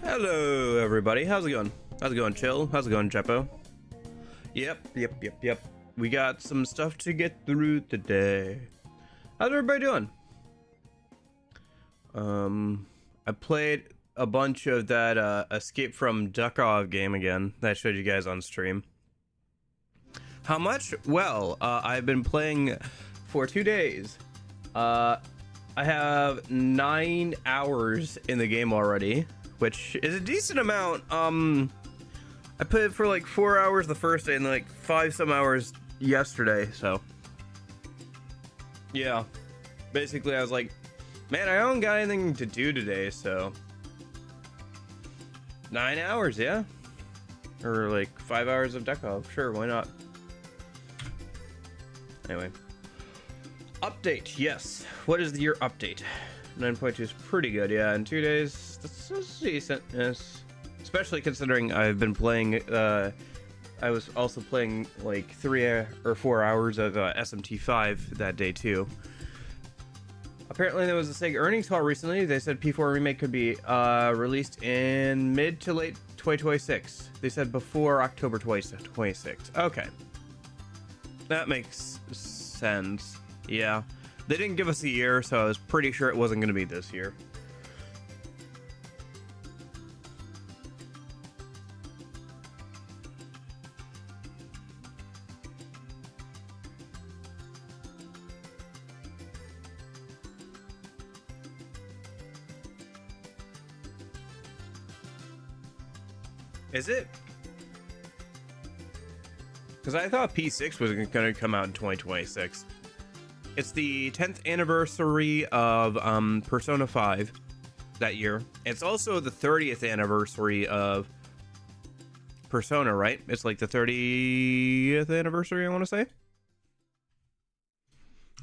Hello, everybody. How's it going? How's it going, Chill? How's it going, Jeppo? Yep. We got some stuff to get through today. How's everybody doing? I played a bunch of that Escape from Duckov game again that I showed you guys on stream. How much? Well, I've been playing for 2 days. I have 9 hours in the game already, which is a decent amount. I played for like 4 hours the first day and like 5 some hours yesterday, so yeah. Basically, I was like, man, I don't got anything to do today, so 9 hours, yeah. Or like 5 hours of Duckov, sure, why not? Anyway. Update, yes. What is your update? 9.2 is pretty good, yeah. In 2 days, that's decent, yes. Especially considering I've been playing, I was also playing like 3 or 4 hours of SMT5 that day too. Apparently there was a Sega earnings call recently. They said P4 Remake could be released in mid to late 2026. They said before October 2026. Okay. That makes sense. Yeah. They didn't give us a year, so I was pretty sure it wasn't going to be this year. Is it? Because I thought P6 was going to come out in 2026. It's the 10th anniversary of Persona 5 that year. It's also the 30th anniversary of Persona, right? It's like the 30th anniversary, I want to say.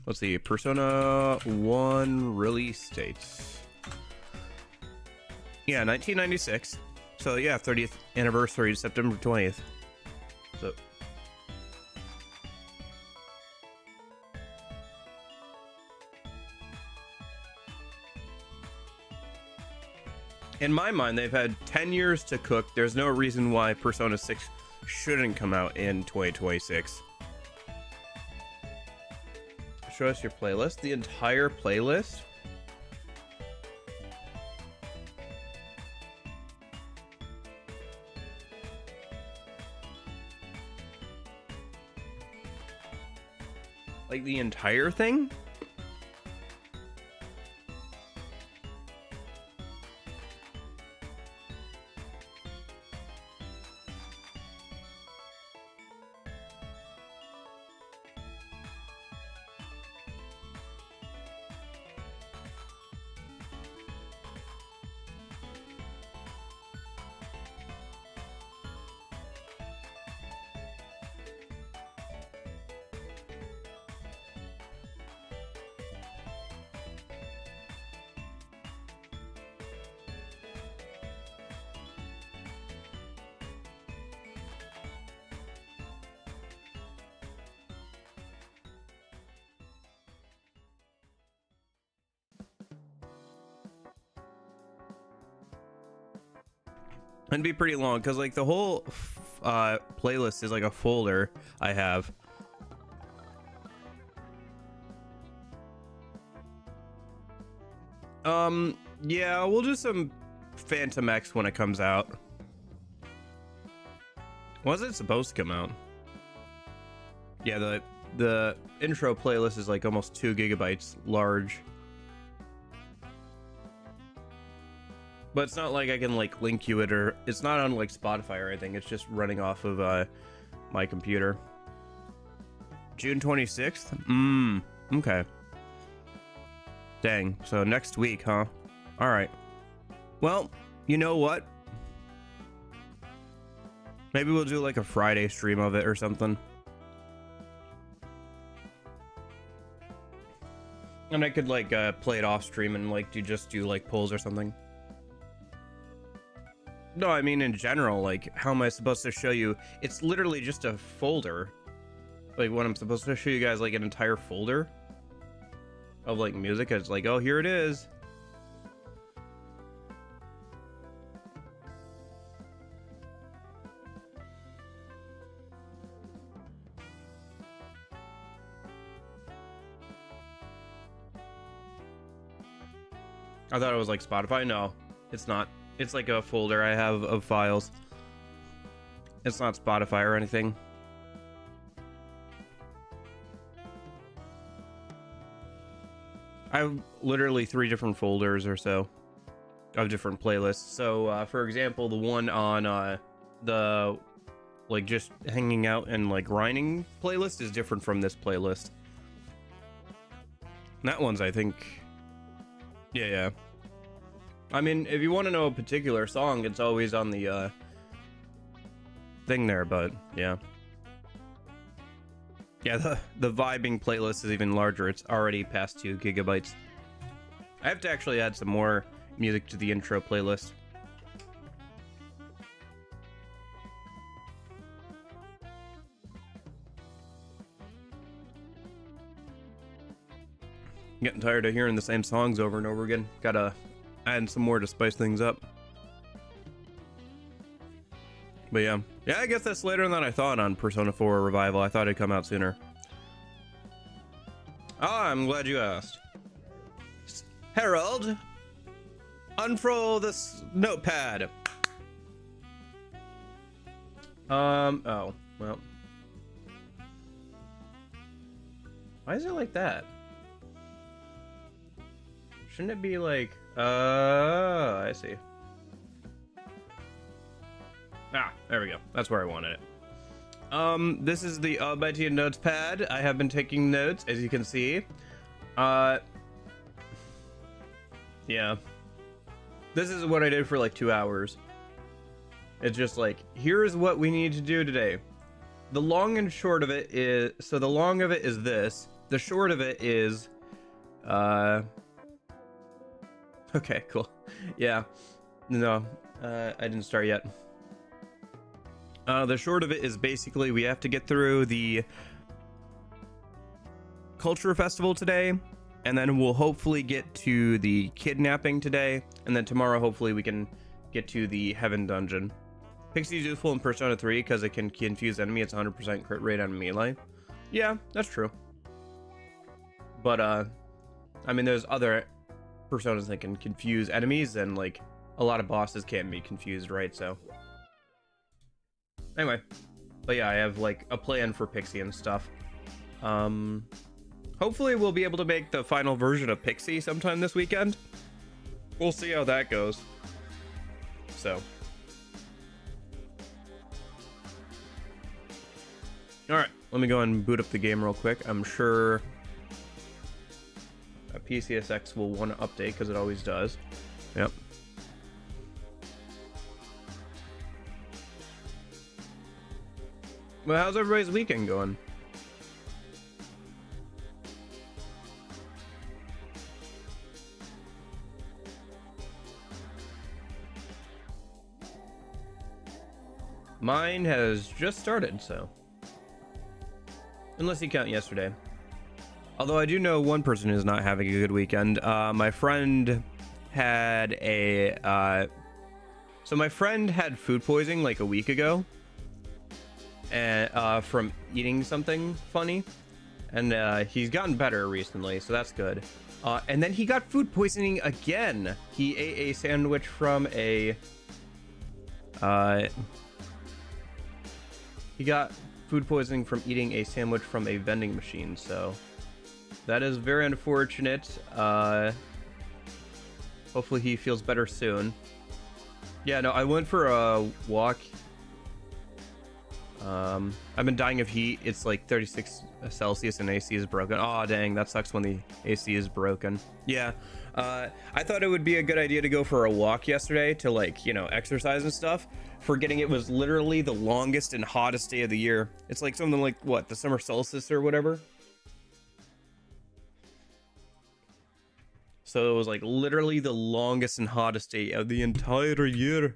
Let's see, Persona 1 release date. Yeah, 1996. So yeah, 30th anniversary, September 20th. So in my mind, they've had 10 years to cook. There's no reason why Persona 6 shouldn't come out in 2026. Show us your playlist. The entire playlist? Like the entire thing? It'd be pretty long because like the whole playlist is like a folder I have. Yeah, we'll do some Phantom X when it comes out. Was it supposed to come out? Yeah, the intro playlist is like almost 2 gigabytes large. But it's not like I can like link you it, or it's not on like Spotify or anything. It's just running off of my computer. June 26th? Okay. Dang, so next week, huh? Alright. Well, you know what? Maybe we'll do like a Friday stream of it or something. And I could like play it off stream and like do like polls or something. No, I mean in general, like how am I supposed to show you? It's literally just a folder. Like what I'm supposed to show you guys, like an entire folder of like music. It's like, oh, here it is. I thought it was like Spotify. No, it's not. It's like a folder I have of files. It's not Spotify or anything. I have literally 3 different folders or so of different playlists. So, for example, the one on the like just hanging out and like grinding playlist is different from this playlist. And that one's, I think, yeah. I mean, if you want to know a particular song, it's always on the thing there, but yeah. Yeah, the vibing playlist is even larger. It's already past 2 gigabytes. I have to actually add some more music to the intro playlist. Getting tired of hearing the same songs over and over again. Gotta add some more to spice things up. But yeah, I guess that's later than I thought on Persona 4 Revival. I thought it'd come out sooner. Ah, I'm glad you asked. Harold, unfurl this notepad. Oh, well. Why is it like that? Shouldn't it be like, I see. Ah, there we go. That's where I wanted it. This is the Almighty Notes pad. I have been taking notes, as you can see. Yeah. This is what I did for like 2 hours. It's just like, here's what we need to do today. The long and short of it is, so the long of it is this. The short of it is, okay, cool. Yeah. No, I didn't start yet. The short of it is basically we have to get through the culture festival today, and then we'll hopefully get to the kidnapping today, and then tomorrow hopefully we can get to the heaven dungeon. Pixie's useful in Persona 3 because it can confuse enemy. It's 100% crit rate on melee. Yeah, that's true. But I mean, there's other personas that can confuse enemies, and like a lot of bosses can't be confused, right? So anyway, but yeah, I have like a plan for Pixie and stuff. Hopefully we'll be able to make the final version of Pixie sometime this weekend. We'll see how that goes. So all right, let me go and boot up the game real quick. I'm sure PCSX will want to update because it always does. Yep. Well, how's everybody's weekend going? Mine has just started, so. Unless you count yesterday. Although I do know one person who's not having a good weekend. My friend had a... So my friend had food poisoning like a week ago. And from eating something funny, and he's gotten better recently, so that's good. And then he got food poisoning again. He ate a sandwich from a he got food poisoning from eating a sandwich from a vending machine, so that is very unfortunate. Hopefully he feels better soon. Yeah, no, I went for a walk. I've been dying of heat. It's like 36 Celsius and AC is broken. Oh dang, that sucks when the AC is broken. Yeah, I thought it would be a good idea to go for a walk yesterday to, like, you know, exercise and stuff, forgetting it was literally the longest and hottest day of the year. It's like something like, what, the summer solstice or whatever? So it was like literally the longest and hottest day of the entire year.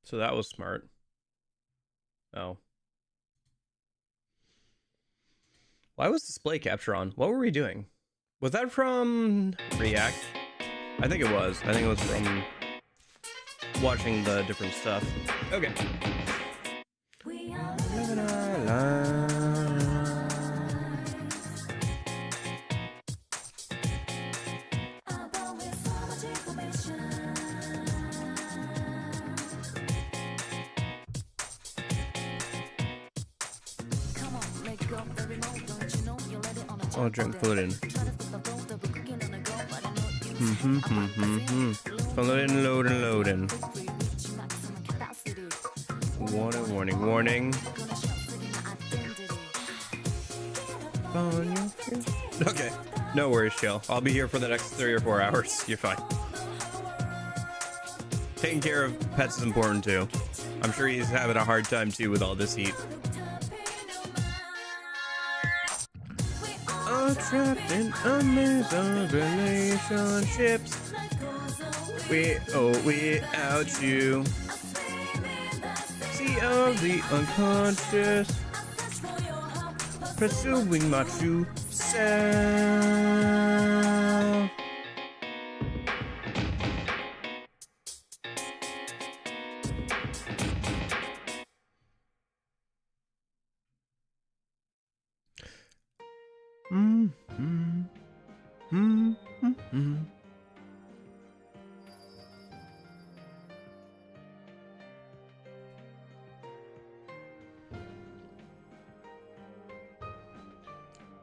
So that was smart. Oh. Why was display capture on? What were we doing? Was that from React? I think it was. I think it was from watching the different stuff. Okay. Oh, drink floating. Floating, loading, loading. Warning, warning, warning. Okay, no worries, chill. I'll be here for the next 3 or 4 hours. You're fine. Taking care of pets is important too. I'm sure he's having a hard time too with all this heat. Trapped in a maze of relationships. Without you. Sea of the unconscious. Pursuing my true self.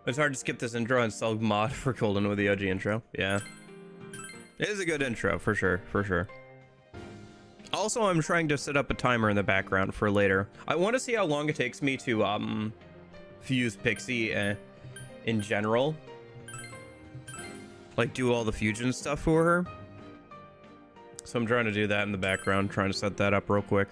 It's hard to skip this intro and still mod for Golden with the OG intro. Yeah. It is a good intro, for sure, for sure. Also, I'm trying to set up a timer in the background for later. I want to see how long it takes me to fuse Pixie in general. Like, do all the fusion stuff for her. So I'm trying to do that in the background, trying to set that up real quick.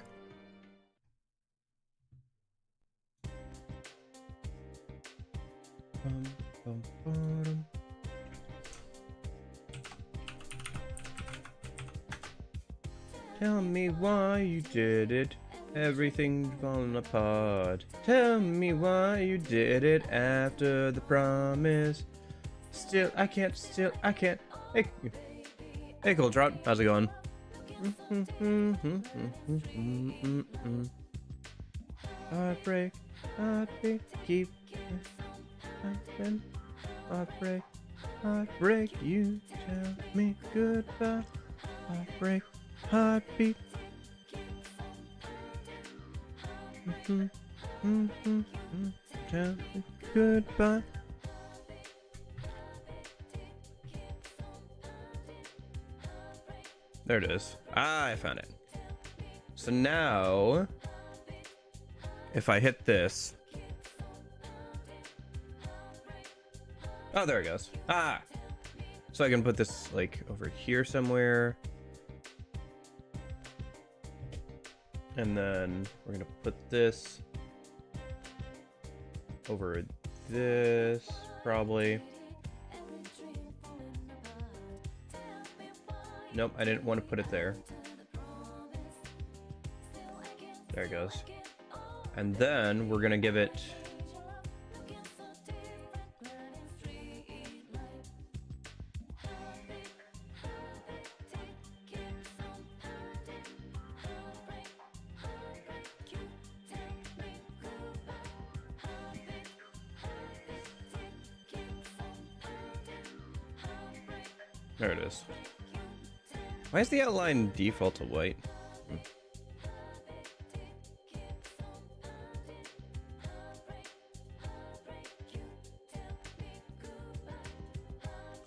Tell me why you did it. Everything's falling apart. Tell me why you did it after the promise. Still, I can't. Hey, hey, Coldtrot. How's it going? Heartbreak, heartbeat, keep happen. Heartbreak, heartbreak, you tell me goodbye. Heartbreak, heartbeat. Tell me goodbye. There it is. Ah, I found it. So now, if I hit this. Oh, there it goes. Ah! So I can put this like over here somewhere. And then we're gonna put this over this, probably. Nope, I didn't want to put it there. There it goes. And then we're gonna give it there it is. Why is the outline default to white?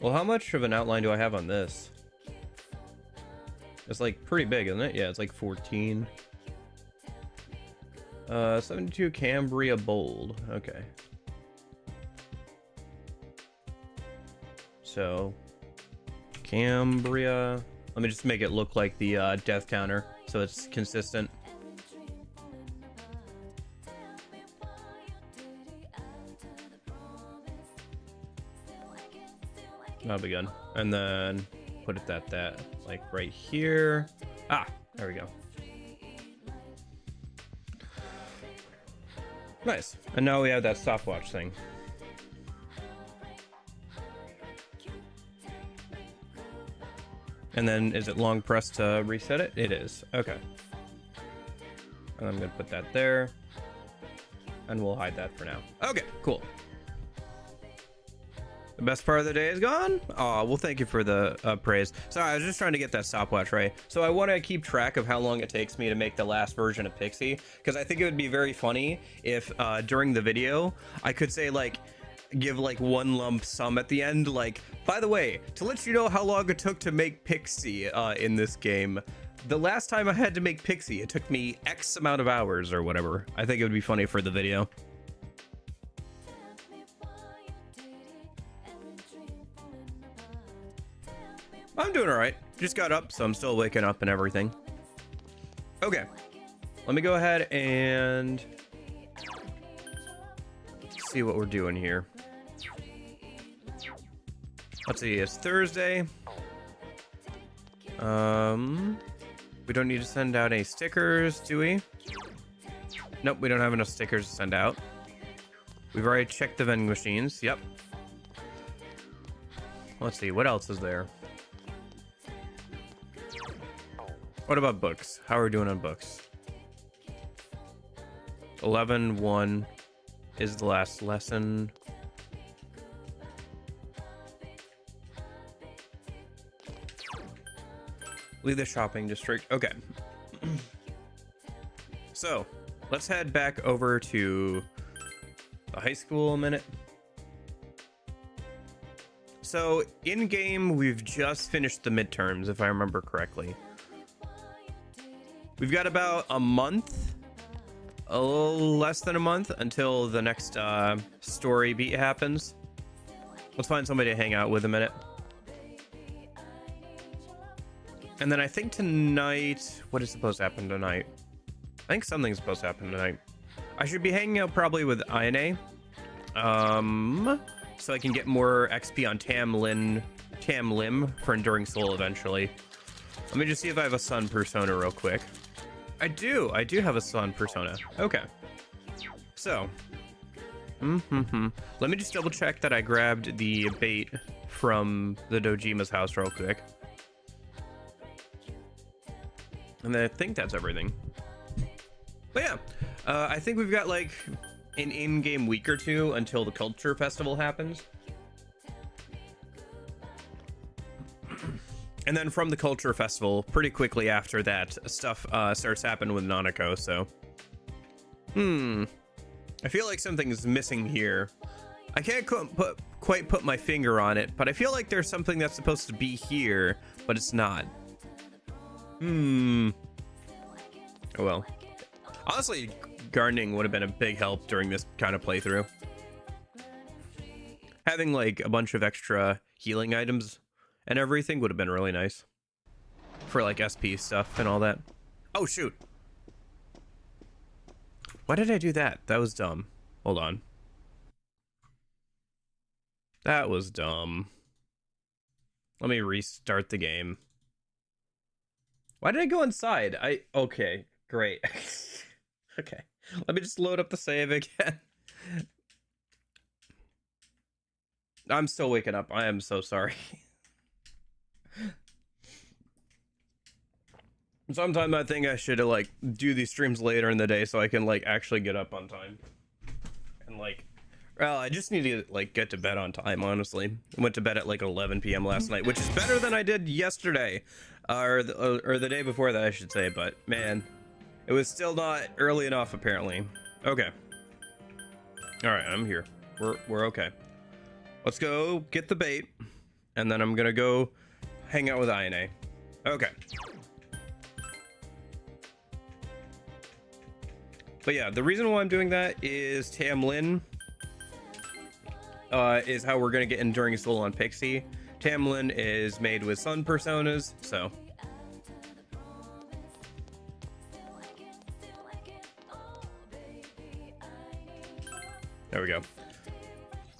Well, how much of an outline do I have on this? It's like pretty big, isn't it? Yeah, it's like 14. 72 Cambria bold. Okay. So, Cambria. Let me just make it look like the death counter so it's consistent. That'll be good. And then put it that like right here. Ah, there we go. Nice. And now we have that stopwatch thing. And then is it long press to reset it? It is. Okay. And I'm gonna put that there. And we'll hide that for now. Okay, cool. The best part of the day is gone? Oh, well, thank you for the praise. Sorry, I was just trying to get that stopwatch right. So I want to keep track of how long it takes me to make the last version of Pixie, because I think it would be very funny if during the video I could say like, give like one lump sum at the end. Like, by the way, to let you know how long it took to make Pixie in this game, the last time I had to make Pixie, it took me X amount of hours or whatever. I think it would be funny for the video. I'm doing all right. Just got up, so I'm still waking up and everything. Okay, let me go ahead and see what we're doing here. Let's see, it's Thursday. We don't need to send out any stickers, do we? Nope, we don't have enough stickers to send out. We've already checked the vending machines. Yep. Let's see, what else is there? What about books? How are we doing on books? 11:1 is the last lesson. Leave the shopping district. Okay. So, let's head back over to the high school a minute. So, in-game, we've just finished the midterms, if I remember correctly. We've got about a month, a little less than a month, until the next story beat happens. Let's find somebody to hang out with a minute. And then I think tonight, what is supposed to happen tonight? I think something's supposed to happen tonight. I should be hanging out probably with INA. So I can get more XP on Tam Lim for Enduring Soul eventually. Let me just see if I have a Sun persona real quick. I do have a Sun persona. Okay. So. Let me just double check that I grabbed the bait from the Dojima's house real quick. And then I think that's everything. But yeah, I think we've got like an in-game week or two until the Culture Festival happens. And then from the Culture Festival, pretty quickly after that, stuff starts happening with Nanako, so. I feel like something's missing here. I can't quite put my finger on it, but I feel like there's something that's supposed to be here, but it's not. Oh well. Honestly, gardening would have been a big help during this kind of playthrough. Having like a bunch of extra healing items and everything would have been really nice for like SP stuff and all that. Oh shoot, why did I do that? That was dumb. Hold on, that was dumb. Let me restart the game. Why did I go inside? Okay, great. Okay, let me just load up the save again. I'm still waking up. I am so sorry. Sometimes I think I should like do these streams later in the day so I can like actually get up on time. And like, well, I just need to like get to bed on time, honestly. I went to bed at like 11 p.m. last night, which is better than I did yesterday. Or the day before that, I should say, but man, it was still not early enough apparently. Okay. All right, I'm here. We're okay. Let's go get the bait, and then I'm gonna go hang out with INA. Okay. But yeah, the reason why I'm doing that is Tam Lin is how we're gonna get Enduring Soul on Pixie. Tam Lin is made with Sun personas, so. There we go.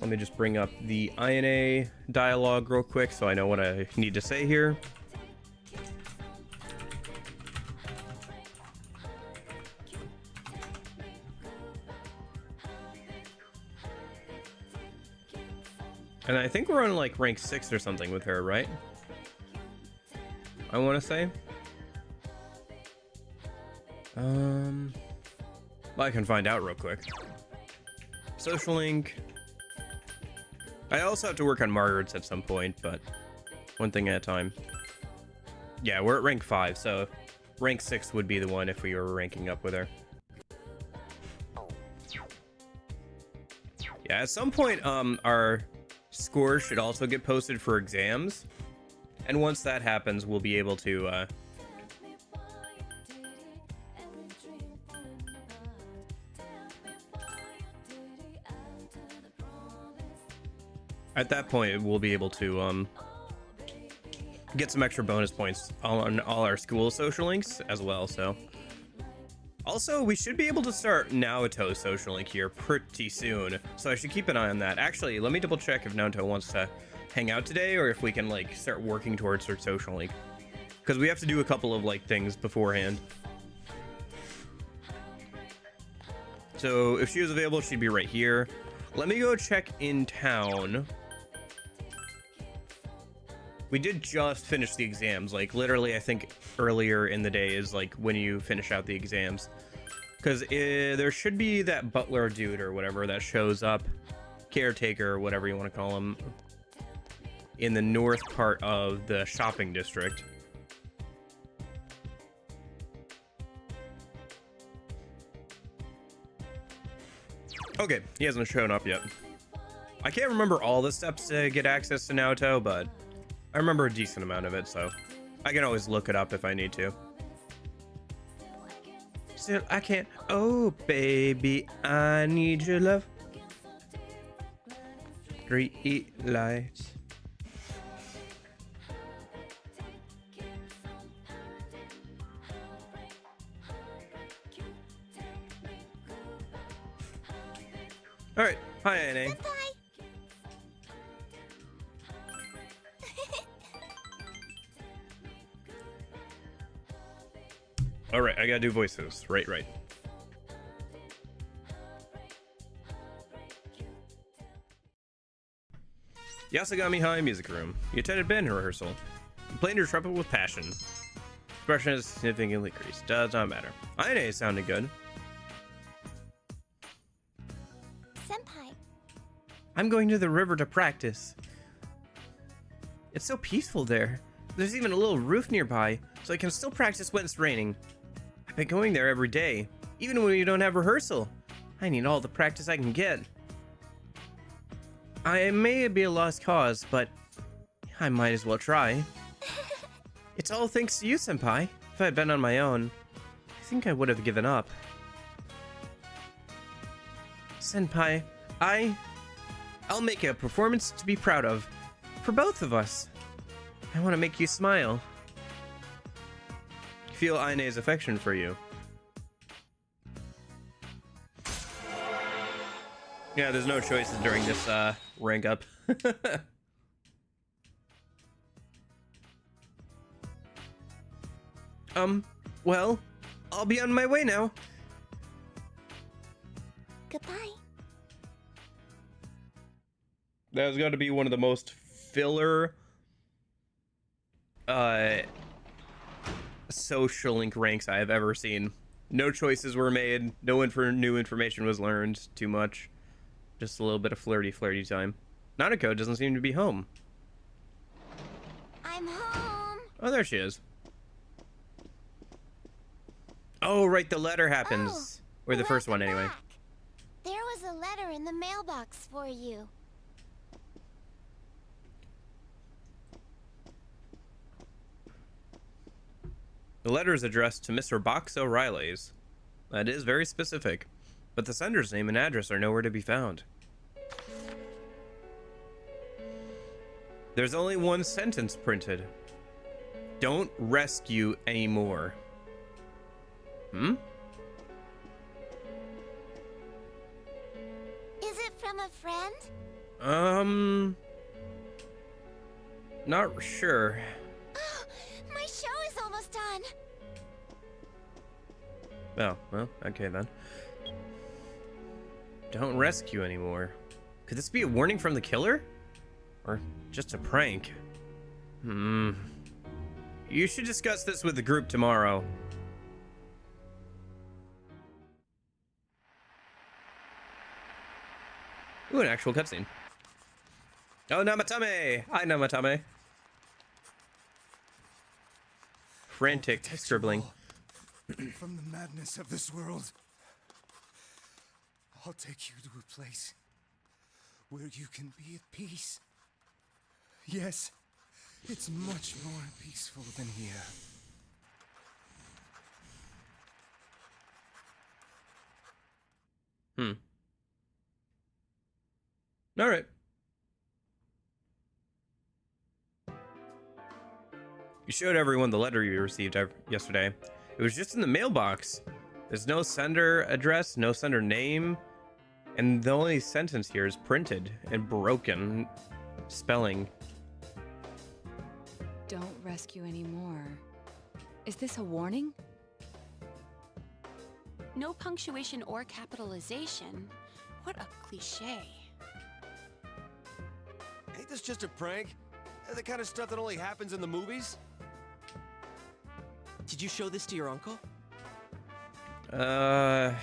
Let me just bring up the INA dialogue real quick so I know what I need to say here. And I think we're on like rank 6 or something with her, right? I want to say. Well, I can find out real quick. Social link. I also have to work on Margaret's at some point, but one thing at a time. Yeah, we're at rank 5, so rank 6 would be the one if we were ranking up with her. Yeah, at some point, our scores should also get posted for exams. And once that happens, we'll be able to, at that point, we'll be able to, get some extra bonus points on all our school social links as well, so. Also, we should be able to start Naoto's social link here pretty soon, so I should keep an eye on that. Actually, let me double check if Naoto wants to hang out today, or if we can, like, start working towards her social link. Because we have to do a couple of, like, things beforehand. So, if she was available, she'd be right here. Let me go check in town. We did just finish the exams, like literally I think earlier in the day is like when you finish out the exams. Because there should be that butler dude or whatever that shows up, caretaker or whatever you want to call him, in the north part of the shopping district. Okay, he hasn't shown up yet. I can't remember all the steps to get access to Naoto, but I remember a decent amount of it, so I can always look it up if I need to. Still, I can't. Oh, baby, I need your love. Street lights. All right. Hi, Annie. All right, I gotta do voices. Right. Yasagami High Music Room. You attended band rehearsal. You played your trumpet with passion. Expression is significantly increased. Does not matter. Ine sounded good. Senpai. I'm going to the river to practice. It's so peaceful there. There's even a little roof nearby, so I can still practice when it's raining. I've been going there every day, even when we don't have rehearsal. I need all the practice I can get. I may be a lost cause, but I might as well try. It's all thanks to you, Senpai. If I had been on my own, I think I would have given up. Senpai, I'll make a performance to be proud of, for both of us. I want to make you smile. Feel Ine's affection for you. Yeah, there's no choices during this rank up. Well, I'll be on my way now. Goodbye. That was got to be one of the most filler social link ranks I have ever seen. No choices were made, no new information was learned too much. Just a little bit of flirty time. Nanako doesn't seem to be home. I'm home. Oh, there she is. Oh, right, the letter happens. Or the first one, anyway. Back. There was a letter in the mailbox for you. The letter is addressed to Mr. Box O'Reilly's. That is very specific, but the sender's name and address are nowhere to be found. There's only one sentence printed. Don't rescue anymore. Hmm? Is it from a friend? Not sure. My show is almost done. Oh, well, okay then. Don't rescue anymore. Could this be a warning from the killer? Or just a prank? You should discuss this with the group tomorrow. Ooh, an actual cutscene. Oh, Namatame! Hi, Namatame. Frantic scribbling. From the madness of this world, I'll take you to a place where you can be at peace. Yes, it's much more peaceful than here. All right. You showed everyone the letter you received yesterday. It was just in the mailbox. There's no sender address, no sender name, and the only sentence here is printed and broken spelling. Don't rescue anymore. Is this a warning? No punctuation or capitalization. What a cliche. Ain't this just a prank? The kind of stuff that only happens in the movies? Did you show this to your uncle? I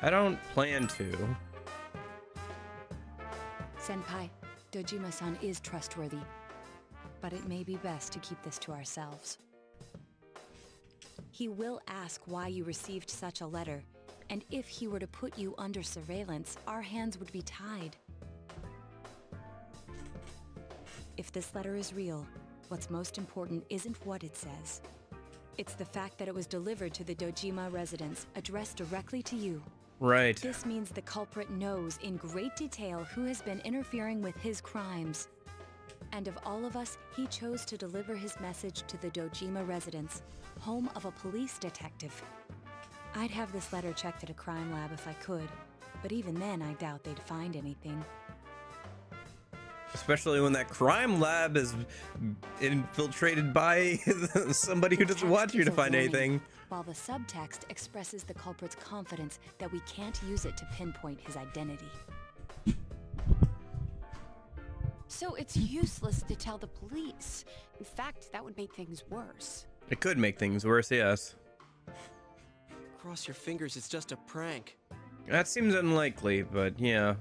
don't plan to. Senpai, Dojima-san is trustworthy, but it may be best to keep this to ourselves. He will ask why you received such a letter, and if he were to put you under surveillance, our hands would be tied. If this letter is real, what's most important isn't what it says. It's the fact that it was delivered to the Dojima residence, addressed directly to you. Right. This means the culprit knows in great detail who has been interfering with his crimes. And of all of us, he chose to deliver his message to the Dojima residence, home of a police detective. I'd have this letter checked at a crime lab if I could, but even then I doubt they'd find anything. Especially when that crime lab is infiltrated by somebody who doesn't want you to find anything. While the subtext expresses the culprit's confidence that we can't use it to pinpoint his identity. So it's useless to tell the police. In fact, that would make things worse. It could make things worse, yes. Cross your fingers, it's just a prank. That seems unlikely, but yeah.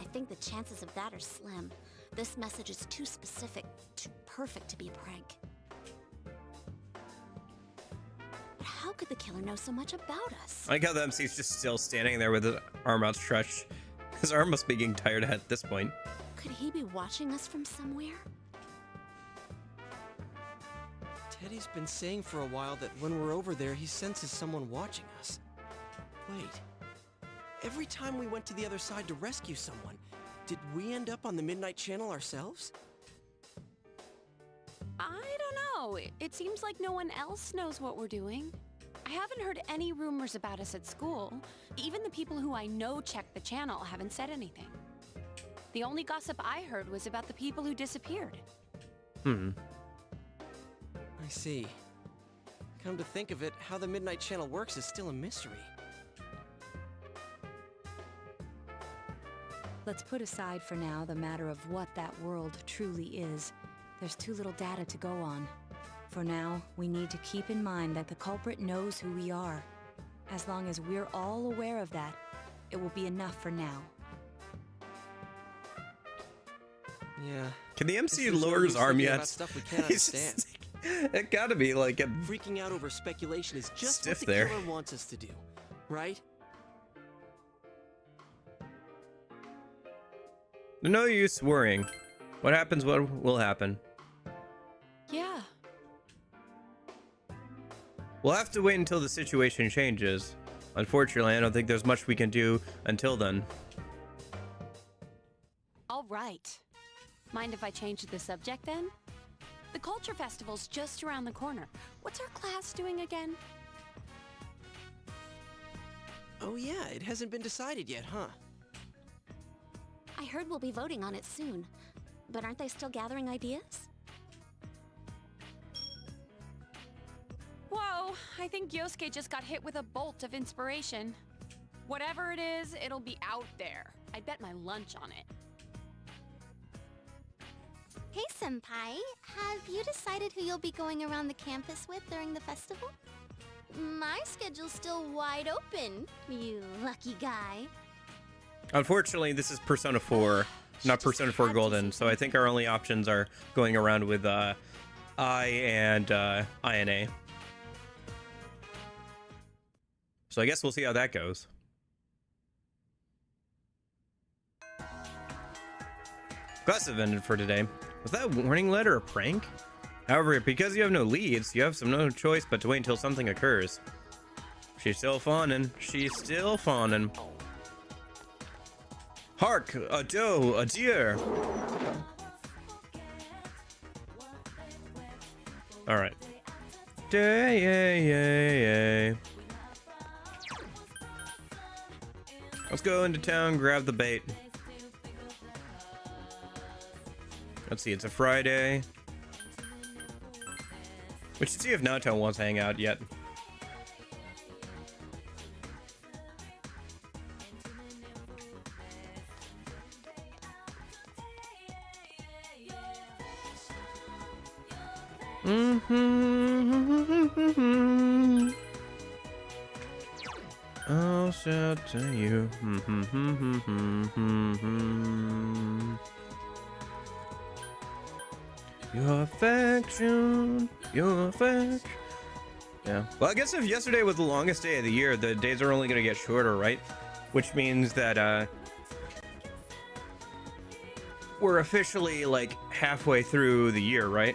I think the chances of that are slim. This message is too specific, too perfect to be a prank. But how could the killer know so much about us? I like how the MC's just still standing there with his arm outstretched. His arm must be getting tired at this point. Could he be watching us from somewhere? Teddy's been saying for a while that when we're over there, he senses someone watching us. Wait. Every time we went to the other side to rescue someone, did we end up on the Midnight Channel ourselves? I don't know. It seems like no one else knows what we're doing. I haven't heard any rumors about us at school. Even the people who I know check the channel haven't said anything. The only gossip I heard was about the people who disappeared. I see. Come to think of it, how the Midnight Channel works is still a mystery. Let's put aside for now the matter of what that world truly is. There's too little data to go on. For now, we need to keep in mind that the culprit knows who we are. As long as we're all aware of that, it will be enough for now. Yeah. Can the Guess MC there's no lower his use arm thinking yet? about stuff we can't He's understand. just- it gotta be like a Freaking out over speculation is just Stiff what the there. killer wants us to do, right? no use worrying. What happens, what will happen. Yeah. We'll have to wait until the situation changes. Unfortunately, I don't think there's much we can do until then. All right. Mind if I change the subject then? The Culture Festival's just around the corner. What's our class doing again? Oh yeah, it hasn't been decided yet, huh? I heard we'll be voting on it soon. But aren't they still gathering ideas? Whoa, I think Yosuke just got hit with a bolt of inspiration. Whatever it is, it'll be out there. I'd bet my lunch on it. Hey, Senpai. Have you decided who you'll be going around the campus with during the festival? My schedule's still wide open, you lucky guy. Unfortunately, this is Persona 4, not Persona 4 Golden, so I think our only options are going around with I and INA. So I guess we'll see how that goes. Quest have ended for today. Was that warning letter a prank? However, because you have no leads, you have no choice but to wait until something occurs. She's still fawning. She's still fawning. Hark, a doe, a deer. All right. Day. Let's go into town, grab the bait. Let's see, it's a Friday. We should see if Nato wants to hang out yet. I'll shout to you. Your affection, your affection. Yeah. Well, I guess if yesterday was the longest day of the year, the days are only going to get shorter, right? Which means that we're officially like halfway through the year, right?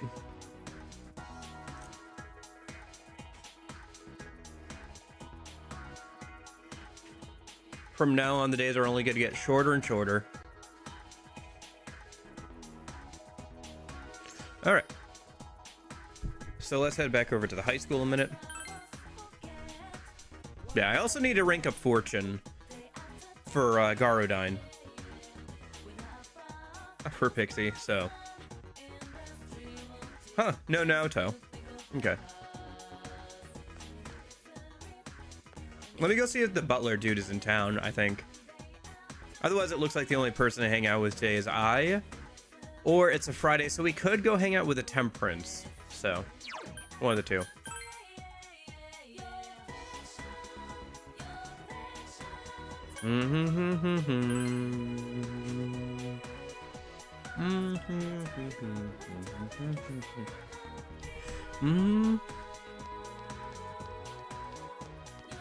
From now on, the days are only going to get shorter and shorter. All right. So let's head back over to the high school a minute. Yeah, I also need to rank up Fortune for Garodine. For Pixie, so. Huh, no Naoto. Okay. Let me go see if the butler dude is in town, I think. Otherwise, it looks like the only person to hang out with today is I. Or it's a Friday, so we could go hang out with a Temperance. So, one of the two.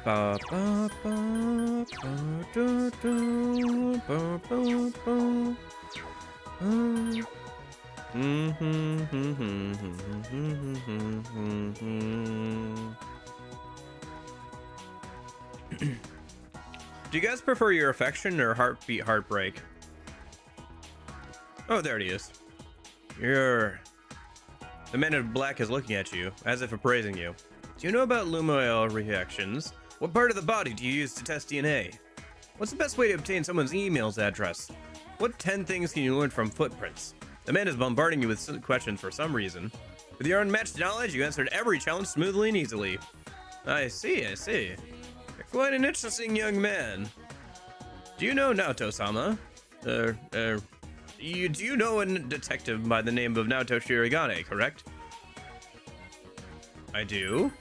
Ba ba ba ba do do ba ba ba. Do you guys prefer your affection or heartbeat heartbreak? Oh, there it is. The man in black is looking at you, as if appraising you. Do you know about Lumoil reactions? What part of the body do you use to test DNA? What's the best way to obtain someone's email's address? What 10 things can you learn from footprints? The man is bombarding you with questions for some reason. With your unmatched knowledge, you answered every challenge smoothly and easily. I see. You're quite an interesting young man. Do you know Naoto-sama? Do you know a detective by the name of Naoto Shirogane, correct? I do?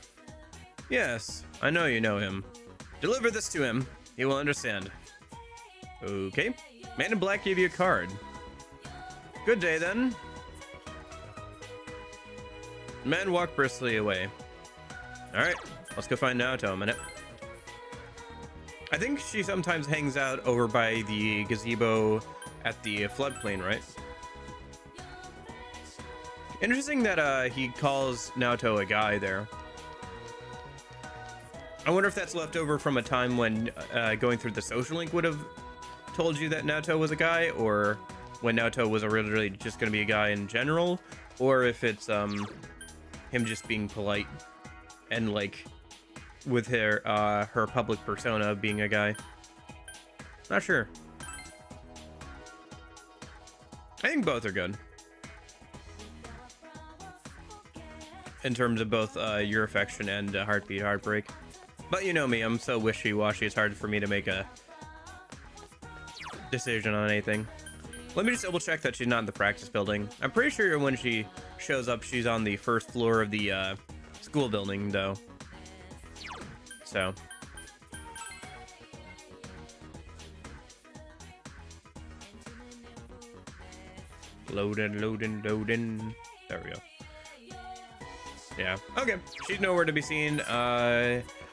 Yes, I know you know him. Deliver this to him. He will understand. Okay. Man in black gave you a card. Good day, then. The man walked briskly away. Alright, let's go find Naoto a minute. I think she sometimes hangs out over by the gazebo at the floodplain, right? Interesting that he calls Naoto a guy there. I wonder if that's left over from a time when going through the social link would have told you that Naoto was a guy, or when Naoto was originally just going to be a guy in general, or if it's him just being polite and like with her public persona being a guy. Not sure. I think both are good in terms of both your affection and heartbeat heartbreak. But you know me, I'm so wishy-washy, it's hard for me to make a decision on anything. Let me just double check that she's not in the practice building. I'm pretty sure when she shows up, she's on the first floor of the school building, though. So. Loading. There we go. Yeah. Okay. She's nowhere to be seen.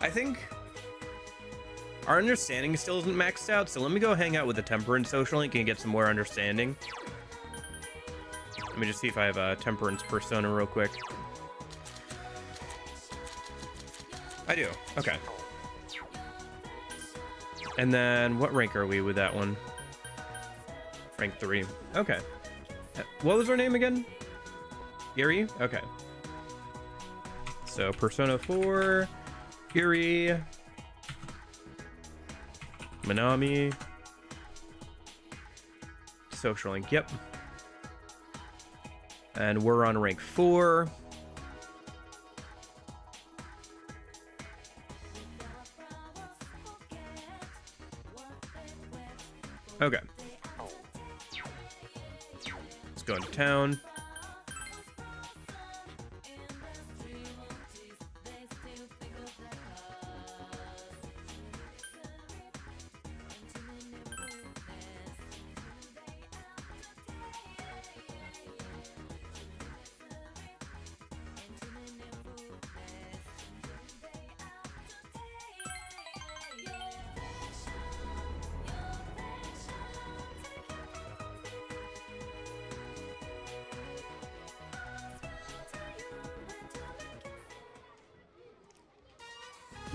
I think our understanding still isn't maxed out, so let me go hang out with the Temperance social link and get some more understanding. Let me just see if I have a Temperance persona real quick. I do. Okay. And then what rank are we with that one? Rank 3. Okay. What was her name again? Eri? Okay. So Persona 4, Eri, Manami, Social Link, yep. And we're on rank 4. Okay. Let's go into town.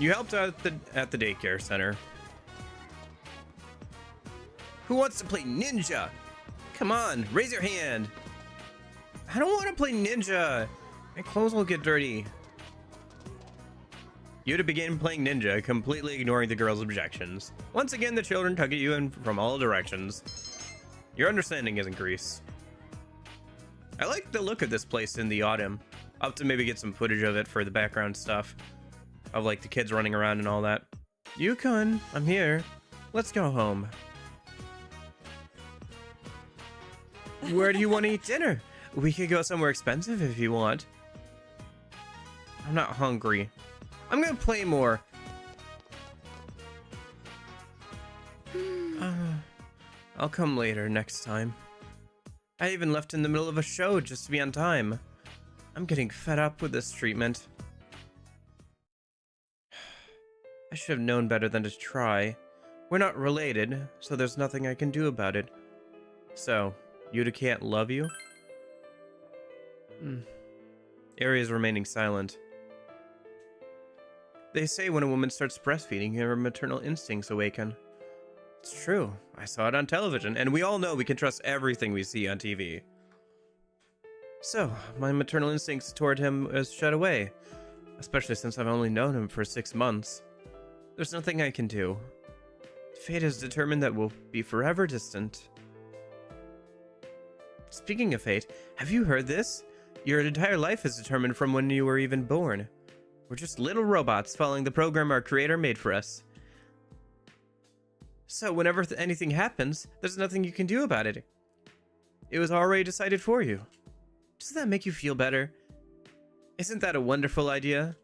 You helped out at the daycare center. Who wants to play ninja? Come on, raise your hand. I don't want to play ninja. My clothes will get dirty. You to begin playing ninja, completely ignoring the girl's objections. Once again, the children tug at you in from all directions. Your understanding is increased. I like the look of this place in the autumn. I'll have to maybe get some footage of it for the background stuff. Of like the kids running around and all that. Yukon, I'm here. Let's go home. Where do you want to eat dinner? We could go somewhere expensive if you want. I'm not hungry. I'm gonna play more. I'll come later next time. I even left in the middle of a show just to be on time. I'm getting fed up with this treatment. I should have known better than to try. We're not related, so there's nothing I can do about it. So, Yuta can't love you? Eri is remaining silent. They say when a woman starts breastfeeding, her maternal instincts awaken. It's true. I saw it on television, and we all know we can trust everything we see on TV. So, my maternal instincts toward him is shut away, especially since I've only known him for 6 months. There's nothing I can do. Fate has determined that we'll be forever distant. Speaking of fate, have you heard this? Your entire life is determined from when you were even born. We're just little robots following the program our creator made for us. So whenever anything happens, there's nothing you can do about it. It was already decided for you. Doesn't that make you feel better? Isn't that a wonderful idea?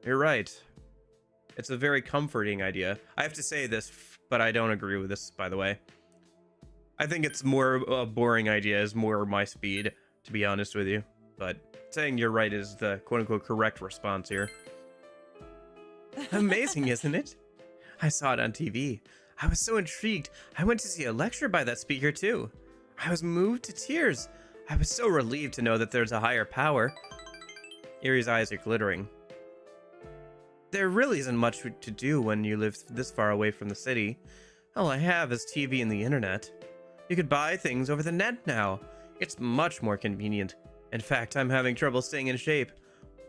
You're right. It's a very comforting idea. I have to say this, but I don't agree with this, by the way. I think it's more a boring idea, is more my speed, to be honest with you. But saying you're right is the quote-unquote correct response here. Amazing, isn't it? I saw it on TV. I was so intrigued. I went to see a lecture by that speaker, too. I was moved to tears. I was so relieved to know that there's a higher power. Eri's eyes are glittering. There really isn't much to do when you live this far away from the city. All I have is TV and the internet. You could buy things over the net now. It's much more convenient. In fact, I'm having trouble staying in shape.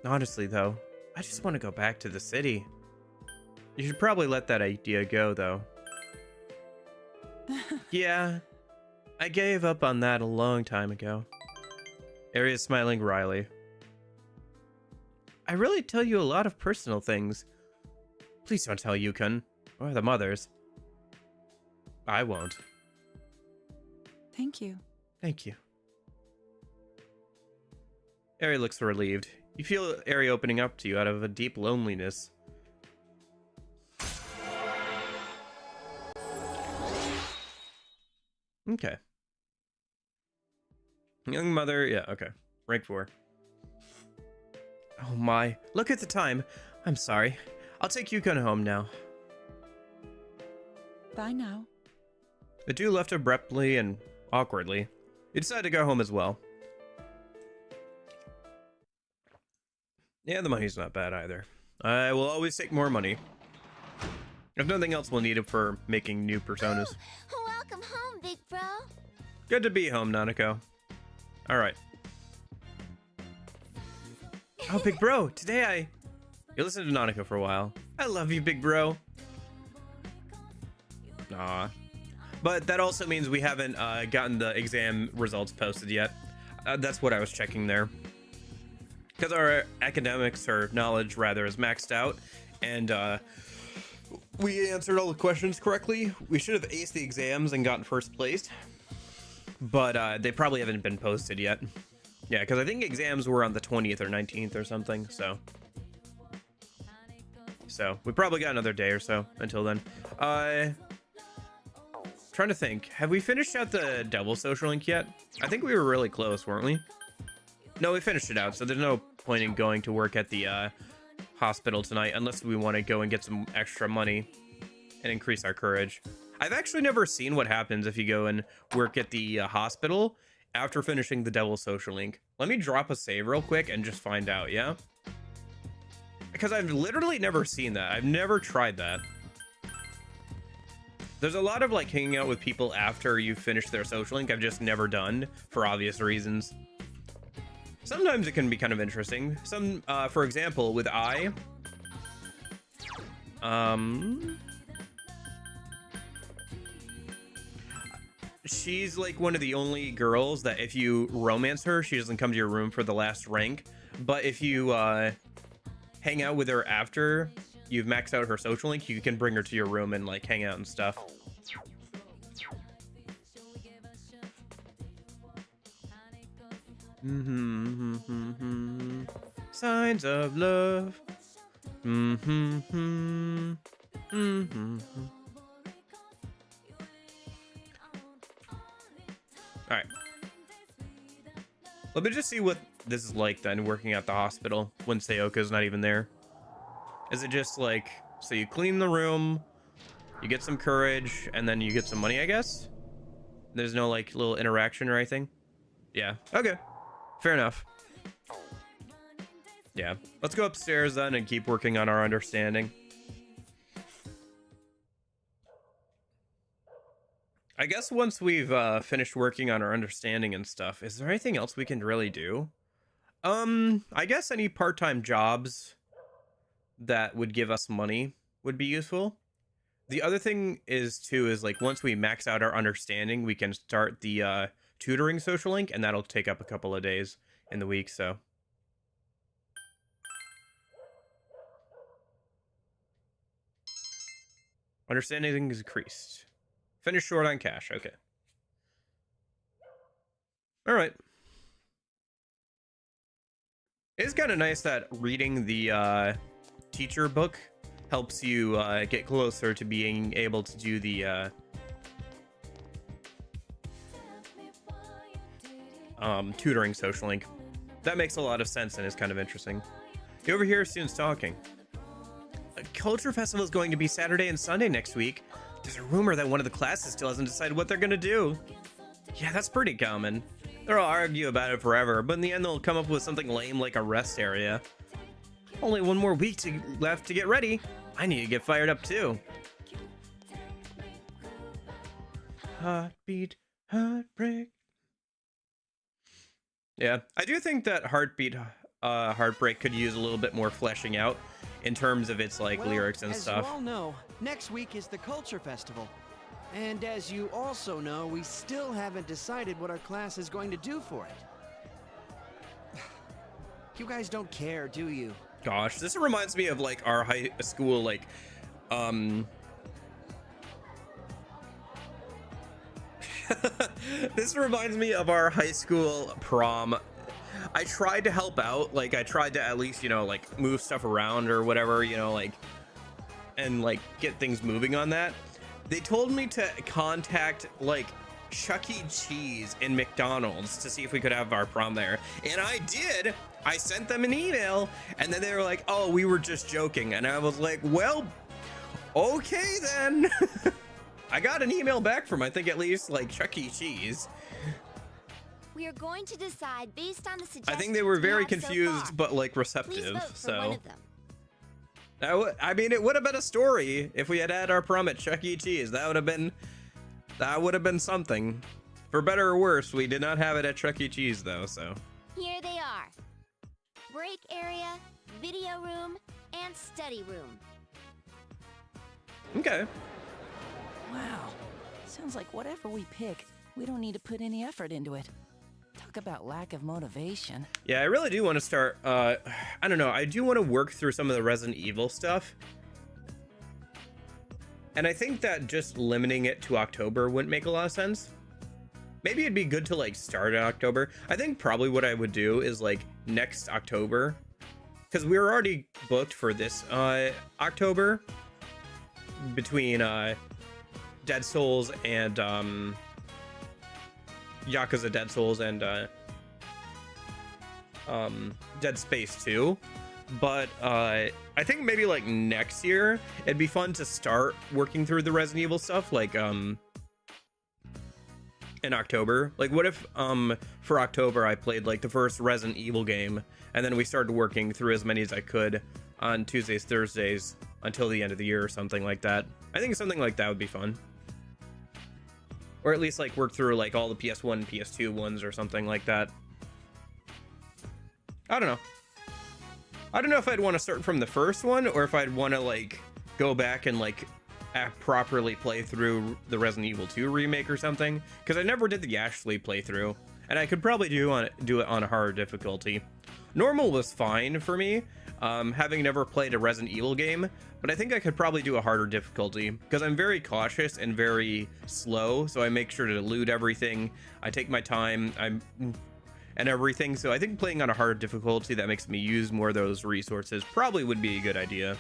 Honestly, though, I just want to go back to the city. You should probably let that idea go, though. Yeah, I gave up on that a long time ago. Eri is smiling wryly. I really tell you a lot of personal things. Please don't tell Yukon, or the mothers. I won't. Thank you. Thank you. Eri looks relieved. You feel Eri opening up to you out of a deep loneliness. Okay. Young mother, yeah, okay. Rank 4. Oh my, look at the time. I'm sorry. I'll take Yukon home now. Bye now. The two left abruptly and awkwardly. You decided to go home as well. Yeah, the money's not bad either. I will always take more money. If nothing else, we'll need it for making new personas. Ooh, welcome home, big bro. Good to be home, Nanako. All right. Oh, big bro, today you listened to Nanako for a while. I love you, big bro. Aw. But that also means we haven't gotten the exam results posted yet. That's what I was checking there. Because our academics, or knowledge rather, is maxed out, and we answered all the questions correctly. We should have aced the exams and gotten first place, but they probably haven't been posted yet. Yeah, because I think exams were on the 20th or 19th or something, so we probably got another day or so until then. Trying to think, have we finished out the Devil Social Link yet? I think we were really close, weren't we? No, we finished it out, so there's no point in going to work at the hospital tonight unless we want to go and get some extra money and increase our courage. I've actually never seen what happens if you go and work at the hospital after finishing the Devil Social Link. Let me drop a save real quick and just find out, yeah? Because I've literally never seen that. I've never tried that. There's a lot of like hanging out with people after you finish their social link I've just never done for obvious reasons. Sometimes it can be kind of interesting. For example, with she's like one of the only girls that if you romance her, she doesn't come to your room for the last rank. But if you hang out with her after you've maxed out her social link, you can bring her to your room and like hang out and stuff. Signs of love. All right. Let me just see what this is like then, working at the hospital when Sayoka's not even there. Is it just like, so you clean the room, you get some courage, and then you get some money, I guess? There's no like little interaction or anything? Yeah, okay. Fair enough. Yeah, let's go upstairs then and keep working on our understanding. I guess once we've finished working on our understanding and stuff, is there anything else we can really do? I guess any part-time jobs that would give us money would be useful. The other thing is like once we max out our understanding, we can start the tutoring social link, and that'll take up a couple of days in the week, so. Understanding is increased. Finish short on cash, okay. All right. It's kind of nice that reading the teacher book helps you get closer to being able to do the tutoring social link. That makes a lot of sense and is kind of interesting. You overhear students talking. A culture festival is going to be Saturday and Sunday next week. There's a rumor that one of the classes still hasn't decided what they're gonna do. Yeah, that's pretty common. They'll argue about it forever, but in the end they'll come up with something lame like a rest area. Only one more week left to get ready. I need to get fired up too. Heartbeat, heartbreak. Yeah, I do think that Heartbreak could use a little bit more fleshing out in terms of its like lyrics and stuff. As you all know, next week is the Culture Festival. And as you also know, we still haven't decided what our class is going to do for it. You guys don't care, do you? Gosh, this reminds me of like our high school like this reminds me of our high school prom. I tried to help out, like I tried to at least, you know, like move stuff around or whatever, you know, like and like get things moving on that. They told me to contact like Chuck E. Cheese and McDonald's to see if we could have our prom there, and I did. I sent them an email, and then they were like, oh, we were just joking. And I was like, well, okay then. I got an email back from, I think, at least like Chuck E. Cheese. We are going to decide based on the suggestions. I think they were very we have confused, so far. but like Please receptive. vote for So one of them. I mean, it would have been a story if we had had our prom at Chuck E. Cheese. That would have been something. For better or worse, we did not have it at Chuck E. Cheese though. So Here they are. Break area, video room, and study room. okay. Wow. Sounds like whatever we pick, we don't need to put any effort into it. Talk about lack of motivation. Yeah, I really do want to start. I don't know. I do want to work through some of the Resident Evil stuff. And I think that just limiting it to October wouldn't make a lot of sense. Maybe it'd be good to like start in October. I think probably what I would do is like next October, because we were already booked for this October between Dead Souls and Yakuza Dead Souls and Dead Space 2. But I think maybe like next year it'd be fun to start working through the Resident Evil stuff like in October. Like what if for October I played like the first Resident Evil game and then we started working through as many as I could on Tuesdays, Thursdays until the end of the year or something like that. I think something like that would be fun. Or at least like work through like all the PS1 and PS2 ones or something like that. I don't know. I don't know if I'd want to start from the first one or if I'd want to like go back and like properly play through the Resident Evil 2 remake or something, because I never did the Ashley playthrough and I could probably do it on a harder difficulty. Normal was fine for me, having never played a Resident Evil game, but I think I could probably do a harder difficulty because I'm very cautious and very slow, so I make sure to loot everything. I take my time and everything, so I think playing on a harder difficulty that makes me use more of those resources probably would be a good idea.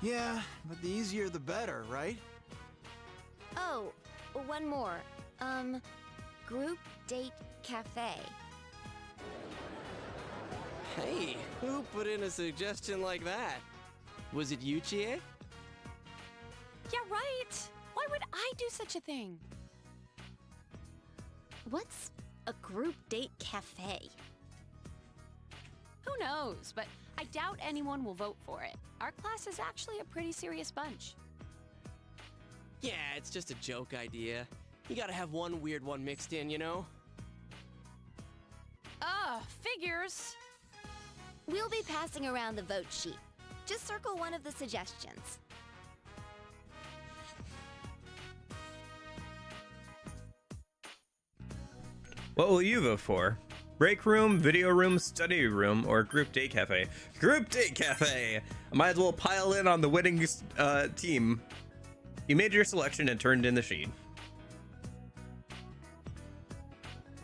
Yeah, but the easier the better, right? Oh, one more. Group date cafe. Hey, who put in a suggestion like that? Was it you, Chie? Yeah, right. Why would I do such a thing? What's a group date cafe? Who knows, but I doubt anyone will vote for it. Our class is actually a pretty serious bunch. Yeah, it's just a joke idea. You gotta have one weird one mixed in, you know? Figures. We'll be passing around the vote sheet. Just circle one of the suggestions. What will you vote for? Break room, video room, study room, or group date cafe? Group date cafe! I might as well pile in on the winning team. You made your selection and turned in the sheet.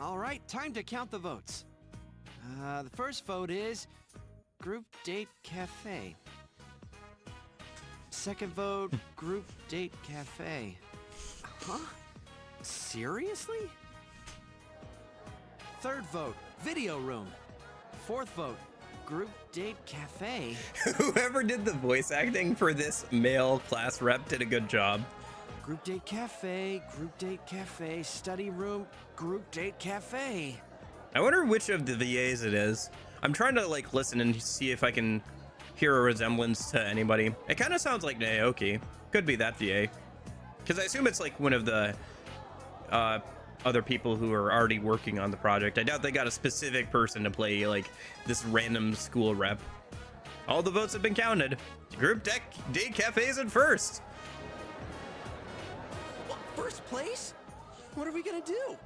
All right, time to count the votes. The first vote is Group Date Cafe. Second vote, Group Date Cafe. Huh? Seriously? Third vote, Video Room. Fourth vote, Group Date Cafe. Whoever did the voice acting for this male class rep did a good job. Group Date Cafe, Group Date Cafe, Study Room, Group Date Cafe. I wonder which of the VAs it is. I'm trying to like listen and see if I can hear a resemblance to anybody. It kind of sounds like Naoki. Could be that VA. Because I assume it's like one of the other people who are already working on the project. I doubt they got a specific person to play like this random school rep. All the votes have been counted. Group Date Cafe is in first. What, first place? What are we gonna do?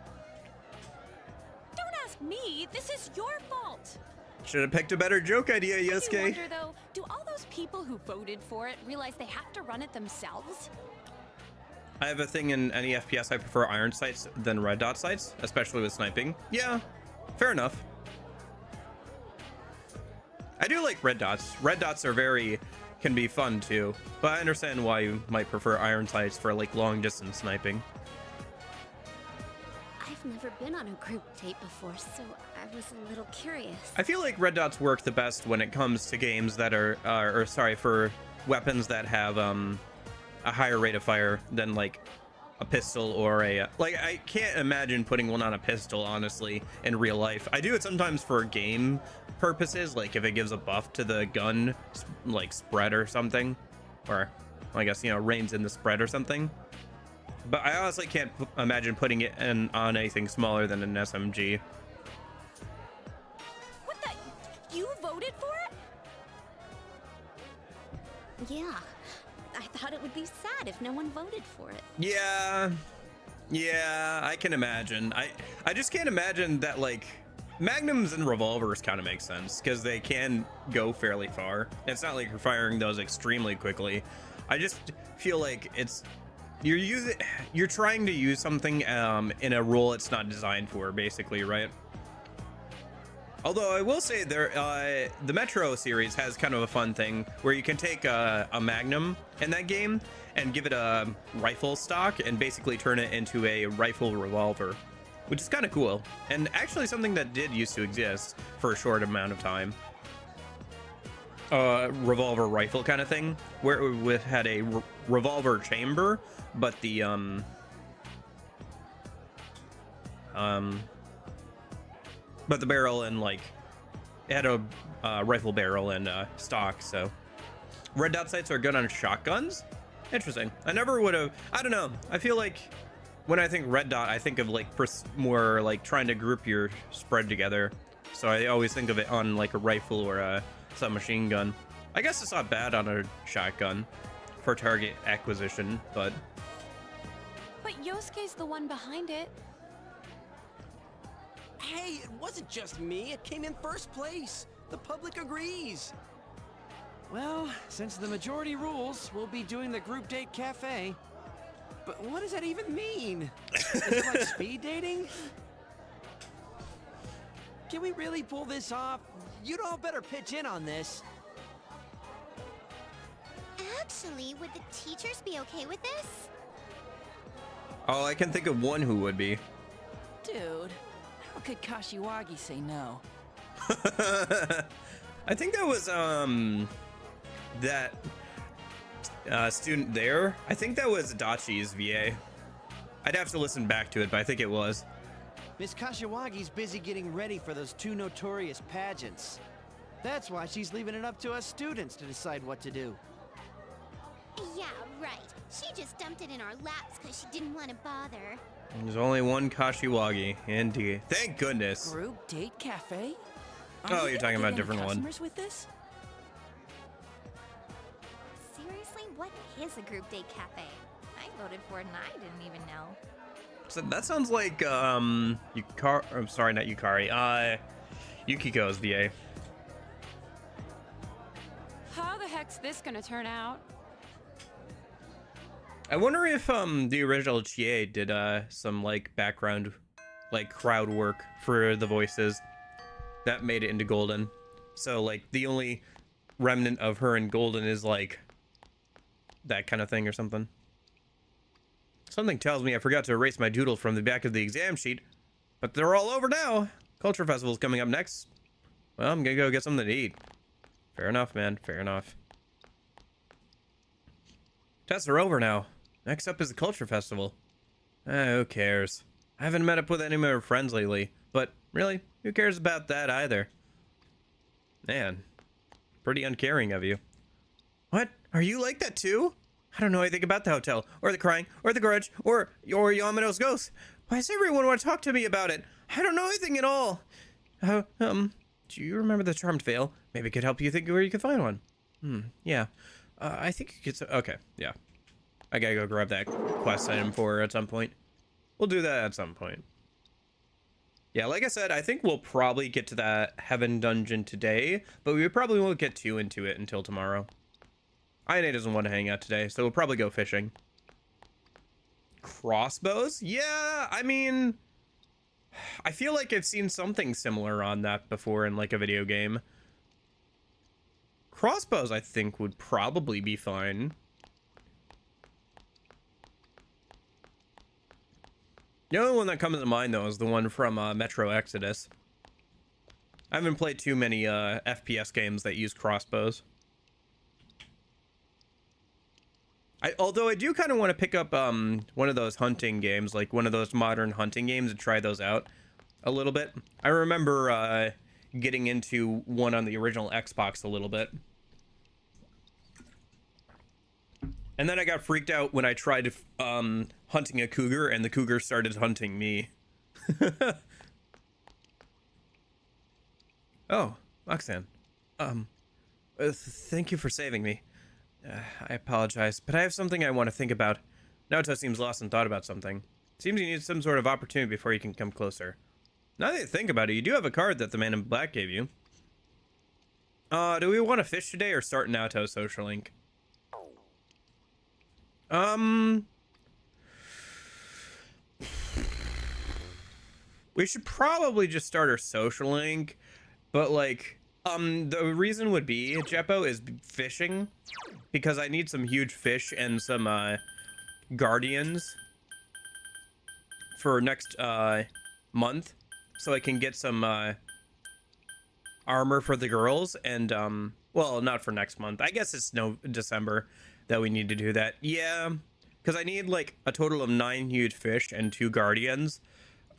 Don't ask me. This is your fault. Should have picked a better joke idea, I do Yosuke. wonder, though, do all those people who voted for it realize they have to run it themselves? I have a thing in any FPS, I prefer iron sights than red dot sights, especially with sniping. Yeah, fair enough. I do like red dots. Red dots can be fun too, but I understand why you might prefer iron sights for like long distance sniping. I've never been on a group date before, so I was a little curious. I feel like red dots work the best when it comes to games that for weapons that have a higher rate of fire than like a pistol or a like I can't imagine putting one on a pistol honestly in real life. I do it sometimes for game purposes, like if it gives a buff to the gun, like spread or something, or I guess, you know, reins in the spread or something. But I honestly can't imagine putting it on anything smaller than an SMG. What the? You voted for it? Yeah. I thought it would be sad if no one voted for it. Yeah, I can imagine. I just can't imagine that, like, magnums and revolvers kind of make sense because they can go fairly far. It's not like you're firing those extremely quickly. I just feel like you're trying to use something in a role it's not designed for, basically, right? Although I will say the Metro series has kind of a fun thing where you can take a Magnum in that game and give it a rifle stock and basically turn it into a rifle revolver, which is kind of cool. And actually something that did used to exist for a short amount of time. Revolver rifle kind of thing where it had a revolver chamber, but the but the barrel and like it had a rifle barrel and stock. So red dot sights are good on shotguns. Interesting. I never would have. I don't know. I feel like when I think red dot, I think of like more like trying to group your spread together. So I always think of it on like a rifle or a submachine gun. I guess it's not bad on a shotgun for target acquisition, but Yosuke's the one behind it. Hey, it wasn't just me. It came in first place. The public agrees. Well, since the majority rules, we'll be doing the group date cafe. But what does that even mean? Is it like speed dating? Can we really pull this off? You'd all better pitch in on this. Actually, would the teachers be okay with this? oh, I can think of one who would be. Dude, how could Kashiwagi say no? I think that was that student there. I think that was Dachi's VA. I'd have to listen back to it, but I think it was. Miss Kashiwagi's busy getting ready for those 2 notorious pageants. That's why she's leaving it up to us students to decide what to do. Yeah, right. She just dumped it in our laps because she didn't want to bother. There's only one Kashiwagi, indeed. Thank goodness. Group date cafe? Oh, you're talking about a different one. Customers with this? Seriously, what is a group date cafe? I voted for it and I didn't even know. So that sounds like I'm sorry, not Yukari. Yukiko's VA. How the heck's this gonna turn out? I wonder if the original Chie did some like background, like crowd work for the voices that made it into Golden. So like the only remnant of her in Golden is like that kind of thing or something. Something tells me I forgot to erase my doodles from the back of the exam sheet, but they're all over now. Culture Festival's coming up next. Well, I'm gonna go get something to eat. Fair enough, man. Fair enough. Tests are over now. Next up is the Culture Festival. Who cares? I haven't met up with any of my friends lately, but really, who cares about that either? Man, pretty uncaring of you. What? Are you like that too? I don't know anything about the hotel, or the crying, or the grudge, or Yamano's ghost. Why does everyone want to talk to me about it? I don't know anything at all. Do you remember the charmed veil? Maybe it could help you think where you could find one. Yeah. I think you could. Okay, yeah. I gotta go grab that quest item for her at some point. We'll do that at some point. Yeah, like I said, I think we'll probably get to that Heaven dungeon today, but we probably won't get too into it until tomorrow. Ayane doesn't want to hang out today, so we'll probably go fishing. Crossbows? Yeah, I mean, I feel like I've seen something similar on that before in like a video game. Crossbows, I think, would probably be fine. The only one that comes to mind, though, is the one from Metro Exodus. I haven't played too many FPS games that use crossbows. Although I do kind of want to pick up one of those hunting games, like one of those modern hunting games, and try those out a little bit. I remember getting into one on the original Xbox a little bit. And then I got freaked out when I tried hunting a cougar, and the cougar started hunting me. Oh, Roxanne. Thank you for saving me. I apologize, but I have something I want to think about. Naoto seems lost in thought about something. Seems you need some sort of opportunity before you can come closer. Now that you think about it, you do have a card that the man in black gave you. Do we want to fish today or start Naoto social link? We should probably just start our social link, but like, the reason would be, Jeppo, is fishing, because I need some huge fish and some, guardians for next, month, so I can get some, armor for the girls, and, well, not for next month. I guess it's December that we need to do that. Yeah, because I need, like, a total of 9 huge fish and 2 guardians,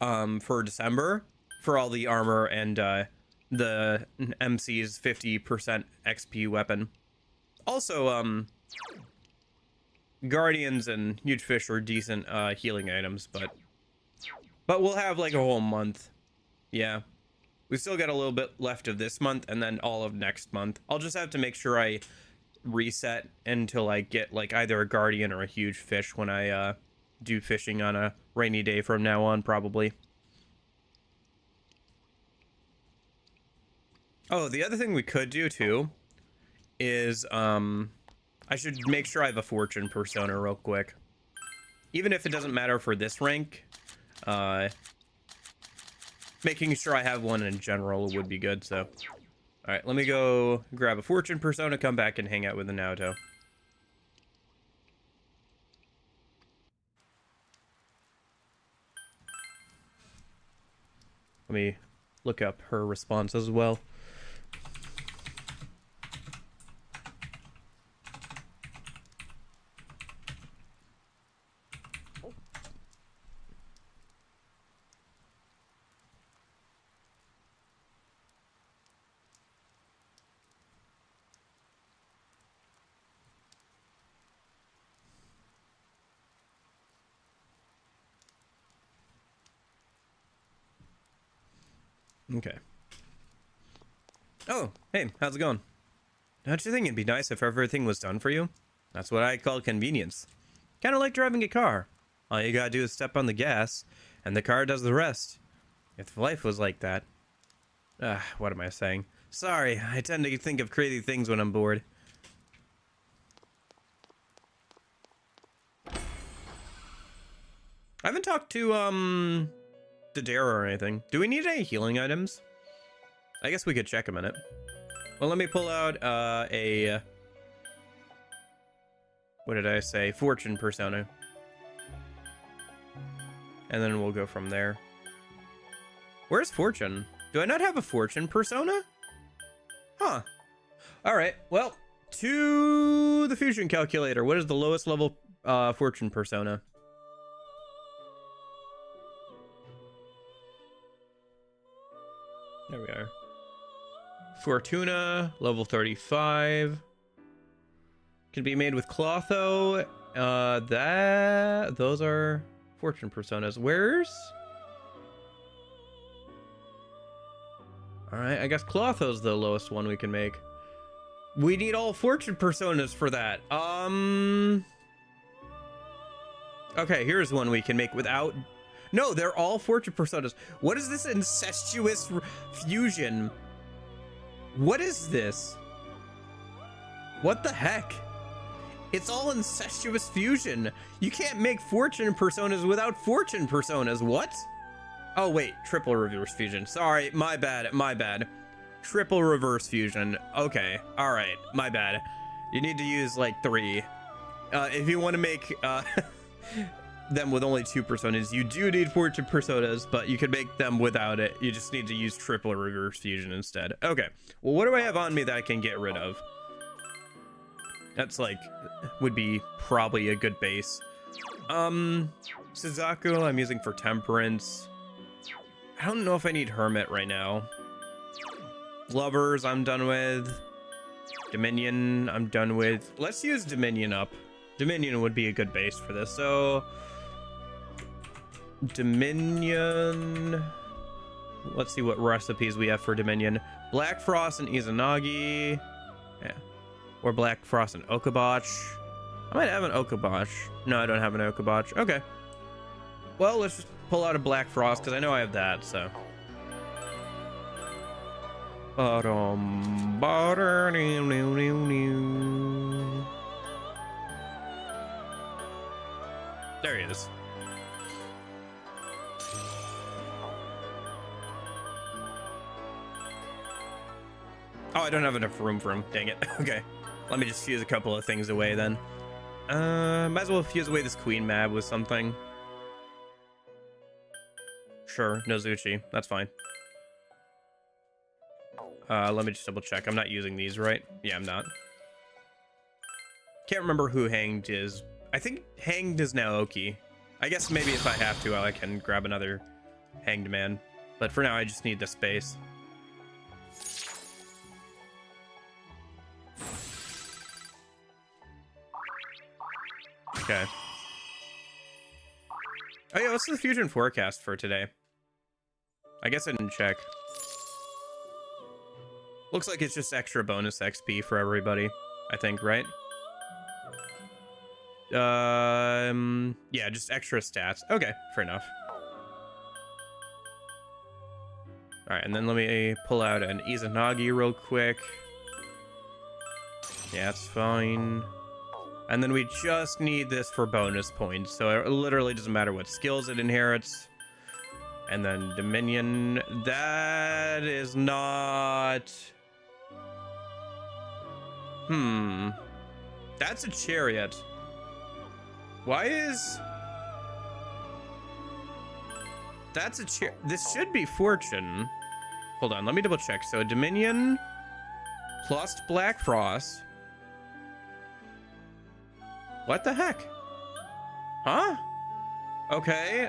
for December, for all the armor and, the MC's 50% XP weapon. Also, guardians and huge fish are decent healing items, but we'll have like a whole month. Yeah, we still got a little bit left of this month and then all of next month. I'll just have to make sure I reset until I get like either a guardian or a huge fish when I do fishing on a rainy day from now on, probably. Oh, the other thing we could do too is I should make sure I have a fortune persona real quick. Even if it doesn't matter for this rank, making sure I have one in general would be good, so. Alright, let me go grab a fortune persona, come back and hang out with the Naoto. Let me look up her response as well. Okay. Oh, hey, how's it going? Don't you think it'd be nice if everything was done for you? That's what I call convenience. Kind of like driving a car. All you gotta do is step on the gas, and the car does the rest. If life was like that... what am I saying? Sorry, I tend to think of crazy things when I'm bored. I haven't talked to, Dara or anything. Do we need any healing items? I guess we could check a minute. Well, let me pull out a what did I say? Fortune persona. And then we'll go from there. Where's Fortune? Do I not have a Fortune persona? Huh. Alright, well, to the fusion calculator. What is the lowest level Fortune persona? There we are. Fortuna, level 35. Can be made with Clotho. Those are fortune personas. Where's? Alright, I guess Clotho's the lowest one we can make. We need all fortune personas for that. Okay, here's one we can make without... No, they're all fortune personas. What is this incestuous fusion? What is this? What the heck? It's all incestuous fusion. You can't make fortune personas without fortune personas. What? Oh, wait. Triple reverse fusion. Sorry. My bad. My bad. Triple reverse fusion. Okay. All right. My bad. You need to use like 3. If you want to make... them with only 2 personas, you do need fortune personas, but you can make them without it. You just need to use triple reverse fusion instead. Okay, well, what do I have on me that I can get rid of? That's like, would be probably a good base. Suzaku, I'm using for Temperance. I don't know if I need Hermit right now. Lovers, I'm done with. Dominion, I'm done with. Let's use Dominion up. Dominion would be a good base for this. So, Dominion. Let's see what recipes we have for Dominion. Black Frost and Izanagi. Yeah. Or Black Frost and Okabach. I might have an Okabach. No, I don't have an Okabach. Okay. Well, let's just pull out a Black Frost, because I know I have that, so. There he is. Oh, I don't have enough room for him. Dang it. Okay. Let me just fuse a couple of things away then. Might as well fuse away this Queen Mab with something. Sure, Nozuchi. That's fine. Let me just double check. I'm not using these, right? Yeah, I'm not. Can't remember who Hanged is. I think Hanged is Naoki. I guess maybe if I have to, I can grab another Hanged Man. But for now, I just need the space. Okay. Oh yeah, what's the fusion forecast for today? I guess I didn't check. Looks like it's just extra bonus XP for everybody, I think, right? Yeah, just extra stats. Okay, fair enough. Alright, and then let me pull out an Izanagi real quick. Yeah, it's fine. And then we just need this for bonus points, so it literally doesn't matter what skills it inherits. And then Dominion, that is not... That's a Chariot. Why is... That's a Chariot. This should be Fortune. Hold on, let me double check. So Dominion plus Black Frost. What the heck? Huh? Okay,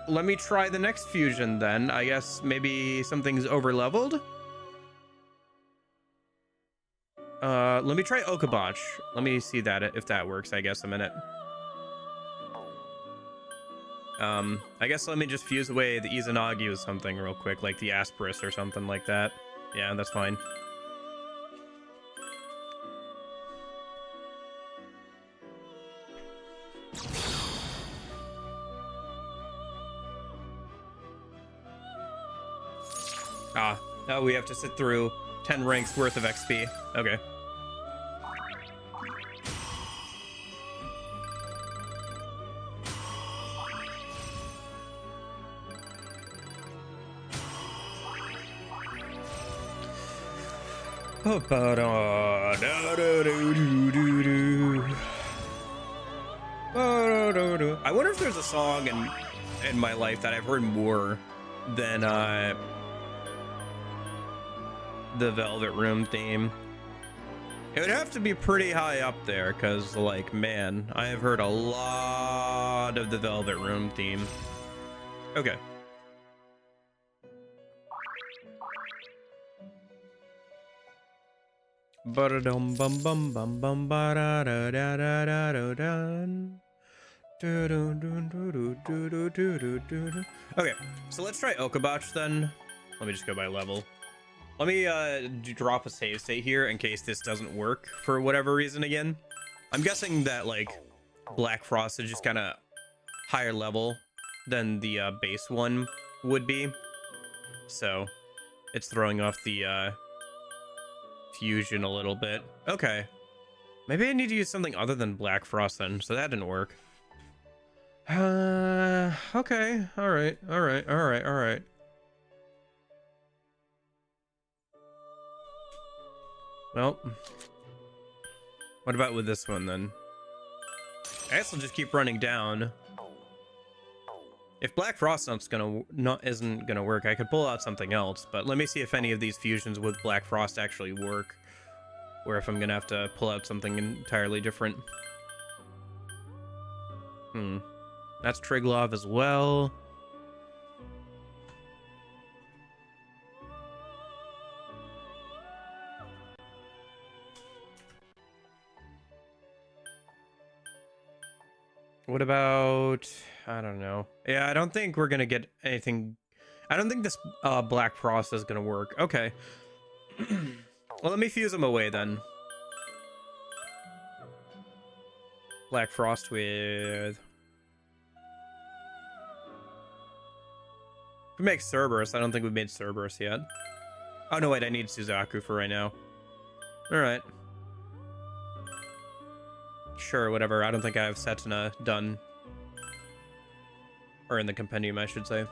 let me try the next fusion then. I guess maybe something's over-leveled? Let me try Okabach. Let me see that, if that works, I guess, a minute. I guess let me just fuse away the Izanagi with something real quick, like the Asperus or something like that. Yeah, that's fine. Ah, no, we have to sit through 10 ranks worth of XP. Okay. I wonder if there's a song in my life that I've heard more than the Velvet Room theme. It would have to be pretty high up there, because, like, man, I have heard a lot of the Velvet Room theme. Okay. Ba-da-dum bum bum bum bum ba-da-da-da-da-da-da-dun. Okay, so let's try Okabach then. Let me just go by level. Let me drop a save state here in case this doesn't work for whatever reason again. I'm guessing that, like, Black Frost is just kind of higher level than the base one would be. So it's throwing off the fusion a little bit. Okay. Maybe I need to use something other than Black Frost then, so that didn't work. Okay. Alright. Well, what about with this one then? I guess I'll just keep running down. If Black Frost isn't gonna work, I could pull out something else. But let me see if any of these fusions with Black Frost actually work, or if I'm gonna have to pull out something entirely different. That's Triglov as well. What about... I don't know. Yeah, I don't think we're gonna get anything... I don't think this Black Frost is gonna work. Okay. Well, let me fuse them away then. Black Frost with... We make Cerberus. I don't think we've made Cerberus yet. Oh, no, wait. I need Suzaku for right now. Alright. Sure, whatever. I don't think I have Setna done. Or in the compendium, I should say.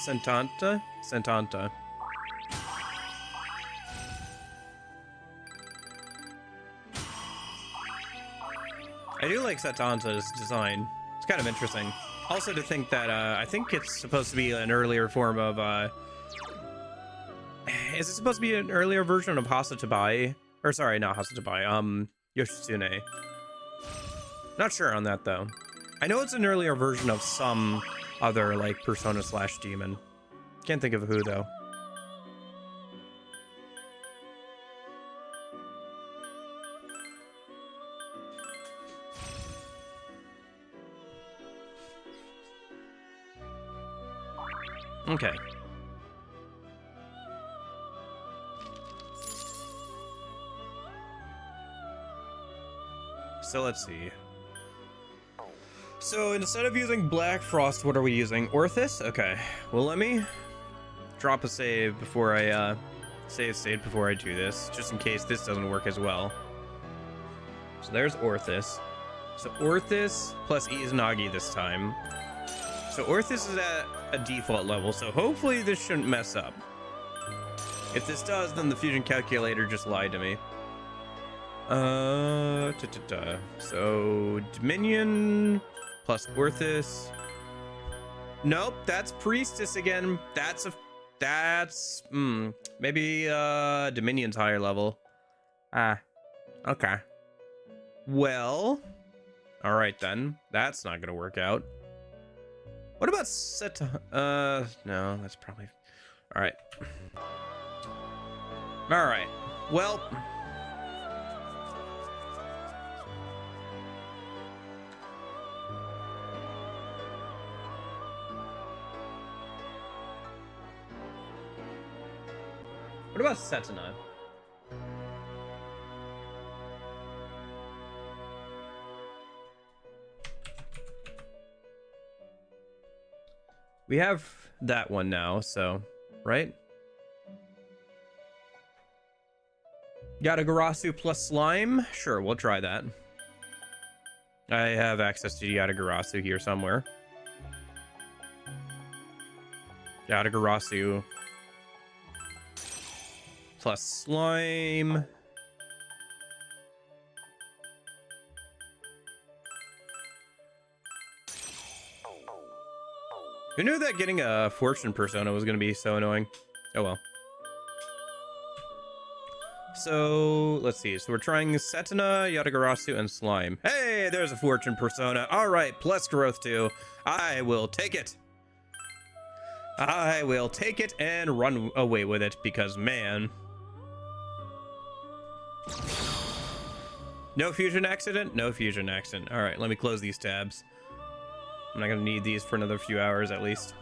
Sentanta? Sentanta. I do like Setanta's design. It's kind of interesting. Also to think that, I think it's supposed to be an earlier form of, is it supposed to be an earlier version of Hasatabai? Or sorry, not Hasatabai, Yoshitsune. Not sure on that, though. I know it's an earlier version of some other, like, Persona/Demon. Can't think of who, though. Okay. So let's see. So instead of using Black Frost, what are we using? Orthis? Okay. Well, let me drop a save before I save state before I do this, just in case this doesn't work as well. So there's Orthis. So Orthis plus Izanagi this time. So Orthis is at a default level, so hopefully this shouldn't mess up. If this does, then the fusion calculator just lied to me. So Dominion plus Orthis. Nope, that's Priestess again. That's maybe Dominion's higher level. Okay. Well, all right then. That's not gonna work out. What about no, that's probably... Alright. Alright. Well... What about Setana? We have that one now, so, right? Yatagarasu plus slime? Sure, we'll try that. I have access to Yatagarasu here somewhere. Yatagarasu plus slime. Who knew that getting a fortune persona was going to be so annoying? Oh well. So, let's see. So we're trying Setana, Yatagarasu, and Slime. Hey, there's a fortune persona. All right, plus growth 2. I will take it. I will take it and run away with it because, man. No fusion accident? No fusion accident. All right, let me close these tabs. I'm not gonna need these for another few hours at least.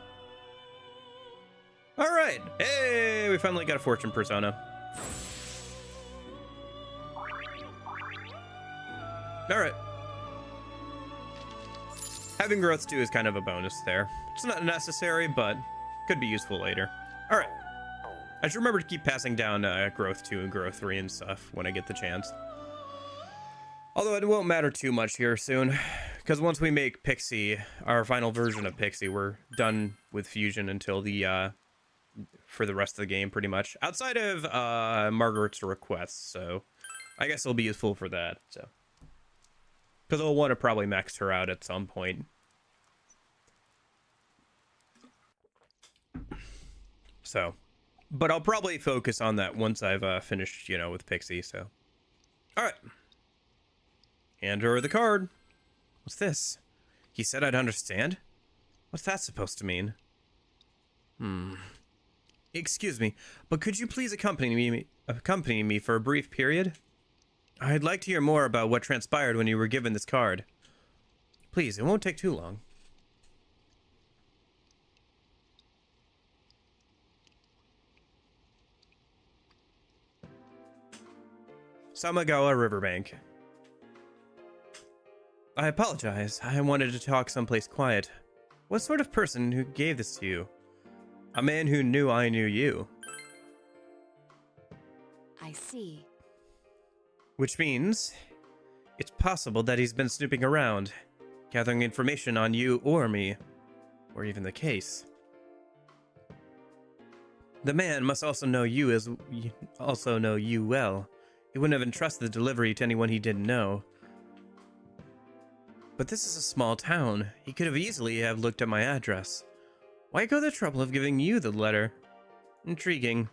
All right, hey, we finally got a fortune persona. All right. Having growth 2 is kind of a bonus there. It's not necessary, but could be useful later. All right. I should remember to keep passing down growth 2 and growth 3 and stuff when I get the chance. Although it won't matter too much here soon, because once we make Pixie, our final version of Pixie, we're done with Fusion until the, for the rest of the game, pretty much. Outside of, Margaret's request, so I guess it'll be useful for that, so. Because I'll want to probably max her out at some point. So, but I'll probably focus on that once I've, finished, you know, with Pixie, so. Alright. Hand her the card. What's this? He said I'd understand? What's that supposed to mean? Excuse me, but could you please accompany me for a brief period? I'd like to hear more about what transpired when you were given this card. Please, it won't take too long. Samagawa Riverbank. I apologize. I wanted to talk someplace quiet. What sort of person who gave this to you? A man who knew I knew you. I see. Which means it's possible that he's been snooping around, gathering information on you or me, or even the case. The man must also know you well. He wouldn't have entrusted the delivery to anyone he didn't know. But this is a small town. He could have easily have looked at my address. Why go the trouble of giving you the letter? Intriguing.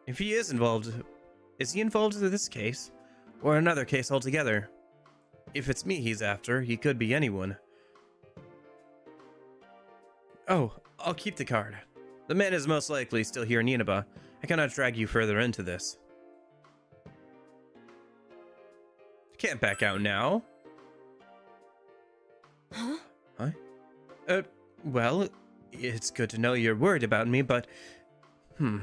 If he is involved he involved in this case? Or another case altogether? If it's me he's after, he could be anyone. Oh, I'll keep the card. The man is most likely still here in Inaba. I cannot drag you further into this. Can't back out now. Huh? Huh? Well, it's good to know you're worried about me, but... I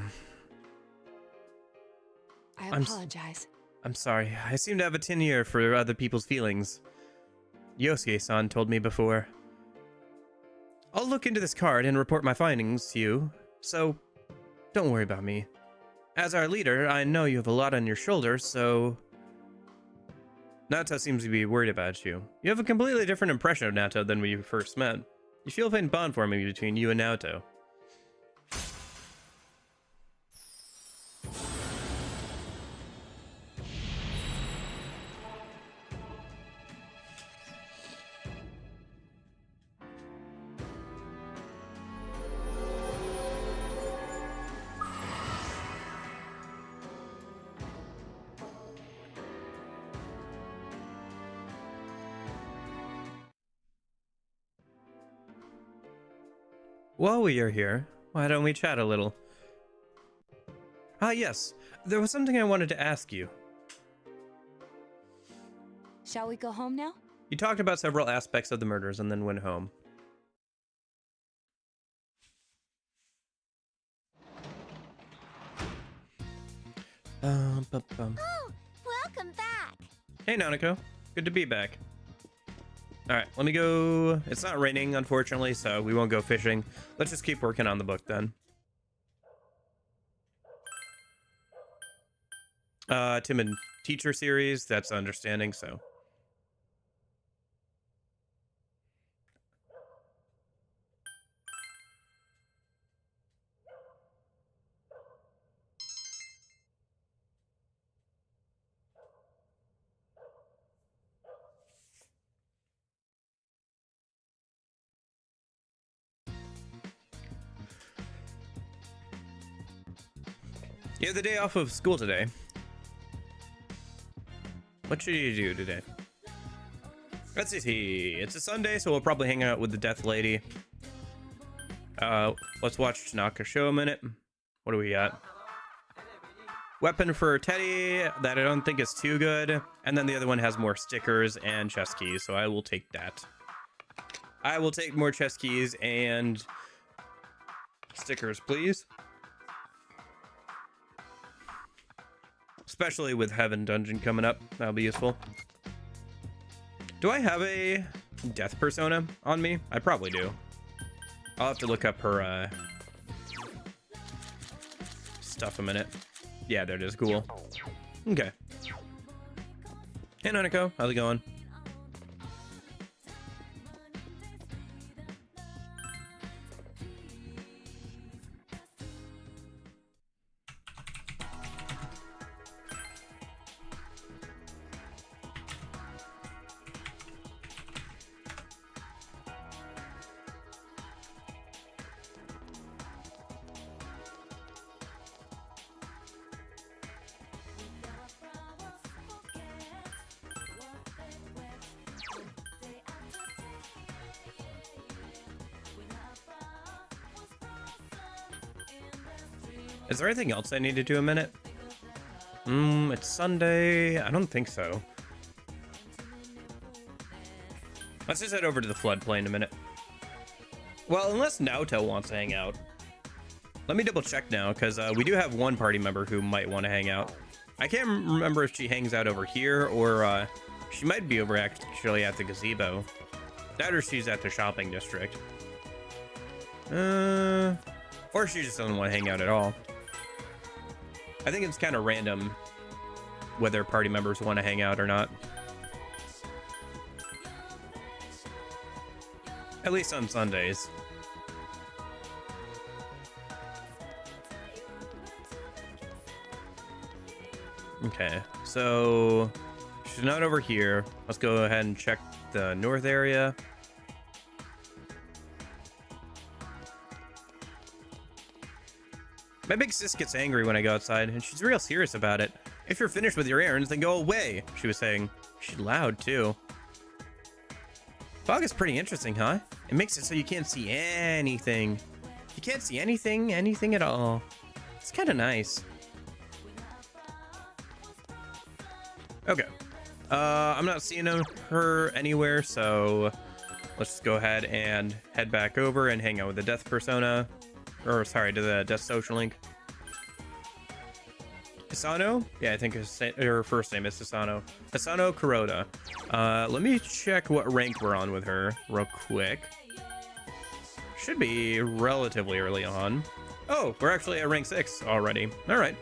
apologize. I'm sorry. I seem to have a tin ear for other people's feelings. Yosuke-san told me before. I'll look into this card and report my findings to you, so don't worry about me. As our leader, I know you have a lot on your shoulders, so... Naoto seems to be worried about you. You have a completely different impression of Naoto than when you first met. You feel a faint bond forming between you and Naoto. While we are here, why don't we chat a little? Ah, yes. There was something I wanted to ask you. Shall we go home now? You talked about several aspects of the murders and then went home. Oh, welcome back. Hey, Nanako. Good to be back. Alright, let me go... It's not raining, unfortunately, so we won't go fishing. Let's just keep working on the book, then. Timid teacher series, that's understanding, so... You have the day off of school today. What should you do today? Let's see. It's a Sunday, so we'll probably hang out with the Death Lady. Let's watch Tanaka show a minute. What do we got? Weapon for Teddy that I don't think is too good. And then the other one has more stickers and chest keys, so I will take that. I will take more chest keys and stickers, please. Especially with Heaven Dungeon coming up. That'll be useful. Do I have a death persona on me? I probably do. I'll have to look up her stuff a minute. Yeah, there it is. Cool. Okay. Hey, Nanako. How's it going? Is there anything else I need to do in a minute? It's Sunday. I don't think so. Let's just head over to the floodplain in a minute. Well, unless Naoto wants to hang out. Let me double check now, because we do have one party member who might want to hang out. I can't remember if she hangs out over here, or she might be over actually at the gazebo. That or she's at the shopping district. Or she just doesn't want to hang out at all. I think it's kind of random whether party members want to hang out or not. At least on Sundays. Okay, so she's not over here. Let's go ahead and check the north area. My big sis gets angry when I go outside, and she's real serious about it. If you're finished with your errands, then go away, she was saying. She's loud, too. Fog is pretty interesting, huh? It makes it so you can't see anything. You can't see anything at all. It's kind of nice. Okay. I'm not seeing her anywhere, so let's just go ahead and head back over and hang out with the Death Persona. Or, sorry, to the Death Social Link. Hisano? Yeah, I think her first name is Hisano. Hisano Kuroda. Let me check what rank we're on with her real quick. Should be relatively early on. Oh, we're actually at rank 6 already. All right.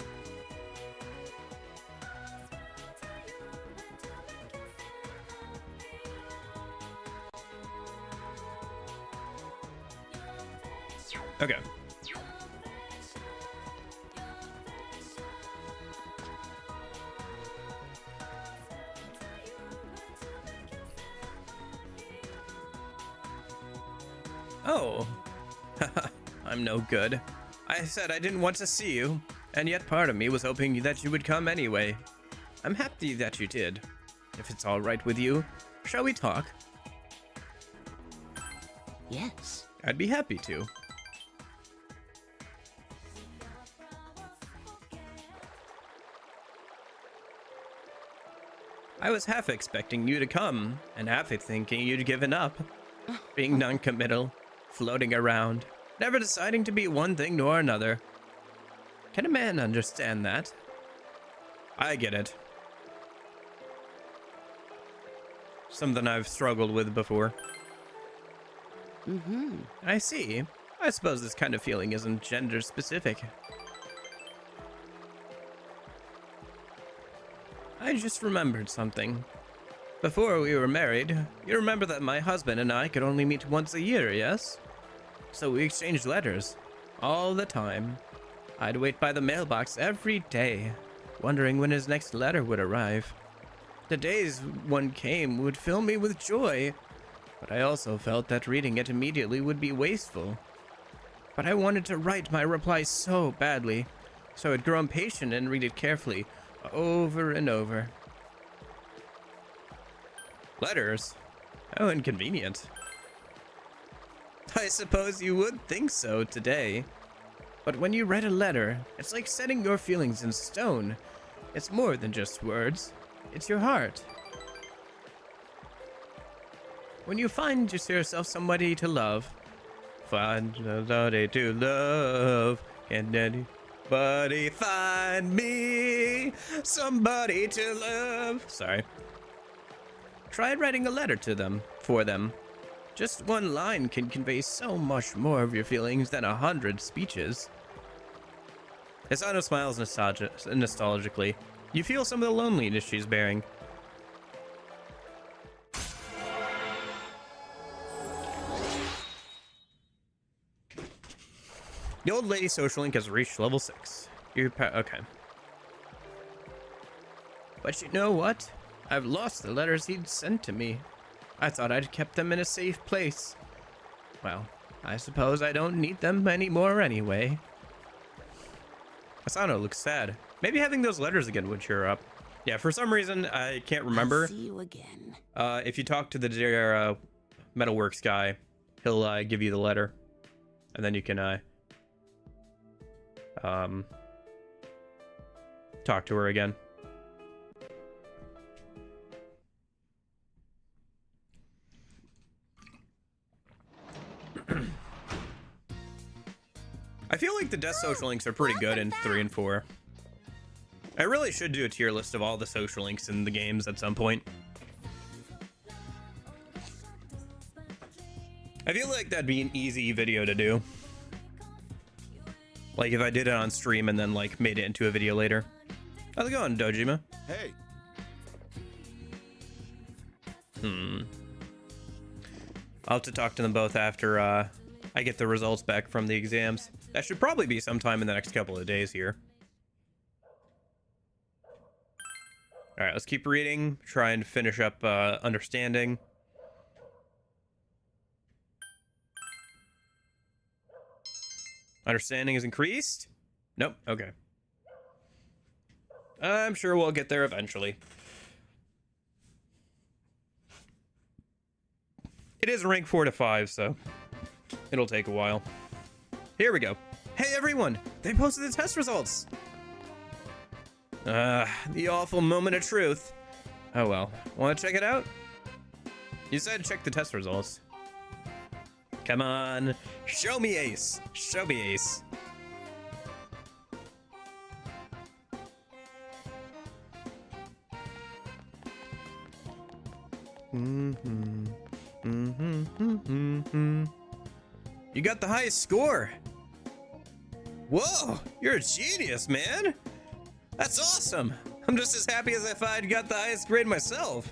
Okay. Oh. I'm no good. I said I didn't want to see you, and yet part of me was hoping that you would come anyway. I'm happy that you did. If it's all right with you, shall we talk? Yes. I'd be happy to. I was half expecting you to come, and half thinking you'd given up. Being non-committal, floating around, never deciding to be one thing nor another. Can a man understand that? I get it. Something I've struggled with before. I see. I suppose this kind of feeling isn't gender specific. I just remembered something. Before we were married, you remember that my husband and I could only meet once a year, yes? So we exchanged letters. All the time. I'd wait by the mailbox every day, wondering when his next letter would arrive. The days one came would fill me with joy, but I also felt that reading it immediately would be wasteful. But I wanted to write my reply so badly, so I'd grow impatient and read it carefully, over and over. Letters? How inconvenient. I suppose you would think so today. But when you write a letter, it's like setting your feelings in stone. It's more than just words. It's your heart. When you find yourself somebody to love, find somebody to love, and anybody find me somebody to love. Sorry. Try writing a letter to them, for them. Just one line can convey so much more of your feelings than 100 speeches. Hisano smiles nostalgically. You feel some of the loneliness she's bearing. The old lady social link has reached level 6. Okay. But you know what? I've lost the letters he'd sent to me. I thought I'd kept them in a safe place. Well, I suppose I don't need them anymore anyway. Asano looks sad. Maybe having those letters again would cheer her up. Yeah, for some reason, I can't remember. I'll see you again. If you talk to the Metalworks guy, he'll give you the letter. And then you can talk to her again. I feel like the desk social links are pretty good in 3 and 4. I really should do a tier list of all the social links in the games at some point. I feel like that'd be an easy video to do. Like if I did it on stream and then like made it into a video later. How's it going, Dojima? Hey. I'll have to talk to them both after I get the results back from the exams. That should probably be sometime in the next couple of days here. All right, let's keep reading. Try and finish up understanding. Understanding is increased? Nope, okay. I'm sure we'll get there eventually. It is rank 4 to 5, so it'll take a while. Here we go. Hey everyone, they posted the test results. The awful moment of truth. Oh well, want to check it out? You said check the test results. Come on, show me Ace. Show me Ace. You got the highest score. Whoa, you're a genius, man. That's awesome. I'm just as happy as if I'd got the highest grade myself.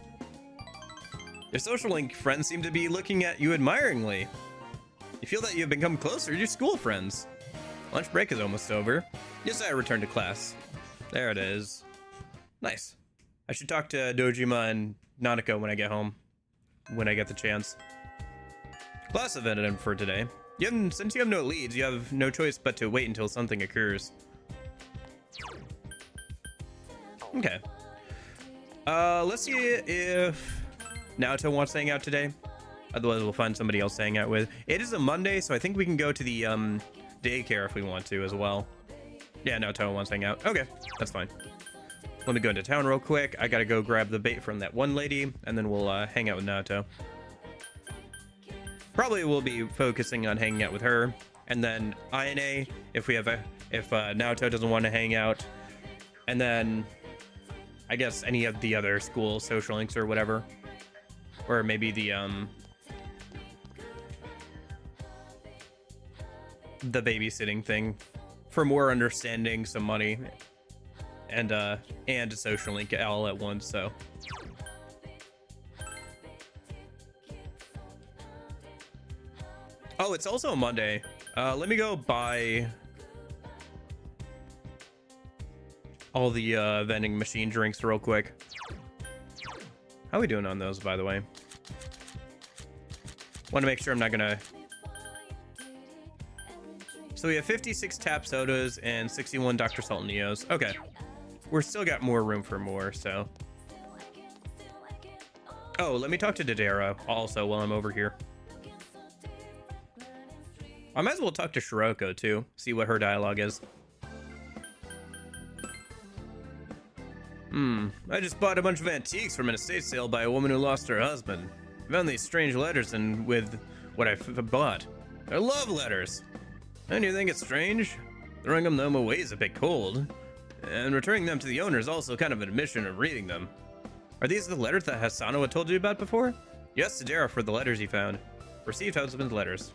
Your social link friends seem to be looking at you admiringly. You feel that you've become closer to your school friends. Lunch break is almost over. Yes, I return to class. There it is. Nice. I should talk to Dojima and Nanako when I get home. When I get the chance. Class event ended for today. Since you have no leads, you have no choice but to wait until something occurs. Okay. Let's see if Naoto wants to hang out today. Otherwise, we'll find somebody else to hang out with. It is a Monday, so I think we can go to the daycare if we want to as well. Yeah, Naoto wants to hang out. Okay, that's fine. Let me go into town real quick. I gotta go grab the bait from that one lady, and then we'll hang out with Naoto. Probably we'll be focusing on hanging out with her, and then INA if Naoto doesn't want to hang out, and then I guess any of the other school social links or whatever, or maybe the babysitting thing for more understanding, some money, and a social link all at once. So oh, it's also a Monday. Let me go buy all the vending machine drinks real quick. How are we doing on those, by the way? Want to make sure I'm not gonna. So we have 56 tap sodas and 61 Dr. Salt Neos. Okay, we're still got more room for more. So, oh, let me talk to Dodera also while I'm over here. I might as well talk to Shiroko too, see what her dialogue is. I just bought a bunch of antiques from an estate sale by a woman who lost her husband. I found these strange letters and with what I bought. They're love letters. And you think it's strange? Throwing them away is a bit cold. And returning them to the owner is also kind of an admission of reading them. Are these the letters that Hasano had told you about before? Yes, Dodera for the letters he found. Received husband's letters.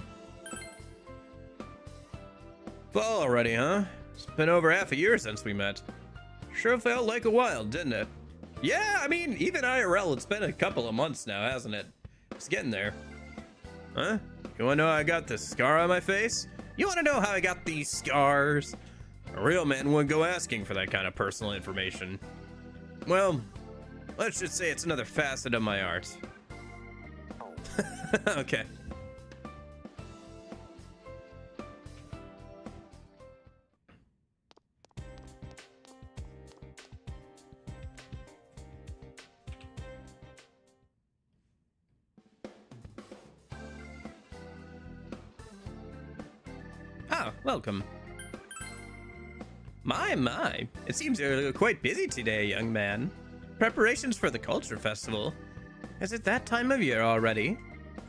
Fall already, huh? It's been over half a year since we met. Sure felt like a while, didn't it? Yeah, I mean, even IRL, it's been a couple of months now, hasn't it? It's getting there. Huh? You wanna know how I got this scar on my face? You wanna know how I got these scars? A real man wouldn't go asking for that kind of personal information. Well, let's just say it's another facet of my art. Okay. Ah, welcome. My. It seems you're quite busy today, young man. Preparations for the Culture Festival. Is it that time of year already?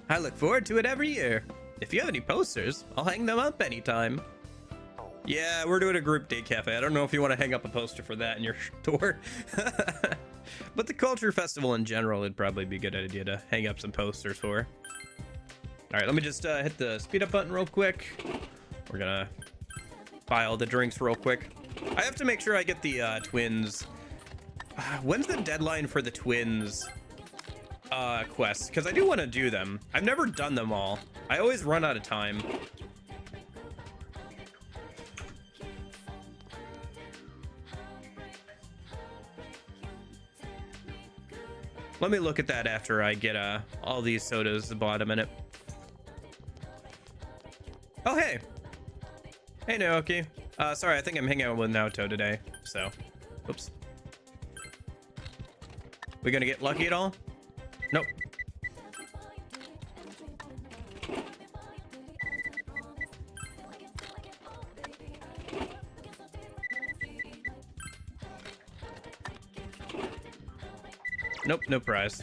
I look forward to it every year. If you have any posters, I'll hang them up anytime. Yeah, we're doing a group date cafe. I don't know if you want to hang up a poster for that in your store. But the Culture Festival in general would probably be a good idea to hang up some posters for. Alright, let me just hit the speed up button real quick. We're gonna buy all the drinks real quick. I have to make sure I get the twins. When's the deadline for the twins quests? Because I do want to do them. I've never done them all. I always run out of time. Let me look at that after I get all these sodas bought a minute. Oh, hey. Hey, Naoki. Sorry, I think I'm hanging out with Naoto today, so. Oops. We gonna get lucky at all? Nope. Nope, no prize.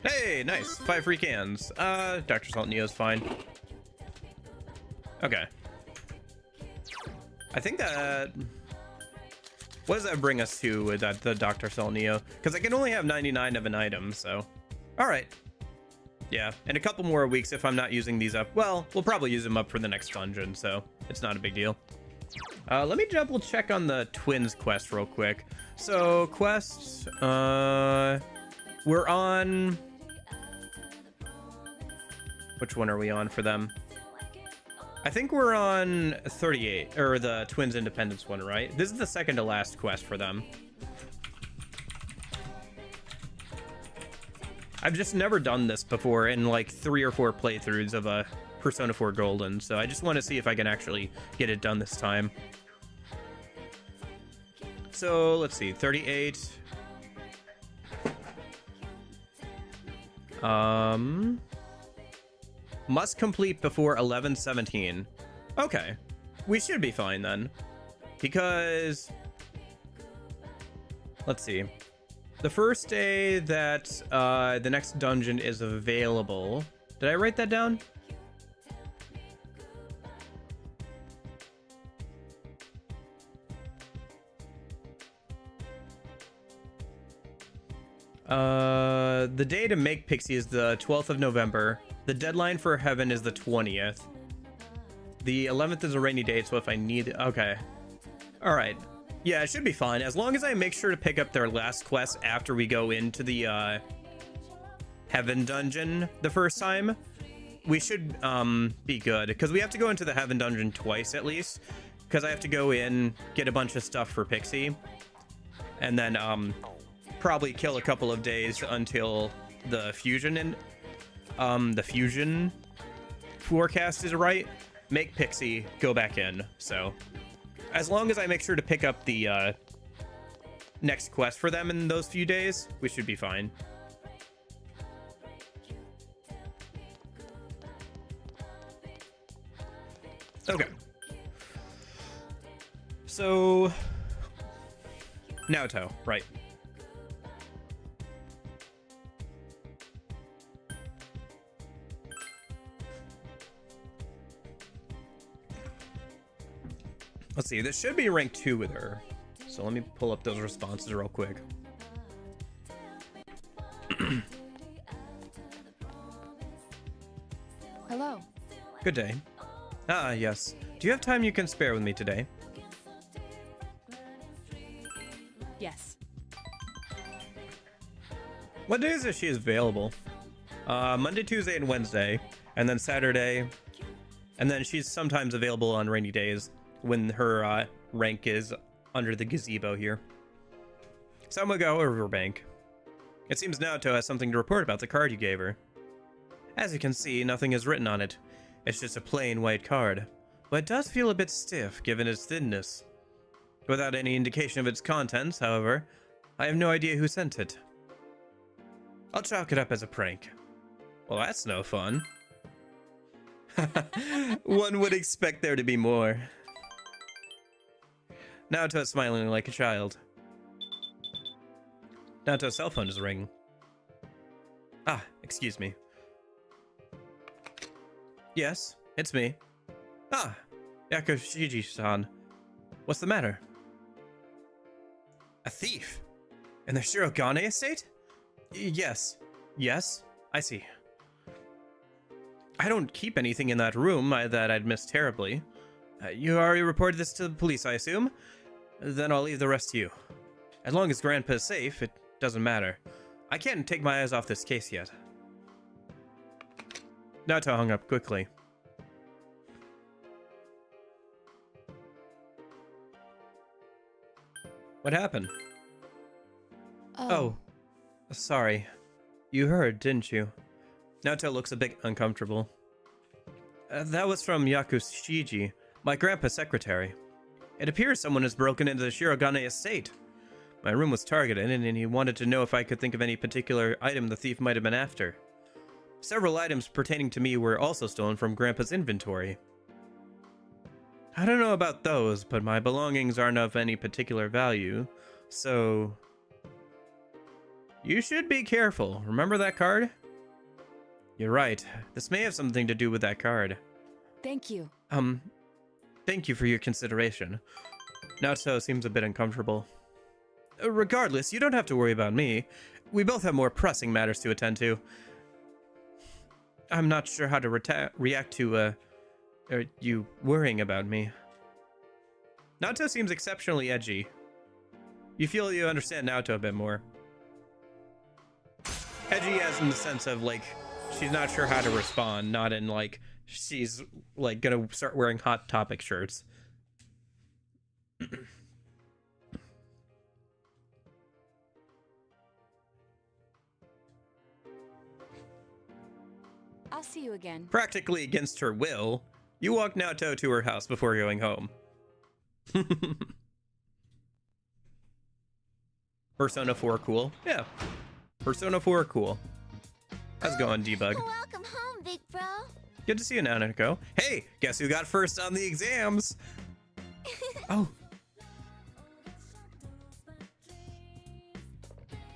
Hey, nice. 5 free cans. Dr. Salt Neo's fine. Okay. I think that... What does that bring us to with that, the Dr. Salt Neo? Because I can only have 99 of an item, so... Alright. Yeah, in a couple more weeks if I'm not using these up. Well, we'll probably use them up for the next dungeon, so it's not a big deal. Let me double check on the twins quest real quick. So, quests... We're on... Which one are we on for them? I think we're on 38, or the Twins Independence one, right? This is the second to last quest for them. I've just never done this before in like 3 or 4 playthroughs of a Persona 4 Golden, so I just want to see if I can actually get it done this time. So, let's see, 38. Must complete before 11:17. Okay, we should be fine then, because let's see. The first day that the next dungeon is available. Did I write that down? The day to make Pixie is the 12th of November. The deadline for Heaven is the 20th. The 11th is a rainy day, so if I need... Okay. Alright. Yeah, it should be fine. As long as I make sure to pick up their last quest after we go into the Heaven dungeon the first time, we should be good. Because we have to go into the Heaven dungeon twice at least. Because I have to go in, get a bunch of stuff for Pixie. And then probably kill a couple of days until the fusion and... the fusion forecast is right, make Pixie, go back in. So as long as I make sure to pick up the next quest for them in those few days, we should be fine. Okay. So Naoto, right. Let's see, this should be rank 2 with her. So let me pull up those responses real quick. Hello. Good day. Ah, yes. Do you have time you can spare with me today? Yes. What days is she available? Monday, Tuesday, and Wednesday. And then Saturday. And then she's sometimes available on rainy days when her rank is under the gazebo here. Samago or Riverbank. It seems Naoto has something to report about the card you gave her. As you can see, nothing is written on it. It's just a plain white card. But it does feel a bit stiff, given its thinness. Without any indication of its contents, however, I have no idea who sent it. I'll chalk it up as a prank. Well, that's no fun. One would expect there to be more. Naoto is smiling like a child. Naoto's cell phone is ringing. Ah, excuse me. Yes, it's me. Ah, Yakushiji-san. What's the matter? A thief? In the Shirogane estate? Yes. Yes, I see. I don't keep anything in that room that I'd miss terribly. You already reported this to the police, I assume? Then I'll leave the rest to you. As long as Grandpa is safe, it doesn't matter. I can't take my eyes off this case yet. Naoto hung up quickly. What happened? Oh, sorry. You heard, didn't you? Naoto looks a bit uncomfortable. That was from Yakushiji, my grandpa's secretary. It appears someone has broken into the Shirogane estate. My room was targeted, and he wanted to know if I could think of any particular item the thief might have been after. Several items pertaining to me were also stolen from Grandpa's inventory. I don't know about those, but my belongings aren't of any particular value, so... You should be careful. Remember that card? You're right. This may have something to do with that card. Thank you. Thank you for your consideration. Naoto seems a bit uncomfortable. Regardless, you don't have to worry about me. We both have more pressing matters to attend to. I'm not sure how to react to, you worrying about me. Naoto seems exceptionally edgy. You feel you understand Naoto a bit more. Edgy as in the sense of, like, she's not sure how to respond, not in, like, she's, like, gonna start wearing Hot Topic shirts. I'll see you again. Practically against her will, you walk Naoto to her house before going home. Persona 4 cool? Yeah. Persona 4 cool. How's it going, Debug? Welcome home, big bro. Good to see you, Nanako. Hey, guess who got first on the exams? Oh.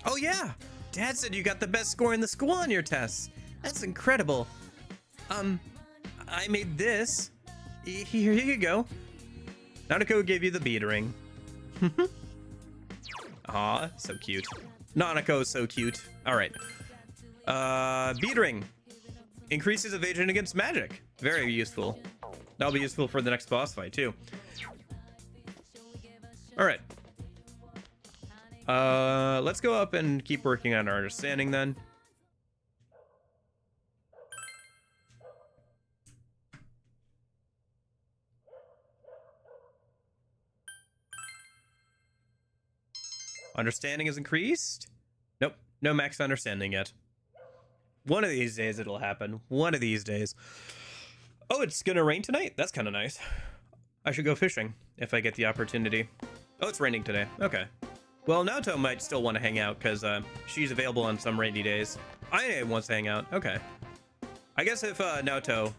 Oh yeah! Dad said you got the best score in the school on your tests. That's incredible. I made this. Here you go. Nanako gave you the bead ring. Aw, so cute. Nanako is so cute. Alright. Bead ring. Increases evasion against magic. Very useful. That'll be useful for the next boss fight, too. Alright. Let's go up and keep working on our understanding, then. Understanding is increased? Nope, no max understanding yet. One of these days it'll happen. One of these days. Oh, it's gonna rain tonight? That's kind of nice. I should go fishing if I get the opportunity. Oh, it's raining today. Okay. Well, Naoto might still want to hang out because she's available on some rainy days. Aine wants to hang out. Okay. I guess if Naoto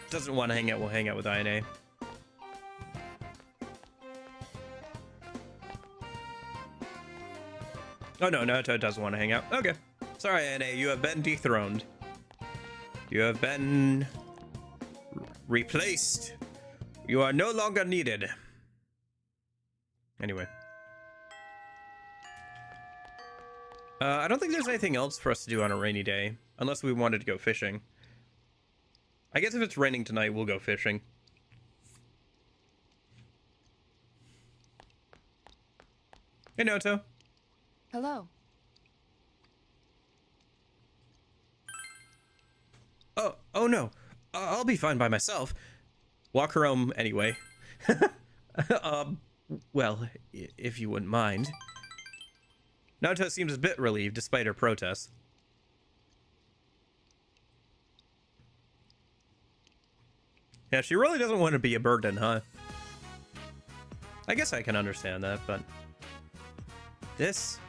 doesn't want to hang out, we'll hang out with Aine. Oh no, Naoto doesn't want to hang out. Okay. Sorry, Aine, you have been dethroned. You have been replaced. You are no longer needed. Anyway. I don't think there's anything else for us to do on a rainy day, unless we wanted to go fishing. I guess if it's raining tonight, we'll go fishing. Hey, Naoto. Hello. Oh no. I'll be fine by myself. Walk her home anyway. Well, if you wouldn't mind. Naoto seems a bit relieved despite her protests. Yeah, she really doesn't want to be a burden, huh? I guess I can understand that, but... This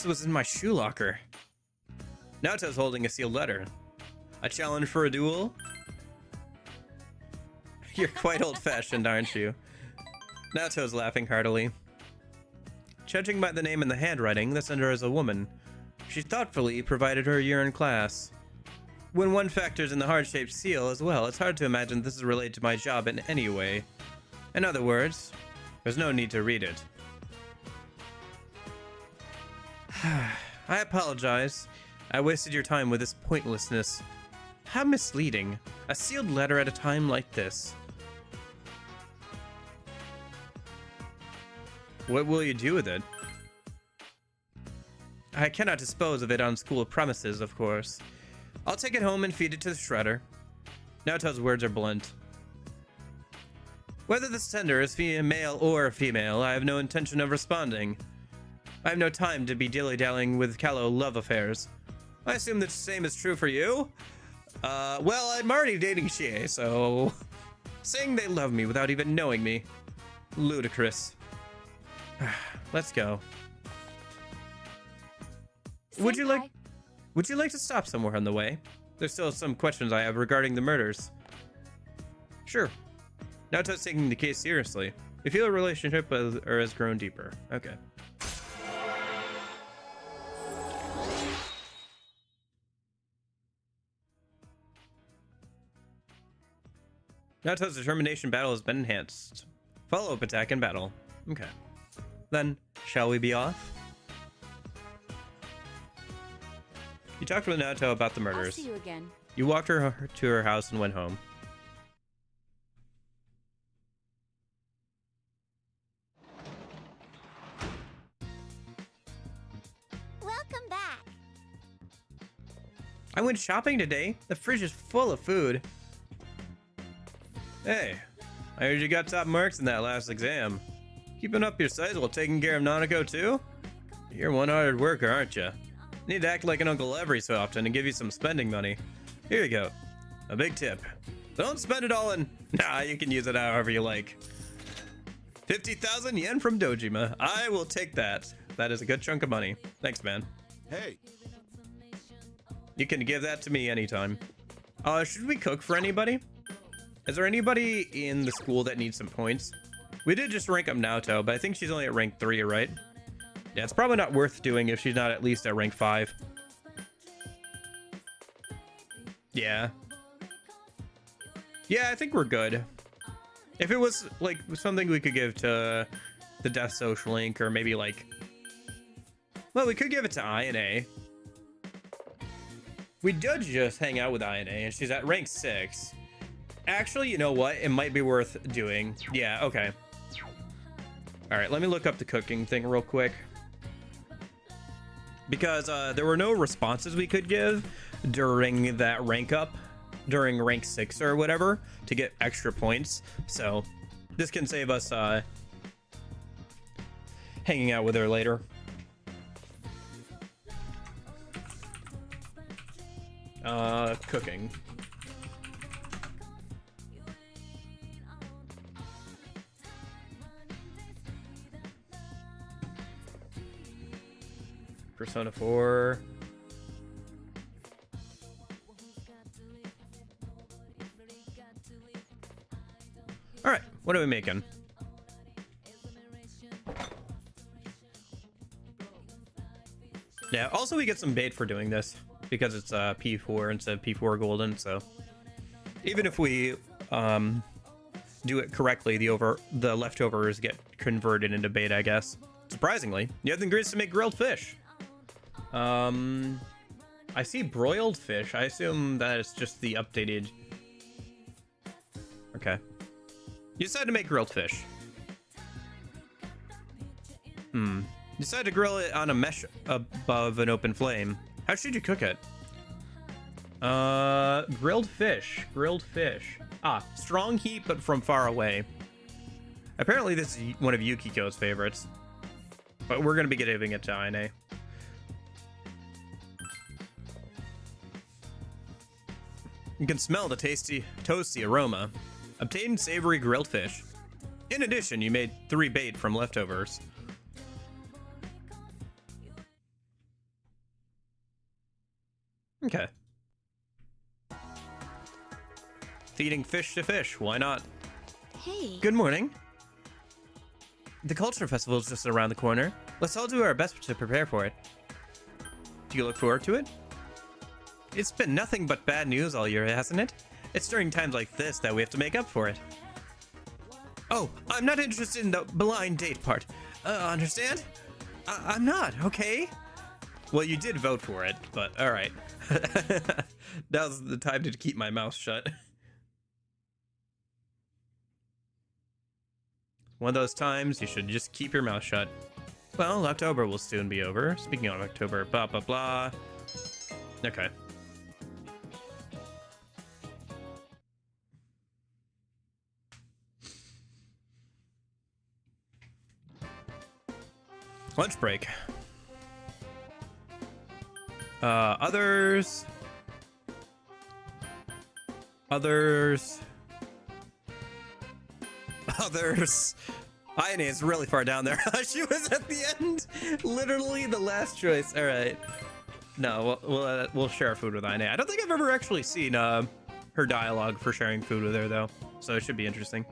was in my shoe locker. Naoto's holding a sealed letter. A challenge for a duel? You're quite old-fashioned, aren't you? Naoto's laughing heartily. Judging by the name and the handwriting, the sender is a woman. She thoughtfully provided her year in class. When one factors in the heart-shaped seal as well, it's hard to imagine this is related to my job in any way. In other words, there's no need to read it. I apologize. I wasted your time with this pointlessness. How misleading. A sealed letter at a time like this. What will you do with it? I cannot dispose of it on school premises, of course. I'll take it home and feed it to the shredder. Naoto's words are blunt. Whether the sender is male or female, I have no intention of responding. I have no time to be dilly-dallying with callow love affairs. I assume the same is true for you? Well, I'm already dating Chie, so... saying they love me without even knowing me. Ludicrous. Let's go. Would you like to stop somewhere on the way? There's still some questions I have regarding the murders. Sure. Naoto's taking the case seriously. We feel a relationship has grown deeper. Okay. Naoto's determination battle has been enhanced. Follow-up attack and battle. Okay. Then, shall we be off? You talked with Naoto about the murders. I'll see you again. You walked her to her house and went home. Welcome back. I went shopping today. The fridge is full of food. Hey, I heard you got top marks in that last exam. Keeping up your size while taking care of Nanako too? You're one hard worker, aren't you? Need to act like an uncle every so often and give you some spending money. Here you go. A big tip. Don't spend it all in... Nah, you can use it however you like. 50,000 yen from Dojima. I will take that. That is a good chunk of money. Thanks, man. Hey, You can give that to me anytime. Should we cook for anybody? Is there anybody in the school that needs some points? We did just rank up Naoto, but I think she's only at rank 3, right? Yeah, it's probably not worth doing if she's not at least at rank 5. Yeah. Yeah, I think we're good. If it was, like, something we could give to the Death Social Link, or maybe, like... Well, we could give it to INA. We did just hang out with INA, and she's at rank 6. Actually, you know what? It might be worth doing. Yeah, okay. Alright, let me look up the cooking thing real quick. Because there were no responses we could give during that rank up, during rank 6 or whatever, to get extra points. So this can save us hanging out with her later. Cooking. Persona 4. All right, what are we making? Yeah, also we get some bait for doing this because it's P4 instead of P4 golden, so even if we do it correctly, the leftovers get converted into bait, I guess. Surprisingly, you have the ingredients to make grilled fish. I see broiled fish. I assume that it's just the updated. Okay. You decided to make grilled fish. You decided to grill it on a mesh above an open flame. How should you cook it? Grilled fish. Grilled fish. Ah, strong heat, but from far away. Apparently this is one of Yukiko's favorites. But we're going to be giving it to INA. You can smell the tasty, toasty aroma. Obtain savory grilled fish. In addition, you made 3 bait from leftovers. Okay. Feeding fish to fish, why not? Hey. Good morning. The Culture Festival is just around the corner. Let's all do our best to prepare for it. Do you look forward to it? It's been nothing but bad news all year, hasn't it? It's during times like this that we have to make up for it. Oh, I'm not interested in the blind date part. Understand? I'm not, okay? Well, you did vote for it, but alright. Now's the time to keep my mouth shut. One of those times you should just keep your mouth shut. Well, October will soon be over. Speaking of October, blah, blah, blah. Okay. Lunch break. Others. Ione is really far down there. She was at the end. Literally the last choice. All right. No, we'll share food with Ione. I don't think I've ever actually seen her dialogue for sharing food with her though, so it should be interesting.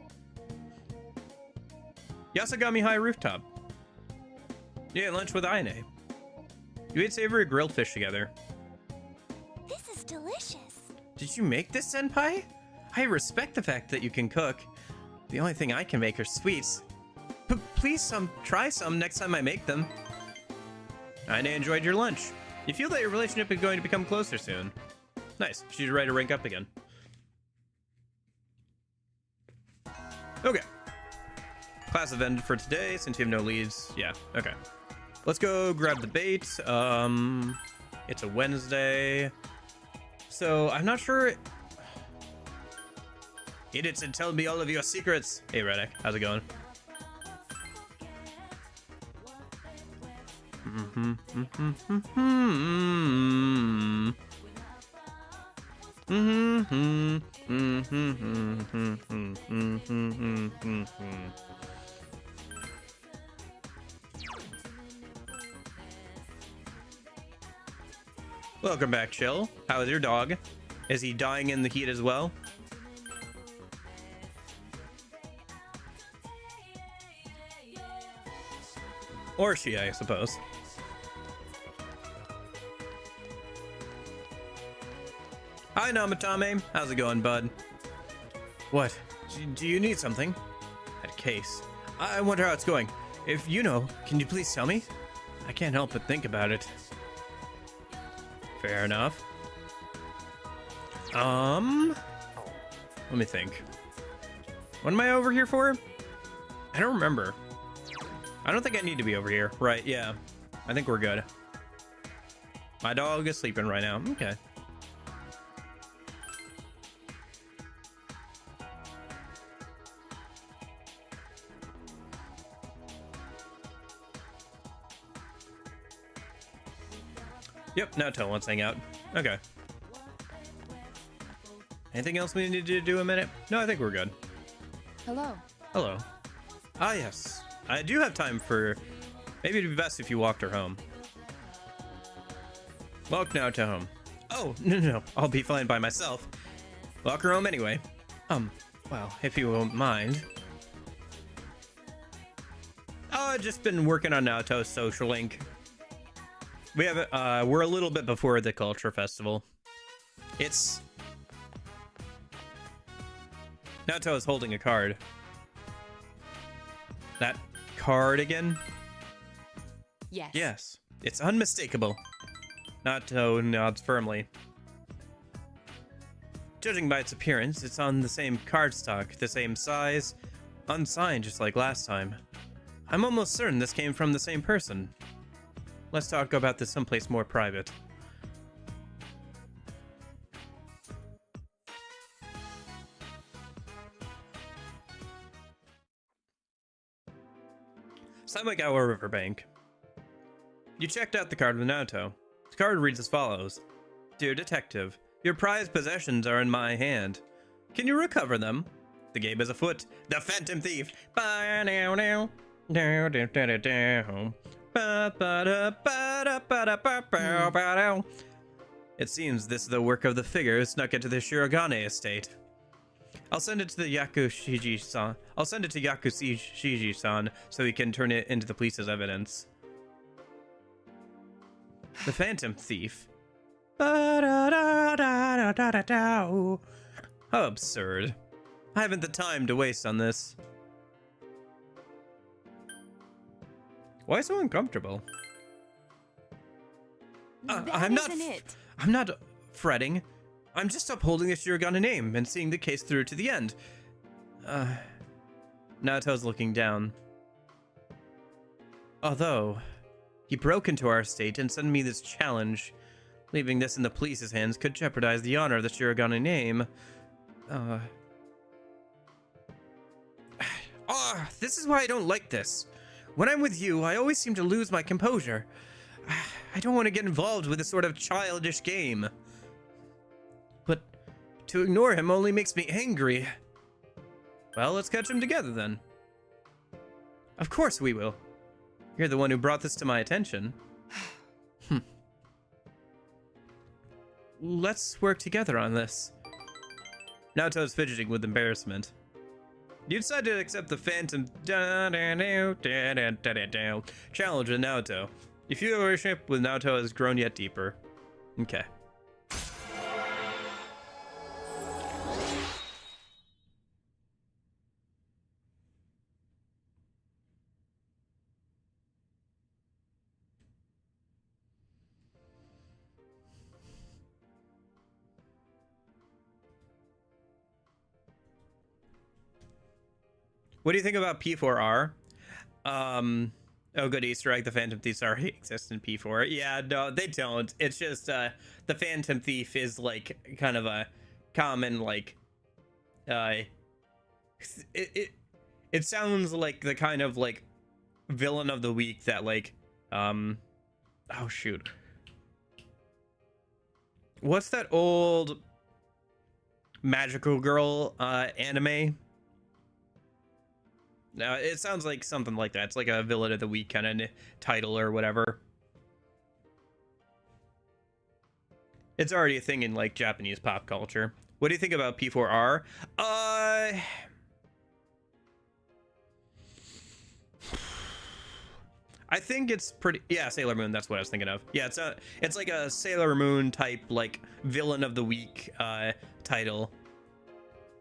Yasagami High Rooftop. You ate lunch with Ione. You ate savory grilled fish together. This is delicious. Did you make this, Senpai? I respect the fact that you can cook. The only thing I can make are sweets. Please try some next time I make them. Ione enjoyed your lunch. You feel that your relationship is going to become closer soon. Nice. She's ready to rank up again. Okay. Class have ended for today since you have no leads. Yeah, okay. Let's go grab the bait. It's a Wednesday. So I'm not sure. Eat it and tell me all of your secrets. Hey, Reddick, how's it going? Welcome back, Chill. How is your dog? Is he dying in the heat as well? Or she, I suppose. Hi, Namatame. How's it going, bud? What? Do you need something? That case. I wonder how it's going. If you know, can you please tell me? I can't help but think about it. Fair enough. Let me think. What am I over here for? I don't remember. I don't think I need to be over here. Right, yeah. I think we're good. My dog is sleeping right now. Okay. Yep, Naoto wants to hang out. Okay. Anything else we need to do a minute? No, I think we're good. Hello. Hello. Ah, yes. I do have time for... Maybe it'd be best if you walked her home. Walk Naoto home. Oh, no. I'll be fine by myself. Walk her home anyway. Well, if you won't mind. Oh, I've just been working on Naoto's social link. We have we're a little bit before the Culture Festival. It's... Naoto is holding a card. That card again? Yes. Yes. It's unmistakable. Naoto nods firmly. Judging by its appearance, it's on the same cardstock, the same size, unsigned just like last time. I'm almost certain this came from the same person. Let's talk about this someplace more private. Samaikawa Riverbank. You checked out the card with Naoto. The card reads as follows. Dear Detective, your prized possessions are in my hand. Can you recover them? The game is afoot. The Phantom Thief. It seems this is the work of the figure who snuck into the Shirogane estate. I'll send it to the Yakushiji-san. I'll send it to Yakushiji-san so he can turn it into the police's evidence. The Phantom Thief. How absurd. I haven't the time to waste on this. Why so uncomfortable? I'm not fretting. I'm just upholding the Shirogane name and seeing the case through to the end. Naoto's looking down. Although, he broke into our estate and sent me this challenge. Leaving this in the police's hands could jeopardize the honor of the Shirogane name. This is why I don't like this. When I'm with you, I always seem to lose my composure. I don't want to get involved with this sort of childish game. But to ignore him only makes me angry. Well, let's catch him together then. Of course we will. You're the one who brought this to my attention. Let's work together on this. Naoto's fidgeting with embarrassment. You decided to accept the Phantom challenge with Naoto. Your viewership with Naoto has grown yet deeper. Okay. What do you think about P4R? Oh, good Easter egg. The Phantom Thieves already exist in P4. Yeah, no, they don't. It's just the Phantom Thief is like kind of a common like it sounds like the kind of like villain of the week that like oh shoot. What's that old magical girl anime? No, it sounds like something like that. It's like a villain of the week kind of title or whatever. It's already a thing in like Japanese pop culture. What do you think about P4R? I think it's pretty. Yeah, Sailor Moon. That's what I was thinking of. Yeah, it's like a Sailor Moon type like villain of the week title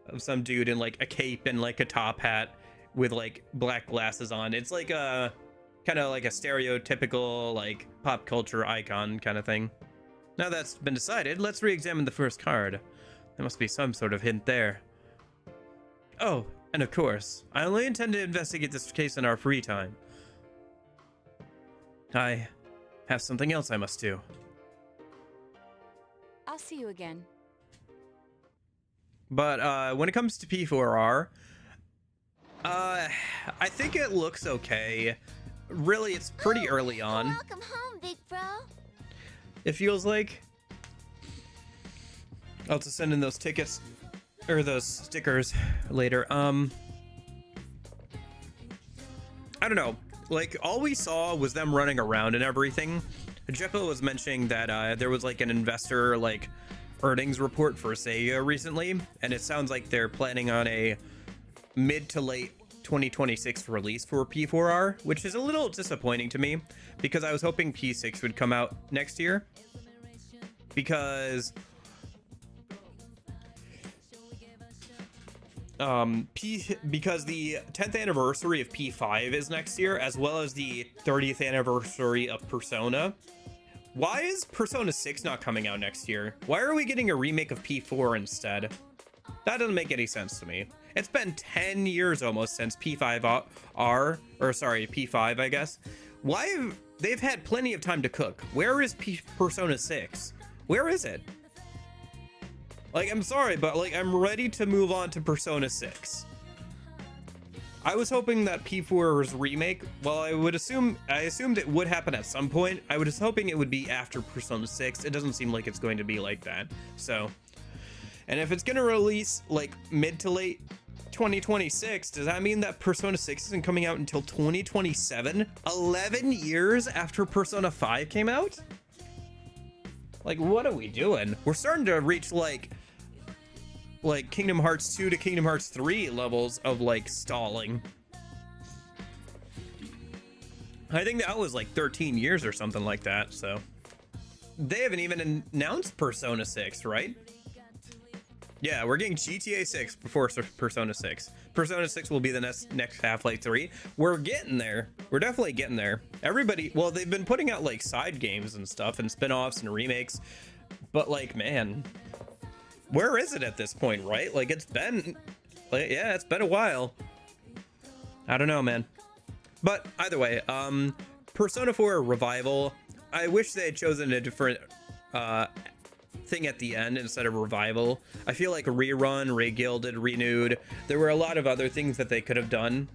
of some dude in like a cape and like a top hat with like black glasses on. It's like a kind of like a stereotypical like pop culture icon kind of thing. Now that's been decided, let's re-examine the first card. There must be some sort of hint there. Oh, and of course, I only intend to investigate this case in our free time. I have something else I must do. I'll see you again. But when it comes to P4R, I think it looks okay. Really, it's pretty early on. Welcome home, big bro. It feels like. I'll have to send in those tickets or those stickers later. I don't know. Like all we saw was them running around and everything. Jeppo was mentioning that there was like an investor like earnings report for Sega recently, and it sounds like they're planning on a mid to late 2026 release for P4R, which is a little disappointing to me because I was hoping P6 would come out next year, because because the 10th anniversary of P5 is next year, as well as the 30th anniversary of Persona. Why is Persona 6 not coming out next year? Why are we getting a remake of P4 instead? That doesn't make any sense to me. It's been 10 years almost since P5 P5, I guess. They've had plenty of time to cook. Where is Persona 6? Where is it? Like, I'm sorry, but like, I'm ready to move on to Persona 6. I was hoping that P4's remake, well, I assumed it would happen at some point. I was hoping it would be after Persona 6. It doesn't seem like it's going to be like that. So, and if it's gonna release like mid to late 2026, does that mean that Persona 6 isn't coming out until 2027? 11 years after Persona 5 came out? Like, what are we doing? We're starting to reach like Kingdom Hearts 2 to Kingdom Hearts 3 levels of like stalling. I think that was like 13 years or something like that, so. They haven't even announced Persona 6, right? Yeah, we're getting GTA 6 before Persona 6. Persona 6 will be the next Half-Life 3. We're getting there. We're definitely getting there. Everybody, well, they've been putting out like side games and stuff and spin-offs and remakes, but like, man, where is it at this point, right? Like, it's been, like, yeah, it's been a while. I don't know, man. But either way, Persona 4 Revival, I wish they had chosen a different thing at the end instead of Revival. I feel like Rerun, Regilded, Renewed, there were a lot of other things that they could have done,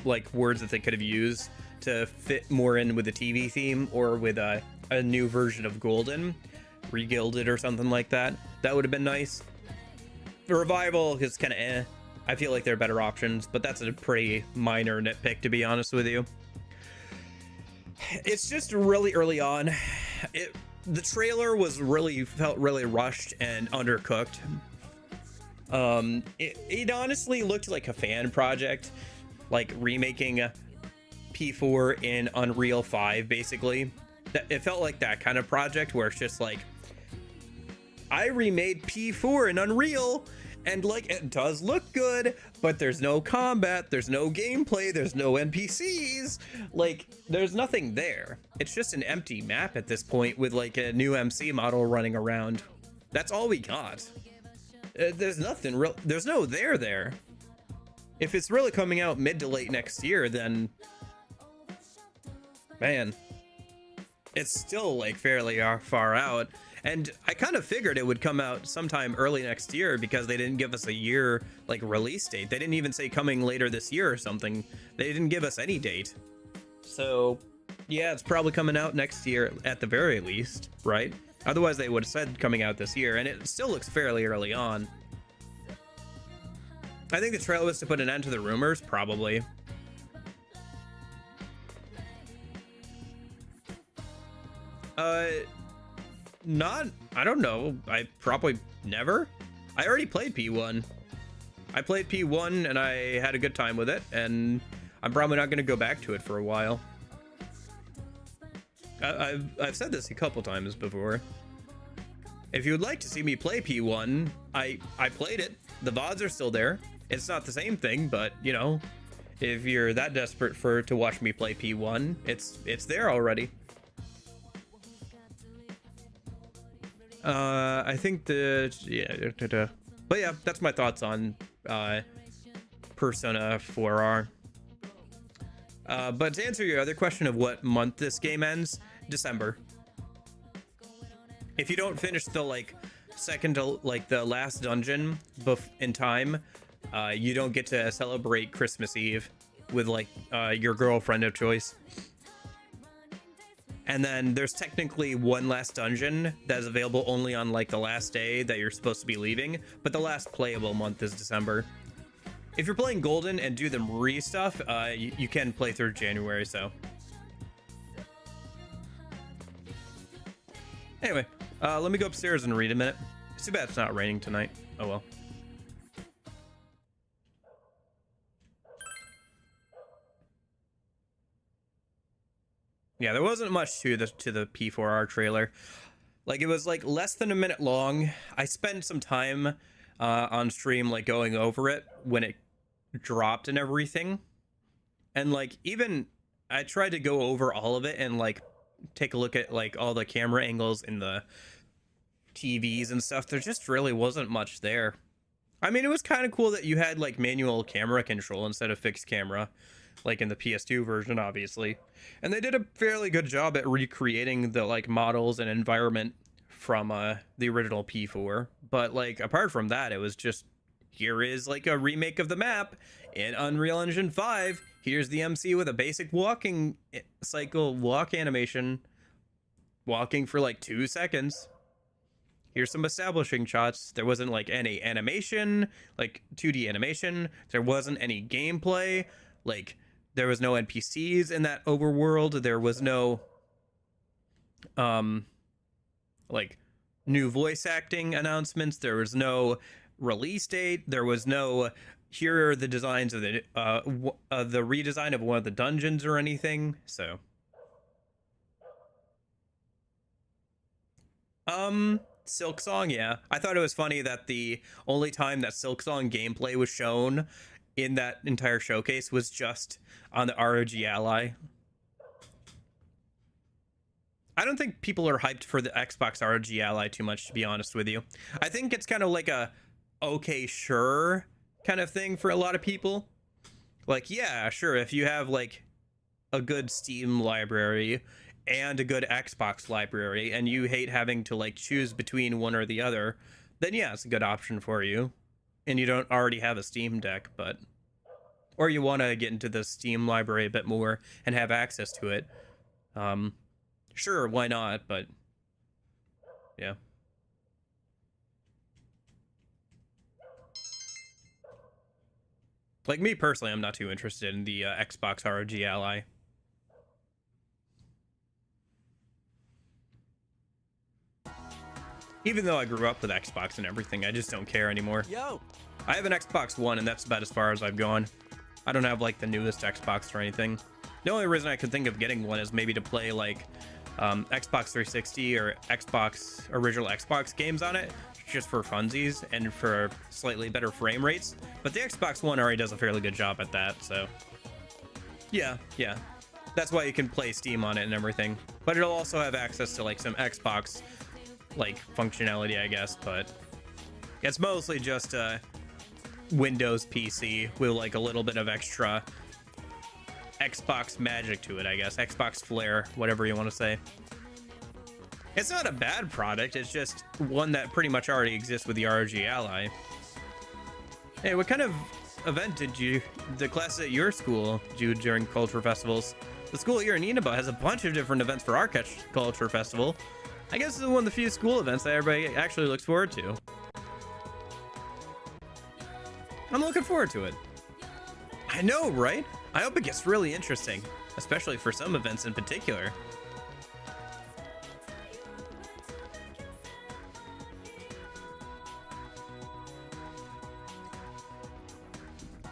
like words that they could have used to fit more in with the TV theme or with a new version of Golden, Regilded or something like that. That would have been nice. The Revival is kind of eh. I feel like there are better options, but that's a pretty minor nitpick, to be honest with you. It's just really early on. The trailer felt really rushed and undercooked. It honestly looked like a fan project, like remaking P4 in Unreal 5, basically. It felt like that kind of project where it's just like, I remade P4 in Unreal, and like, it does look good, but there's no combat, there's no gameplay, there's no NPCs, like, there's nothing there. It's just an empty map at this point with like a new MC model running around. That's all we got. There's nothing real, there's no there. If it's really coming out mid to late next year, then, man, it's still like fairly far out. And I kind of figured it would come out sometime early next year because they didn't give us a year like release date. They didn't even say coming later this year or something. They didn't give us any date. So yeah, it's probably coming out next year at the very least, right? Otherwise they would have said coming out this year, and it still looks fairly early on. I think the trailer was to put an end to the rumors, probably. I don't know. I probably never. I already played P1. I played P1 and I had a good time with it, and I'm probably not going to go back to it for a while. I've said this a couple times before. If you would like to see me play P1, I played it. The VODs are still there. It's not the same thing, but you know, if you're that desperate to watch me play P1, it's there already. I think but yeah, that's my thoughts on Persona 4R. But to answer your other question of what month this game ends, December. If you don't finish the like second to like the last dungeon in time, you don't get to celebrate Christmas Eve with like your girlfriend of choice. And then there's technically one last dungeon that is available only on like the last day that you're supposed to be leaving, but the last playable month is December. If you're playing Golden and do the Marie stuff, you can play through January, so. Anyway, let me go upstairs and read a minute. It's too bad it's not raining tonight. Oh well. Yeah, there wasn't much to the P4R trailer. Like, it was like less than a minute long. I spent some time on stream like going over it when it dropped and everything. And like, even I tried to go over all of it and like take a look at like all the camera angles in the TVs and stuff. There just really wasn't much there. I mean, it was kind of cool that you had like manual camera control instead of fixed camera, like in the PS2 version, obviously. And they did a fairly good job at recreating the like models and environment from the original P4. But like, apart from that, it was just, here is like a remake of the map in Unreal Engine 5. Here's the MC with a basic walking cycle, walk animation, walking for like 2 seconds. Here's some establishing shots. There wasn't like any animation, like 2D animation. There wasn't any gameplay. Like, there was no NPCs in that overworld. There was no like new voice acting announcements. There was no release date. There was no here are the designs of the redesign of one of the dungeons or anything. So Silk Song, yeah. I thought it was funny that the only time that Silk Song gameplay was shown in that entire showcase was just on the ROG Ally. I don't think people are hyped for the Xbox ROG Ally too much, to be honest with you. I think it's kind of like a okay, sure kind of thing for a lot of people. Like, yeah, sure, if you have like a good Steam library and a good Xbox library and you hate having to like choose between one or the other, then yeah, it's a good option for you. And you don't already have a Steam Deck, but or you want to get into the Steam library a bit more and have access to it. Sure, why not? But yeah. Like me personally, I'm not too interested in the Xbox ROG Ally. Even though I grew up with Xbox and everything, I just don't care anymore. Yo! I have an Xbox One, and that's about as far as I've gone. I don't have like the newest Xbox or anything. The only reason I could think of getting one is maybe to play like Xbox 360 or original Xbox games on it, just for funsies and for slightly better frame rates. But the Xbox One already does a fairly good job at that, so yeah. That's why you can play Steam on it and everything. But it'll also have access to like some Xbox like functionality, I guess, but it's mostly just Windows PC with like a little bit of extra Xbox magic to it, I guess. Xbox flair, whatever you want to say. It's not a bad product, it's just one that pretty much already exists with the ROG Ally. Hey, what kind of event did the classes at your school do during culture festivals? The school here in Inaba has a bunch of different events for our culture festival. I guess this is one of the few school events that everybody actually looks forward to. I'm looking forward to it. I know, right? I hope it gets really interesting, especially for some events in particular.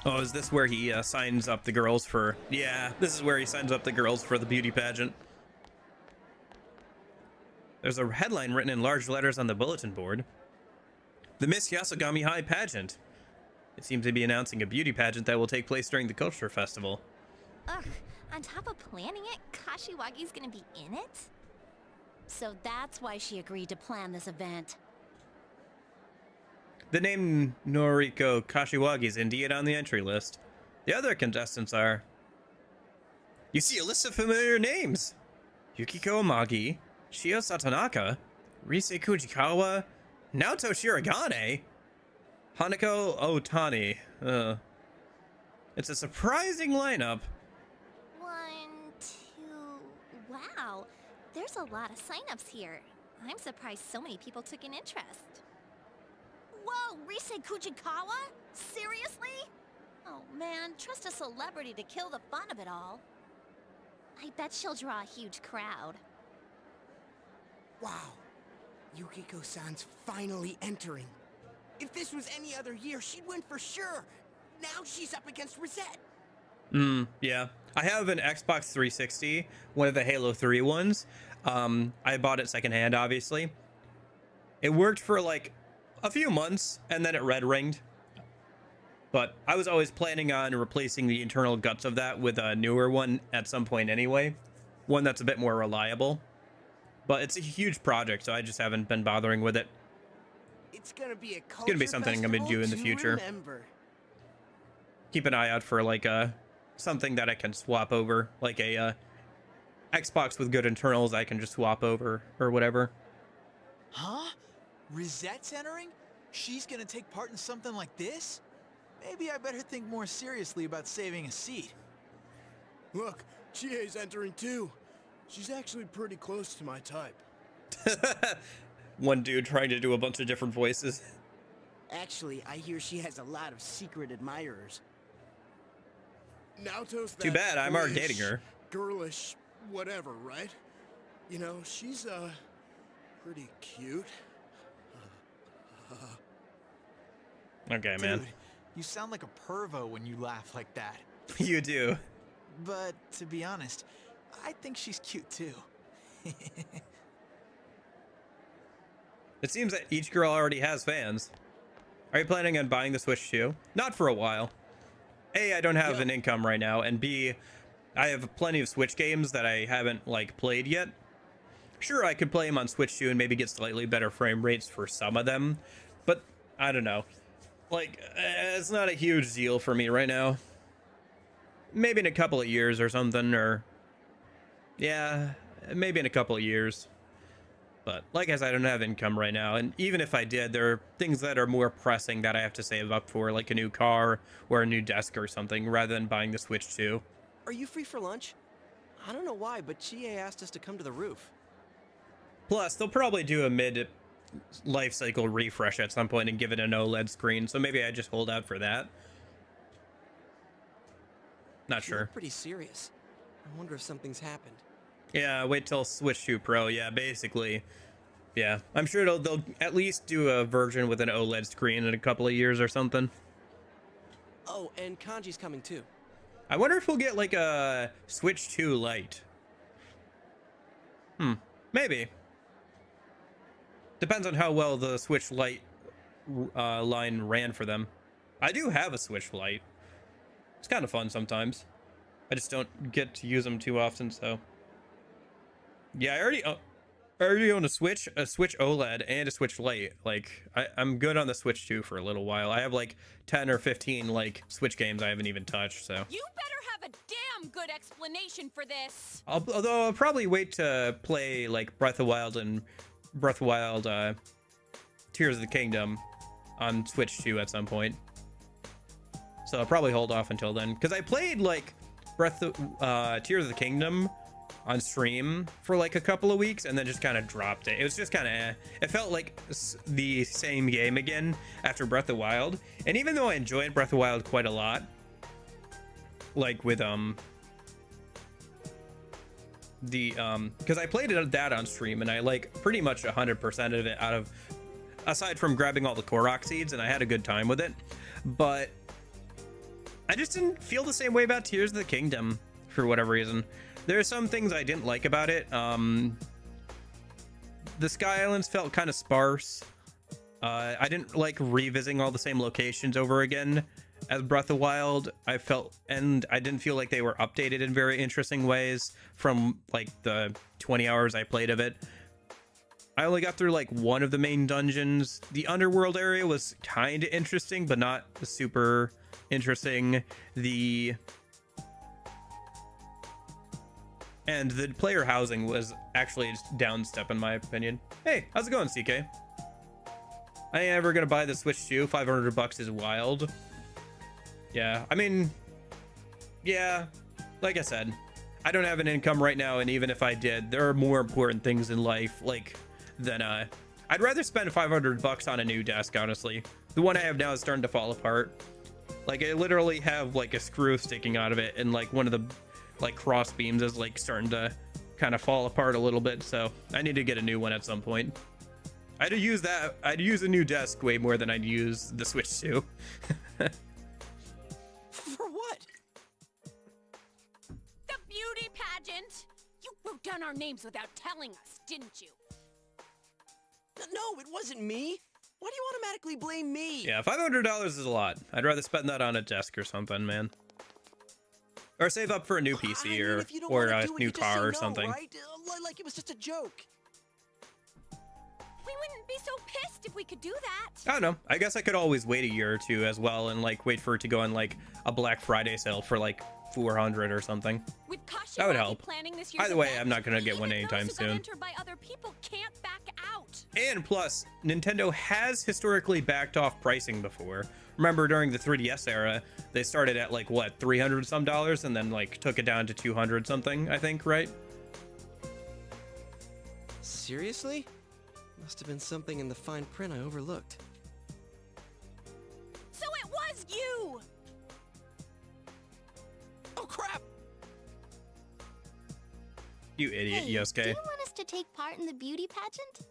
Oh, is this where he signs up the girls for... Yeah, this is where he signs up the girls for the beauty pageant. There's a headline written in large letters on the bulletin board. The Miss Yasogami High pageant. It seems to be announcing a beauty pageant that will take place during the culture festival. Ugh, on top of planning it, Kashiwagi's gonna be in it? So that's why she agreed to plan this event. The name Noriko Kashiwagi is indeed on the entry list. The other contestants are... You see a list of familiar names! Yukiko Amagi, Shio Satonaka, Rise Kujikawa, Naoto Shiragane, Hanako Otani. It's a surprising lineup. 1, 2... Wow, there's a lot of signups here. I'm surprised so many people took an interest. Whoa, Rise Kujikawa? Seriously? Oh man, trust a celebrity to kill the fun of it all. I bet she'll draw a huge crowd. Wow. Yukiko-san's finally entering. If this was any other year, she'd win for sure. Now she's up against Rosette. Yeah. I have an Xbox 360, one of the Halo 3 ones. I bought it secondhand, obviously. It worked for like a few months, and then it red ringed. But I was always planning on replacing the internal guts of that with a newer one at some point anyway. One that's a bit more reliable. But it's a huge project, so I just haven't been bothering with it. It's gonna be something I'm gonna do in the future. Keep an eye out for like something that I can swap over, like a Xbox with good internals I can just swap over or whatever. Huh? Rosette's entering? She's gonna take part in something like this? Maybe I better think more seriously about saving a seat. Look, Chie's entering too. She's actually pretty close to my type. One dude trying to do a bunch of different voices. Actually, I hear she has a lot of secret admirers. Naoto's Too bad, I'm already dating her. Girlish, whatever, right? You know, she's pretty cute. Okay, man. Dude, you sound like a pervo when you laugh like that. You do. But to be honest, I think she's cute too. It seems that each girl already has fans. Are you planning on buying the Switch 2? Not for a while. A, I don't have an income right now, and B, I have plenty of Switch games that I haven't, like, played yet. Sure, I could play them on Switch 2 and maybe get slightly better frame rates for some of them, but I don't know. Like, it's not a huge deal for me right now. Maybe in a couple of years or something, or... Yeah, maybe in a couple of years. But like I said, I don't have income right now, and even if I did, there are things that are more pressing that I have to save up for, like a new car or a new desk or something, rather than buying the Switch 2. Are you free for lunch? I don't know why, but GA asked us to come to the roof. Plus, they'll probably do a mid-life cycle refresh at some point and give it an OLED screen, so maybe I just hold out for that. Not You sure. look pretty serious. I wonder if something's happened. Yeah, wait till Switch 2 Pro. Yeah, basically. Yeah, I'm sure they'll at least do a version with an OLED screen in a couple of years or something. Oh, and Kanji's coming too. I wonder if we'll get like a Switch 2 Lite. Maybe. Depends on how well the Switch Lite line ran for them. I do have a Switch Lite. It's kind of fun sometimes. I just don't get to use them too often, so... Yeah, I already own a Switch OLED, and a Switch Lite. Like, I'm good on the Switch 2 for a little while. I have like 10 or 15 like Switch games I haven't even touched, so... You better have a damn good explanation for this. Although I'll probably wait to play like Breath of the Wild Tears of the Kingdom on Switch 2 at some point. So I'll probably hold off until then, because I played like Tears of the Kingdom on stream for like a couple of weeks and then just kind of dropped it. It was just kind of it felt like the same game again after Breath of the Wild. And even though I enjoyed Breath of the Wild quite a lot, like with because I played that on stream and I like pretty much 100% of it out of, aside from grabbing all the Korok seeds, and I had a good time with it. But I just didn't feel the same way about Tears of the Kingdom for whatever reason. There are some things I didn't like about it. The Sky Islands felt kind of sparse. I didn't like revisiting all the same locations over again as Breath of the Wild. I didn't feel like they were updated in very interesting ways from like the 20 hours I played of it. I only got through like one of the main dungeons. The underworld area was kind of interesting, but not super interesting. And the player housing was actually just downstep in my opinion. Hey, how's it going, CK? I ain't ever gonna buy the Switch 2. $500 is wild. Yeah, I mean, yeah, like I said, I don't have an income right now, and even if I did, there are more important things in life, like, than, I'd rather spend $500 on a new desk, honestly. The one I have now is starting to fall apart. Like, I literally have, like, a screw sticking out of it, and, like, one of the, like, cross beams is, like, starting to kind of fall apart a little bit, so I need to get a new one at some point. I'd use a new desk way more than I'd use the Switch 2. For what? The beauty pageant. You wrote down our names without telling us, didn't you? No, it wasn't me. Why do you automatically blame me? Yeah, $500 is a lot. I'd rather spend that on a desk or something, man. Or save up for a new PC or a new car or something. Right? Like it was just a joke. We wouldn't be so pissed if we could do that. I don't know. I guess I could always wait a year or two as well and like wait for it to go on like a Black Friday sale for like $400 or something. With That would help. Planning this year's Either way, event, I'm not gonna get one even anytime those who got soon. entered by other people can't back out. And plus, Nintendo has historically backed off pricing before. Remember during the 3DS era, they started at like what, $300 some and then like took it down to 200 something, I think, right? Seriously? Must have been something in the fine print I overlooked. So it was you! Oh crap! You idiot, Hey, Yosuke. do you want us to take part in the beauty pageant?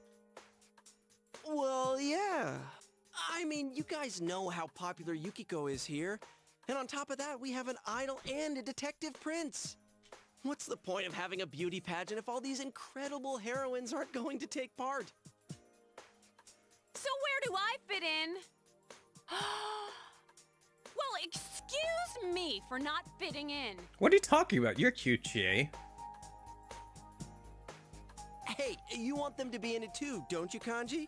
I mean, you guys know how popular Yukiko is here. And on top of that, we have an idol and a detective prince. What's the point of having a beauty pageant if all these incredible heroines aren't going to take part? So where do I fit in? Well, excuse me for not fitting in. What are you talking about? You're cute, Chie. Hey, you want them to be in it too, don't you, Kanji?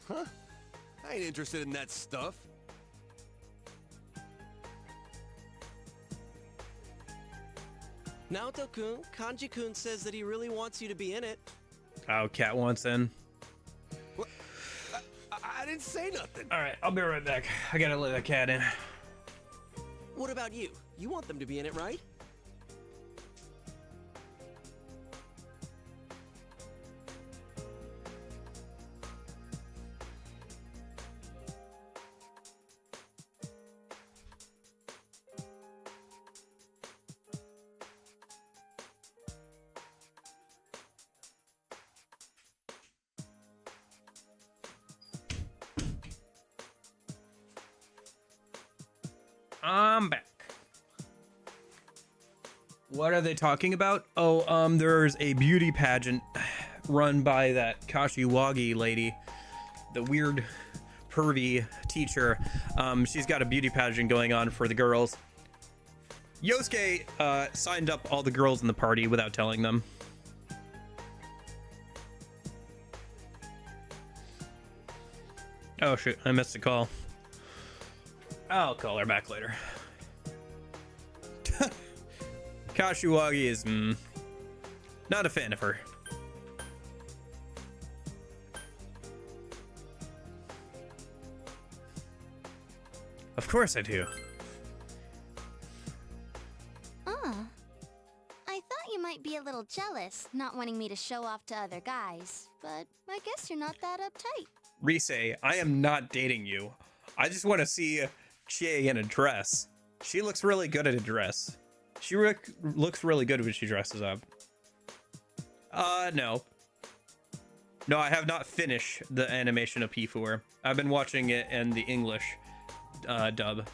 Huh? I ain't interested in that stuff. Naoto-kun, Kanji-kun says that he really wants you to be in it. Oh, Cat wants in. What? I didn't say nothing. All right, I'll be right back. I gotta let that cat in. What about you? You want them to be in it, right? I'm back. What are they talking about? Oh, there's a beauty pageant run by that Kashiwagi lady, the weird, pervy teacher. She's got a beauty pageant going on for the girls. Yosuke signed up all the girls in the party without telling them. Oh shoot, I missed a call. I'll call her back later. Kashiwagi is not a fan of her. Of course I do. I thought you might be a little jealous, not wanting me to show off to other guys, but I guess you're not that uptight. Rise, I am not dating you. I just want to see Chie in a dress. She looks really good at a dress. She looks really good when she dresses up. No. No, I have not finished the animation of P4. I've been watching it in the English dub.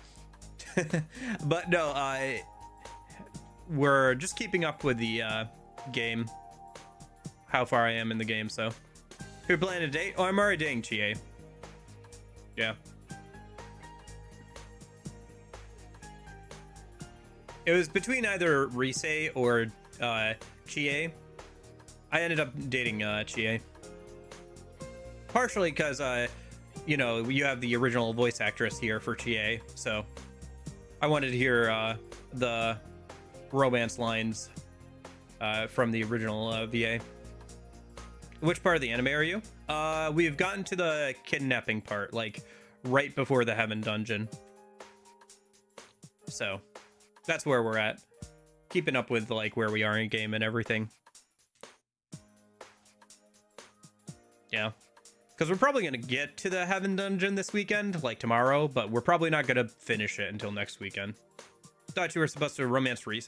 But no, we're just keeping up with the game. How far I am in the game, so. Who planning a date? Oh, I'm already dating Chie. Yeah. It was between either Rise or Chie. I ended up dating Chie. Partially because, you know, you have the original voice actress here for Chie, so I wanted to hear the romance lines from the original VA. Which part of the anime are you? We've gotten to the kidnapping part, like right before the Heaven Dungeon. So that's where we're at. Keeping up with like where we are in game and everything. Yeah. Because we're probably going to get to the Heaven Dungeon this weekend, like tomorrow, but we're probably not going to finish it until next weekend. Thought you were supposed to romance Rise?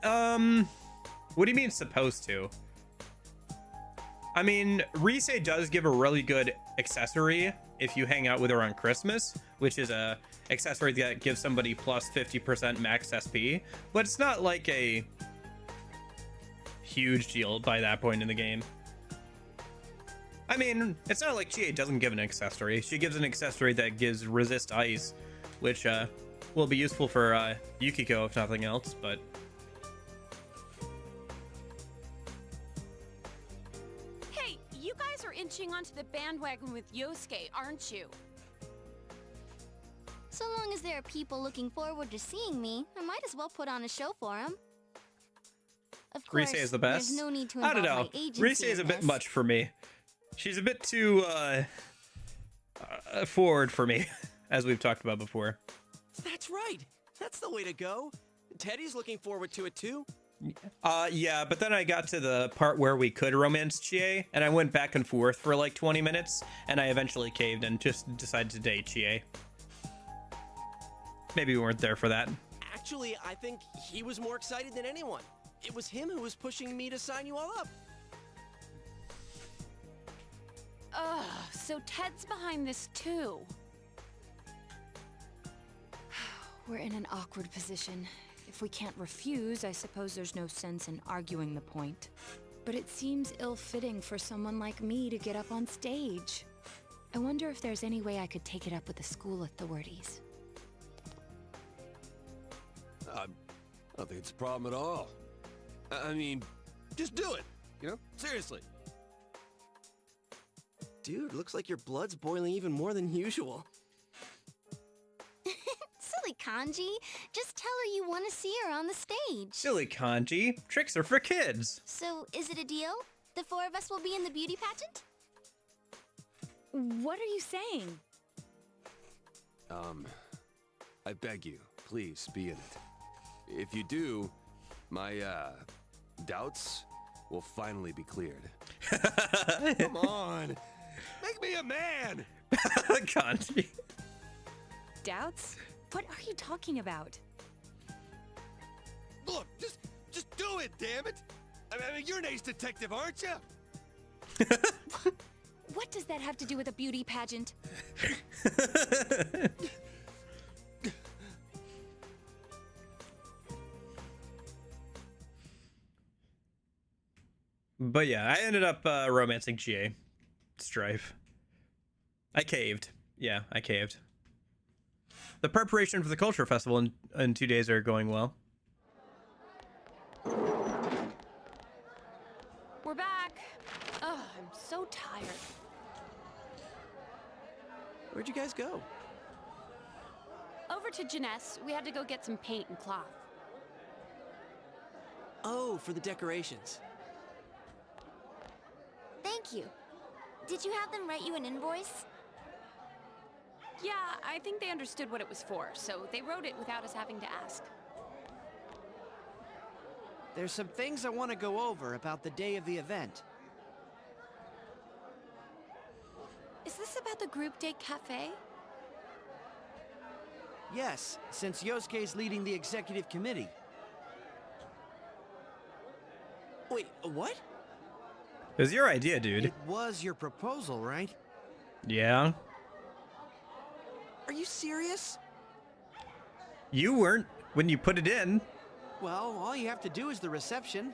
What do you mean supposed to? I mean, Rise does give a really good accessory if you hang out with her on Christmas, which is a accessory that gives somebody plus 50% max SP, but it's not like a huge deal by that point in the game. I mean, it's not like Chie doesn't give an accessory. She gives an accessory that gives resist ice, which will be useful for Yukiko if nothing else, but... Hey, you guys are inching onto the bandwagon with Yosuke, aren't you? So long as there are people looking forward to seeing me, I might as well put on a show for them. Of course, Rise is the best. There's no need to I don't involve know. my agency Rise is a in bit this. much for me. She's a bit too forward for me, as we've talked about before. That's right. That's the way to go. Teddy's looking forward to it too. Yeah, but then I got to the part where we could romance Chie, and I went back and forth for like 20 minutes, and I eventually caved and just decided to date Chie. Maybe we weren't there for that. Actually, I think he was more excited than anyone. It was him who was pushing me to sign you all up. Ugh, So Ted's behind this too. We're in an awkward position. If we can't refuse, I suppose there's no sense in arguing the point. But it seems ill-fitting for someone like me to get up on stage. I wonder if there's any way I could take it up with the school authorities. I don't think it's a problem at all. I mean, just do it, you know? Seriously. Dude, looks like your blood's boiling even more than usual. Silly Kanji. Just tell her you want to see her on the stage. Silly kanji. Tricks are for kids. So, is it a deal? The four of us will be in the beauty pageant? What are you saying? I beg you, please be in it. If you do, my, doubts will finally be cleared. Come on! Make me a man! Kanji. Doubts? What are you talking about? Look, just do it, damn it! I mean, you're an ace detective, aren't you? What does that have to do with a beauty pageant? But yeah, I ended up romancing GA. Strife. I caved. Yeah, I caved. The preparation for the Culture Festival in 2 days are going well. We're back. Oh, I'm so tired. Where'd you guys go? Over to Janess. We had to go get some paint and cloth. Oh, for the decorations. Thank you. Did you have them write you an invoice? Yeah, I think they understood what it was for, so they wrote it without us having to ask. There's some things I want to go over about the day of the event. Is this about the group date cafe? Yes, since Yosuke's leading the executive committee. Wait, what? It was your idea, dude. It was your proposal, right? Yeah. Are you serious? You weren't when you put it in. Well, all you have to do is the reception.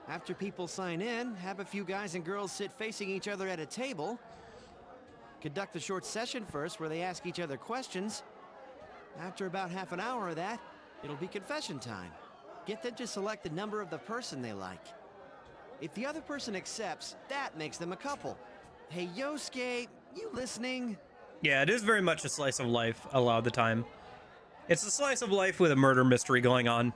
After people sign in, have a few guys and girls sit facing each other at a table. Conduct a short session first where they ask each other questions. After about half an hour of that, it'll be confession time. Get them to select the number of the person they like. If the other person accepts, that makes them a couple. Hey, Yosuke, you listening? Yeah, it is very much a slice of life a lot of the time. It's a slice of life with a murder mystery going on.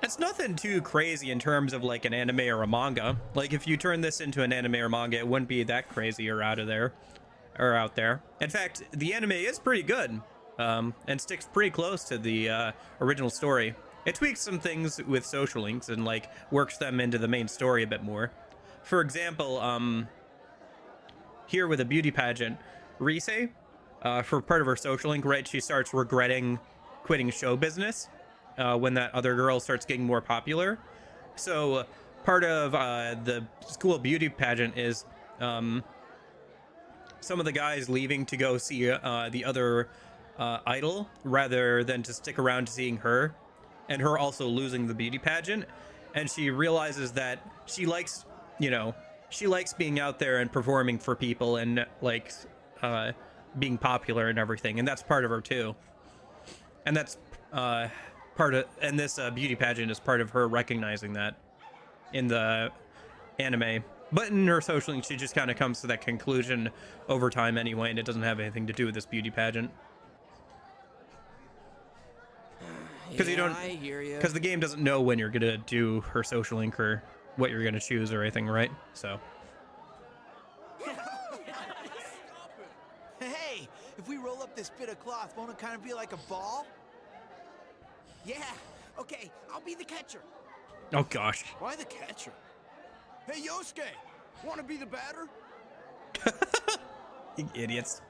It's nothing too crazy in terms of like an anime or a manga. Like if you turn this into an anime or manga, it wouldn't be that crazy or out there. In fact, the anime is pretty good, and sticks pretty close to the original story. It tweaks some things with social links and like works them into the main story a bit more. For example, here with a beauty pageant, Rise, for part of her social link, right, she starts regretting quitting show business when that other girl starts getting more popular. So part of the school beauty pageant is some of the guys leaving to go see the other idol rather than to stick around to seeing her, and her also losing the beauty pageant. And she realizes that she likes, she likes being out there and performing for people and like being popular and everything, and that's part of her too. And that's and this beauty pageant is part of her recognizing that in the anime. But in her social link, she just kind of comes to that conclusion over time anyway, and it doesn't have anything to do with this beauty pageant. Because I hear you. Because the game doesn't know when you're gonna do her social link or what you're gonna choose or anything, right? So. Hey, if we roll up this bit of cloth, won't it kind of be like a ball? Yeah, okay, I'll be the catcher. Oh gosh. Why the catcher? Hey, Yosuke, want to be the batter? You idiots.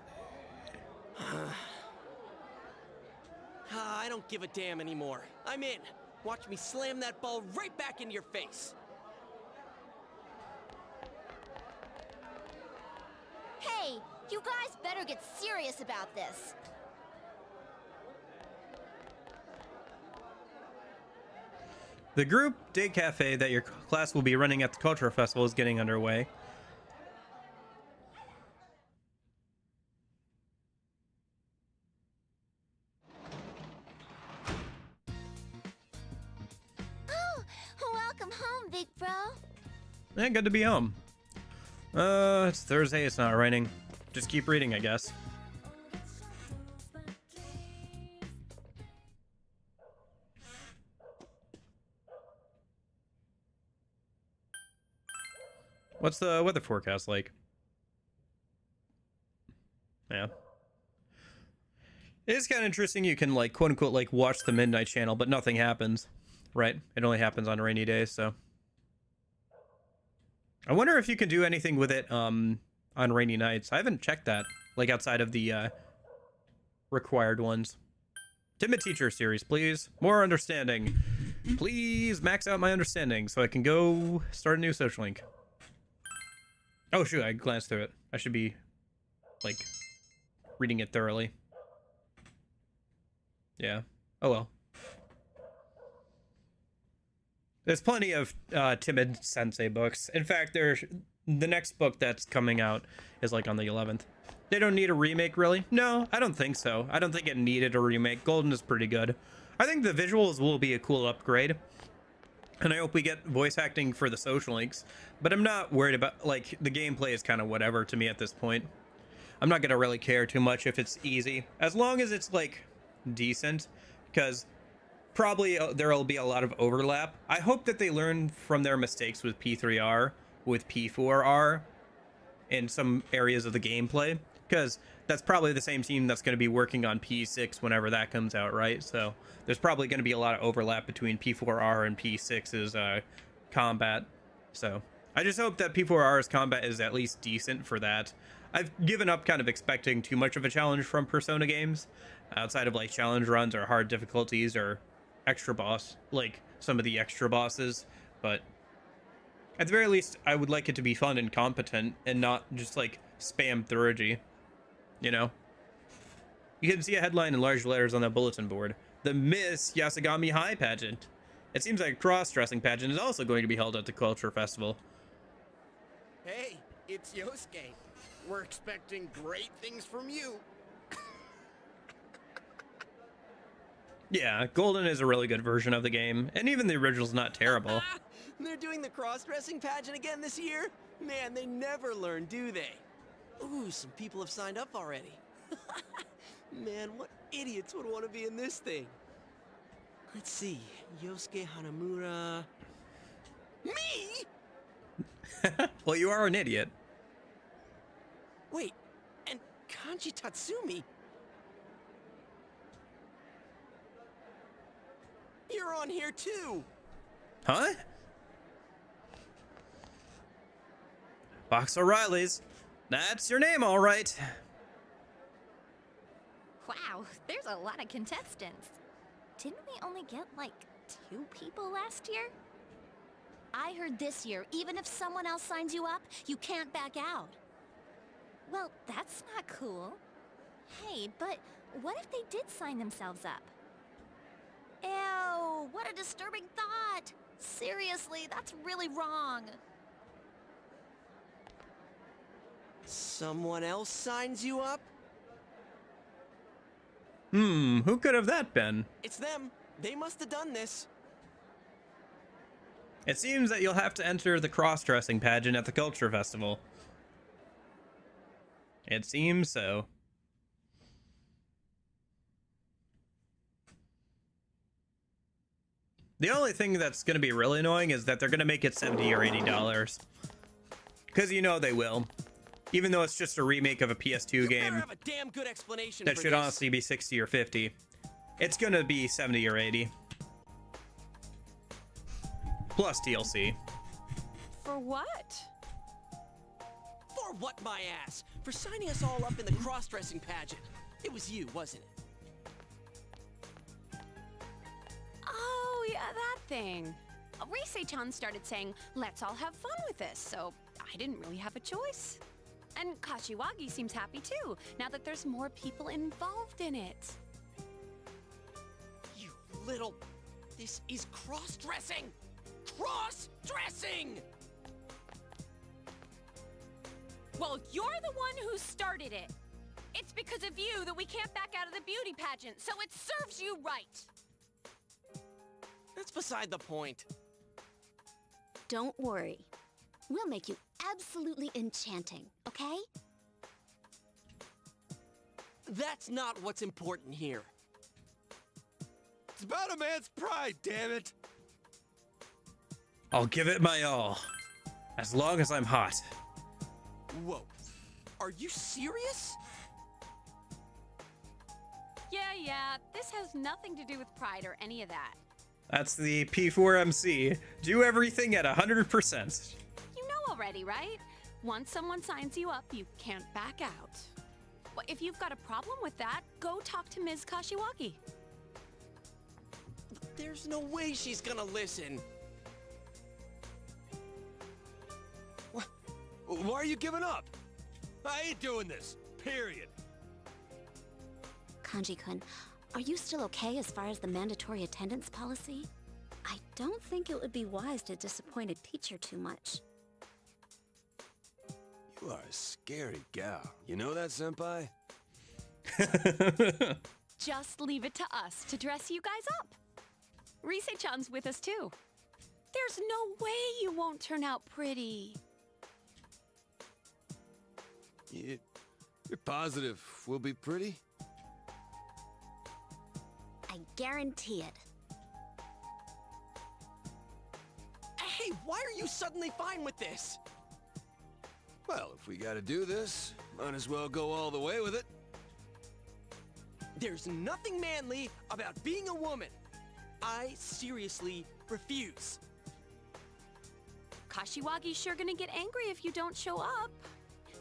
I don't give a damn anymore. I'm in. Watch me slam that ball right back into your face. You guys better get serious about this. The group day cafe that your class will be running at the Culture Festival is getting underway. Oh, welcome home, big bro. Yeah, good to be home. It's Thursday, it's not raining. Just keep reading, I guess. What's the weather forecast like? Yeah. It is kind of interesting. You can, like, quote unquote, like, watch the Midnight Channel, but nothing happens, right? It only happens on rainy days, so. I wonder if you can do anything with it on rainy nights. I haven't checked that, like, outside of the required ones. Timid Teacher series, please. More understanding. Please max out my understanding so I can go start a new social link. Oh, shoot, I glanced through it. I should be, like, reading it thoroughly. Yeah. Oh, well. There's plenty of Timid Sensei books. In fact, the next book that's coming out is, like, on the 11th. They don't need a remake, really? No, I don't think so. I don't think it needed a remake. Golden is pretty good. I think the visuals will be a cool upgrade. And I hope we get voice acting for the social links. But I'm not worried about, like, the gameplay is kind of whatever to me at this point. I'm not going to really care too much if it's easy. As long as it's, like, decent. Because probably there will be a lot of overlap. I hope that they learn from their mistakes with P3R, with P4R, in some areas of the gameplay. Because that's probably the same team that's going to be working on P6 whenever that comes out, right? So there's probably going to be a lot of overlap between P4R and P6's combat. So I just hope that P4R's combat is at least decent for that. I've given up kind of expecting too much of a challenge from Persona games, outside of, like, challenge runs or hard difficulties or extra boss, like some of the extra bosses. But at the very least, I would like it to be fun and competent and not just, like, spam Thuruji. You know? You can see a headline in large letters on the bulletin board. The Miss Yasagami High pageant. It seems like a cross-dressing pageant is also going to be held at the Culture Festival. Hey, it's Yosuke. We're expecting great things from you. Yeah, Golden is a really good version of the game, and even the original's not terrible. They're doing the cross-dressing pageant again this year? Man, they never learn, do they? Ooh, some people have signed up already. Man, what idiots would want to be in this thing? Let's see, Yosuke Hanamura... Me?! Well, you are an idiot. Wait, and Kanji Tatsumi? You're on here too! Huh? Box O'Reilly's. That's your name, all right. Wow, there's a lot of contestants. Didn't we only get, like, 2 people last year? I heard this year, even if someone else signs you up, you can't back out. Well, that's not cool. Hey, but what if they did sign themselves up? Ew, what a disturbing thought. Seriously, that's really wrong. Someone else signs you up? Who could have that been? It's them. They must have done this. It seems that you'll have to enter the cross-dressing pageant at the Culture Festival. It seems so. The only thing that's going to be really annoying is that they're going to make it $70 or $80. Because you know they will. Even though it's just a remake of a PS2 game Have a damn good explanation that for should this. honestly be 60 or 50. It's going to be 70 or 80. Plus DLC. For what? For what, my ass? For signing us all up in the cross-dressing pageant. It was you, wasn't it? Oh, yeah, that thing. Reisei-chan started saying, let's all have fun with this, so I didn't really have a choice. And Kashiwagi seems happy too, now that there's more people involved in it. You little... This is cross-dressing! Cross-dressing! Well, you're the one who started it. It's because of you that we can't back out of the beauty pageant, so it serves you right. That's beside the point. Don't worry. We'll make you absolutely enchanting, okay? That's not what's important here. It's about a man's pride, damn it. I'll give it my all, as long as I'm hot. Whoa. Are you serious? Yeah, this has nothing to do with pride or any of that. That's the P4MC. Do everything at 100%. You know already, right? Once someone signs you up, you can't back out. Well, if you've got a problem with that, go talk to Ms. Kashiwagi. There's no way she's gonna listen. Why are you giving up? I ain't doing this, period. Kanji-kun, are you still okay as far as the mandatory attendance policy? I don't think it would be wise to disappoint a teacher too much. You are a scary gal. You know that, senpai? Just leave it to us to dress you guys up. Rise-chan's with us too. There's no way you won't turn out pretty. You're positive we'll be pretty? I guarantee it. Hey, why are you suddenly fine with this? Well, if we gotta do this, might as well go all the way with it. There's nothing manly about being a woman. I seriously refuse. Kashiwagi's sure gonna get angry if you don't show up.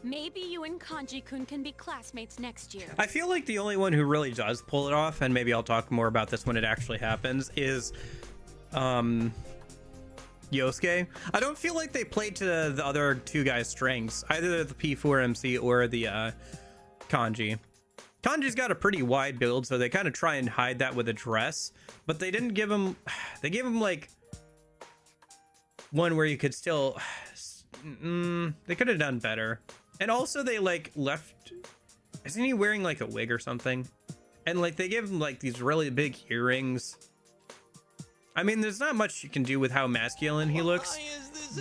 Maybe you and Kanji-kun can be classmates next year. I feel like the only one who really does pull it off, and maybe I'll talk more about this when it actually happens, is Yosuke. I don't feel like they played to the other two guys' strengths, either the P4MC or the Kanji. Kanji's got a pretty wide build, so they kind of try and hide that with a dress, but they didn't give him... They gave him, like, one where you could still... they could have done better. And also they, like, left... Isn't he wearing, like, a wig or something? And, like, they give him, like, these really big earrings. I mean, there's not much you can do with how masculine he looks.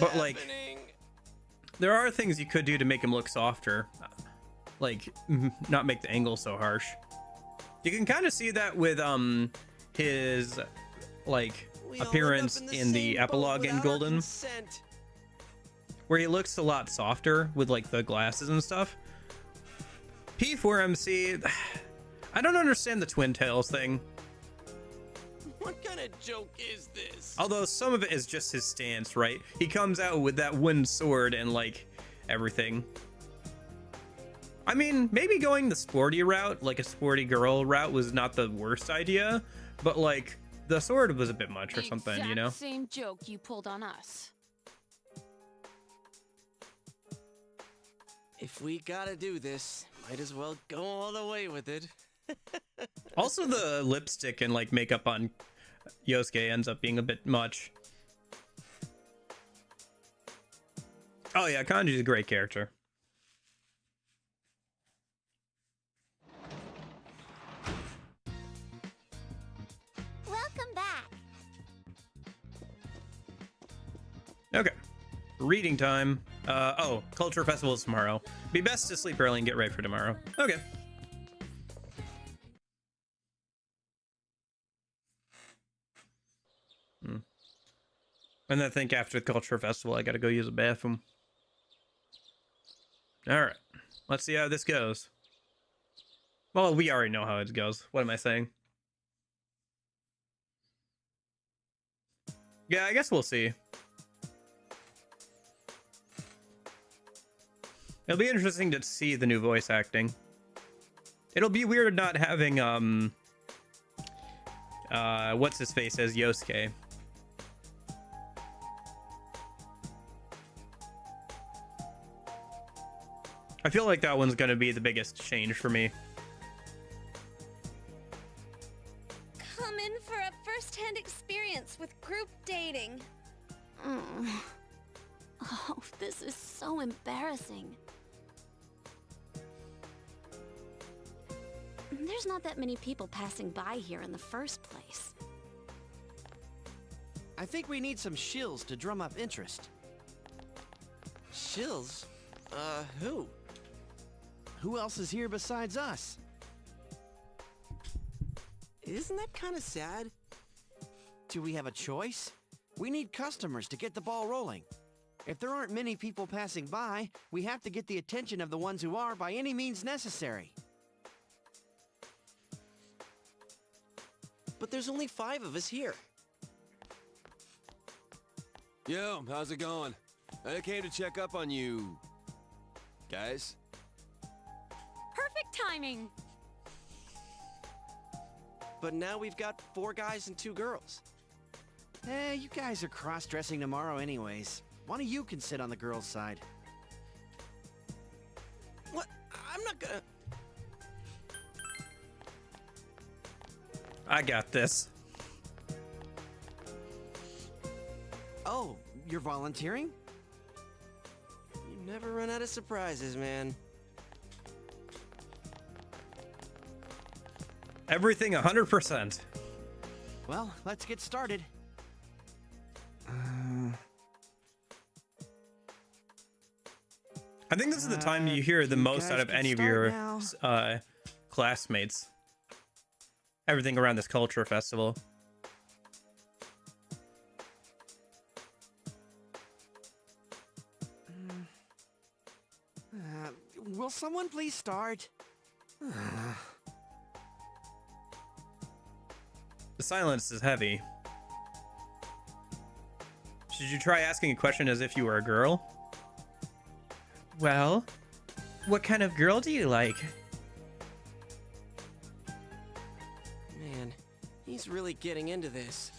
But, like, there are things you could do to make him look softer. Like, not make the angle so harsh. You can kind of see that with, his, like, appearance in the epilogue in Golden. Where he looks a lot softer with, like, the glasses and stuff. P4MC, I don't understand the twin tails thing. What kind of joke is this? Although some of it is just his stance, right? He comes out with that wooden sword and, like, everything. I mean, maybe going the sporty route, like a sporty girl route, was not the worst idea. But, like, the sword was a bit much or something, you know? Same joke you pulled on us. If we gotta do this, might as well go all the way with it. Also, the lipstick and, like, makeup on Yosuke ends up being a bit much. Oh yeah, Kanji's a great character. Welcome back. Okay. Reading time. Oh, Culture Festival is tomorrow. Be best to sleep early and get ready for tomorrow. Okay. And I think after the Culture Festival, I gotta go use a bathroom. Alright. Let's see how this goes. Well, we already know how it goes. What am I saying? Yeah, I guess we'll see. It'll be interesting to see the new voice acting. It'll be weird not having, what's his face as Yosuke. I feel like that one's gonna be the biggest change for me. Come in for a first-hand experience with group dating. Oh, this is so embarrassing. There's not that many people passing by here in the first place. I think we need some shills to drum up interest. Shills? Who? Who else is here besides us? Isn't that kind of sad? Do we have a choice? We need customers to get the ball rolling. If there aren't many people passing by, we have to get the attention of the ones who are by any means necessary. But there's only 5 of us here. Yo, how's it going? I came to check up on you... guys? Perfect timing! But now we've got 4 guys and 2 girls. You guys are cross-dressing tomorrow anyways. One of you can sit on the girls' side. What? I'm not gonna... I got this. Oh, you're volunteering? You never run out of surprises, man. Everything 100%. Well, let's get started. I think this is the time you hear the most out of any of your classmates. Everything around this culture festival. Will someone please start? The silence is heavy. Should you try asking a question as if you were a girl? Well, what kind of girl do you like? Man, he's really getting into this.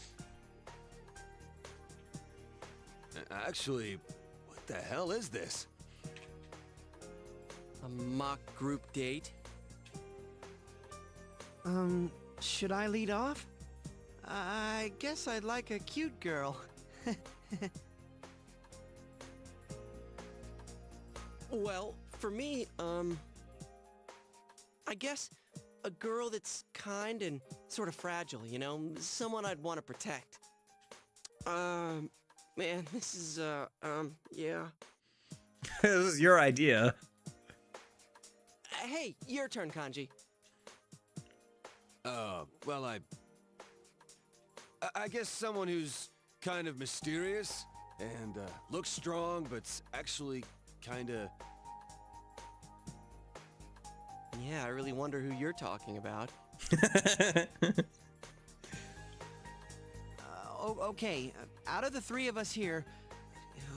Actually, what the hell is this? A mock group date? Should I lead off? I guess I'd like a cute girl. Well, for me, I guess a girl that's kind and sort of fragile, you know? Someone I'd want to protect. Man, this is, yeah. This is your idea. Hey, your turn, Kanji. Well, I guess someone who's kind of mysterious and looks strong, but's actually kinda... Yeah, I really wonder who you're talking about. Okay, out of the 3 of us here,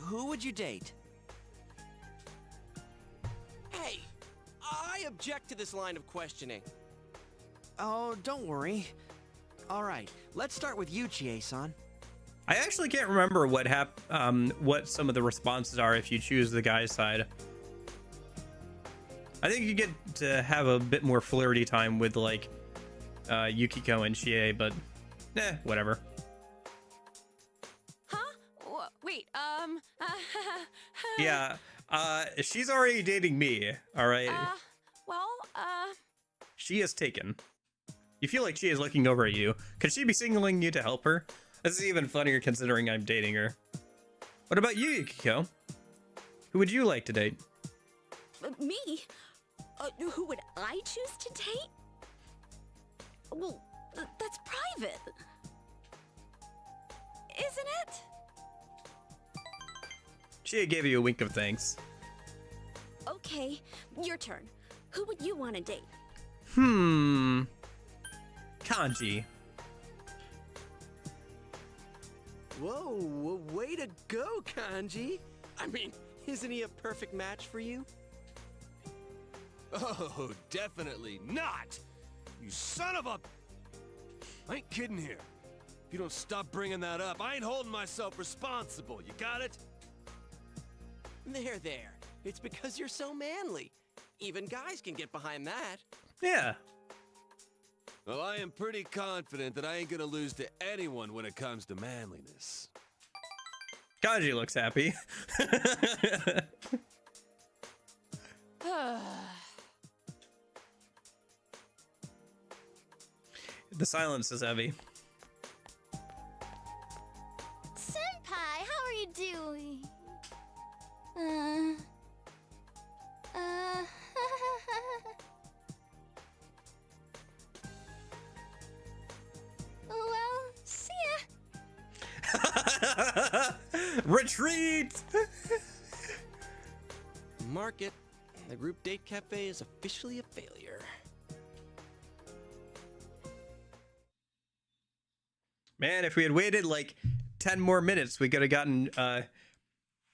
who would you date? Hey, I object to this line of questioning. Oh, don't worry. All right, let's start with you, Chie-san. I actually can't remember what some of the responses are if you choose the guy's side. I think you get to have a bit more flirty time with like Yukiko and Chie, but whatever. Huh? Wait, Yeah, she's already dating me, all right? She is taken. You feel like she is looking over at you. Could she be signaling you to help her? This is even funnier considering I'm dating her. What about you, Yukiko? Who would you like to date? Me? Who would I choose to date? Well, that's private. Isn't it? She gave you a wink of thanks. Okay, your turn. Who would you want to date? Kanji. Whoa, way to go, Kanji. I mean, isn't he a perfect match for you? Oh, definitely not! You son of a... I ain't kidding here. If you don't stop bringing that up, I ain't holding myself responsible. You got it? There. It's because you're so manly. Even guys can get behind that. Yeah. Well, I am pretty confident that I ain't gonna lose to anyone when it comes to manliness. Kanji looks happy. The silence is heavy. Senpai, how are you doing? Well, see ya. Retreat! Mark it. The group date cafe is officially a failure. Man, if we had waited like 10 more minutes, we could have gotten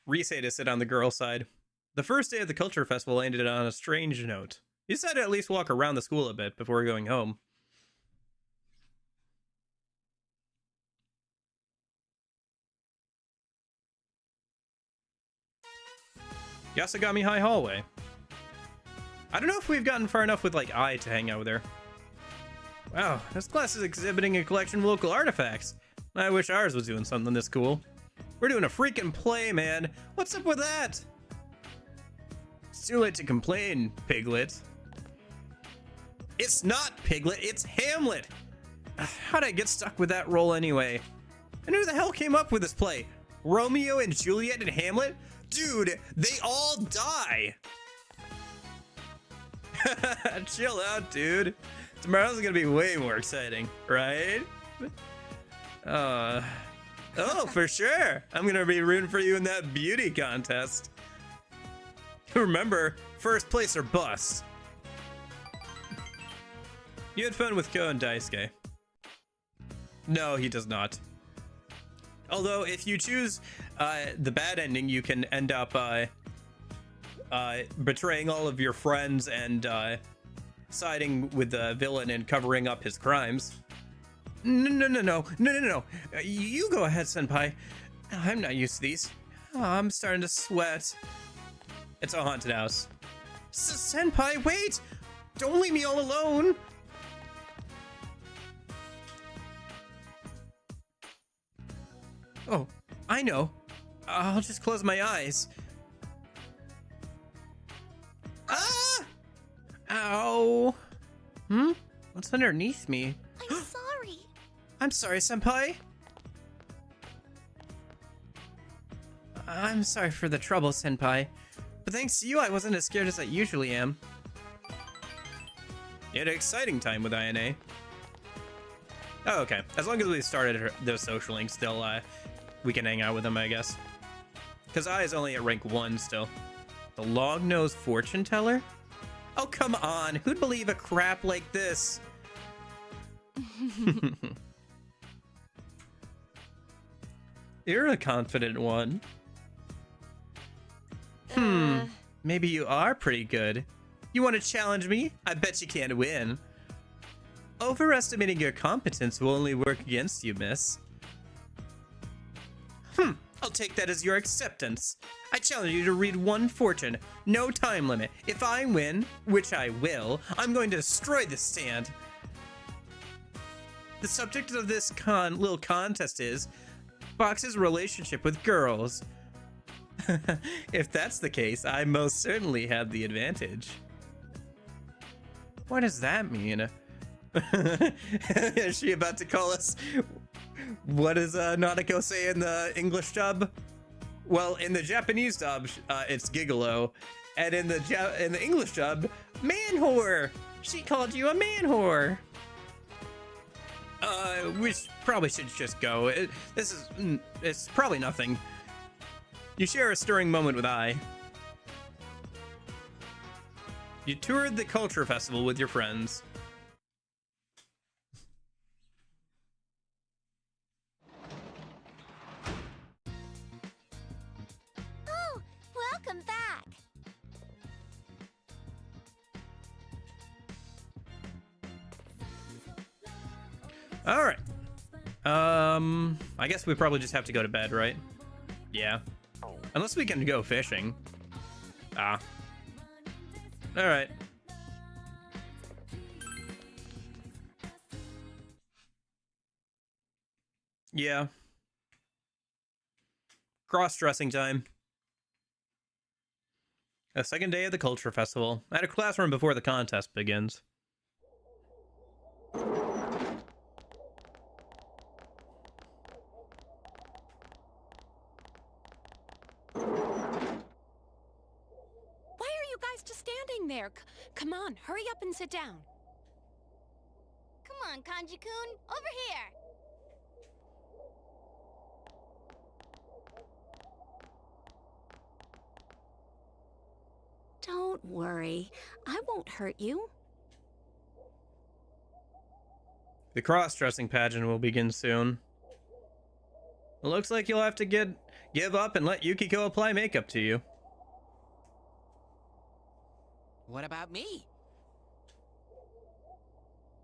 Rise to sit on the girl side. The first day of the culture festival ended on a strange note. You decided to at least walk around the school a bit before going home. Yasagami High Hallway. I don't know if we've gotten far enough with like Ai to hang out with her. Wow, this class is exhibiting a collection of local artifacts. I wish ours was doing something this cool. We're doing a freaking play, man. What's up with that? It's too late to complain, Piglet. It's not Piglet, it's Hamlet. How'd I get stuck with that role anyway? And who the hell came up with this play? Romeo and Juliet and Hamlet? Dude, they all die. Chill out, dude. Tomorrow's gonna be way more exciting, right? Oh, for sure. I'm gonna be rooting for you in that beauty contest. Remember, first place or bust. You had fun with Ko and Daisuke. No, he does not. Although, if you choose the bad ending, you can end up betraying all of your friends and siding with the villain and covering up his crimes. No. You go ahead, Senpai. I'm not used to these. Oh, I'm starting to sweat. It's a haunted house. Senpai, wait! Don't leave me all alone! Oh, I know. I'll just close my eyes. Ah! Ow. What's underneath me? I'm sorry. I'm sorry, Senpai. I'm sorry for the trouble, Senpai. But thanks to you, I wasn't as scared as I usually am. You had an exciting time with INA. Oh, okay. As long as we started those social links, still, we can hang out with them, I guess. Because I is only at rank 1 still. The long-nosed fortune teller? Oh, come on. Who'd believe a crap like this? You're a confident one. Maybe you are pretty good. You want to challenge me? I bet you can't win. Overestimating your competence will only work against you, miss. I'll take that as your acceptance. I challenge you to read one fortune. No time limit. If I win, which I will, I'm going to destroy this stand. The subject of this little contest is Box's relationship with girls. If that's the case, I most certainly have the advantage. What does that mean? Is she about to call us? What does Nanako say in the English dub? Well, in the Japanese dub, it's gigolo, and in the English dub, man whore. She called you a man whore. We probably should just go. It's probably nothing. You share a stirring moment with I. You toured the culture festival with your friends. Oh, welcome back. All right. I guess we probably just have to go to bed, right? Yeah. Unless we can go fishing. Ah. Alright. Yeah. Cross-dressing time. A second day of the culture festival. At a classroom before the contest begins. Why are you guys just standing there? Come on, hurry up and sit down. Come on, Kanji-kun, over here. Don't worry. I won't hurt you. The cross-dressing pageant will begin soon. It looks like you'll have to give up and let Yukiko apply makeup to you. What about me?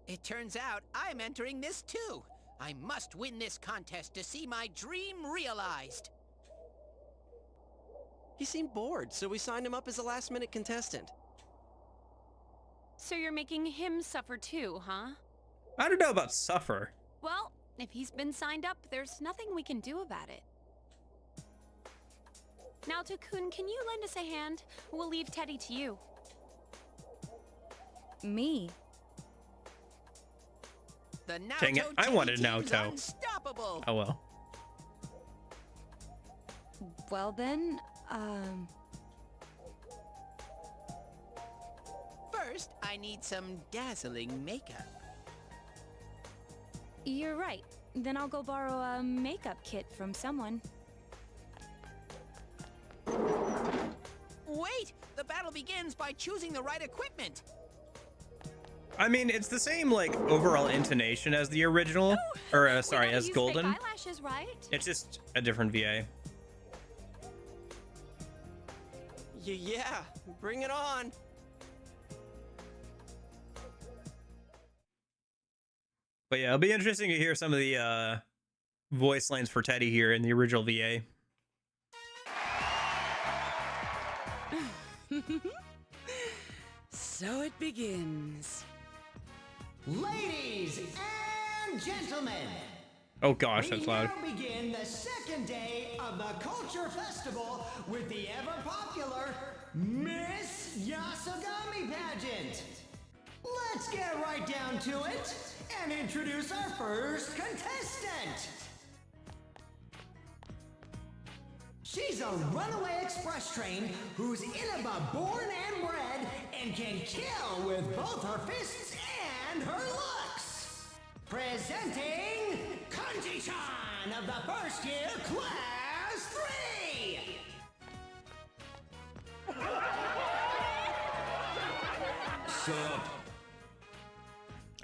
It turns out I'm entering this too. I must win this contest to see my dream realized. He seemed bored, so we signed him up as a last-minute contestant. So you're making him suffer too, huh? I don't know about suffer. Well, if he's been signed up, there's nothing we can do about it. Naoto-kun, can you lend us a hand? We'll leave Teddy to you. Me? The Naoto Dang it, I Teddy wanted team's Naoto. unstoppable. Oh well. Well then, First, I need some dazzling makeup. you're right. Then I'll go borrow a makeup kit from someone. Wait! The battle begins by choosing the right equipment. I mean, it's the same, like, overall intonation as the original. Or, sorry, We gotta as use Golden. fake eyelashes, right? It's just a different VA. Yeah, bring it on. But yeah, it'll be interesting to hear some of the voice lines for Teddy here in the original VA. So it begins. Ladies and gentlemen, Oh gosh, that's loud. we now begin the second day of the Culture Festival with the ever-popular Miss Yasogami pageant. Let's get right down to it and introduce our first contestant. She's a runaway express train who's Inaba born and bred and can kill with both her fists and her looks. Presenting Kanji-chan of the first year class 3.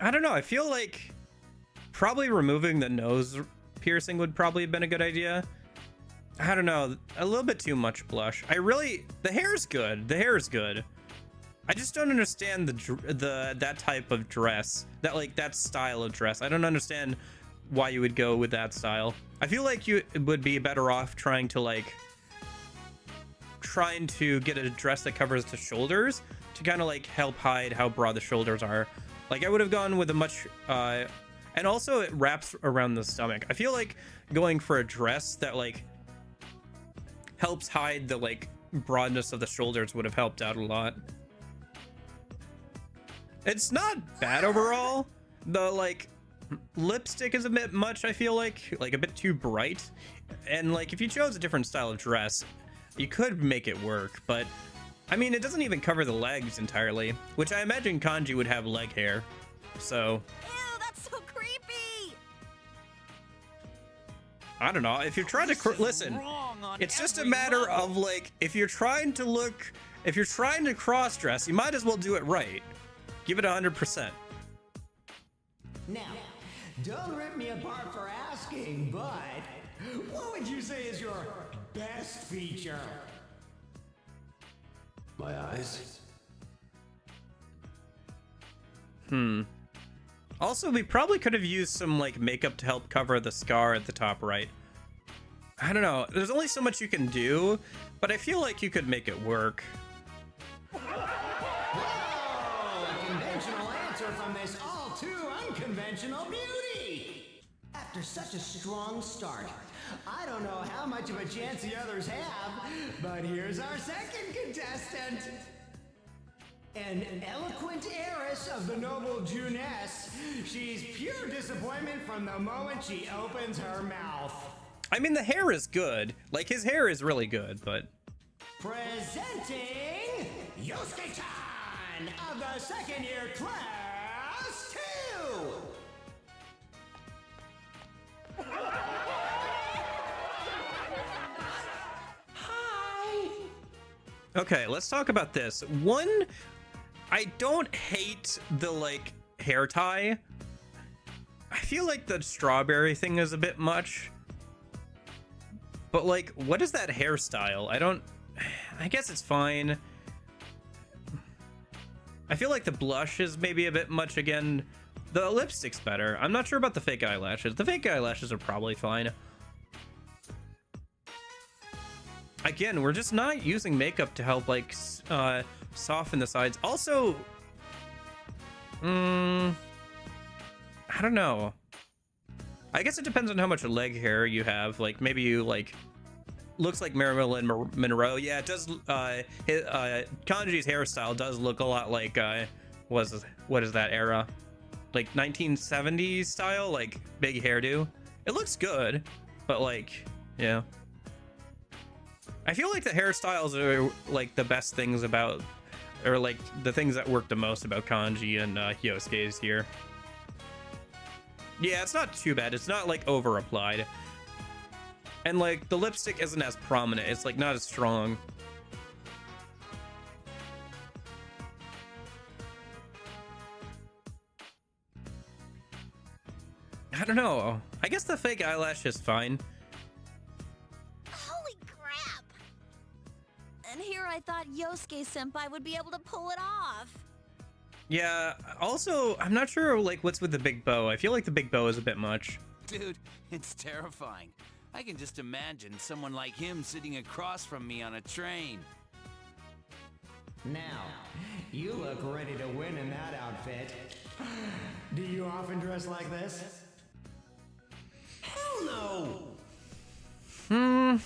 I don't know, I feel like probably removing the nose piercing would probably have been a good idea. I don't know, a little bit too much blush. The hair's good. The hair is good. I just don't understand that type of dress, that style of dress. I don't understand why you would go with that style. I feel like you would be better off trying to get a dress that covers the shoulders to kind of help hide how broad the shoulders are. I would have gone with a much and also it wraps around the stomach. I feel like going for a dress that helps hide the broadness of the shoulders would have helped out a lot. It's not bad overall. The lipstick is a bit much, I feel like a bit too bright. And if you chose a different style of dress, you could make it work, but I mean, it doesn't even cover the legs entirely, which I imagine Kanji would have leg hair. So Ew, that's so creepy. I don't know. If you're trying to listen, it's just a matter of if you're trying to cross dress, you might as well do it right. Give it 100%. Now, don't rip me apart for asking, but what would you say is your best feature? My eyes. Also, we probably could have used some makeup to help cover the scar at the top right. I don't know. There's only so much you can do, but I feel like you could make it work. her from this all too unconventional beauty. After such a strong start, I don't know how much of a chance the others have, but here's our second contestant. An eloquent heiress of the noble Juness. She's pure disappointment from the moment she opens her mouth. I mean, the hair is good. Like, his hair is really good, but... Presenting Yosuke-chan of the second year class 2. Hi. Okay, let's talk about this. One, I don't hate the, like, hair tie. I feel like the strawberry thing is a bit much. But, like, what is that hairstyle? I guess it's fine. I feel like the blush is maybe a bit much again. The lipstick's better. I'm not sure about the fake eyelashes. The fake eyelashes are probably fine. Again, we're just not using makeup to help, like, soften the sides. Also, I don't know. I guess it depends on how much leg hair you have. Like, maybe you, like, looks like Marilyn Monroe. Yeah, it does. Kanji's hairstyle does look a lot like, what is that era? Like 1970s style, like big hairdo. It looks good, but like, yeah. I feel like the hairstyles are like the best things about, or like the things that work the most about Kanji and Yosuke's here. Yeah, it's not too bad. It's not like over applied. And like the lipstick isn't as prominent. It's like not as strong. I don't know. I guess the fake eyelash is fine. Holy crap! And here I thought Yosuke-senpai would be able to pull it off. Yeah, also, I'm not sure like what's with the big bow. I feel like the big bow is a bit much. Dude, it's terrifying. I can just imagine someone like him sitting across from me on a train. Now, you look ready to win in that outfit. Do you often dress like this? Hell no!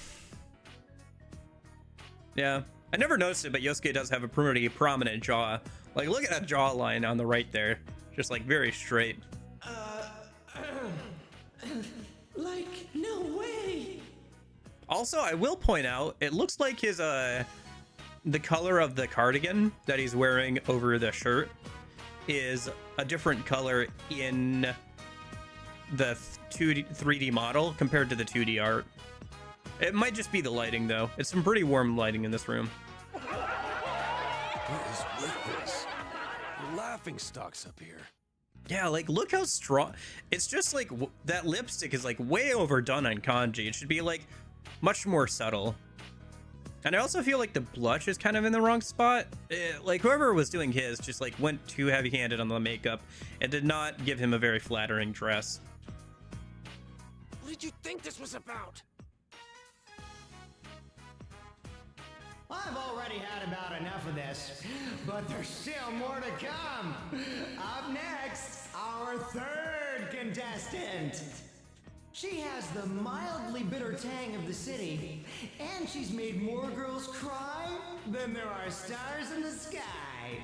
Yeah, I never noticed it, but Yosuke does have a pretty prominent jaw. Like, look at that jawline on the right there. Just, like, very straight. Like, no way! Also, I will point out, it looks like his, the color of the cardigan that he's wearing over the shirt is a different color in the 3D model compared to the 2D art. It might just be the lighting, though. It's some pretty warm lighting in this room. What is with this? The laughing stock's up here. Yeah, like, look how strong. It's just like that lipstick is like way overdone on Kanji. It should be like much more subtle. And I also feel like the blush is kind of in the wrong spot. Like, whoever was doing his just like went too heavy-handed on the makeup and did not give him a very flattering dress. What did you think this was about? I've already had about enough of this, but there's still more to come. Up next, our third contestant. She has the mildly bitter tang of the city, and she's made more girls cry than there are stars in the sky.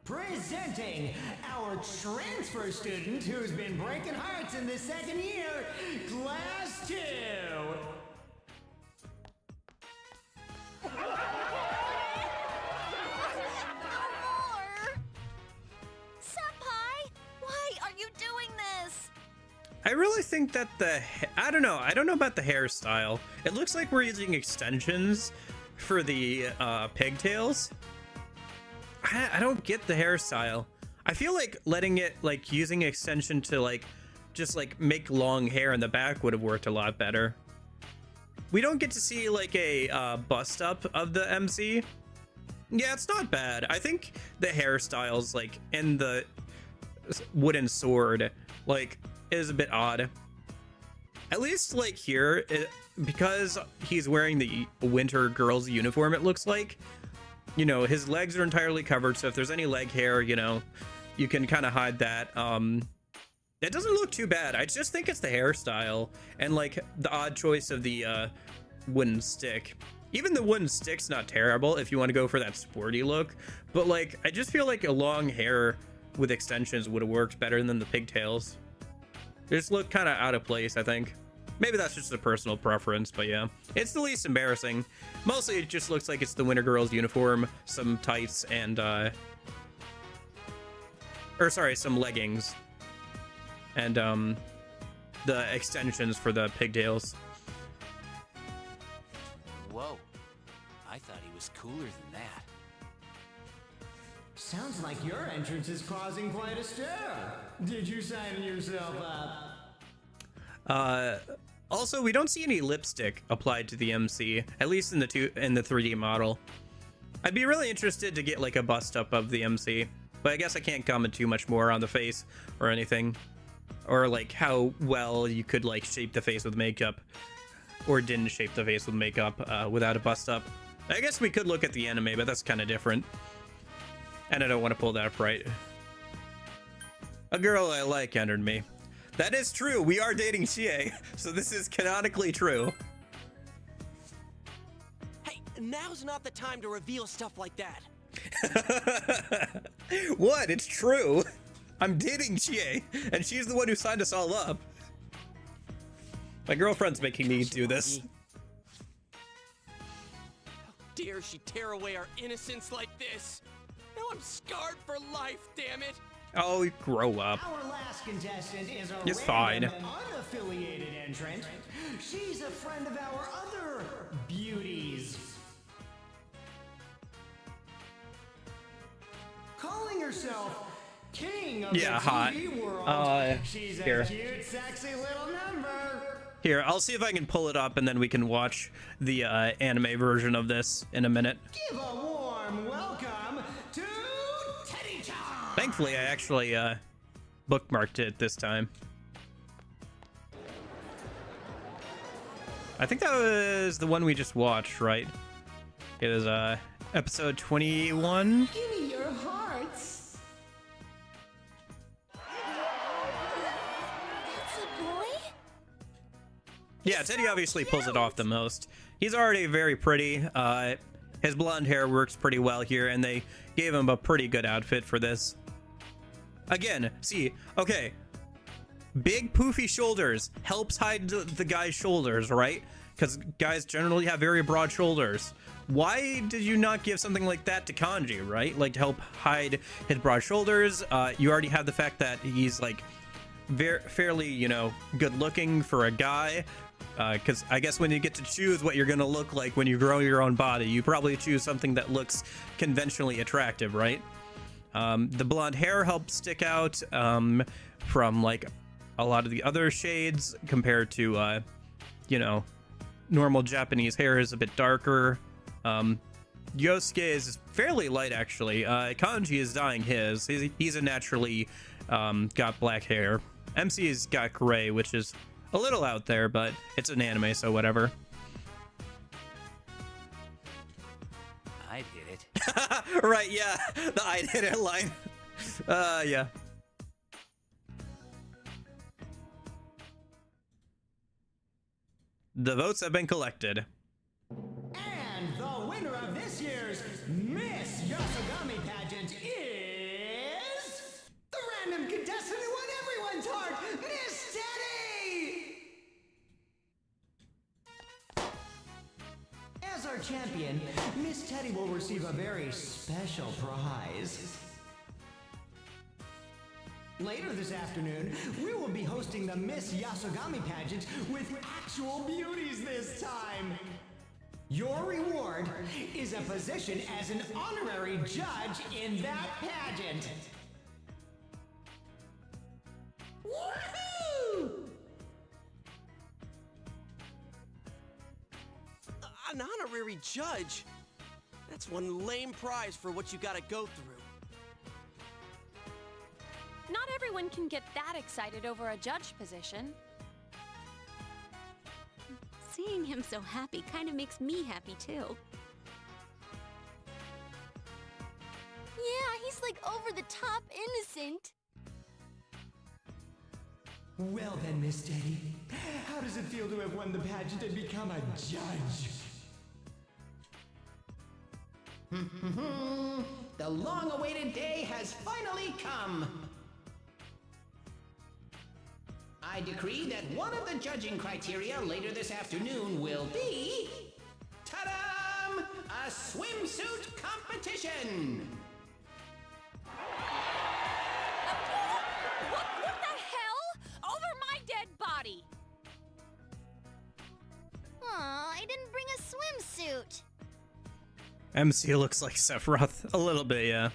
Presenting our transfer student who's been breaking hearts in the second year, Class 2. Senpai, why are you doing this? I really think that I don't know about the hairstyle. It looks like we're using extensions for the pigtails. I don't get the hairstyle. I feel like letting it, like, using extension to, like, just, like, make long hair in the back would have worked a lot better. We don't get to see, like, a bust up of the MC. Yeah, it's not bad. I think the hairstyles, like, in the wooden sword, like, is a bit odd. At least, like, here, because he's wearing the winter girl's uniform, it looks like, you know, his legs are entirely covered, so if there's any leg hair, you know, you can kind of hide that. It doesn't look too bad. I just think it's the hairstyle and like the odd choice of the wooden stick. Even the wooden stick's not terrible if you want to go for that sporty look, but like I just feel like a long hair with extensions would have worked better than the pigtails. They just look kind of out of place, I think. Maybe that's just a personal preference, but yeah. It's the least embarrassing. Mostly it just looks like it's the Winter Girls uniform, some tights, and some leggings. And the extensions for the pigtails. Whoa. I thought he was cooler than that. Sounds like your entrance is causing quite a stir. Did you sign yourself up? Also, we don't see any lipstick applied to the MC, at least in the 3D model. I'd be really interested to get like a bust up of the MC, but I guess I can't comment too much more on the face or anything, or like how well you could like shape the face with makeup, or didn't shape the face with makeup without a bust up. I guess we could look at the anime, but that's kind of different, and I don't want to pull that up right. A girl I like entered me. That is true. We are dating Chie, so this is canonically true. Hey, now's not the time to reveal stuff like that. What? It's true. I'm dating Chie, and she's the one who signed us all up. My girlfriend's making me do this. How dare she tear away our innocence like this? Now I'm scarred for life, damn it. Oh, grow up. Our last contestant is a It's fine. unaffiliated entrant. She's a friend of our other beauties. Calling herself King of the TV world. She's a cute, sexy little number. Here, I'll see if I can pull it up, and then we can watch the anime version of this in a minute. Give a warm welcome to Teddy-chan. Thankfully, I actually bookmarked it this time. I think that was the one we just watched, right? It was episode 21. Give me your hearts. That's a boy? Yeah, Teddy obviously pulls it off the most. He's already very pretty. His blonde hair works pretty well here, and they gave him a pretty good outfit for this. Again, see, okay. Big poofy shoulders helps hide the guy's shoulders, right? Because guys generally have very broad shoulders. Why did you not give something like that to Kanji, right? Like to help hide his broad shoulders. You already have the fact that he's like fairly, you know, good looking for a guy. Because I guess when you get to choose what you're going to look like when you grow your own body, you probably choose something that looks conventionally attractive, right? The blonde hair helps stick out from like a lot of the other shades compared to, you know, normal Japanese hair is a bit darker. Yosuke is fairly light, actually. Kanji is dyeing his. He's a naturally got black hair. MC has got gray, which is a little out there, but it's an anime, so whatever. I'd hit it. Right, yeah. The I'd hit it line. Yeah. The votes have been collected. And the winner of this year's Miss Yasogami pageant is the random contestant who won everyone's heart, Miss Teddy! As our champion, Miss Teddy will receive a very special prize. Later this afternoon, we will be hosting the Miss Yasogami pageant with actual beauties this time. Your reward is a position as an honorary judge in that pageant. Woohoo! An honorary judge? That's one lame prize for what you gotta go through. Not everyone can get that excited over a judge position. Seeing him so happy kind of makes me happy too. Yeah, he's like over-the-top innocent. Well then, Miss Teddy, how does it feel to have won the pageant and become a judge? The long-awaited day has finally come. I decree that one of the judging criteria later this afternoon will be... ta-da! A swimsuit competition! What the hell? Over my dead body! Aw, I didn't bring a swimsuit. MC looks like Sephiroth. A little bit, yeah.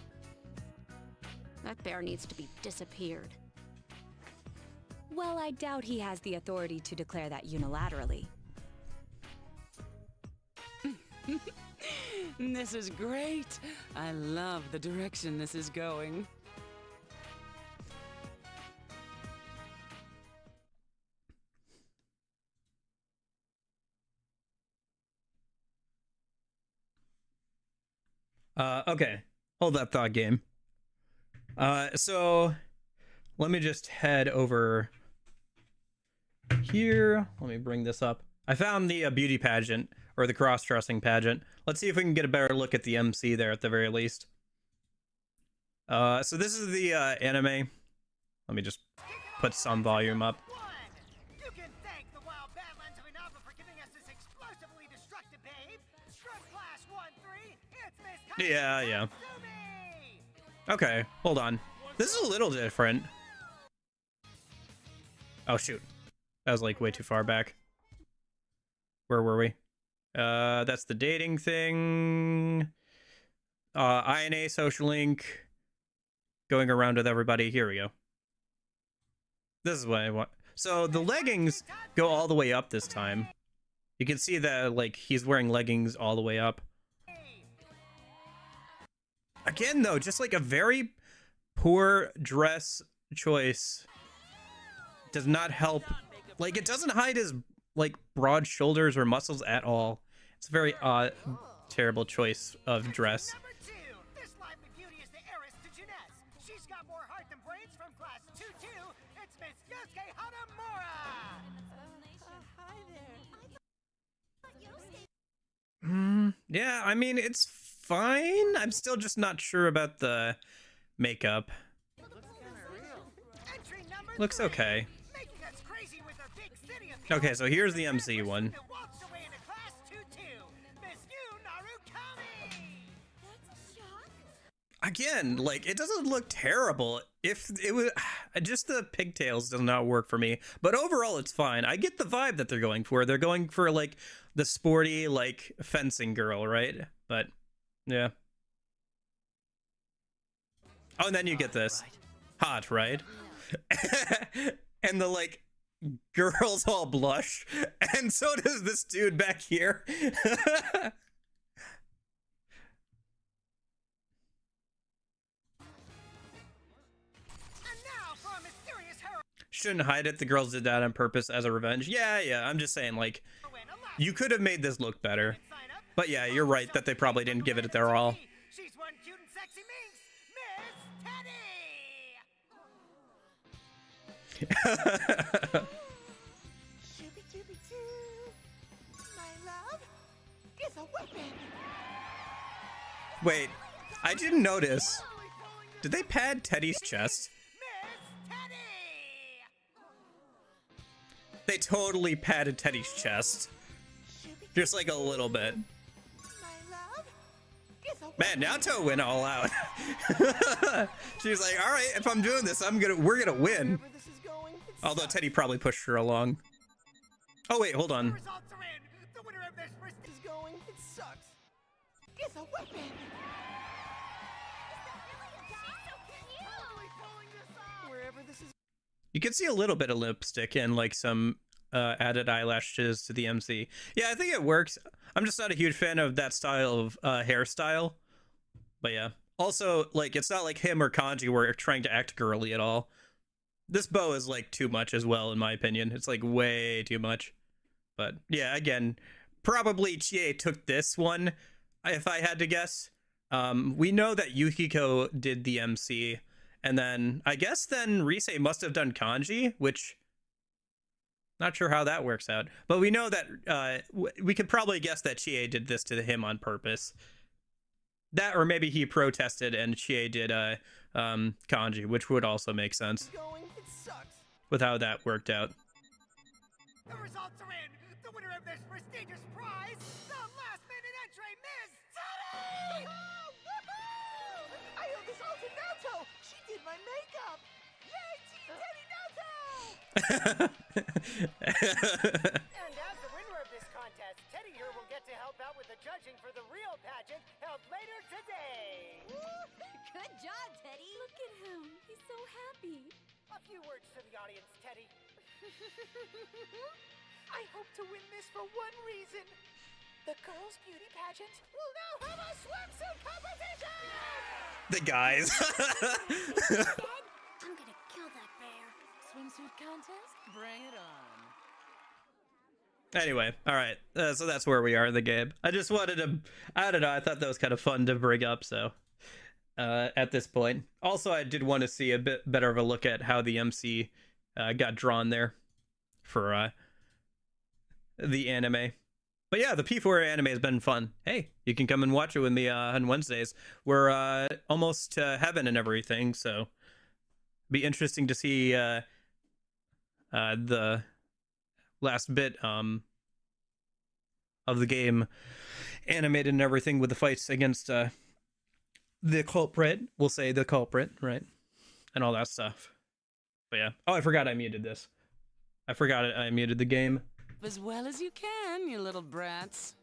That bear needs to be disappeared. Well, I doubt he has the authority to declare that unilaterally. This is great. I love the direction this is going. Okay. Hold that thought, game. So let me just head over here. Let me bring this up. I found the beauty pageant, or the cross-dressing pageant. Let's see if we can get a better look at the MC there at the very least. So this is the anime. Let me just put some volume up. You can thank the Wild Badlands of Inaba for giving us this explosively destructive babe. From class 1-3, it's Miss Yeah. Okay, hold on. This is a little different. Oh, shoot. That was like way too far back. Where were we? That's the dating thing. INA social link. Going around with everybody. Here we go. This is what I want. So the leggings go all the way up this time. You can see that, like, he's wearing leggings all the way up. Again, though, just like a very poor dress choice. Does not help. Like, it doesn't hide his, like, broad shoulders or muscles at all. It's a very odd, terrible choice of dress. Number 2, this lively beauty is the heiress to Jeunesse. She's got more heart than brains from class 2-2. It's Miss Yosuke Hanamura. Hi there. Yeah, I mean, it's fine. I'm still just not sure about the makeup. Looks okay. Okay, so here's the MC one. Again, like, it doesn't look terrible. If it was just the pigtails does not work for me, but overall it's fine. I get the vibe that they're going for. They're going for like the sporty, like, fencing girl, right? But yeah. Oh, and then you get this. Hot, right? And the, like, girls all blush, and so does this dude back here. Shouldn't hide it. The girls did that on purpose as a revenge. Yeah, I'm just saying, like, you could have made this look better. But yeah, you're right that they probably didn't give it their all. She's one cute and sexy minx, Miss Teddy. My love is a weapon. Wait, I didn't notice. Did they pad Teddy's chest? They totally padded Teddy's chest. Just like a little bit. Man, Naoto went all out. She was like, all right, if I'm doing this, we're gonna win. Although Teddy probably pushed her along. Oh wait, hold on. The winner of this is going. It sucks. It's a weapon. Wherever this is. You can see a little bit of lipstick and like some added eyelashes to the MC. Yeah, I think it works. I'm just not a huge fan of that style of hairstyle. But yeah. Also, like, it's not like him or Kanji were trying to act girly at all. This bow is like too much as well, in my opinion. It's like way too much. But yeah, again, probably Chie took this one, if I had to guess. We know that Yukiko did the MC, and then I guess then Rise must have done kanji, which not sure how that works out. But we know that we could probably guess that Chie did this to him on purpose. That, or maybe he protested and Chie did kanji, which would also make sense with how that worked out. The results are in! The winner of this prestigious prize, the last-minute entry, Miss Teddy! Woohoo! I owe this all to Naoto! She did my makeup! Yay, Team Teddy Naoto! And as the winner of this contest, Teddy here will get to help out with the judging for the real pageant held later today! Good job, Teddy! Look at him. He's so happy. A few words to the audience, Teddy. I hope to win this for one reason. The girls' beauty pageant will now have a swimsuit competition! The guys. I'm gonna kill that bear. Swimsuit contest? Bring it on. Anyway, all right. So that's where we are in the game. I just wanted to, I don't know, I thought that was kind of fun to bring up, so at this point. Also, I did want to see a bit better of a look at how the MC got drawn there for the anime. But yeah, the P4 anime has been fun. Hey, you can come and watch it with me on Wednesdays. We're almost to heaven and everything, so be interesting to see the last bit of the game animated and everything with the fights against the culprit. We'll say the culprit, right? And all that stuff. But yeah. Oh, I forgot I muted this. I forgot it. I muted the game. As well as you can, you little brats.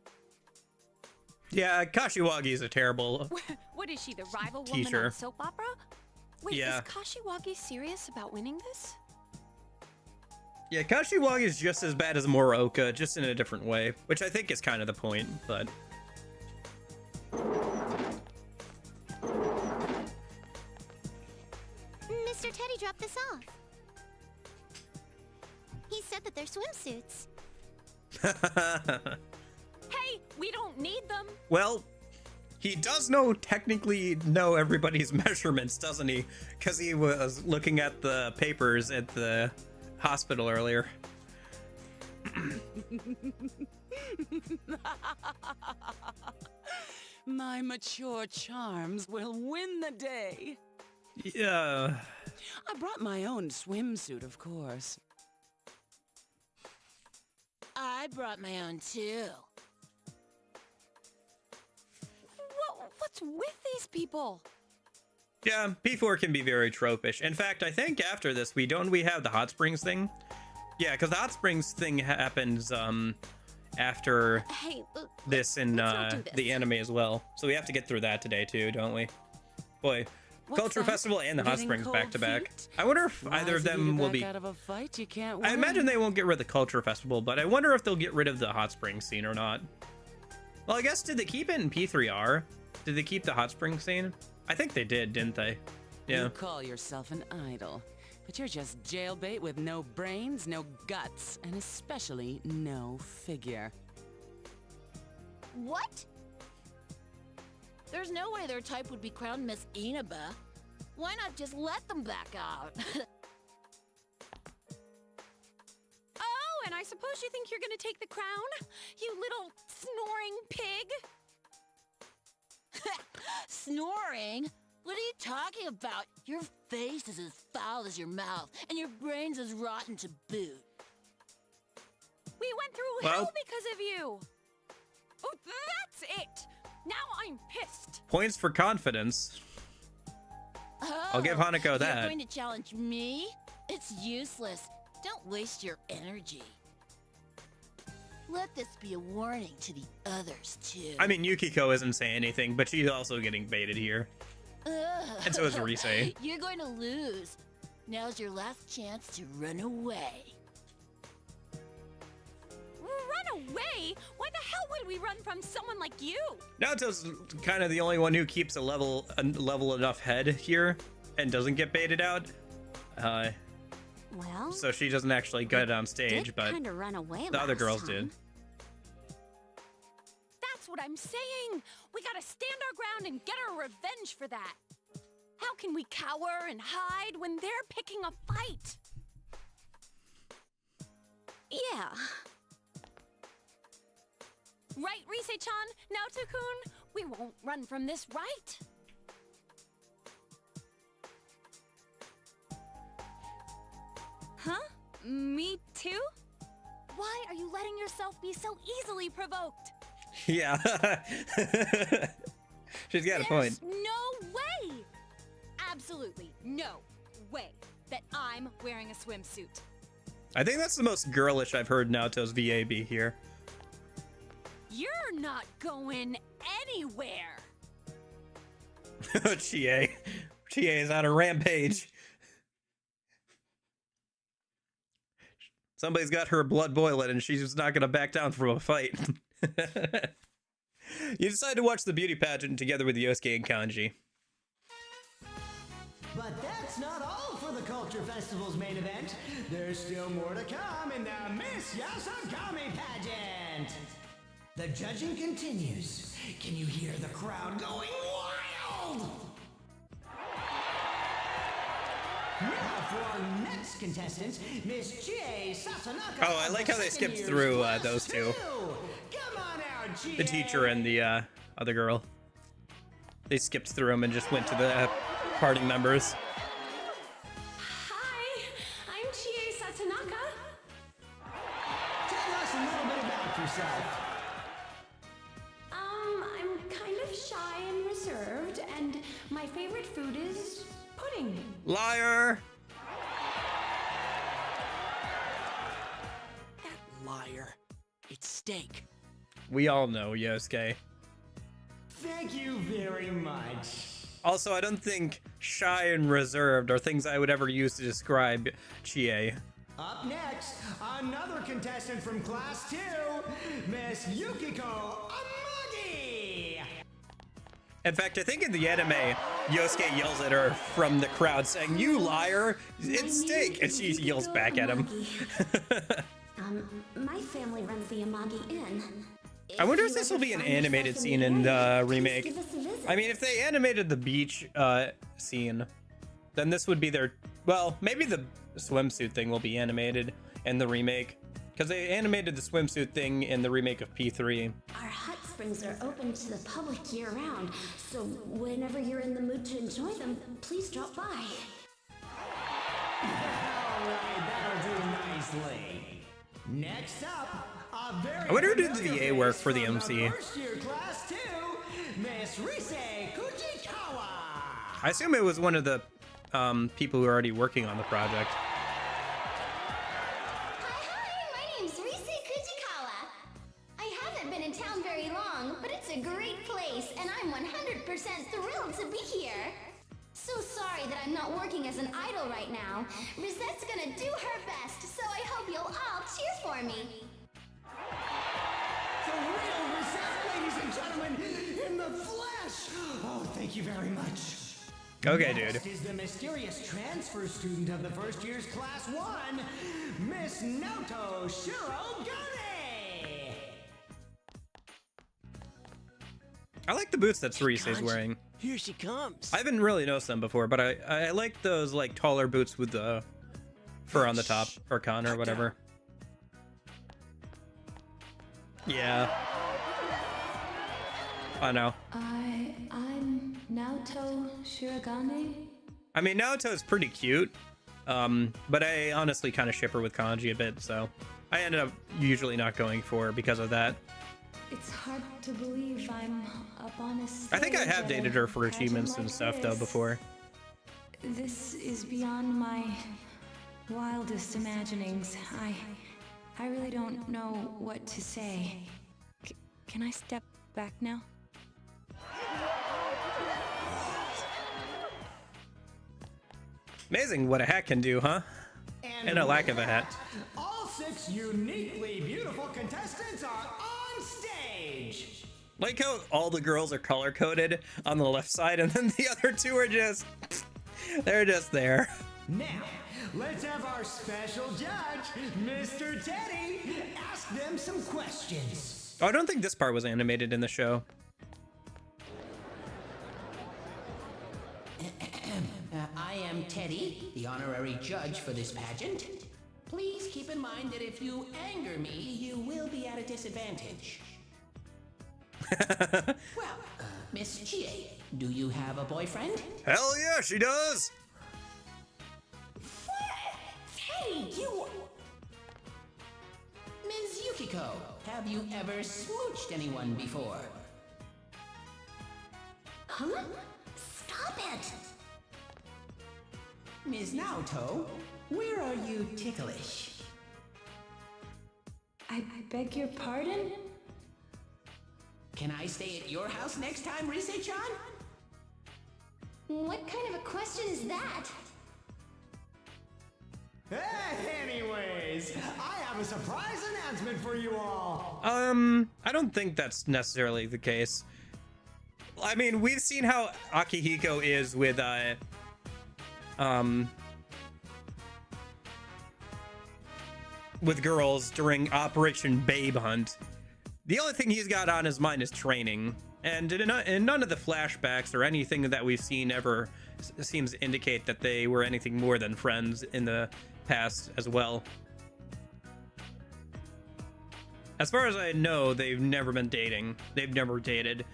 Yeah, Kashiwagi is a terrible What is she, the rival woman teacher. on a soap opera? Wait, Yeah. is Kashiwagi serious about winning this? Yeah, Kashiwagi is just as bad as Moroka, just in a different way, which I think is kind of the point, but... Mr. Teddy dropped this off. He said that they're swimsuits. Hey, we don't need them. Well, he does technically know everybody's measurements, doesn't he? Because he was looking at the papers at the hospital earlier. My mature charms will win the day. Yeah. I brought my own swimsuit, of course. I brought my own too. What's with these people? Yeah, P4 can be very tropish. In fact, I think after this, we have the hot springs thing. Yeah, because the hot springs thing happens after this in the anime as well. So we have to get through that today too, don't we? Boy, Culture Festival and the hot springs back to back. I wonder if either of them will be. Out of a fight, you can't I win. imagine they won't get rid of the Culture Festival, but I wonder if they'll get rid of the hot springs scene or not. Well, I guess did they keep it in P3R? Did they keep the hot spring scene? I think they did, didn't they? Yeah. You call yourself an idol, but you're just jailbait with no brains, no guts, and especially no figure. What? There's no way their type would be crowned Miss Inaba. Why not just let them back out? Oh, and I suppose you think you're gonna take the crown? You little snoring pig! Snoring? What are you talking about? Your face is as foul as your mouth, and your brain's as rotten to boot. We went through hell because of you! Oh, that's it! Now I'm pissed! Points for confidence. Oh, I'll give Hanako that. You're going to challenge me? It's useless. Don't waste your energy. Let this be a warning to the others, too. I mean, Yukiko isn't saying anything, but she's also getting baited here. And so is Rise. You're going to lose. Now's your last chance to run away. Run away? Why the hell would we run from someone like you? Naoto's kind of the only one who keeps a level enough head here and doesn't get baited out. Well, so she doesn't actually get on stage, but kinda run away the other last girls time. did. That's what I'm saying. We gotta stand our ground and get our revenge for that. How can we cower and hide when they're picking a fight? Yeah. Right, Rise-chan? Naoto-kun? We won't run from this, right? Huh? Me too? Why are you letting yourself be so easily provoked? Yeah. She's got a point. No way! Absolutely no way that I'm wearing a swimsuit. I think that's the most girlish I've heard Naoto's VA be here. You're not going anywhere. Chie. Chie is on a rampage. Somebody's got her blood boiling and she's not going to back down from a fight. You decide to watch the beauty pageant together with Yosuke and Kanji. But that's not all for the Culture Festival's main event. There's still more to come in the Miss Yasagami pageant. The judging continues. Can you hear the crowd going wild? Now for our next contestant, Miss Chie Sasanaka. Oh, I like how they skipped through those two. Come on out, Chie. The teacher and the other girl. They skipped through them and just went to the party members. Hi, I'm Chie Satanaka. Tell us a little bit about yourself. I'm kind of shy and reserved, and my favorite food is pudding. Liar! That liar. It's steak. We all know Yosuke. Thank you very much. Also, I don't think shy and reserved are things I would ever use to describe Chie. Up next, another contestant from Class 2, Miss Yukiko Amagi! In fact, I think in the anime, Yosuke yells at her from the crowd saying, "You liar, it's steak!" And she yells back at him. My family runs the Amagi Inn. I wonder if this will be an animated scene in the remake. Give us a visit. I mean, if they animated the beach scene, then this would be their... Well, maybe the swimsuit thing will be animated in the remake. Because they animated the swimsuit thing in the remake of P3. Our hot springs are open to the public year-round, so whenever you're in the mood to enjoy them, please drop by. Alright, that'll do nicely. Next up, a very I wonder who did the familiar VA work face for the from MC. First year Class 2, Miss Rise Kujikawa. I assume it was one of the people who are already working on the project. Hi, my name's Rise Kujikawa. I haven't been in town very long, but it's a great place, and I'm 100% thrilled to be here. So sorry that I'm not working as an idol right now. Rizette's gonna do her best, so I hope you'll all cheer for me. The real Risette, ladies and gentlemen, in the flesh! Oh, thank you very much. Okay, Next dude. is the mysterious transfer student of the first year's Class 1, Miss Naoto Shirogane! I like the boots that Cerise's wearing. Here she comes. I haven't really noticed them before, but I like those like taller boots with the fur on the top, or con or whatever. Yeah. I know. I'm Naoto Shirogane. I mean, Naoto's pretty cute, but I honestly kind of ship her with Kanji a bit, so I ended up usually not going for her because of that. It's hard to believe I'm up on a stage. I think I have at dated a her for achievements pageant and like stuff, though, this. before. This is beyond my wildest imaginings. I really don't know what to say. Can I step back now? Amazing what a hat can do, huh? And a lack of a hat. All 6 uniquely beautiful contestants are on stage! Like how all the girls are color-coded on the left side, and then the other two are just... they're just there. Now, let's have our special judge, Mr. Teddy, ask them some questions. Oh, I don't think this part was animated in the show. I am Teddy, the honorary judge for this pageant. Please keep in mind that if you anger me, you will be at a disadvantage. Well, Miss Chie, do you have a boyfriend? Hell yeah, she does! Teddy, you... Ms. Yukiko, have you ever smooched anyone before? Huh? Stop it! Ms. Naoto, where are you ticklish? I beg your pardon? Can I stay at your house next time, Rise-chan? What kind of a question is that? Anyways, I have a surprise announcement for you all. I don't think that's necessarily the case. I mean, we've seen how Akihiko is with, with girls during Operation Babe Hunt. The only thing he's got on his mind is training, and none of the flashbacks or anything that we've seen ever seems to indicate that they were anything more than friends in the past as well. As far as I know, they've never been dating. They've never dated.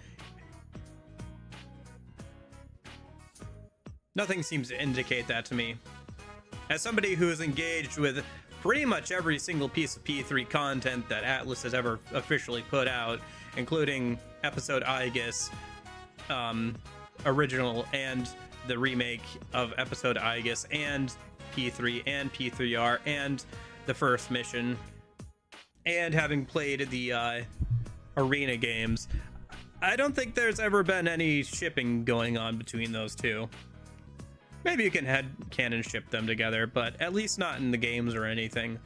Nothing seems to indicate that to me. As somebody who is engaged with pretty much every single piece of P3 content that Atlas has ever officially put out, including episode Aegis, original, and the remake of episode Aegis, and P3 and P3R, and the first mission, and having played the arena games, I don't think there's ever been any shipping going on between those two. Maybe you can canon ship them together, but at least not in the games or anything.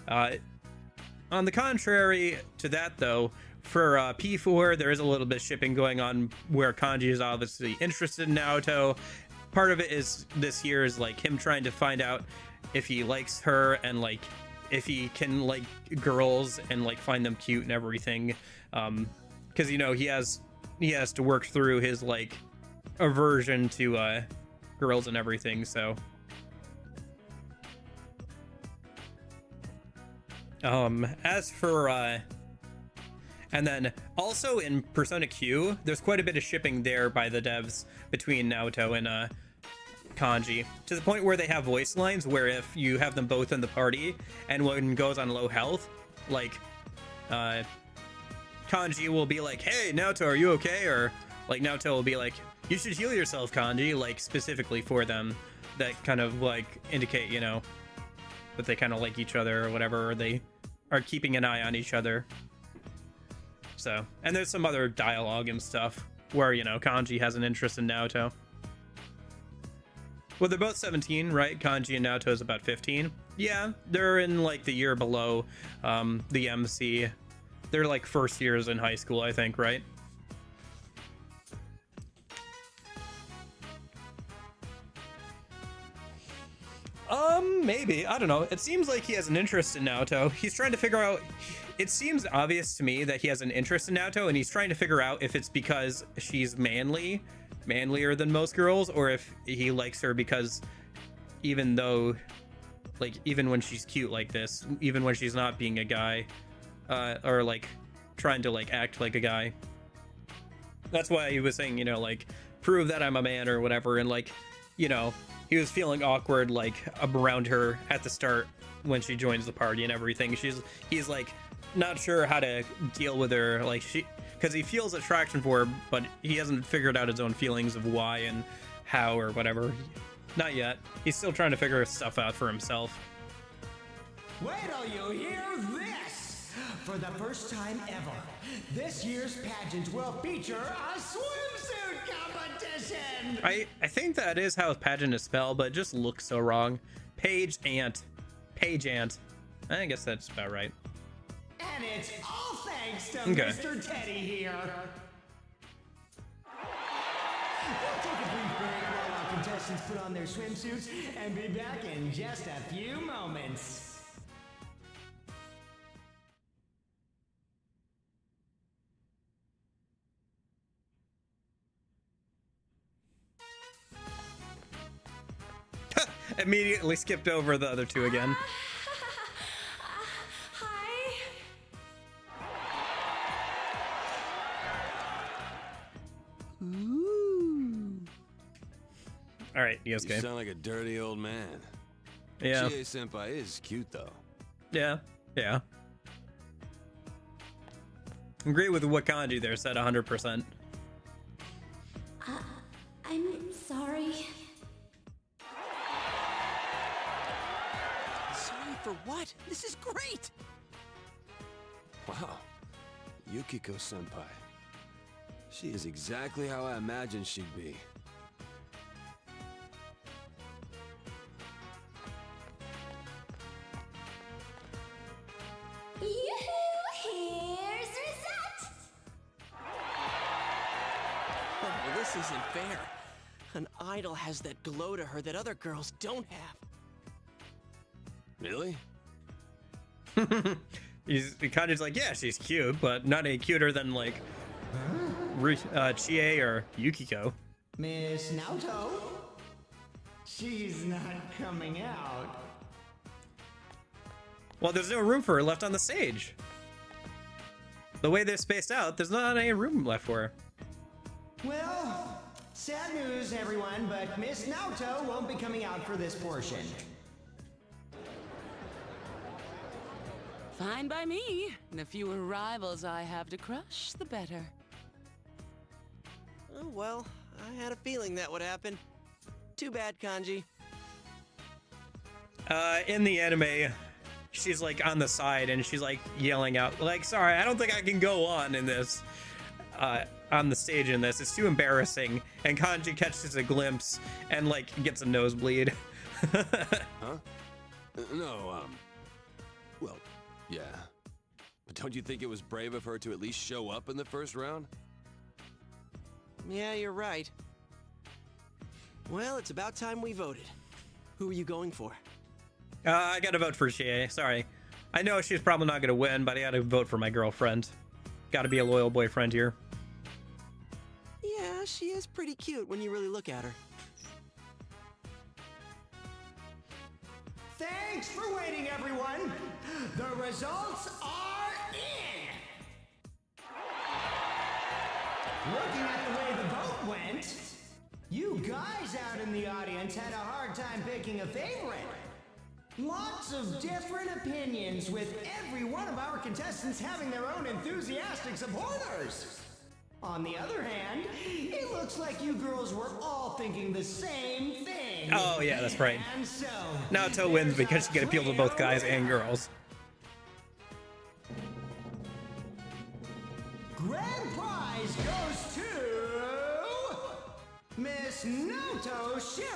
On the contrary to that, though, for P4, there is a little bit of shipping going on where Kanji is obviously interested in Naoto. Part of it is this year is like him trying to find out if he likes her and like if he can like girls and like find them cute and everything. Because, you know, he has to work through his like aversion to girls and everything, so as for and then also in Persona Q, there's quite a bit of shipping there by the devs between Naoto and Kanji, to the point where they have voice lines where if you have them both in the party and one goes on low health, like Kanji will be like, "Hey Naoto, are you okay?" Or like Naoto will be like, "You should heal yourself, Kanji," like specifically for them. That kind of like indicate, you know, that they kind of like each other or whatever, or they are keeping an eye on each other. So, and there's some other dialogue and stuff where, you know, Kanji has an interest in Naoto. Well, they're both 17, right? Kanji and Naoto is about 15. Yeah, they're in like the year below the MC. They're like first years in high school, I think, right? Maybe. I don't know. It seems like he has an interest in Naoto. He's trying to figure out... It seems obvious to me that he has an interest in Naoto, and he's trying to figure out if it's because she's manlier than most girls, or if he likes her because even though, like, even when she's cute like this, even when she's not being a guy, or, like, trying to, like, act like a guy. That's why he was saying, you know, like, prove that I'm a man or whatever, and, like, you know... He was feeling awkward, like, around her at the start when she joins the party and everything. He's like, not sure how to deal with her, like, because he feels attraction for her, but he hasn't figured out his own feelings of why and how or whatever. Not yet. He's still trying to figure stuff out for himself. Wait till you hear this! For the first time ever, this year's pageant will feature a swimsuit competition! I think that is how pageant is spelled, but it just looks so wrong. Page Ant. I guess that's about right. And it's all thanks to Okay. Mr. Teddy here. We'll take a brief break while our contestants put on their swimsuits and be back in just a few moments. Immediately skipped over the other two again. Hi. Ooh. All right, yes, You sound like a dirty old man. Yeah. Chie-senpai is cute, though. Yeah, yeah. Agree with what Kanji there said 100%. I'm sorry. Sorry for what? This is great! Wow. Yukiko-senpai. She is exactly how I imagined she'd be. Yoo-hoo! Here's Rosette! Oh, well, this isn't fair. An idol has that glow to her that other girls don't have. Really? Kanji's like, yeah, she's cute, but not any cuter than like Chie or Yukiko. Miss Naoto? She's not coming out. Well, there's no room for her left on the stage. The way they're spaced out, there's not any room left for her. Well, sad news, everyone, but Miss Naoto won't be coming out for this portion. Fine by me. The fewer rivals I have to crush, the better. Oh, well, I had a feeling that would happen. Too bad, Kanji. In the anime, she's like on the side and she's like yelling out, like, sorry, I don't think I can go on in this, on the stage in this. It's too embarrassing. And Kanji catches a glimpse and like gets a nosebleed. Huh? No, well, yeah. But don't you think it was brave of her to at least show up in the first round? Yeah, you're right. Well, it's about time we voted. Who are you going for? I gotta vote for Chie, sorry. I know she's probably not gonna win, but I gotta vote for my girlfriend. Gotta be a loyal boyfriend here. Yeah, she is pretty cute when you really look at her. Thanks for waiting, everyone. The results are in. Looking at the way the vote went, you guys out in the audience had a hard time picking a favorite. Lots of different opinions, with every one of our contestants having their own enthusiastic supporters. On the other hand, it looks like you girls were all thinking the same thing. Oh yeah, that's right. And so, Naoto wins because she can appeal to both guys and girls. Grand prize goes to Miss Naoto Shirogane!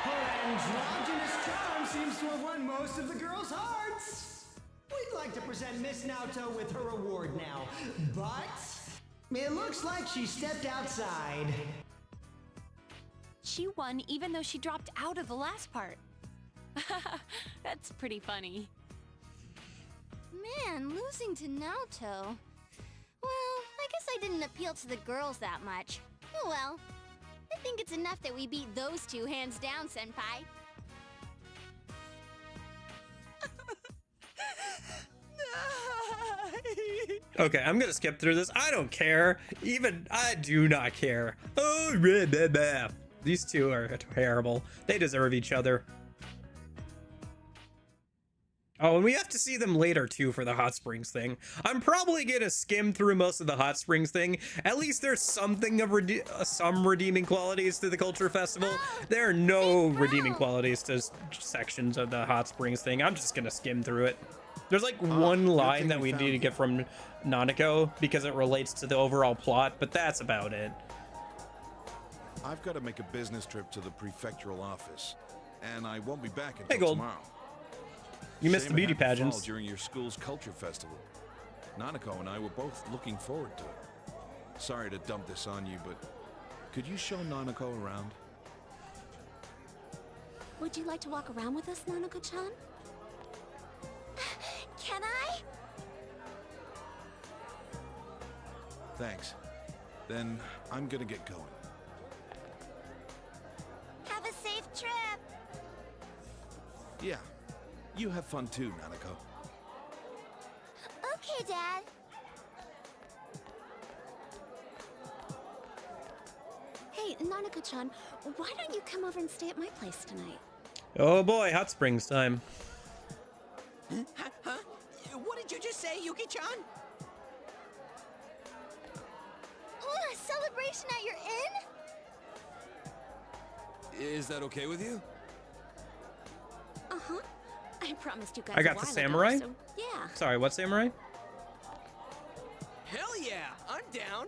Her androgynous charm seems to have won most of the girls' hearts. We'd like to present Miss Naoto with her award now, but it looks like she stepped outside. She won even though she dropped out of the last part. That's pretty funny. Man, losing to Naoto. Well, I guess I didn't appeal to the girls that much. Oh well. I think it's enough that we beat those two hands down, Senpai. Okay, I'm gonna skip through this. I don't care. I do not care. Oh, blah, blah, blah. These two are terrible. They deserve each other. Oh, and we have to see them later too for the hot springs thing. I'm probably gonna skim through most of the hot springs thing. At least there's something of some redeeming qualities to the culture festival. There are no redeeming qualities to sections of the hot springs thing. I'm just gonna skim through it. There's like one line that we need to get from Nanako because it relates to the overall plot, but that's about it. I've got to make a business trip to the prefectural office, and I won't be back Hey, until Gold. tomorrow. You missed Shame the beauty it happened to fall pageants. during your school's culture festival. Nanako and I were both looking forward to it. Sorry to dump this on you, but could you show Nanako around? Would you like to walk around with us, Nanako-chan? Can I? Thanks. Then I'm gonna get going. Yeah. You have fun too, Nanako. Okay, Dad. Hey, Nanako-chan, why don't you come over and stay at my place tonight? Oh boy, hot springs time. Huh? What did you just say, Yuki-chan? Oh, a celebration at your inn? Is that okay with you? Uh-huh. I promised you guys I got a the while samurai? ago, so yeah. Sorry, what samurai? Hell yeah, I'm down.